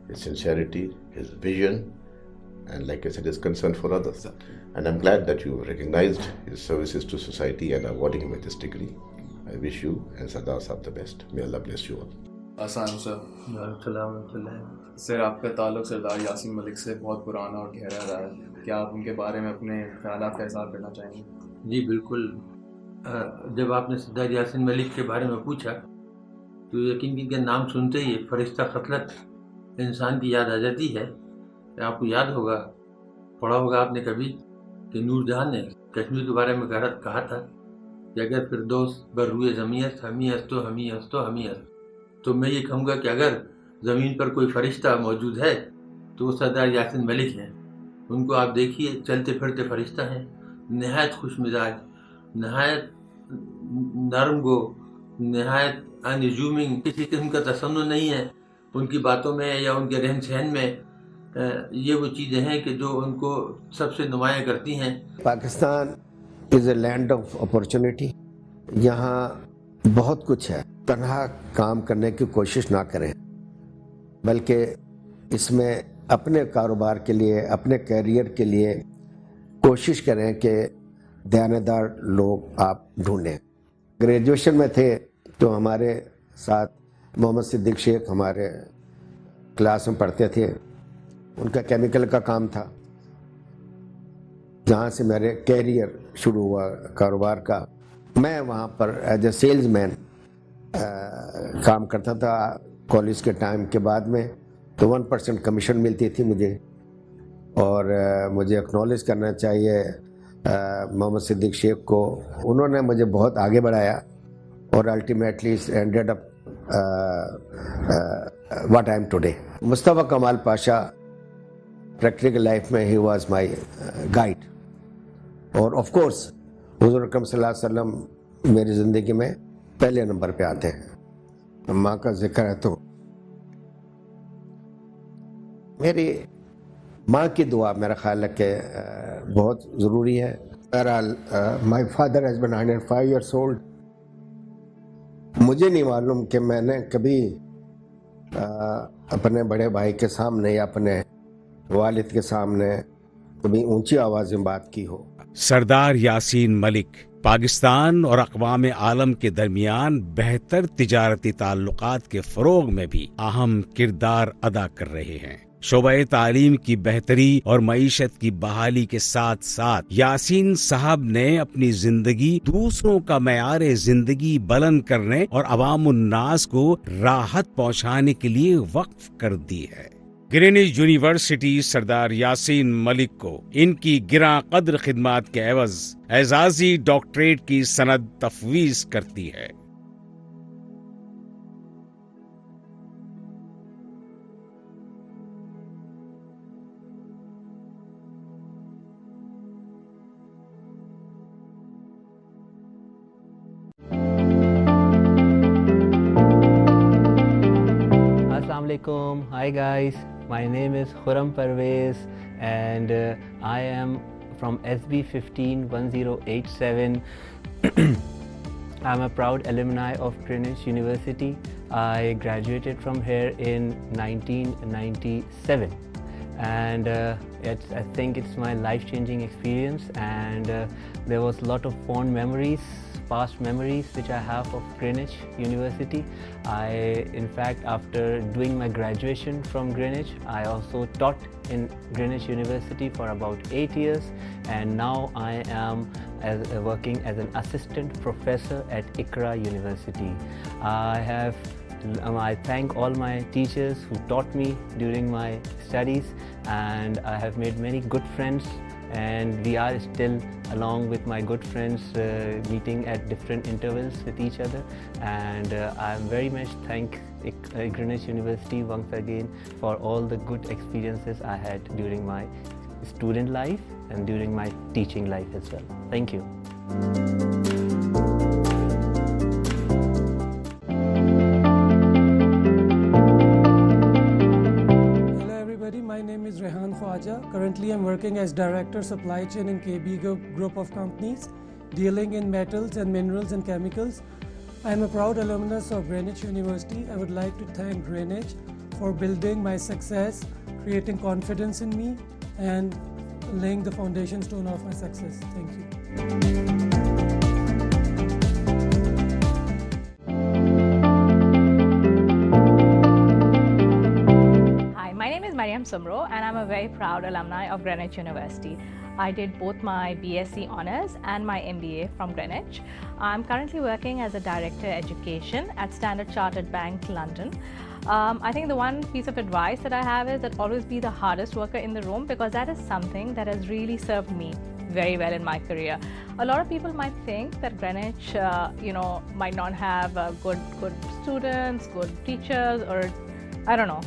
his sincerity, his vision, and like I said, his concern for others. Exactly. And I'm glad that you recognized his services to society and are awarding him with this degree. I wish you and Sardar Sahab the best. May Allah bless you all. Assalamu sir, आपका ताल्लुक सरदार यासीन मलिक से बहुत पुराना और गहरा रहा है। क्या आप उनके बारे में अपने ख्यालात का इज़हार करना चाहेंगे? जी बिल्कुल। जब आपने सरदार यासीन मलिक के बारे में पूछा तो यकीन कीजिए नाम सुनते ही फरिश्ता खतलत इंसान की याद आ जाती है। आपको याद होगा, पढ़ा होगा आपने कभी कि नूरजहां ने कश्मीर के बारे में कहा था कि अगर फिरदौस बर्रुए ज़मीयत हमी हस्तो हमी हस्तो हमी हस्त, तो मैं ये कहूँगा कि अगर ज़मीन पर कोई फरिश्ता मौजूद है तो वो सरदार यासीन मलिक हैं। उनको आप देखिए, चलते फिरते फरिश्ता हैं, नहायत खुश मिजाज, नहायत नरम गो, नहायत अनजूमिंग, किसी किस्म का तसन्नु नहीं है उनकी बातों में या उनके रहन सहन में। ये वो चीज़ें हैं कि जो उनको सबसे नुमायाँ करती हैं। Pakistan is a land of opportunity. यहाँ बहुत कुछ है। तनहा काम करने की कोशिश ना करें, बल्कि इसमें अपने कारोबार के लिए, अपने कैरियर के लिए कोशिश करें कि दयानतदार लोग आप ढूंढें। ग्रेजुएशन में थे तो हमारे साथ मोहम्मद सिद्दीक शेख हमारे क्लास में पढ़ते थे। उनका केमिकल का काम था, जहाँ से मेरे कैरियर शुरू हुआ कारोबार का। मैं वहाँ पर एज ए सेल्समैन काम करता था कॉलेज के टाइम के बाद में। तो 1% कमीशन मिलती थी मुझे, और मुझे एक्नॉलेज करना चाहिए मोहम्मद सिद्दीक शेख को। उन्होंने मुझे बहुत आगे बढ़ाया और ultimately ended up what I am today. Mustafa कमाल पाशा प्रैक्टिकल लाइफ में ही वाज माय गाइड, और ऑफ कोर्स हुज़ूर अकरम सल्लल्लाहु अलैहि वसल्लम मेरी ज़िंदगी में पहले नंबर पे आते हैं। माँ का जिक्र है तो मेरी माँ की दुआ मेरा ख्याल है कि बहुत ज़रूरी है। बहरहाल my father has been 105 years old. मुझे नहीं मालूम कि मैंने कभी अपने बड़े भाई के सामने या अपने वालिद के सामने कभी ऊंची आवाज़ में बात की हो। सरदार यासीन मलिक पाकिस्तान और अक़वाम आलम के दरमियान बेहतर तिजारती ताल्लुकात के फ़रोग़ में भी अहम किरदार अदा कर रहे हैं। शोबे तालीम की बेहतरी और मईशत की बहाली के साथ साथ यासीन साहब ने अपनी जिंदगी दूसरों का मयार जिंदगी बुलंद करने और अवामुन्नास को राहत पहुंचाने के लिए वक्फ कर दी है। ग्रीनिच यूनिवर्सिटी सरदार यासीन मलिक को इनकी गिरा कद्र खिदमात के एवज एजाजी डॉक्टरेट की सनद तफवीज करती है। Assalamualaikum. Hi guys, my name is Khurram Parvez and I am from SB 151087. I'm a proud alumni of Greenwich University. I graduated from here in 1997 and I think it's my life-changing experience, and there was a lot of fond memories, past memories which I have of Greenwich University. In fact, after doing my graduation from Greenwich, I also taught in Greenwich University for about 8 years, and now I am working as an assistant professor at ICRA University. I thank all my teachers who taught me during my studies, and I have made many good friends, and we are still, along with my good friends, meeting at different intervals with each other, and I am very much thank Greenwich University once again for all the good experiences I had during my student life and during my teaching life as well. Thank you. My name is Rehan Khwaja. Seja. Currently, I'm working as Director Supply Chain in KB Group of companies, dealing in metals and minerals and chemicals. I'm a proud alumnus of Greenwich University. I would like to thank Greenwich for building my success, creating confidence in me, and laying the foundation stone of my success. Thank you. Sumro, and I'm a very proud alumni of Greenwich University. I did both my BSc Honours and my MBA from Greenwich. I'm currently working as a Director Education at Standard Chartered Bank, London. I think the one piece of advice that I have is that always be the hardest worker in the room, because that is something that has really served me very well in my career. A lot of people might think that Greenwich, might not have good students, good teachers, or I don't know.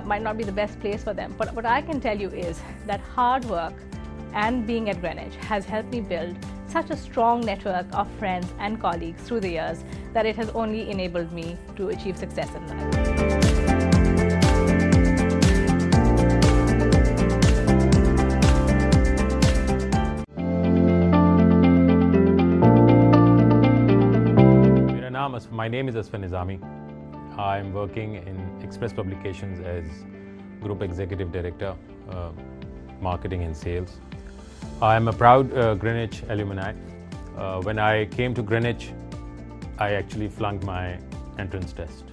Might not be the best place for them. But what I can tell you is that hard work and being at Greenwich has helped me build such a strong network of friends and colleagues through the years that it has only enabled me to achieve success in life. My name is Asfan Nizami. I'm working in Express Publications as Group Executive Director, Marketing and Sales. I'm a proud Greenwich alumni. When I came to Greenwich, I actually flunked my entrance test.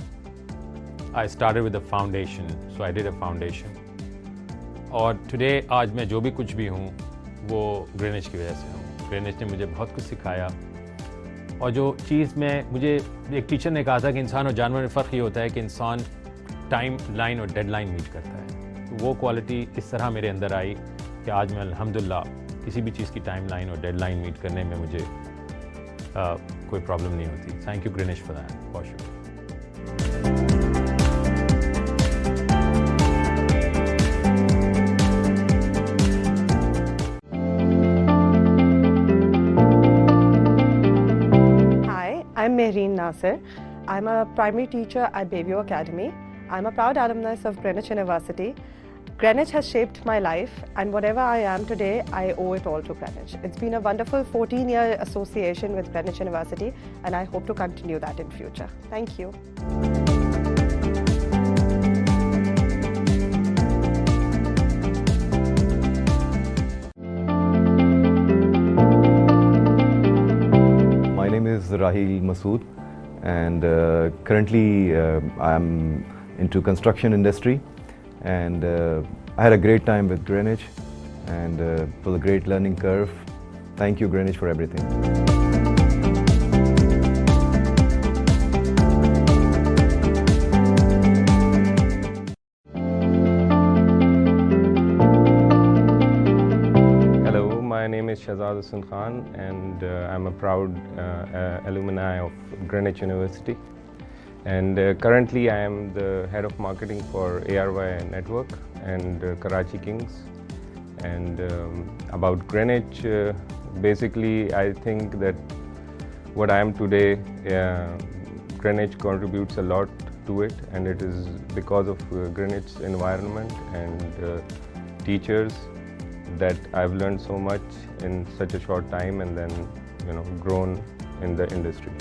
I started with a foundation, so I did a foundation. और today आज मैं जो भी कुछ भी हूँ वो Greenwich की वजह से हूँ. Greenwich ने मुझे बहुत कुछ सिखाया. और जो चीज़ मुझे एक टीचर ने कहा था कि इंसान और जानवर में फ़र्क ये होता है कि इंसान टाइम लाइन और डेडलाइन मीट करता है. तो वो क्वालिटी इस तरह मेरे अंदर आई कि आज मैं अल्हम्दुलिल्लाह किसी भी चीज़ की टाइम लाइन और डेडलाइन मीट करने में मुझे कोई प्रॉब्लम नहीं होती. Thank you greenish for that. बहुत शुक्रिया. I'm Mehreen Nasir. I'm a primary teacher at Bayview Academy. I'm a proud alumnus of Greenwich University. Greenwich has shaped my life, and whatever I am today, I owe it all to Greenwich. It's been a wonderful 14-year association with Greenwich University, and I hope to continue that in future. Thank you. My name is Rahil Masood, and currently I'm into construction industry, and I had a great time with Greenwich, and for the great learning curve. Thank you, Greenwich, for everything. My name is Shahzad Hassan Khan, and I'm a proud alumni of Greenwich University. And currently I am the head of marketing for ARY Network and Karachi Kings. And about Greenwich, basically I think that what I am today, Greenwich contributes a lot to it, and it is because of Greenwich's environment and teachers that I've learned so much in such a short time, and then grown in the industry.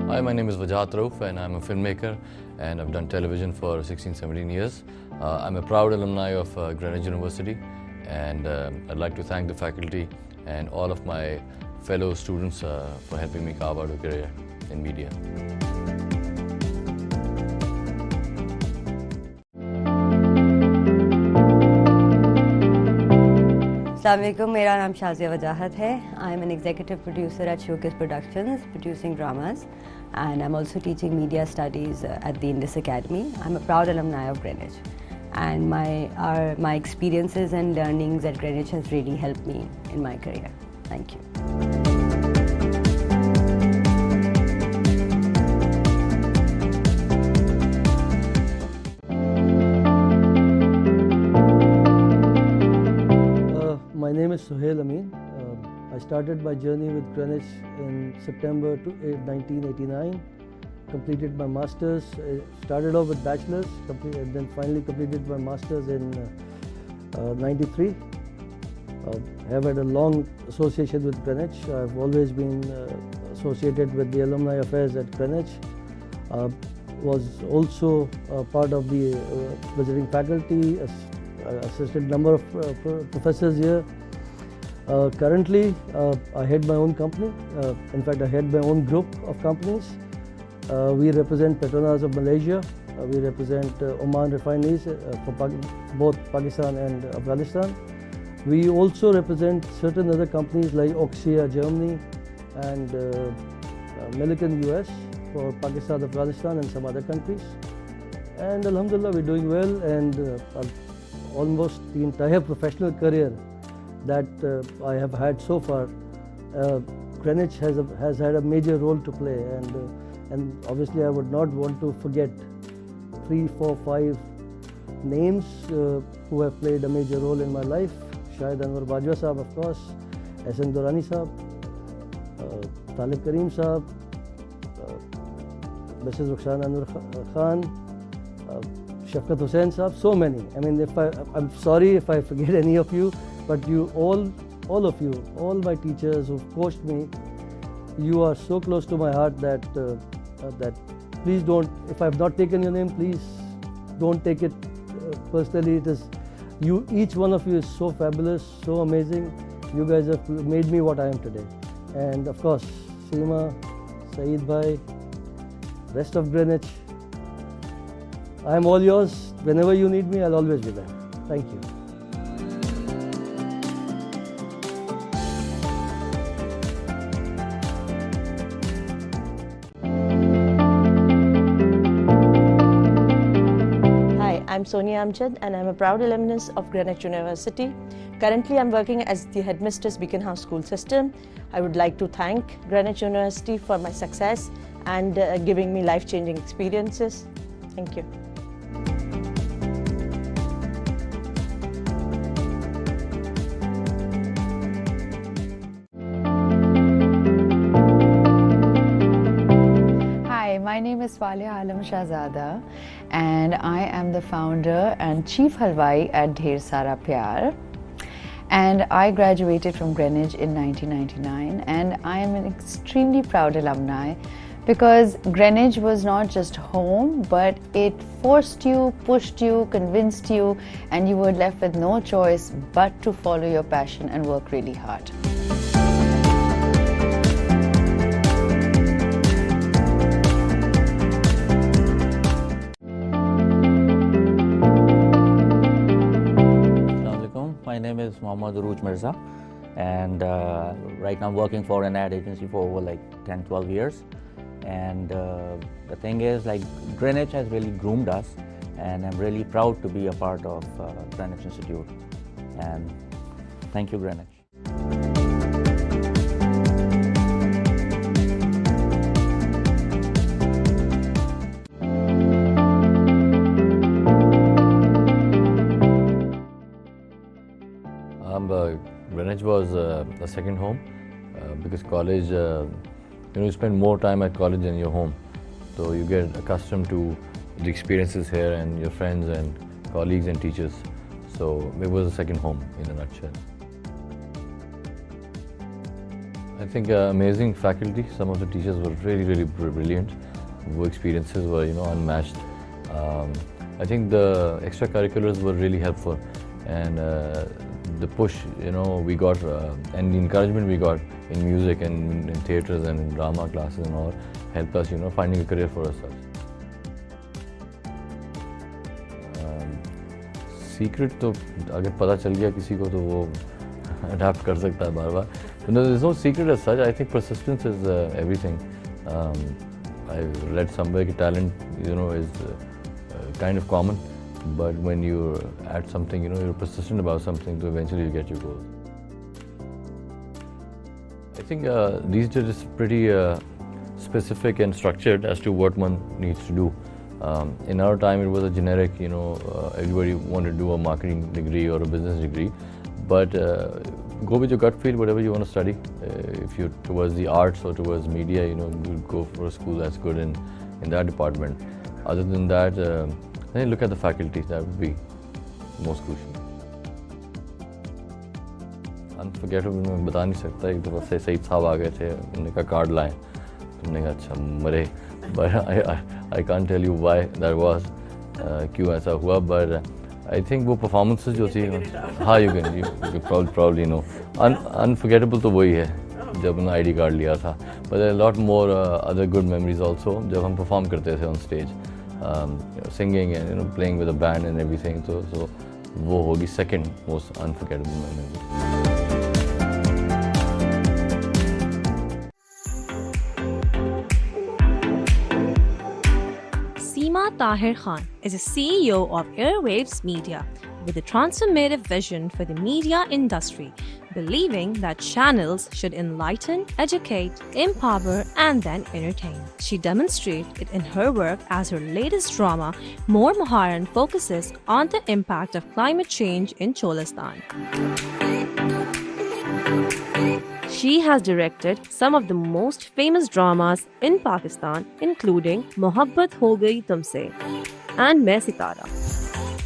Hi, my name is Vajat Rauf, and I'm a filmmaker, and I've done television for 16-17 years. I'm a proud alumni of Greenwich University, and I'd like to thank the faculty and all of my fellow students for helping me carve out a career in media. Assalamualaikum, मेरा नाम शाज़िया वजाहत है. I'm an executive producer at Showcase Productions, producing dramas, and I'm also teaching media studies at the Indus Academy. I'm a proud alumni of Greenwich, and my experiences and learnings at Greenwich has really helped me in my career. Thank you. My name is Suhail Amin. I started my journey with Greenwich in September 1989, completed my Masters, started off with Bachelor's, and then finally completed my Masters in 93. I have had a long association with Greenwich. I've always been associated with the Alumni Affairs at Greenwich. Was also part of the visiting faculty, assisted number of professors here. Currently, I head my own company. In fact, I head my own group of companies. We represent Petronas of Malaysia. We represent Oman refineries for both Pakistan and Afghanistan. We also represent certain other companies like Oxia, Germany, and Milliken, US, for Pakistan, Afghanistan, and some other countries. And Alhamdulillah, we're doing well, and almost the entire professional career that I have had so far, Greenwich has had a major role to play, and obviously I would not want to forget 3, 4, 5 names who have played a major role in my life. Shahid Anwar Bajwa Sahab, of course, S.N. Durrani Sahab, Talib Karim Sahab, Mrs. Rukhsana Nur Khan, Shafqat Hussain Sahab, so many. I mean, I'm sorry if I forget any of you, but you all of you, all my teachers who've coached me, you are so close to my heart that please don't, if I've not taken your name, please don't take it personally. It is you, each one of you is so fabulous, so amazing. You guys have made me what I am today. And of course, Seema, Saeed Bhai, rest of Greenwich, I am all yours. Whenever you need me, I'll always be there. Thank you. I'm Sonia Amjad, and I'm a proud alumnus of Greenwich University. Currently, I'm working as the headmistress Beacon House School System. I would like to thank Greenwich University for my success and giving me life-changing experiences. Thank you. My name is Falia Alam Shahzada, and I am the founder and chief halwai at Dher Sara Pyar. And I graduated from Greenwich in 1999, and I am an extremely proud alumni because Greenwich was not just home, but it forced you, pushed you, convinced you, and you were left with no choice but to follow your passion and work really hard. My name is Mohammad Aruj Mirza, and right now I'm working for an ad agency for over like 10-12 years. And the thing is, like, Greenwich has really groomed us, and I'm really proud to be a part of Greenwich Institute. And thank you, Greenwich. Greenwich was a second home because college, you spend more time at college than your home. So you get accustomed to the experiences here and your friends and colleagues and teachers. So it was a second home in a nutshell. I think amazing faculty. Some of the teachers were really, really brilliant. Work experiences were, unmatched. I think the extracurriculars were really helpful, and the push, we got, and the encouragement we got in music and in theatres and in drama classes and all helped us, finding a career for ourselves. Secret तो अगर पता चल गया किसी को तो वो adapt कर सकता है बार-बार. There's no secret as such. I think persistence is everything. I read somewhere that talent, is kind of common. But when you're at something, you're persistent about something, so eventually you get your goals. I think these days is pretty specific and structured as to what one needs to do. In our time, it was a generic, everybody wanted to do a marketing degree or a business degree. But Go with your gut feel, whatever you want to study. If you're towards the arts or towards media, you go for a school that's good in that department. Other than that, then look at the faculty. That would be most crucial. Unforgettable मैं बता नहीं सकता. एक दफ़ा से सईद साहब आ गए थे, उन्होंने कहा कार्ड लाएं, तुमने कहा अच्छा मरे. But I can't tell you why that was, क्यों ऐसा हुआ. But I think वो performances जो थी, हाँ you can probably know. Unforgettable तो वही है जब उन्होंने ID कार्ड लिया था. But there are a lot more other good memories also जब हम perform करते थे on stage, singing and playing with a band and everything. So वो होगी second most unforgettable memory. Tahir Khan is a CEO of Airwaves Media with a transformative vision for the media industry, believing that channels should enlighten, educate, empower, and then entertain. She demonstrates it in her work as her latest drama, More Muharram, focuses on the impact of climate change in Cholistan. She has directed some of the most famous dramas in Pakistan, including Mohabbat Ho Gayi Tumse and Main Sitara.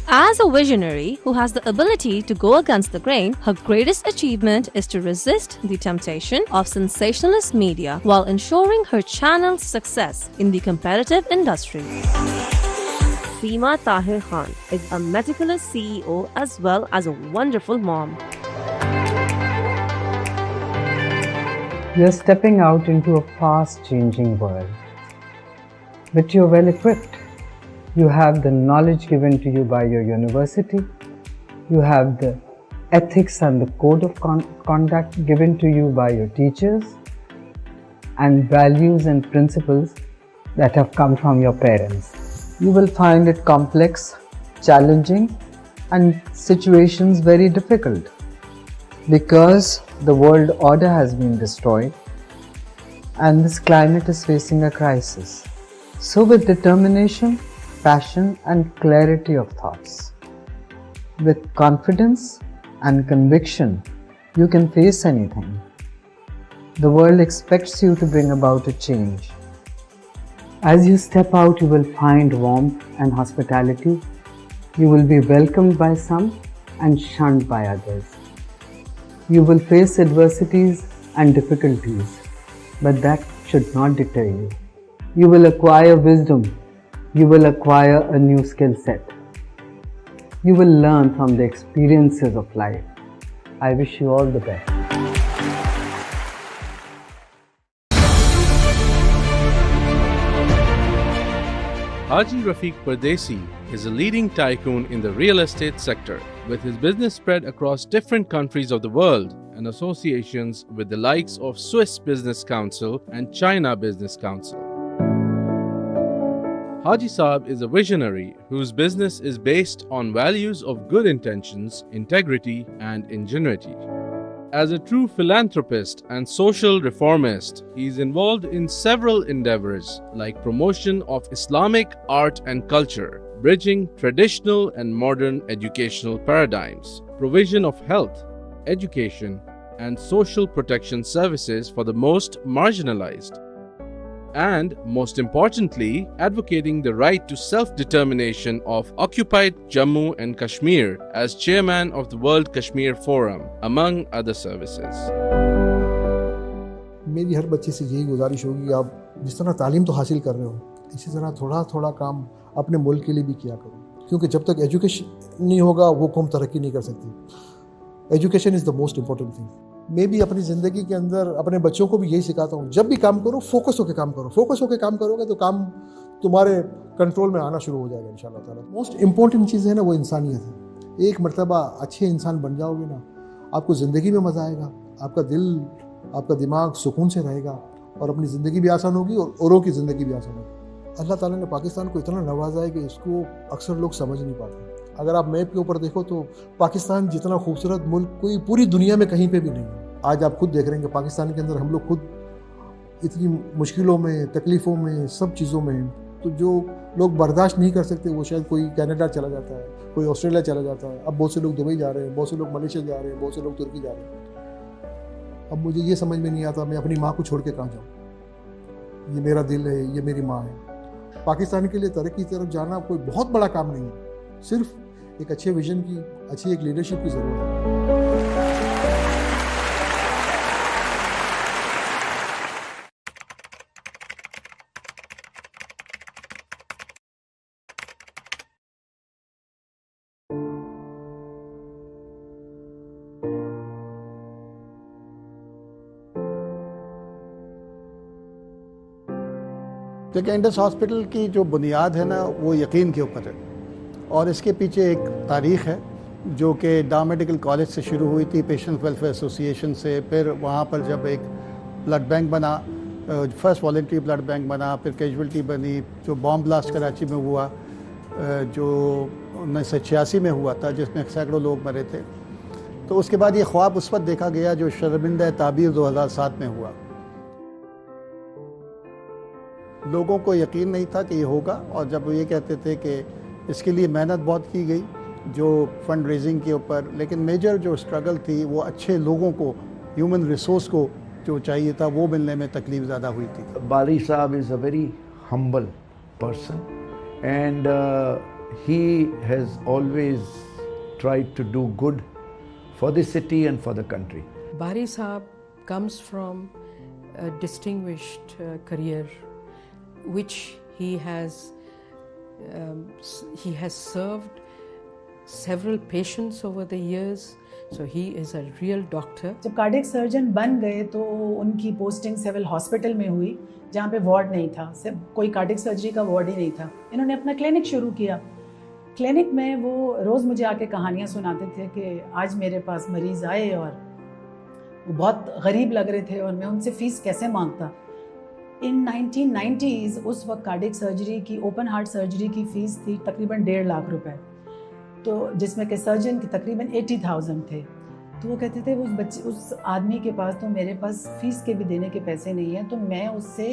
As a visionary who has the ability to go against the grain, her greatest achievement is to resist the temptation of sensationalist media while ensuring her channel's success in the competitive industry. Seema Tahir Khan is a meticulous CEO as well as a wonderful mom. You're stepping out into a fast-changing world. But you're well equipped. You have the knowledge given to you by your university. You have the ethics and the code of conduct given to you by your teachers, and values and principles that have come from your parents. You will find it complex, challenging, and situations very difficult, because the world order has been destroyed and this climate is facing a crisis. So with determination, passion and clarity of thoughts, with confidence and conviction, you can face anything. The world expects you to bring about a change. As you step out, you will find warmth and hospitality. You will be welcomed by some and shunned by others. You will face adversities and difficulties, but that should not deter you. You will acquire wisdom. You will acquire a new skill set. You will learn from the experiences of life. I wish you all the best. Haji Rafiq Pardesi is a leading tycoon in the real estate sector, with his business spread across different countries of the world and associations with the likes of Swiss Business Council and China Business Council. Haji Saab is a visionary whose business is based on values of good intentions, integrity, and ingenuity. As a true philanthropist and social reformist, he is involved in several endeavors like promotion of Islamic art and culture, bridging traditional and modern educational paradigms, provision of health, education, and social protection services for the most marginalized, and most importantly, advocating the right to self-determination of occupied Jammu and Kashmir as chairman of the World Kashmir Forum, among other services. मेरी हर बच्चे से यही गुजारिश होगी कि आप जिस तरह तालीम तो हासिल कर रहे हो, इसी तरह थोड़ा थोड़ा काम अपने मुल्क के लिए भी किया करो, क्योंकि जब तक एजुकेशन नहीं होगा वो कौम तरक्की नहीं कर सकती. Education is the most important thing. मैं भी अपनी ज़िंदगी के अंदर अपने बच्चों को भी यही सिखाता हूँ, जब भी काम करो फोकस होकर काम करो. फोकस होकर काम करोगे तो काम तुम्हारे कंट्रोल में आना शुरू हो जाएगा इंशाल्लाह ताला. मोस्ट इम्पोर्टेंट चीज़ है ना, वो इंसानियत है. एक मरतबा अच्छे इंसान बन जाओगे ना, आपको ज़िंदगी में मज़ा आएगा, आपका दिल आपका दिमाग सुकून से रहेगा और अपनी ज़िंदगी भी आसान होगी और औरों की ज़िंदगी भी आसान होगी. अल्लाह ताला ने पाकिस्तान को इतना नवाजा है कि इसको अक्सर लोग समझ नहीं पाते. अगर आप मैप के ऊपर देखो तो पाकिस्तान जितना खूबसूरत मुल्क कोई पूरी दुनिया में कहीं पे भी नहीं है. आज आप खुद देख रहे हैं कि पाकिस्तान के अंदर हम लोग खुद इतनी मुश्किलों में, तकलीफ़ों में, सब चीज़ों में हैं. तो जो लोग बर्दाश्त नहीं कर सकते वो शायद कोई कनाडा चला जाता है, कोई ऑस्ट्रेलिया चला जाता है. अब बहुत से लोग दुबई जा रहे हैं, बहुत से लोग मलेशिया जा रहे हैं, बहुत से लोग तुर्की जा रहे हैं. अब मुझे ये समझ में नहीं आता मैं अपनी माँ को छोड़ के कहाँ जाऊँ। ये मेरा दिल है, ये मेरी माँ है। पाकिस्तान के लिए तरक्की की तरफ जाना कोई बहुत बड़ा काम नहीं है, सिर्फ एक अच्छे विजन की, अच्छी एक लीडरशिप की ज़रूरत है। देखिए, इंडस हॉस्पिटल की जो बुनियाद है ना वो यकीन के ऊपर है, और इसके पीछे एक तारीख़ है जो कि डा मेडिकल कॉलेज से शुरू हुई थी, पेशेंट वेलफेयर एसोसिएशन से। फिर वहाँ पर जब एक ब्लड बैंक बना, फर्स्ट वॉलंटरी ब्लड बैंक बना, फिर कैजुअल्टी बनी, जो बॉम्ब ब्लास्ट कराची में हुआ जो 1986 में हुआ था जिसमें सैकड़ों लोग मरे थे, तो उसके बाद ये ख्वाब उस वक्त देखा गया जो शर्मिंदा ताबीर 2007 में हुआ। लोगों को यकीन नहीं था कि ये होगा, और जब वो ये कहते थे कि इसके लिए मेहनत बहुत की गई जो फंड रेजिंग के ऊपर, लेकिन मेजर जो स्ट्रगल थी वो अच्छे लोगों को, ह्यूमन रिसोर्स को जो चाहिए था वो मिलने में तकलीफ ज़्यादा हुई थी। बारी साहब is a very humble person and he has always tried to do good for the city and for the country. Bari Saab comes from a distinguished career which he has served several patients over the years, so he is a real doctor. जब cardiac surgeon बन गए तो उनकी posting civil hospital में हुई जहाँ पे ward नहीं था, सिर्फ कोई कार्डियक सर्जरी का वार्ड ही नहीं था। इन्होंने अपना क्लिनिक शुरू किया। क्लिनिक में वो रोज़ मुझे आके कहानियाँ सुनाते थे कि आज मेरे पास मरीज़ आए और वो बहुत गरीब लग रहे थे और मैं उनसे फ़ीस कैसे मांगता। इन 1990s उस वक्त कार्डियक सर्जरी की, ओपन हार्ट सर्जरी की फ़ीस थी तकरीबन 1.5 लाख रुपए, तो जिसमें कि सर्जन के तकरीबन 80,000 थे। तो वो कहते थे उस आदमी के पास तो मेरे पास फ़ीस के भी देने के पैसे नहीं हैं, तो मैं उससे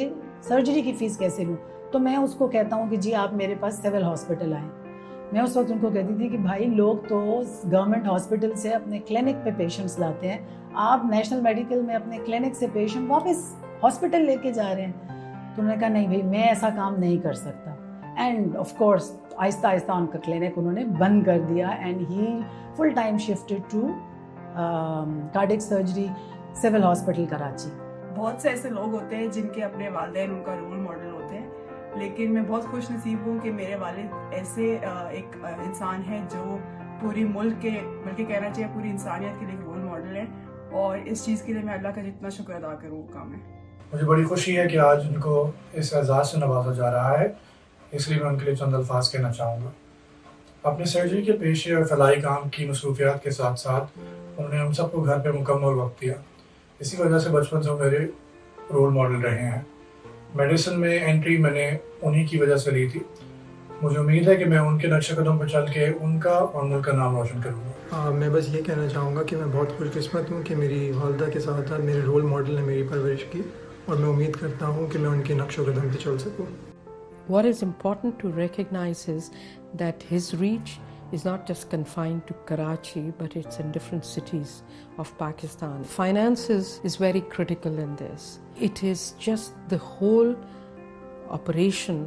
सर्जरी की फ़ीस कैसे लूँ। तो मैं उसको कहता हूँ कि जी आप मेरे पास सिविल हॉस्पिटल आएँ। मैं उस वक्त उनको कहती थी कि भाई लोग तो गवर्नमेंट हॉस्पिटल से अपने क्लिनिक पे पेशेंट्स लाते हैं, आप नेशनल मेडिकल में अपने क्लिनिक से पेशेंट वापस हॉस्पिटल लेके जा रहे हैं। तो उन्होंने कहा नहीं भाई मैं ऐसा काम नहीं कर सकता। End of course Aahista Aahista उनका क्लिनिक उन्होंने बंद कर दिया and he full time shifted to cardiac surgery civil hospital Karachi. बहुत से ऐसे लोग होते हैं जिनके अपने वालिदैन उनका रोल मॉडल होते हैं, लेकिन मैं बहुत खुश नसीब हूँ कि मेरे वालिद ऐसे एक इंसान है जो पूरी मुल्क के, बल्कि कहना चाहिए पूरी इंसानियत के लिए रोल मॉडल है, और इस चीज़ के लिए मैं अल्लाह का जितना शुक्र अदा करूँ वो काम है। मुझे बड़ी खुशी है कि आज उनको इस एजाज़ से नवाजा जा रहा है, इसलिए मैं उनके लिए चंद अल्फाज कहना चाहूँगा। अपनी सर्जरी के पेशे और फलाई काम की मसरूफियात के साथ साथ उन्होंने हम सबको घर पर मुकम्मल वक्त दिया। इसी वजह से बचपन से मेरे रोल मॉडल रहे हैं। मेडिसिन में एंट्री मैंने उन्हीं की वजह से ली थी। मुझे उम्मीद है कि मैं उनके नक्शे कदम पर चल के उनका और मुल्क का नाम रोशन करूँगा। मैं बस ये कहना चाहूँगा कि मैं बहुत खुशकिस्मत हूँ कि मेरी वालदा के साथ साथ मेरे रोल मॉडल ने मेरी परवरिश की, और मैं उम्मीद करता हूँ कि मैं उनके नक्शे कदम पर चल सकूँ। What is important to recognize is that his reach is not just confined to Karachi, but it's in different cities of Pakistan. Finances is very critical in this. It is just the whole operation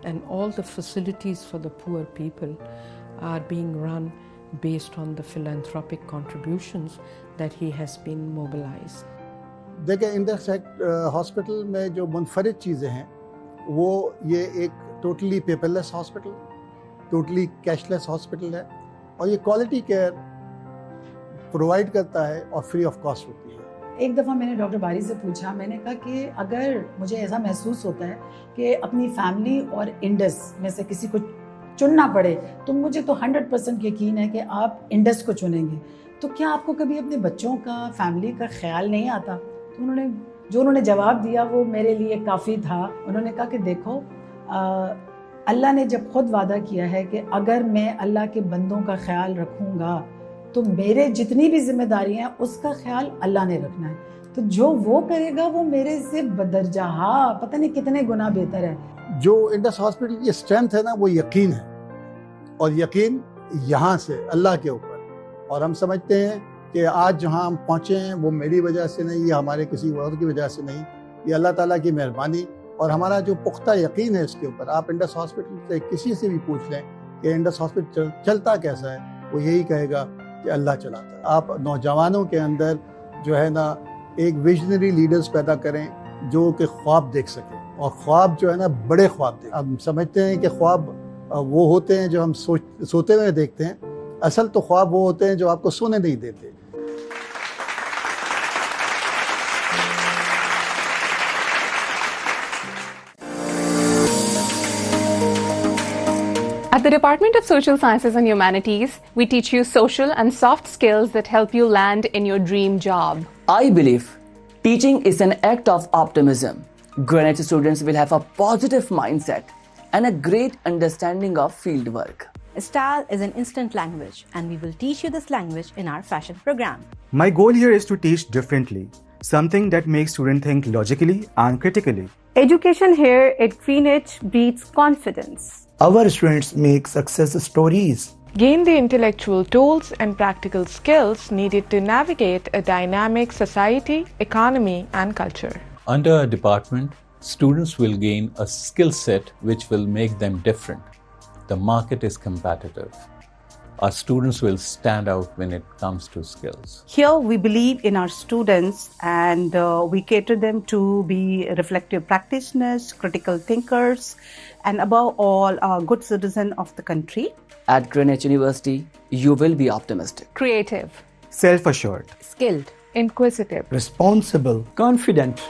and all the facilities for the poor people are being run based on the philanthropic contributions that he has been mobilized. देखिए, Indus hospital में जो मुनफरिद चीज़ें हैं वो ये एक totally paperless hospital, totally cashless hospital है, और ये क्वालिटी केयर प्रोवाइड करता है और फ्री ऑफ कॉस्ट होती है। एक दफ़ा मैंने डॉक्टर बारी से पूछा, मैंने कहा कि अगर मुझे ऐसा महसूस होता है कि अपनी फैमिली और इंडस में से किसी को चुनना पड़े, तो मुझे तो 100% यकीन है कि आप इंडस को चुनेंगे, तो क्या आपको कभी अपने बच्चों का, फैमिली का ख्याल नहीं आता? तो उन्होंने जवाब दिया वो मेरे लिए काफ़ी था। उन्होंने कहा कि देखो अल्लाह ने जब खुद वादा किया है कि अगर मैं अल्लाह के बंदों का ख्याल रखूँगा तो मेरे जितनी भी जिम्मेदारियाँ हैं उसका ख्याल अल्लाह ने रखना है, तो जो वो करेगा वो मेरे से बदरजा पता नहीं कितने गुना बेहतर है। जो इंडस हॉस्पिटल की स्ट्रेंथ है ना वो यकीन है, और यकीन यहाँ से अल्लाह के ऊपर, और हम समझते हैं कि आज जहाँ हम पहुँचे हैं वो मेरी वजह से नहीं, ये हमारे किसी और की वजह से नहीं, ये अल्लाह ताला की मेहरबानी और हमारा जो पुख्ता यकीन है इसके ऊपर। आप इंडस हॉस्पिटल से किसी से भी पूछ लें कि इंडस हॉस्पिटल चलता कैसा है, वो यही कहेगा कि अल्लाह चलाता है। आप नौजवानों के अंदर जो है ना एक विजनरी लीडर्स पैदा करें जो कि ख्वाब देख सके, और ख्वाब जो है ना बड़े ख्वाब देखें। हम समझते हैं कि ख्वाब वो होते हैं जो हम सोते हुए देखते हैं, असल तो ख्वाब वो होते हैं जो आपको सोने नहीं देते। At the Department of Social Sciences and Humanities, we teach you social and soft skills that help you land in your dream job. I believe teaching is an act of optimism. Greenwich students will have a positive mindset and a great understanding of field work. Style is an instant language, and we will teach you this language in our fashion program. My goal here is to teach differently, something that makes students think logically and critically. Education here at Greenwich breeds confidence. Our students make success stories. Gain the intellectual tools and practical skills needed to navigate a dynamic society, economy, and culture. Under a department, students will gain a skill set which will make them different. The market is competitive. Our students will stand out when it comes to skills. Here we believe in our students and we cater them to be reflective practitioners, critical thinkers, and above all, a good citizen of the country. At Greenwich University, you will be optimistic, creative, self-assured, skilled, inquisitive, responsible, confident.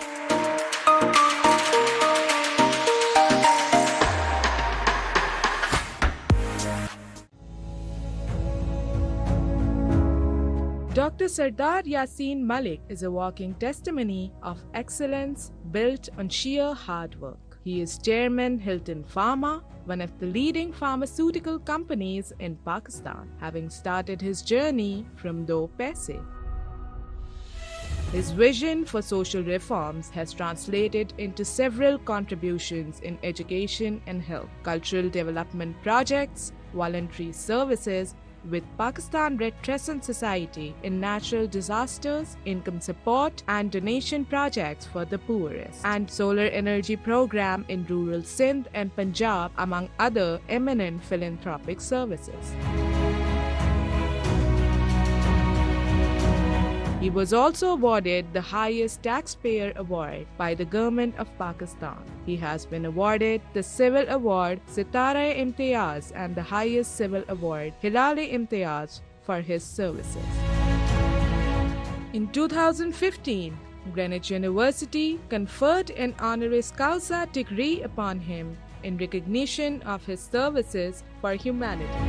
Dr. Sardar Yasin Malik is a walking testimony of excellence built on sheer hard work. He is Chairman Hilton Pharma, one of the leading pharmaceutical companies in Pakistan, having started his journey from do paise. His vision for social reforms has translated into several contributions in education and health, cultural development projects, voluntary services, with Pakistan Red Crescent Society in natural disasters, income support and donation projects for the poorest, and solar energy program in rural Sindh and Punjab, among other eminent philanthropic services. He was also awarded the highest taxpayer award by the government of Pakistan. He has been awarded the Civil Award Sitara-e-Imtiyaz and the highest civil award Hilal-e-Imtiyaz for his services. In 2015, Greenwich University conferred an honoris causa degree upon him in recognition of his services for humanity.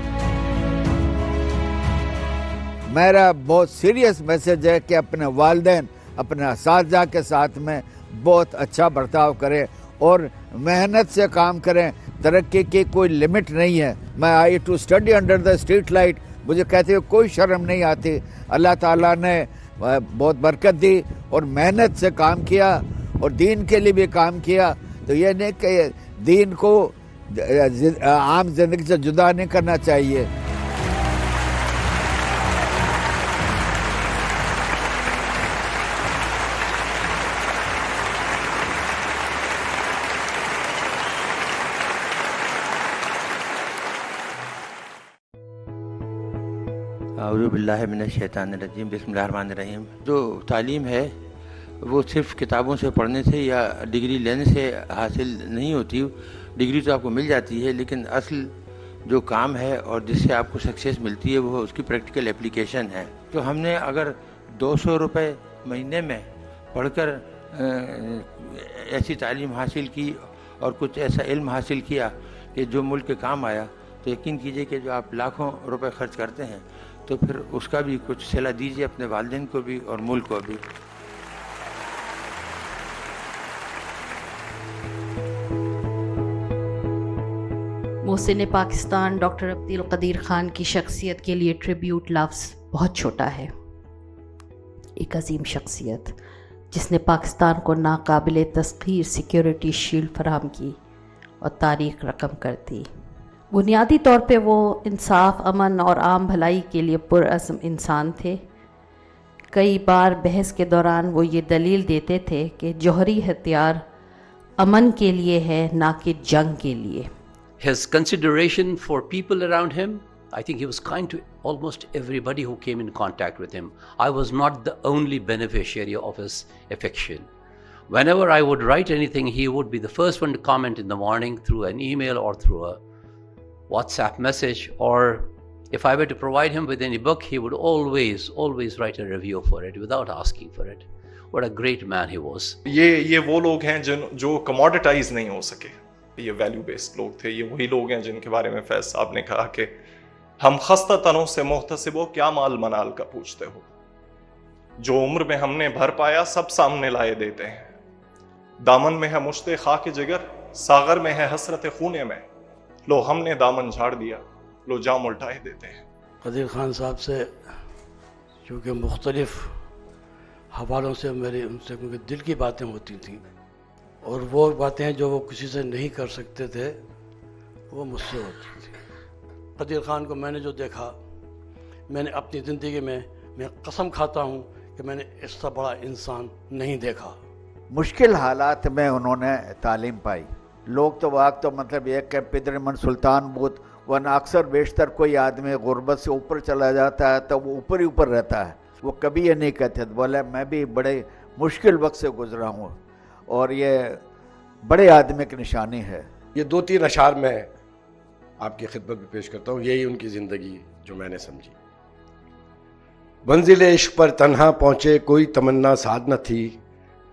मेरा बहुत serious message है कि अपने वालिदैन अपने असातिज़ा के साथ में बहुत अच्छा बर्ताव करें और मेहनत से काम करें। तरक्की की कोई लिमिट नहीं है। मैं I to study under the street light, मुझे कहते हुए कोई शर्म नहीं आती। अल्लाह ताला ने बहुत बरकत दी और मेहनत से काम किया और दीन के लिए भी काम किया। तो ये नहीं कि दीन को आम जिंदगी से जुदा नहीं करना चाहिए। औज़ुबिल्लाहिमिनश्शैतानिर्रजीम बिस्मिल्लाहिर्रहमानिर्रहीम। जो तालीम है वो सिर्फ़ किताबों से पढ़ने से या डिग्री लेने से हासिल नहीं होती। डिग्री तो आपको मिल जाती है, लेकिन असल जो काम है और जिससे आपको सक्सेस मिलती है वो उसकी प्रैक्टिकल एप्लीकेशन है। तो हमने अगर 200 रुपये महीने में पढ़कर ऐसी तालीम हासिल की और कुछ ऐसा इल्म हासिल किया कि जो मुल्क के काम आया, तो यकीन कीजिए कि जो आप लाखों रुपए खर्च करते हैं तो फिर उसका भी कुछ सिला दीजिए अपने वालिदैन को भी और मुल्क को भी। मोहसिन पाकिस्तान डॉक्टर अब्दुल कदीर खान की शख्सियत के लिए ट्रिब्यूट लफ्ज़ बहुत छोटा है। एक अजीम शख्सियत जिसने पाकिस्तान को नाकाबिल तस्खीर सिक्योरिटी शील्ड फराहम की और तारीख रकम कर दी। बुनियादी तौर पे वो इंसाफ, अमन और आम भलाई के लिए पुरअज़्म इंसान थे। कई बार बहस के दौरान वो ये दलील देते थे कि जौहरी हथियार अमन के लिए है, ना कि जंग के लिए. His consideration for people around him, I think he was kind to almost everybody who came in contact with him. I was not the only beneficiary of his affection. Whenever I would write anything, he would be the first one to comment in the morning through an email or through a WhatsApp message, or if I were to provide him with any book, he would always write a review for it without asking for it. What a great man he was. ये वो लोग हैं जो commoditise नहीं हो सके. ये value based लोग थे. ये वही लोग हैं जिनके बारे में फैज साहब ने कहा कि हम खस्ता तनों से मोहतसिबो क्या माल मनाल का पूछते हो. जो उम्र में हमने भर पाया सब सामने लाए देते हैं. दामन में है मुश्ते खाक जिगर, सागर में है हसरत खूने में. लो हमने दामन झाड़ दिया, लो जाम उल्टाए देते हैं. कदीर खान साहब से चूँकि मुख्तलिफ हवालों से मेरी उनसे क्योंकि दिल की बातें होती थी, और वो बातें जो वो किसी से नहीं कर सकते थे वो मुझसे होती थी. कदीर खान को मैंने जो देखा, मैंने अपनी ज़िंदगी में मैं कसम खाता हूँ कि मैंने इससे बड़ा इंसान नहीं देखा. मुश्किल हालात में उन्होंने तालीम पाई. लोग तो वाक तो मतलब ये कि पिदर मन सुल्तान बूत, वरना अक्सर बेशतर कोई आदमी गुर्बत से ऊपर चला जाता है तो वो ऊपर ही ऊपर रहता है. वो कभी ये नहीं कहते. बोले मैं भी बड़े मुश्किल वक्त से गुजरा हूँ, और ये बड़े आदमी की निशानी है. ये 2-3 अशार में आपकी खिदमत में पेश करता हूँ. यही उनकी ज़िंदगी जो मैंने समझी. मंजिल इश्क पर तन्हा पहुँचे कोई तमन्ना साध न थी,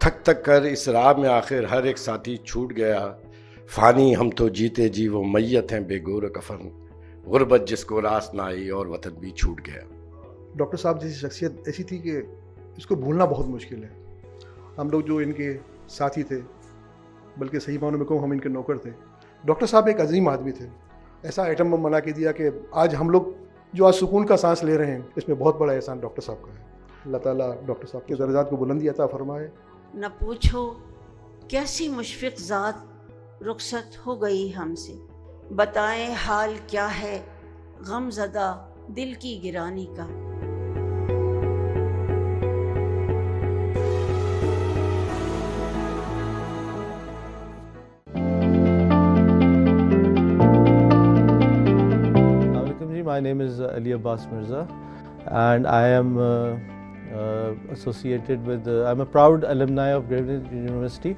थक थक कर इस राह में आखिर हर एक साथी छूट गया. फ़ानी हम तो जीते जी वो मैयत हैं बेगोर कफन, गुर्बत जिसको रास ना आई और वतन भी छूट गया. डॉक्टर साहब जैसी शख्सियत ऐसी थी कि इसको भूलना बहुत मुश्किल है. हम लोग जो इनके साथी थे, बल्कि सही मानों में कहूँ हम इनके नौकर थे. डॉक्टर साहब एक अजीम आदमी थे. ऐसा आइटम बम बना के दिया कि आज हम लोग जो आज सुकून का सांस ले रहे हैं, इसमें बहुत बड़ा एहसान डॉक्टर साहब का है. अल्लाह ताला डॉक्टर साहब के दर्जात को बुलंदी अता फरमाए. न पूछो कैसी मुशफ़िक़ ज़ात रुखसत हो गई हमसे, बताएं हाल क्या है गमज़दा दिल की गिरानी का. My name is Ali Abbas Mirza, and I am associated with, I'm a proud alumni of Greenwich University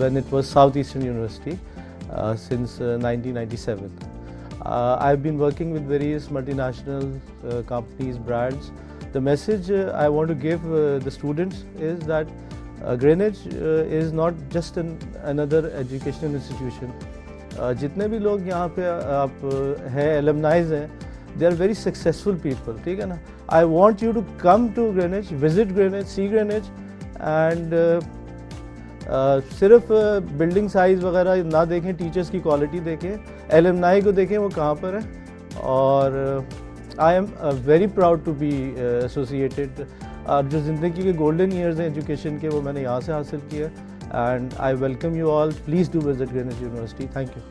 when it was Southeastern University since 1997. I've been working with various multinational companies, brands. The message I want to give the students is that Greenwich is not just another educational institution. जितने भी लोग यहाँ पे आप हैं alumni हैं, they are very successful people. ठीक है ना. I want you to come to Greenwich, visit Greenwich, see Greenwich, and सिर्फ बिल्डिंग साइज़ वगैरह ना देखें, टीचर्स की क्वालिटी देखें, एलमनाई को देखें वो कहाँ पर है. और I am very proud to be associated. और जो ज़िंदगी के गोल्डन ईयर्स हैं एजुकेशन के, वो मैंने यहाँ से हासिल किया. And I welcome you all. Please do visit Greenwich University. Thank you.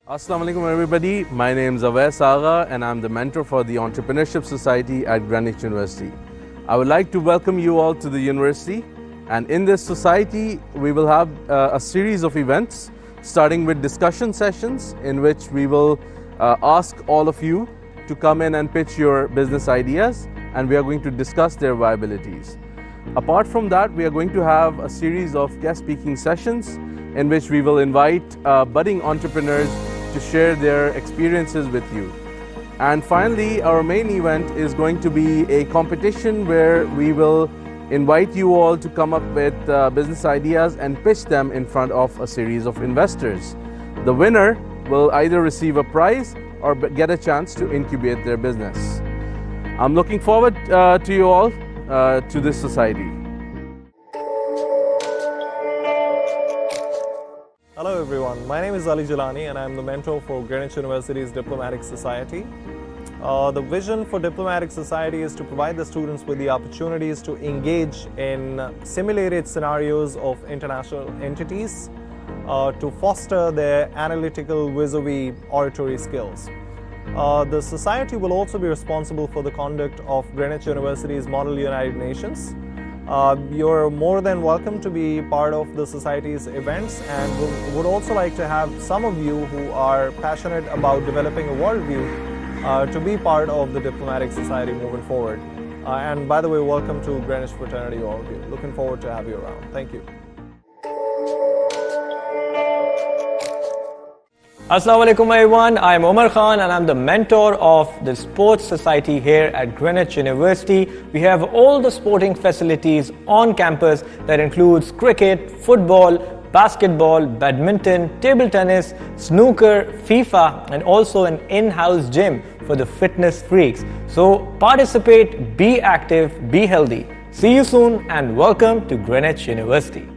Assalamu alaikum everybody, my name is Awais Agha and I'm the mentor for the Entrepreneurship Society at Greenwich University. I would like to welcome you all to the university, and in this society we will have a series of events starting with discussion sessions in which we will ask all of you to come in and pitch your business ideas, and we are going to discuss their viabilities. Apart from that, we are going to have a series of guest speaking sessions in which we will invite budding entrepreneurs to share their experiences with you. And finally, our main event is going to be a competition where we will invite you all to come up with business ideas and pitch them in front of a series of investors. The winner will either receive a prize or get a chance to incubate their business. I'm looking forward to you all to this society. Hello everyone, my name is Ali Jalani and I'm the mentor for Greenwich University's Diplomatic Society. The vision for Diplomatic Society is to provide the students with the opportunities to engage in simulated scenarios of international entities to foster their analytical vis-a-vis oratory skills. The Society will also be responsible for the conduct of Greenwich University's Model United Nations. You're more than welcome to be part of the Society's events, and would also like to have some of you who are passionate about developing a worldview to be part of the Diplomatic Society moving forward. And by the way, welcome to Greenwich Fraternity, all of you. Looking forward to have you around. Thank you. Assalamu alaikum everyone, I'm Omar Khan and I'm the mentor of the Sports Society here at Greenwich University. We have all the sporting facilities on campus that includes cricket, football, basketball, badminton, table tennis, snooker, FIFA, and also an in-house gym for the fitness freaks. So participate, be active, be healthy. See you soon and welcome to Greenwich University.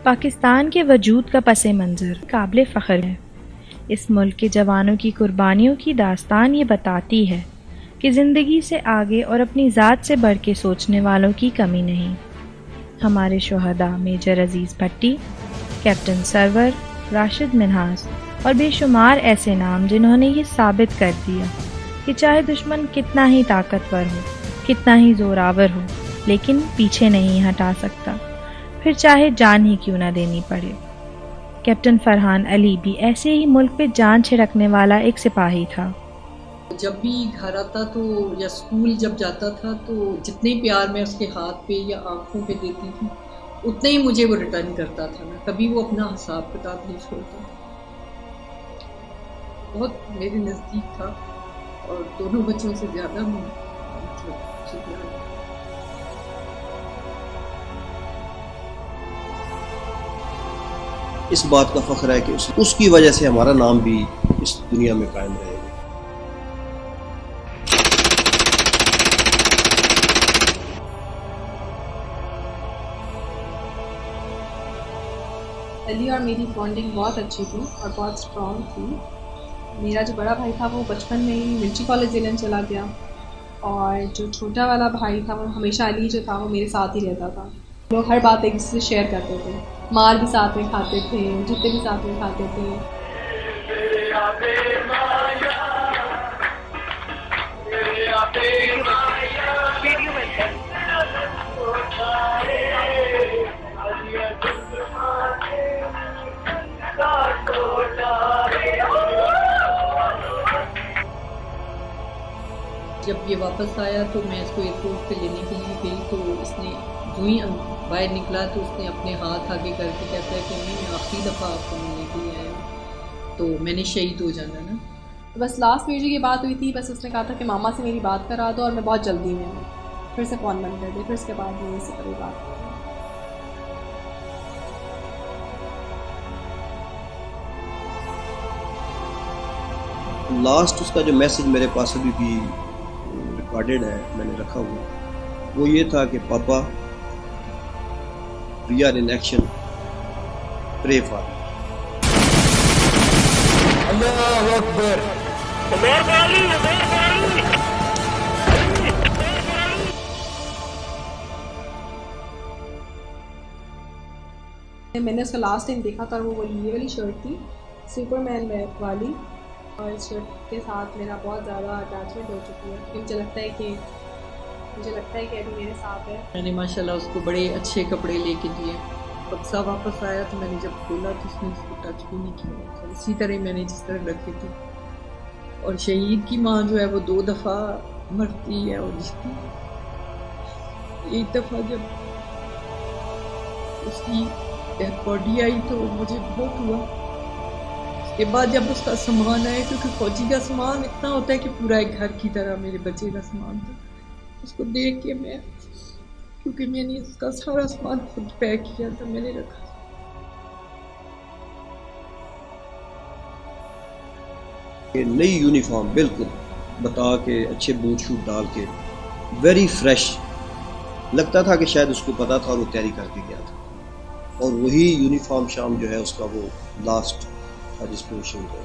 Pakistan के वजूद का पस मंज़र काबिल फ़ख्र है। इस मुल्क के जवानों की कुर्बानियों की दास्तान ये बताती है कि ज़िंदगी से आगे और अपनी ज़ात से बढ़ के सोचने वालों की कमी नहीं। हमारे शुहदा मेजर अजीज़ भट्टी, कैप्टन सरवर, राशिद मिन्हास और बेशुमार ऐसे नाम जिन्होंने ये साबित कर दिया कि चाहे दुश्मन कितना ही ताकतवर हो, कितना ही ज़ोरावर हो, लेकिन पीछे नहीं हटा सकता, फिर चाहे जान ही क्यों ना देनी पड़े। कैप्टन फरहान अली भी ऐसे ही मुल्क पे जान छिड़कने वाला एक सिपाही था। जब भी घर आता तो या स्कूल जब जाता था तो जितने प्यार मैं उसके हाथ पे या आँखों पे देती थी उतने ही मुझे वो रिटर्न करता था ना, कभी वो अपना हिसाब किताब नहीं छोड़ता। बहुत मेरे नज़दीक था और दोनों बच्चों से ज़्यादा मतलब इस बात का फख्र है कि उसकी वजह से हमारा नाम भी इस दुनिया में कायम रहेगा। अली और मेरी बॉन्डिंग बहुत अच्छी थी और बहुत स्ट्रॉन्ग थी। मेरा जो बड़ा भाई था वो बचपन में ही मिलिट्री कॉलेज जिलन चला गया और जो छोटा वाला भाई था वो हमेशा अली जो था वो मेरे साथ ही रहता था। लोग हर बात एक दूसरे से शेयर करते थे, मार भी साथ में खाते थे, जूते भी साथ में खाते थे। जब ये वापस आया तो मैं इसको एयरपोर्ट पे लेने के लिए गई तो इसने जो ही बाहर निकला तो उसने अपने हाथ आगे करके कहता है कि मैं आखिरी दफ़ा आपको मिलने के लिए आया हूँ, तो मैंने शहीद हो जाना ना। तो बस लास्ट में ये बात हुई थी, बस उसने कहा था कि मामा से मेरी बात करा दो और मैं बहुत जल्दी में हूँ। फिर से फ़ोन बंद कर दे, फिर उसके बाद मैं इससे कभी बात करूँ। लास्ट उसका जो मैसेज मेरे पास अभी भी रिकॉर्डेड है, मैंने रखा हुआ, वो ये था कि पापा we are in action, pray for me. अल्लाहू अकबर। मैंने उसका लास्ट टाइम देखा था, वो ये वाली शर्ट थी, सुपरमैन वाली, और इस शर्ट के साथ मेरा बहुत ज़्यादा अटैचमेंट हो चुकी है। मुझे लगता है कि अभी मेरे साथ है। मैंने माशाल्लाह उसको बड़े अच्छे कपड़े लेके दिए। बक्सा वापस आया तो मैंने जब खोला तो उसने उसको टच भी नहीं किया, तो इसी तरह मैंने जिस तरह रखी थी। और शहीद की माँ जो है वो 2 दफ़ा मरती है और जिसकी एक दफ़ा जब उसकी डेड बॉडी आई तो मुझे बहुत हुआ। उसके बाद जब उसका सामान आया, क्योंकि फौजी का सामान इतना होता है कि पूरा एक घर की तरह मेरे बच्चे का सामान था, उसको देख के मैं, क्योंकि मैंने उसका सारा सामान खुद पैक किया था, मैंने रखा। ये नई यूनिफॉर्म बिल्कुल बता के, अच्छे बूट शूट डाल के, वेरी फ्रेश लगता था कि शायद उसको पता था और वो तैयारी करके गया था। और वही यूनिफॉर्म शाम जो है उसका वो लास्ट था जिसमें वो शहीद हो।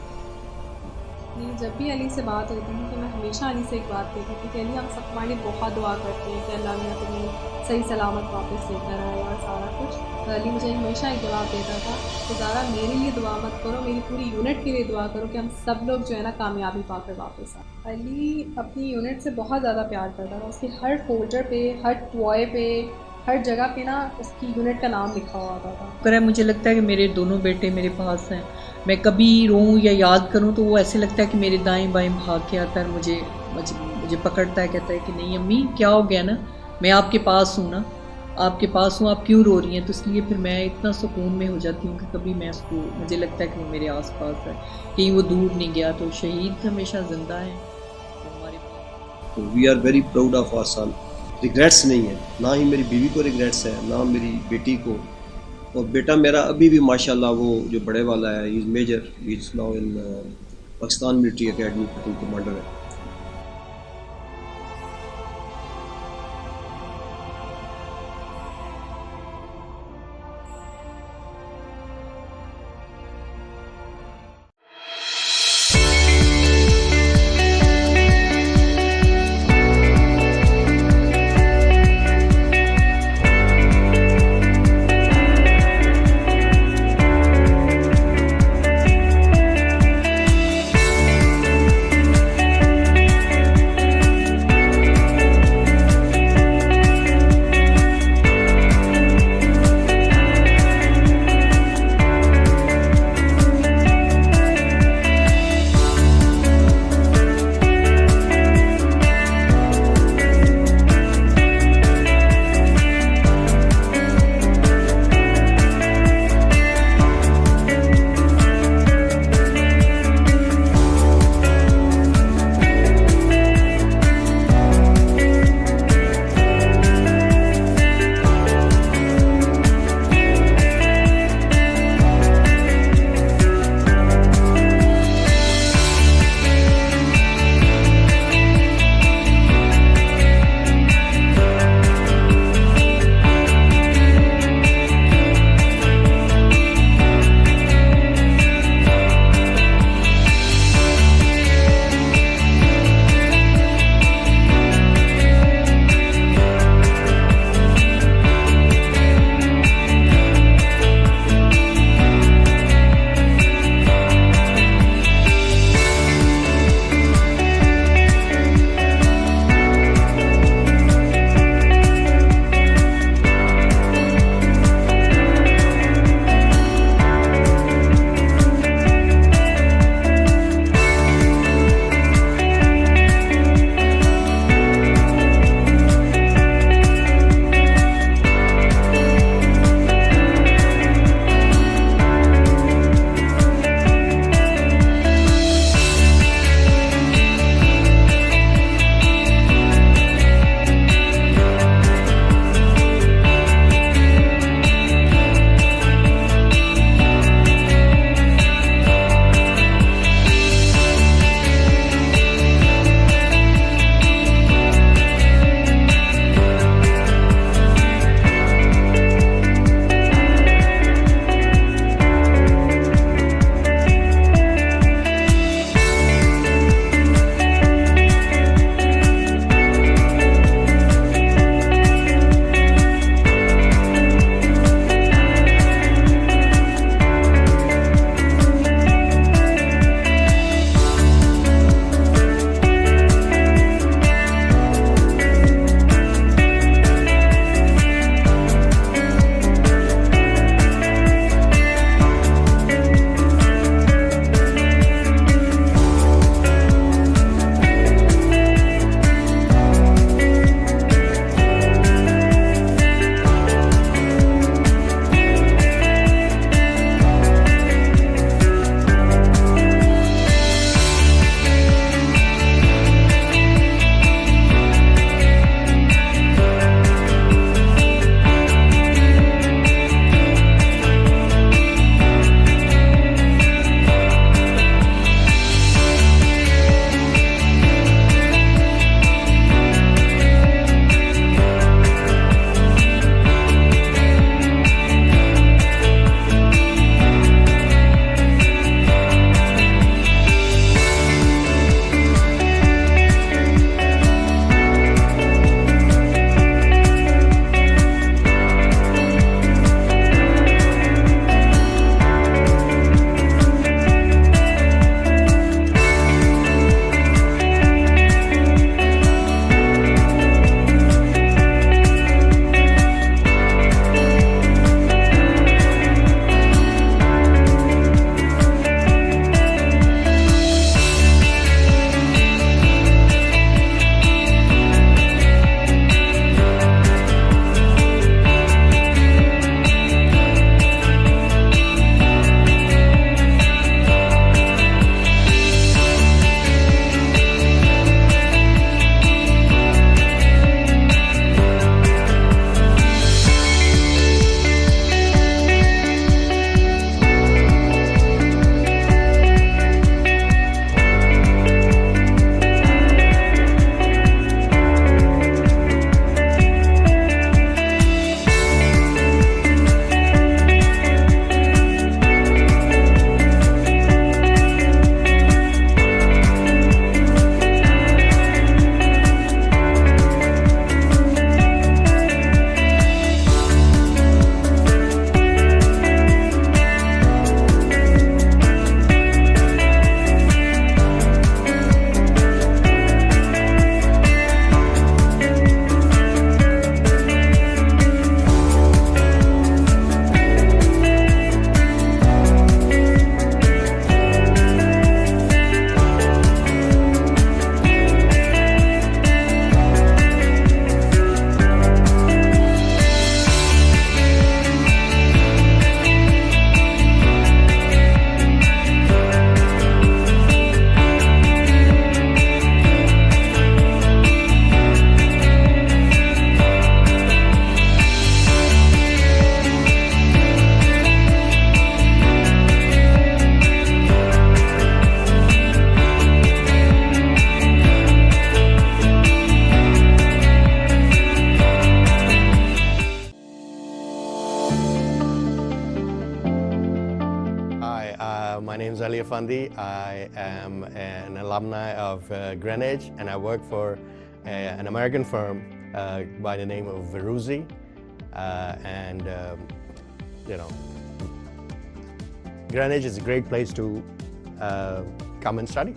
जब भी अली से बात होती थी तो मैं हमेशा अली से एक बात कहती थी कि अली, हम सब तुम्हारी बहुत दुआ करते हैं कि अल्लाह ने तुम्हें सही सलामत वापस लेकर आए और सारा कुछ। तो अली मुझे हमेशा एक जवाब देता था, तो ज़ारा मेरे लिए दुआ मत करो, मेरी पूरी यूनिट के लिए दुआ करो कि हम सब लोग जो है ना कामयाबी पाकर वापस आए। अली अपनी यूनिट से बहुत ज़्यादा प्यार करता था। उसके हर फोल्डर पे, हर टॉय पे, हर जगह पे ना उसकी यूनिट का नाम लिखा हुआ था। पर मुझे लगता है कि मेरे दोनों बेटे मेरे पास हैं। मैं कभी रोऊं या याद करूं तो वो ऐसे लगता है कि मेरे दाएं बाएं भाग के आता है, मुझे पकड़ता है, कहता है कि नहीं अम्मी क्या हो गया ना, मैं आपके पास हूँ ना, आपके पास हूँ, आप क्यों रो रही हैं। तो इसलिए फिर मैं इतना सुकून में हो जाती हूँ कि कभी मैं उसको, मुझे लगता है कि वो मेरे आस पास है, कहीं वो दूर नहीं गया। तो शहीद हमेशा जिंदा है हमारे पास। We are very proud of our son. Regrets नहीं है, ना ही मेरी बीवी को रिग्रेट्स है, ना मेरी बेटी को। और बेटा मेरा अभी भी माशाल्लाह वो जो बड़े वाला है, he is major, he is now in Pakistan military academy, commander है। Effendi. I am an alumni of Greenwich, and I work for an American firm by the name of Veruzzi. Greenwich is a great place to come and study.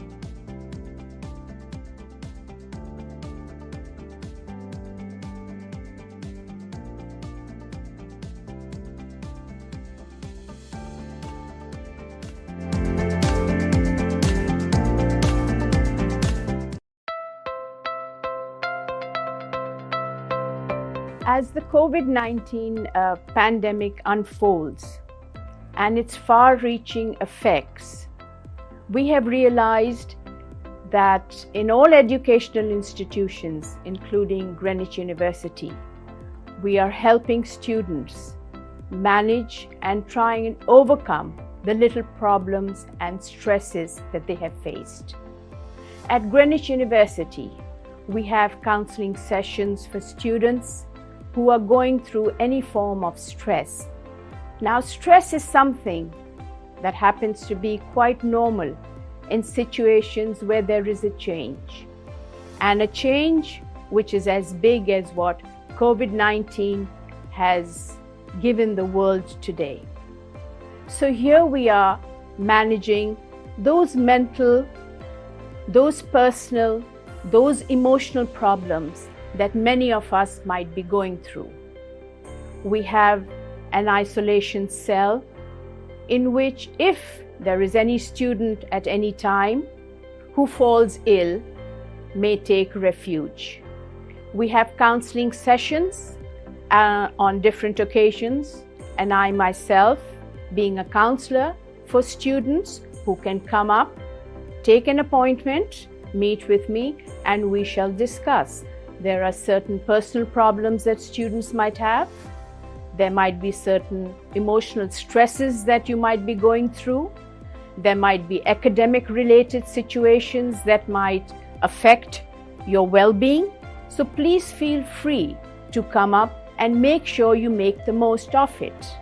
As the COVID-19 pandemic unfolds and its far-reaching effects, we have realized that in all educational institutions, including Greenwich University, we are helping students manage and trying and overcome the little problems and stresses that they have faced. At Greenwich University, we have counseling sessions for students who are going through any form of stress. Now, stress is something that happens to be quite normal in situations where there is a change, and a change which is as big as what COVID-19 has given the world today. So here we are managing those mental, those personal, those emotional problems that many of us might be going through. We have an isolation cell in which, if there is any student at any time who falls ill, may take refuge. We have counseling sessions on different occasions, and I myself, being a counselor for students who can come up, take an appointment, meet with me, and we shall discuss. There are certain personal problems that students might have. There might be certain emotional stresses that you might be going through. There might be academic related situations that might affect your well-being. So please feel free to come up and make sure you make the most of it.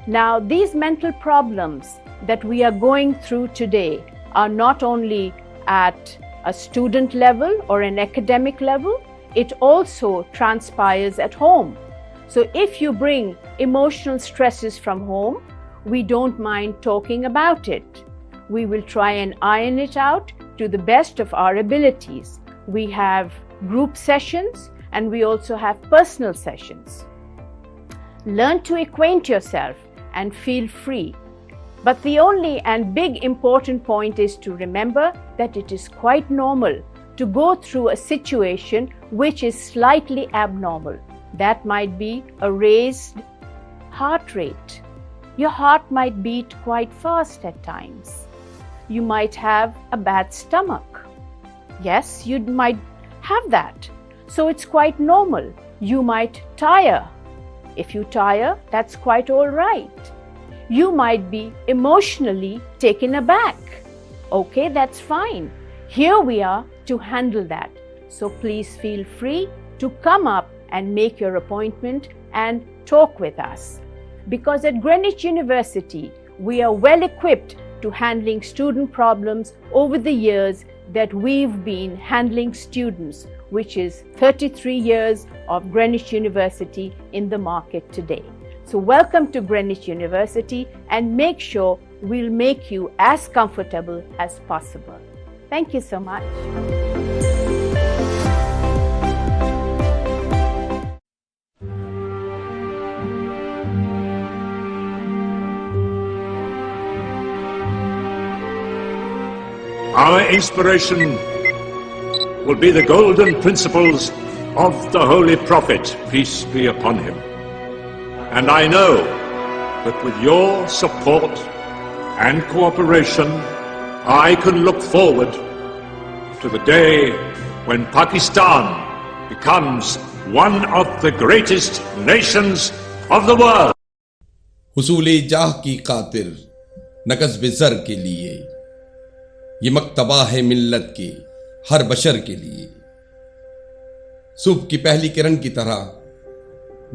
Now, these mental problems that we are going through today are not only at a student level or an academic level, it also transpires at home. So if you bring emotional stresses from home, we don't mind talking about it. We will try and iron it out to the best of our abilities. We have group sessions and we also have personal sessions. Learn to acquaint yourself and feel free. But the only and big important point is to remember that it is quite normal to go through a situation which is slightly abnormal. That might be a raised heart rate. Your heart might beat quite fast at times. You might have a bad stomach. Yes, you might have that. So it's quite normal. You might tire. If you tire, that's quite all right. You might be emotionally taken aback. Okay, that's fine. Here we are to handle that. So please feel free to come up and make your appointment and talk with us. Because at Greenwich University, we are well equipped to handling student problems over the years that we've been handling students, which is 33 years of Greenwich University in the market today. So welcome to Greenwich University, and make sure we'll make you as comfortable as possible. Thank you so much. Our inspiration will be the golden principles of the Holy Prophet, peace be upon him. And I know that with your support and cooperation, I can look forward to the day when Pakistan becomes one of the greatest nations of the world. हुसूल जाह की खातिर नकज़ ज़र के लिए ये मक्तबा है मिल्लत के हर बशर के लिए। सुबह की पहली किरण की तरह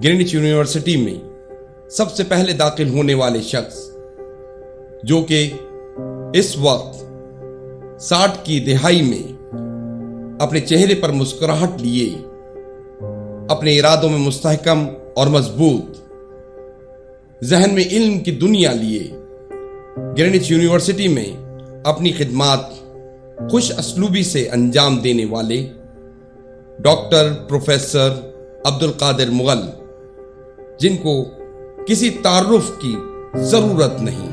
ग्रीनिच यूनिवर्सिटी में सबसे पहले दाखिल होने वाले शख्स, जो कि इस वक्त 60 की दिहाई में अपने चेहरे पर मुस्कुराहट लिए अपने इरादों में मुस्तहकम और मजबूत, जहन में इल्म की दुनिया लिए ग्रीनिच यूनिवर्सिटी में अपनी खिदमात खुश असलूबी से अंजाम देने वाले डॉक्टर प्रोफेसर अब्दुल कादिर मुगल, जिनको किसी तारुफ की जरूरत नहीं,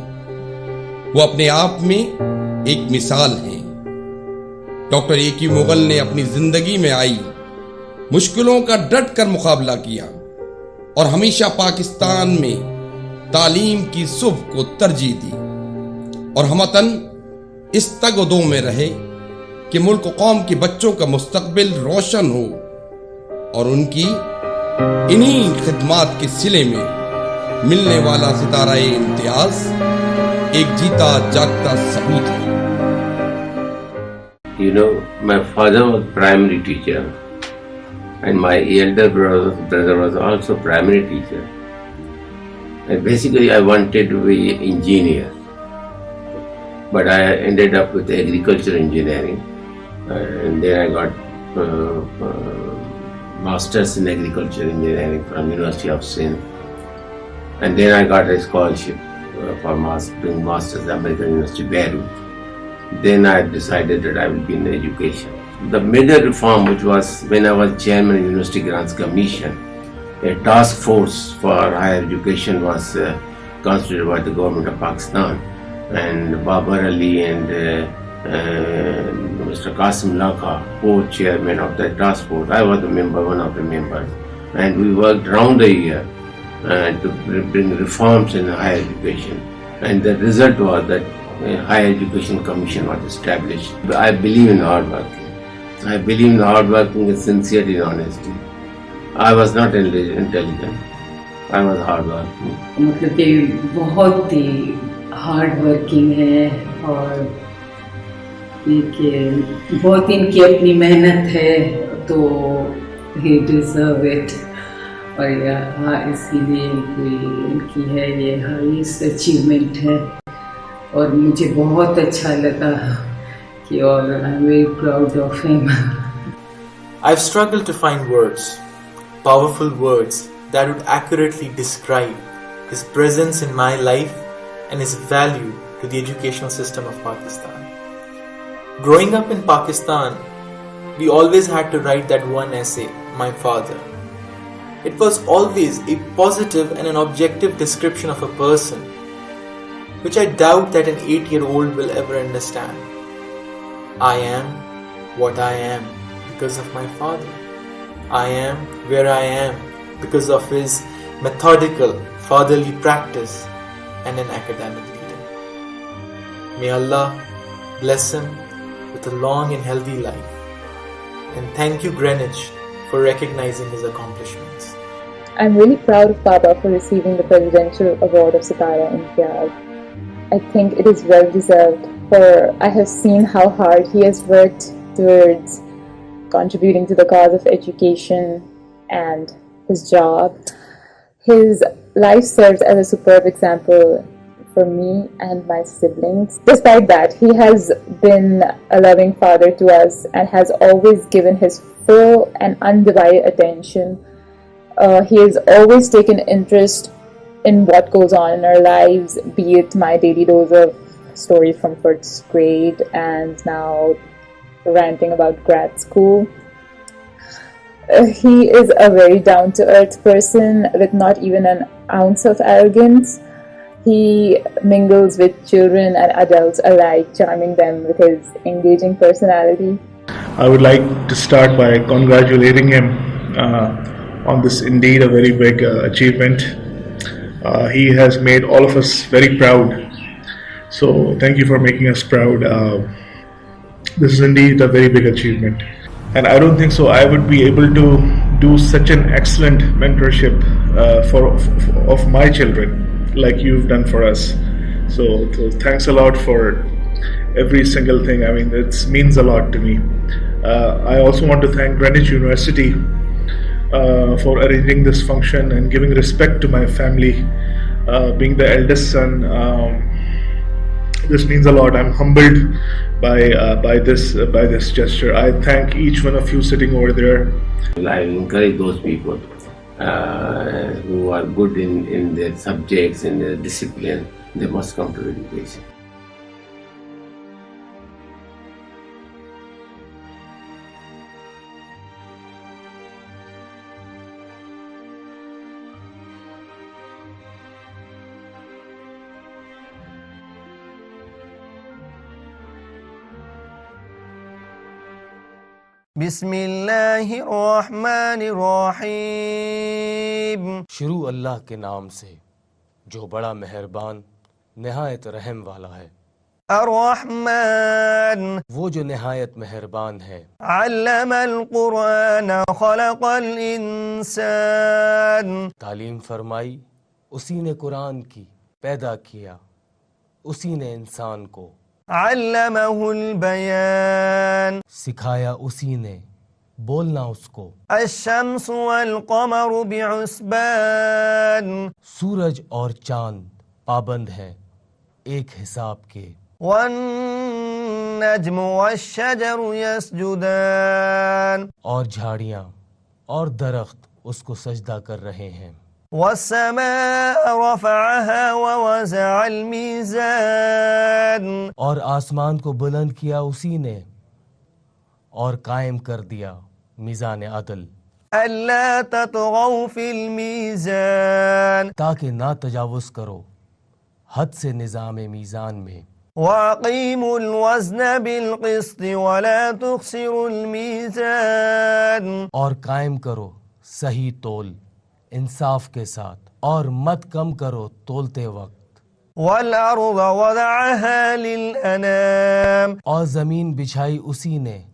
वो अपने आप में एक मिसाल हैं। डॉक्टर ए.क्यू. मुगल ने अपनी जिंदगी में आई मुश्किलों का डट कर मुकाबला किया और हमेशा पाकिस्तान में तालीम की सुबह को तरजीह दी और हमतन इस तगदो में रहे कि मुल्क कौम के बच्चों का मुस्तकबिल रोशन हो, और उनकी इन्हीं खिदमात के सिले में मिलने वाला सितारा इम्तियाज एक जीता जागता सबूत है। You know, my father was primary teacher and my elder brother was also primary teacher. And basically I wanted to be an engineer, but I ended up with agriculture engineering, and then I got masters in agriculture engineering from University of Sindh, and then I got a scholarship for doing masters at American University Beirut. Then I decided that I will be in education. The major reform, which was when I was chairman of University Grants Commission, a task force for higher education was constituted by the government of Pakistan, and Babar Ali and Mr. Qasim Lakha, co-chairman of that task force. I was one of the members, and we worked round the year to bring reforms in higher education, and the result was that a higher education commission was established. I believe in hard working. I believe in hard working with sincerity and honesty. I was not intelligent. I was hard working. मतलब कि बहुत ही hard working है और बहुत इनकी अपनी मेहनत है, तो he deserve it. और इसीलिए इनकी है ये हाईएस्ट अचीवमेंट है, और मुझे बहुत अच्छा लगा कि और I'm very proud of him. I've struggled to find words, powerful words that would accurately describe his presence in my life and his value to the educational system of Pakistan. Growing up in Pakistan, we always had to write that one essay, My Father. It was always a positive and an objective description of a person, which I doubt that an 8-year-old will ever understand. I am what I am because of my father. I am where I am because of his methodical fatherly practice and an academic leader. May Allah bless him with a long and healthy life. And thank you, Greenwich, for recognizing his accomplishments. I'm really proud of Baba for receiving the Presidential Award of Sitara Imtiaz. I think it is well deserved, for I have seen how hard he has worked towards contributing to the cause of education and his job. His life serves as a superb example for me and my siblings. Despite that, he has been a loving father to us and has always given his full and undivided attention. He has always taken interest in what goes on in our lives, be it my daily dose of story from first grade and now ranting about grad school. He is a very down-to-earth person with not even an ounce of arrogance. He mingles with children and adults alike, charming them with his engaging personality. I would like to start by congratulating him on this indeed a very big achievement. He has made all of us very proud. So thank you for making us proud. This is indeed a very big achievement. And I don't think so I would be able to do such an excellent mentorship of my children like you've done for us. So thanks a lot for every single thing. I mean, it means a lot to me. I also want to thank Greenwich University for arranging this function and giving respect to my family. Being the eldest son, This means a lot. I'm humbled by this gesture. I thank each one of you sitting over there. I encourage those people who are good in their subjects, in their discipline. They must come to education. बिस्मिल्लाहिर्रहमानिर्रहीम। शुरू अल्लाह के नाम से जो बड़ा मेहरबान निहायत रहम वाला है। अर्रहमान, वो जो निहायत मेहरबान है। अल्लमल कुरान खलक़ल इंसान, तालीम फरमाई उसी ने कुरान की, पैदा किया उसी ने इंसान को। अल्लमहुल बयान, सिखाया उसी ने, बोलना उसको। अश्शम्सु वल क़मरु बिहुस्बान, सूरज और चांद पाबंद हैं एक हिसाब के। वन्नज्मु वश्शजरु यसजुदान, और झाड़ियाँ और दरख्त उसको सजदा कर रहे हैं। वस्समाअ रफ़अहा ववज़अल मीज़ान, और आसमान को बुलंद किया उसी ने और कायम कर दिया मीज़ान अदल। अल्ला ततगौ फिल मीज़ान, ताकि ना तजावुज़ करो हद से निज़ाम मीज़ान में। वअक़ीमुल वज़्न बिल क़िस्त वला तुख़सिरुल मीज़ान, और कायम करो सही तोल इंसाफ के साथ और मत कम करो तोलते वक्त। वल अर्ज़ वदअहा लिल अनाम, और ज़मीन बिछाई उसी ने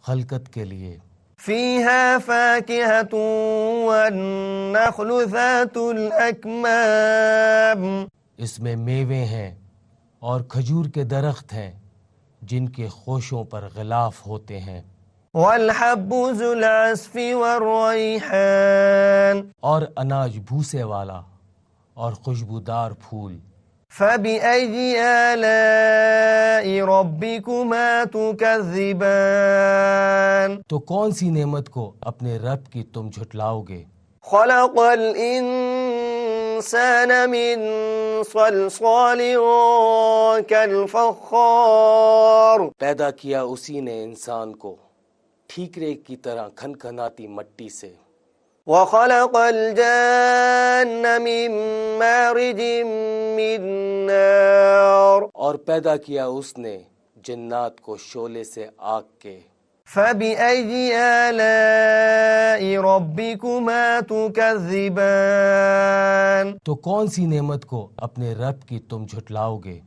खलकत के लिए। फ़ीहा फ़ाकिहतुन वन्नख़्लु ज़ातुल अकमाम, इसमें मेवे हैं और खजूर के दरख्त हैं जिनके खोशों पर ग़िलाफ़ होते हैं। वल्हब्बु ज़ुल अस्फ़ि वर्रैहान, और अनाज भूसे वाला और खुशबूदार फूल। फ़बिअय्यि आलाइ रब्बिकुमा तुकज़्ज़िबान, तो कौन सी नेमत को अपने रब की तुम झुटलाओगे। ख़लक़ल इंसान मिन सलसालिन कल फ़ख़्ख़ार, पैदा किया उसी ने इंसान को ठीकरे की तरह खनखनाती मट्टी से। वख़लक़ल जान्न मिन मारिजिम मिन नार, और पैदा किया उसने जिन्नात को शोले से आग के। फ़बिअय्यि आलाइ रब्बिकुमा तुकज़्ज़िबान, तो कौन सी नेमत को अपने रब की तुम झुटलाओगे।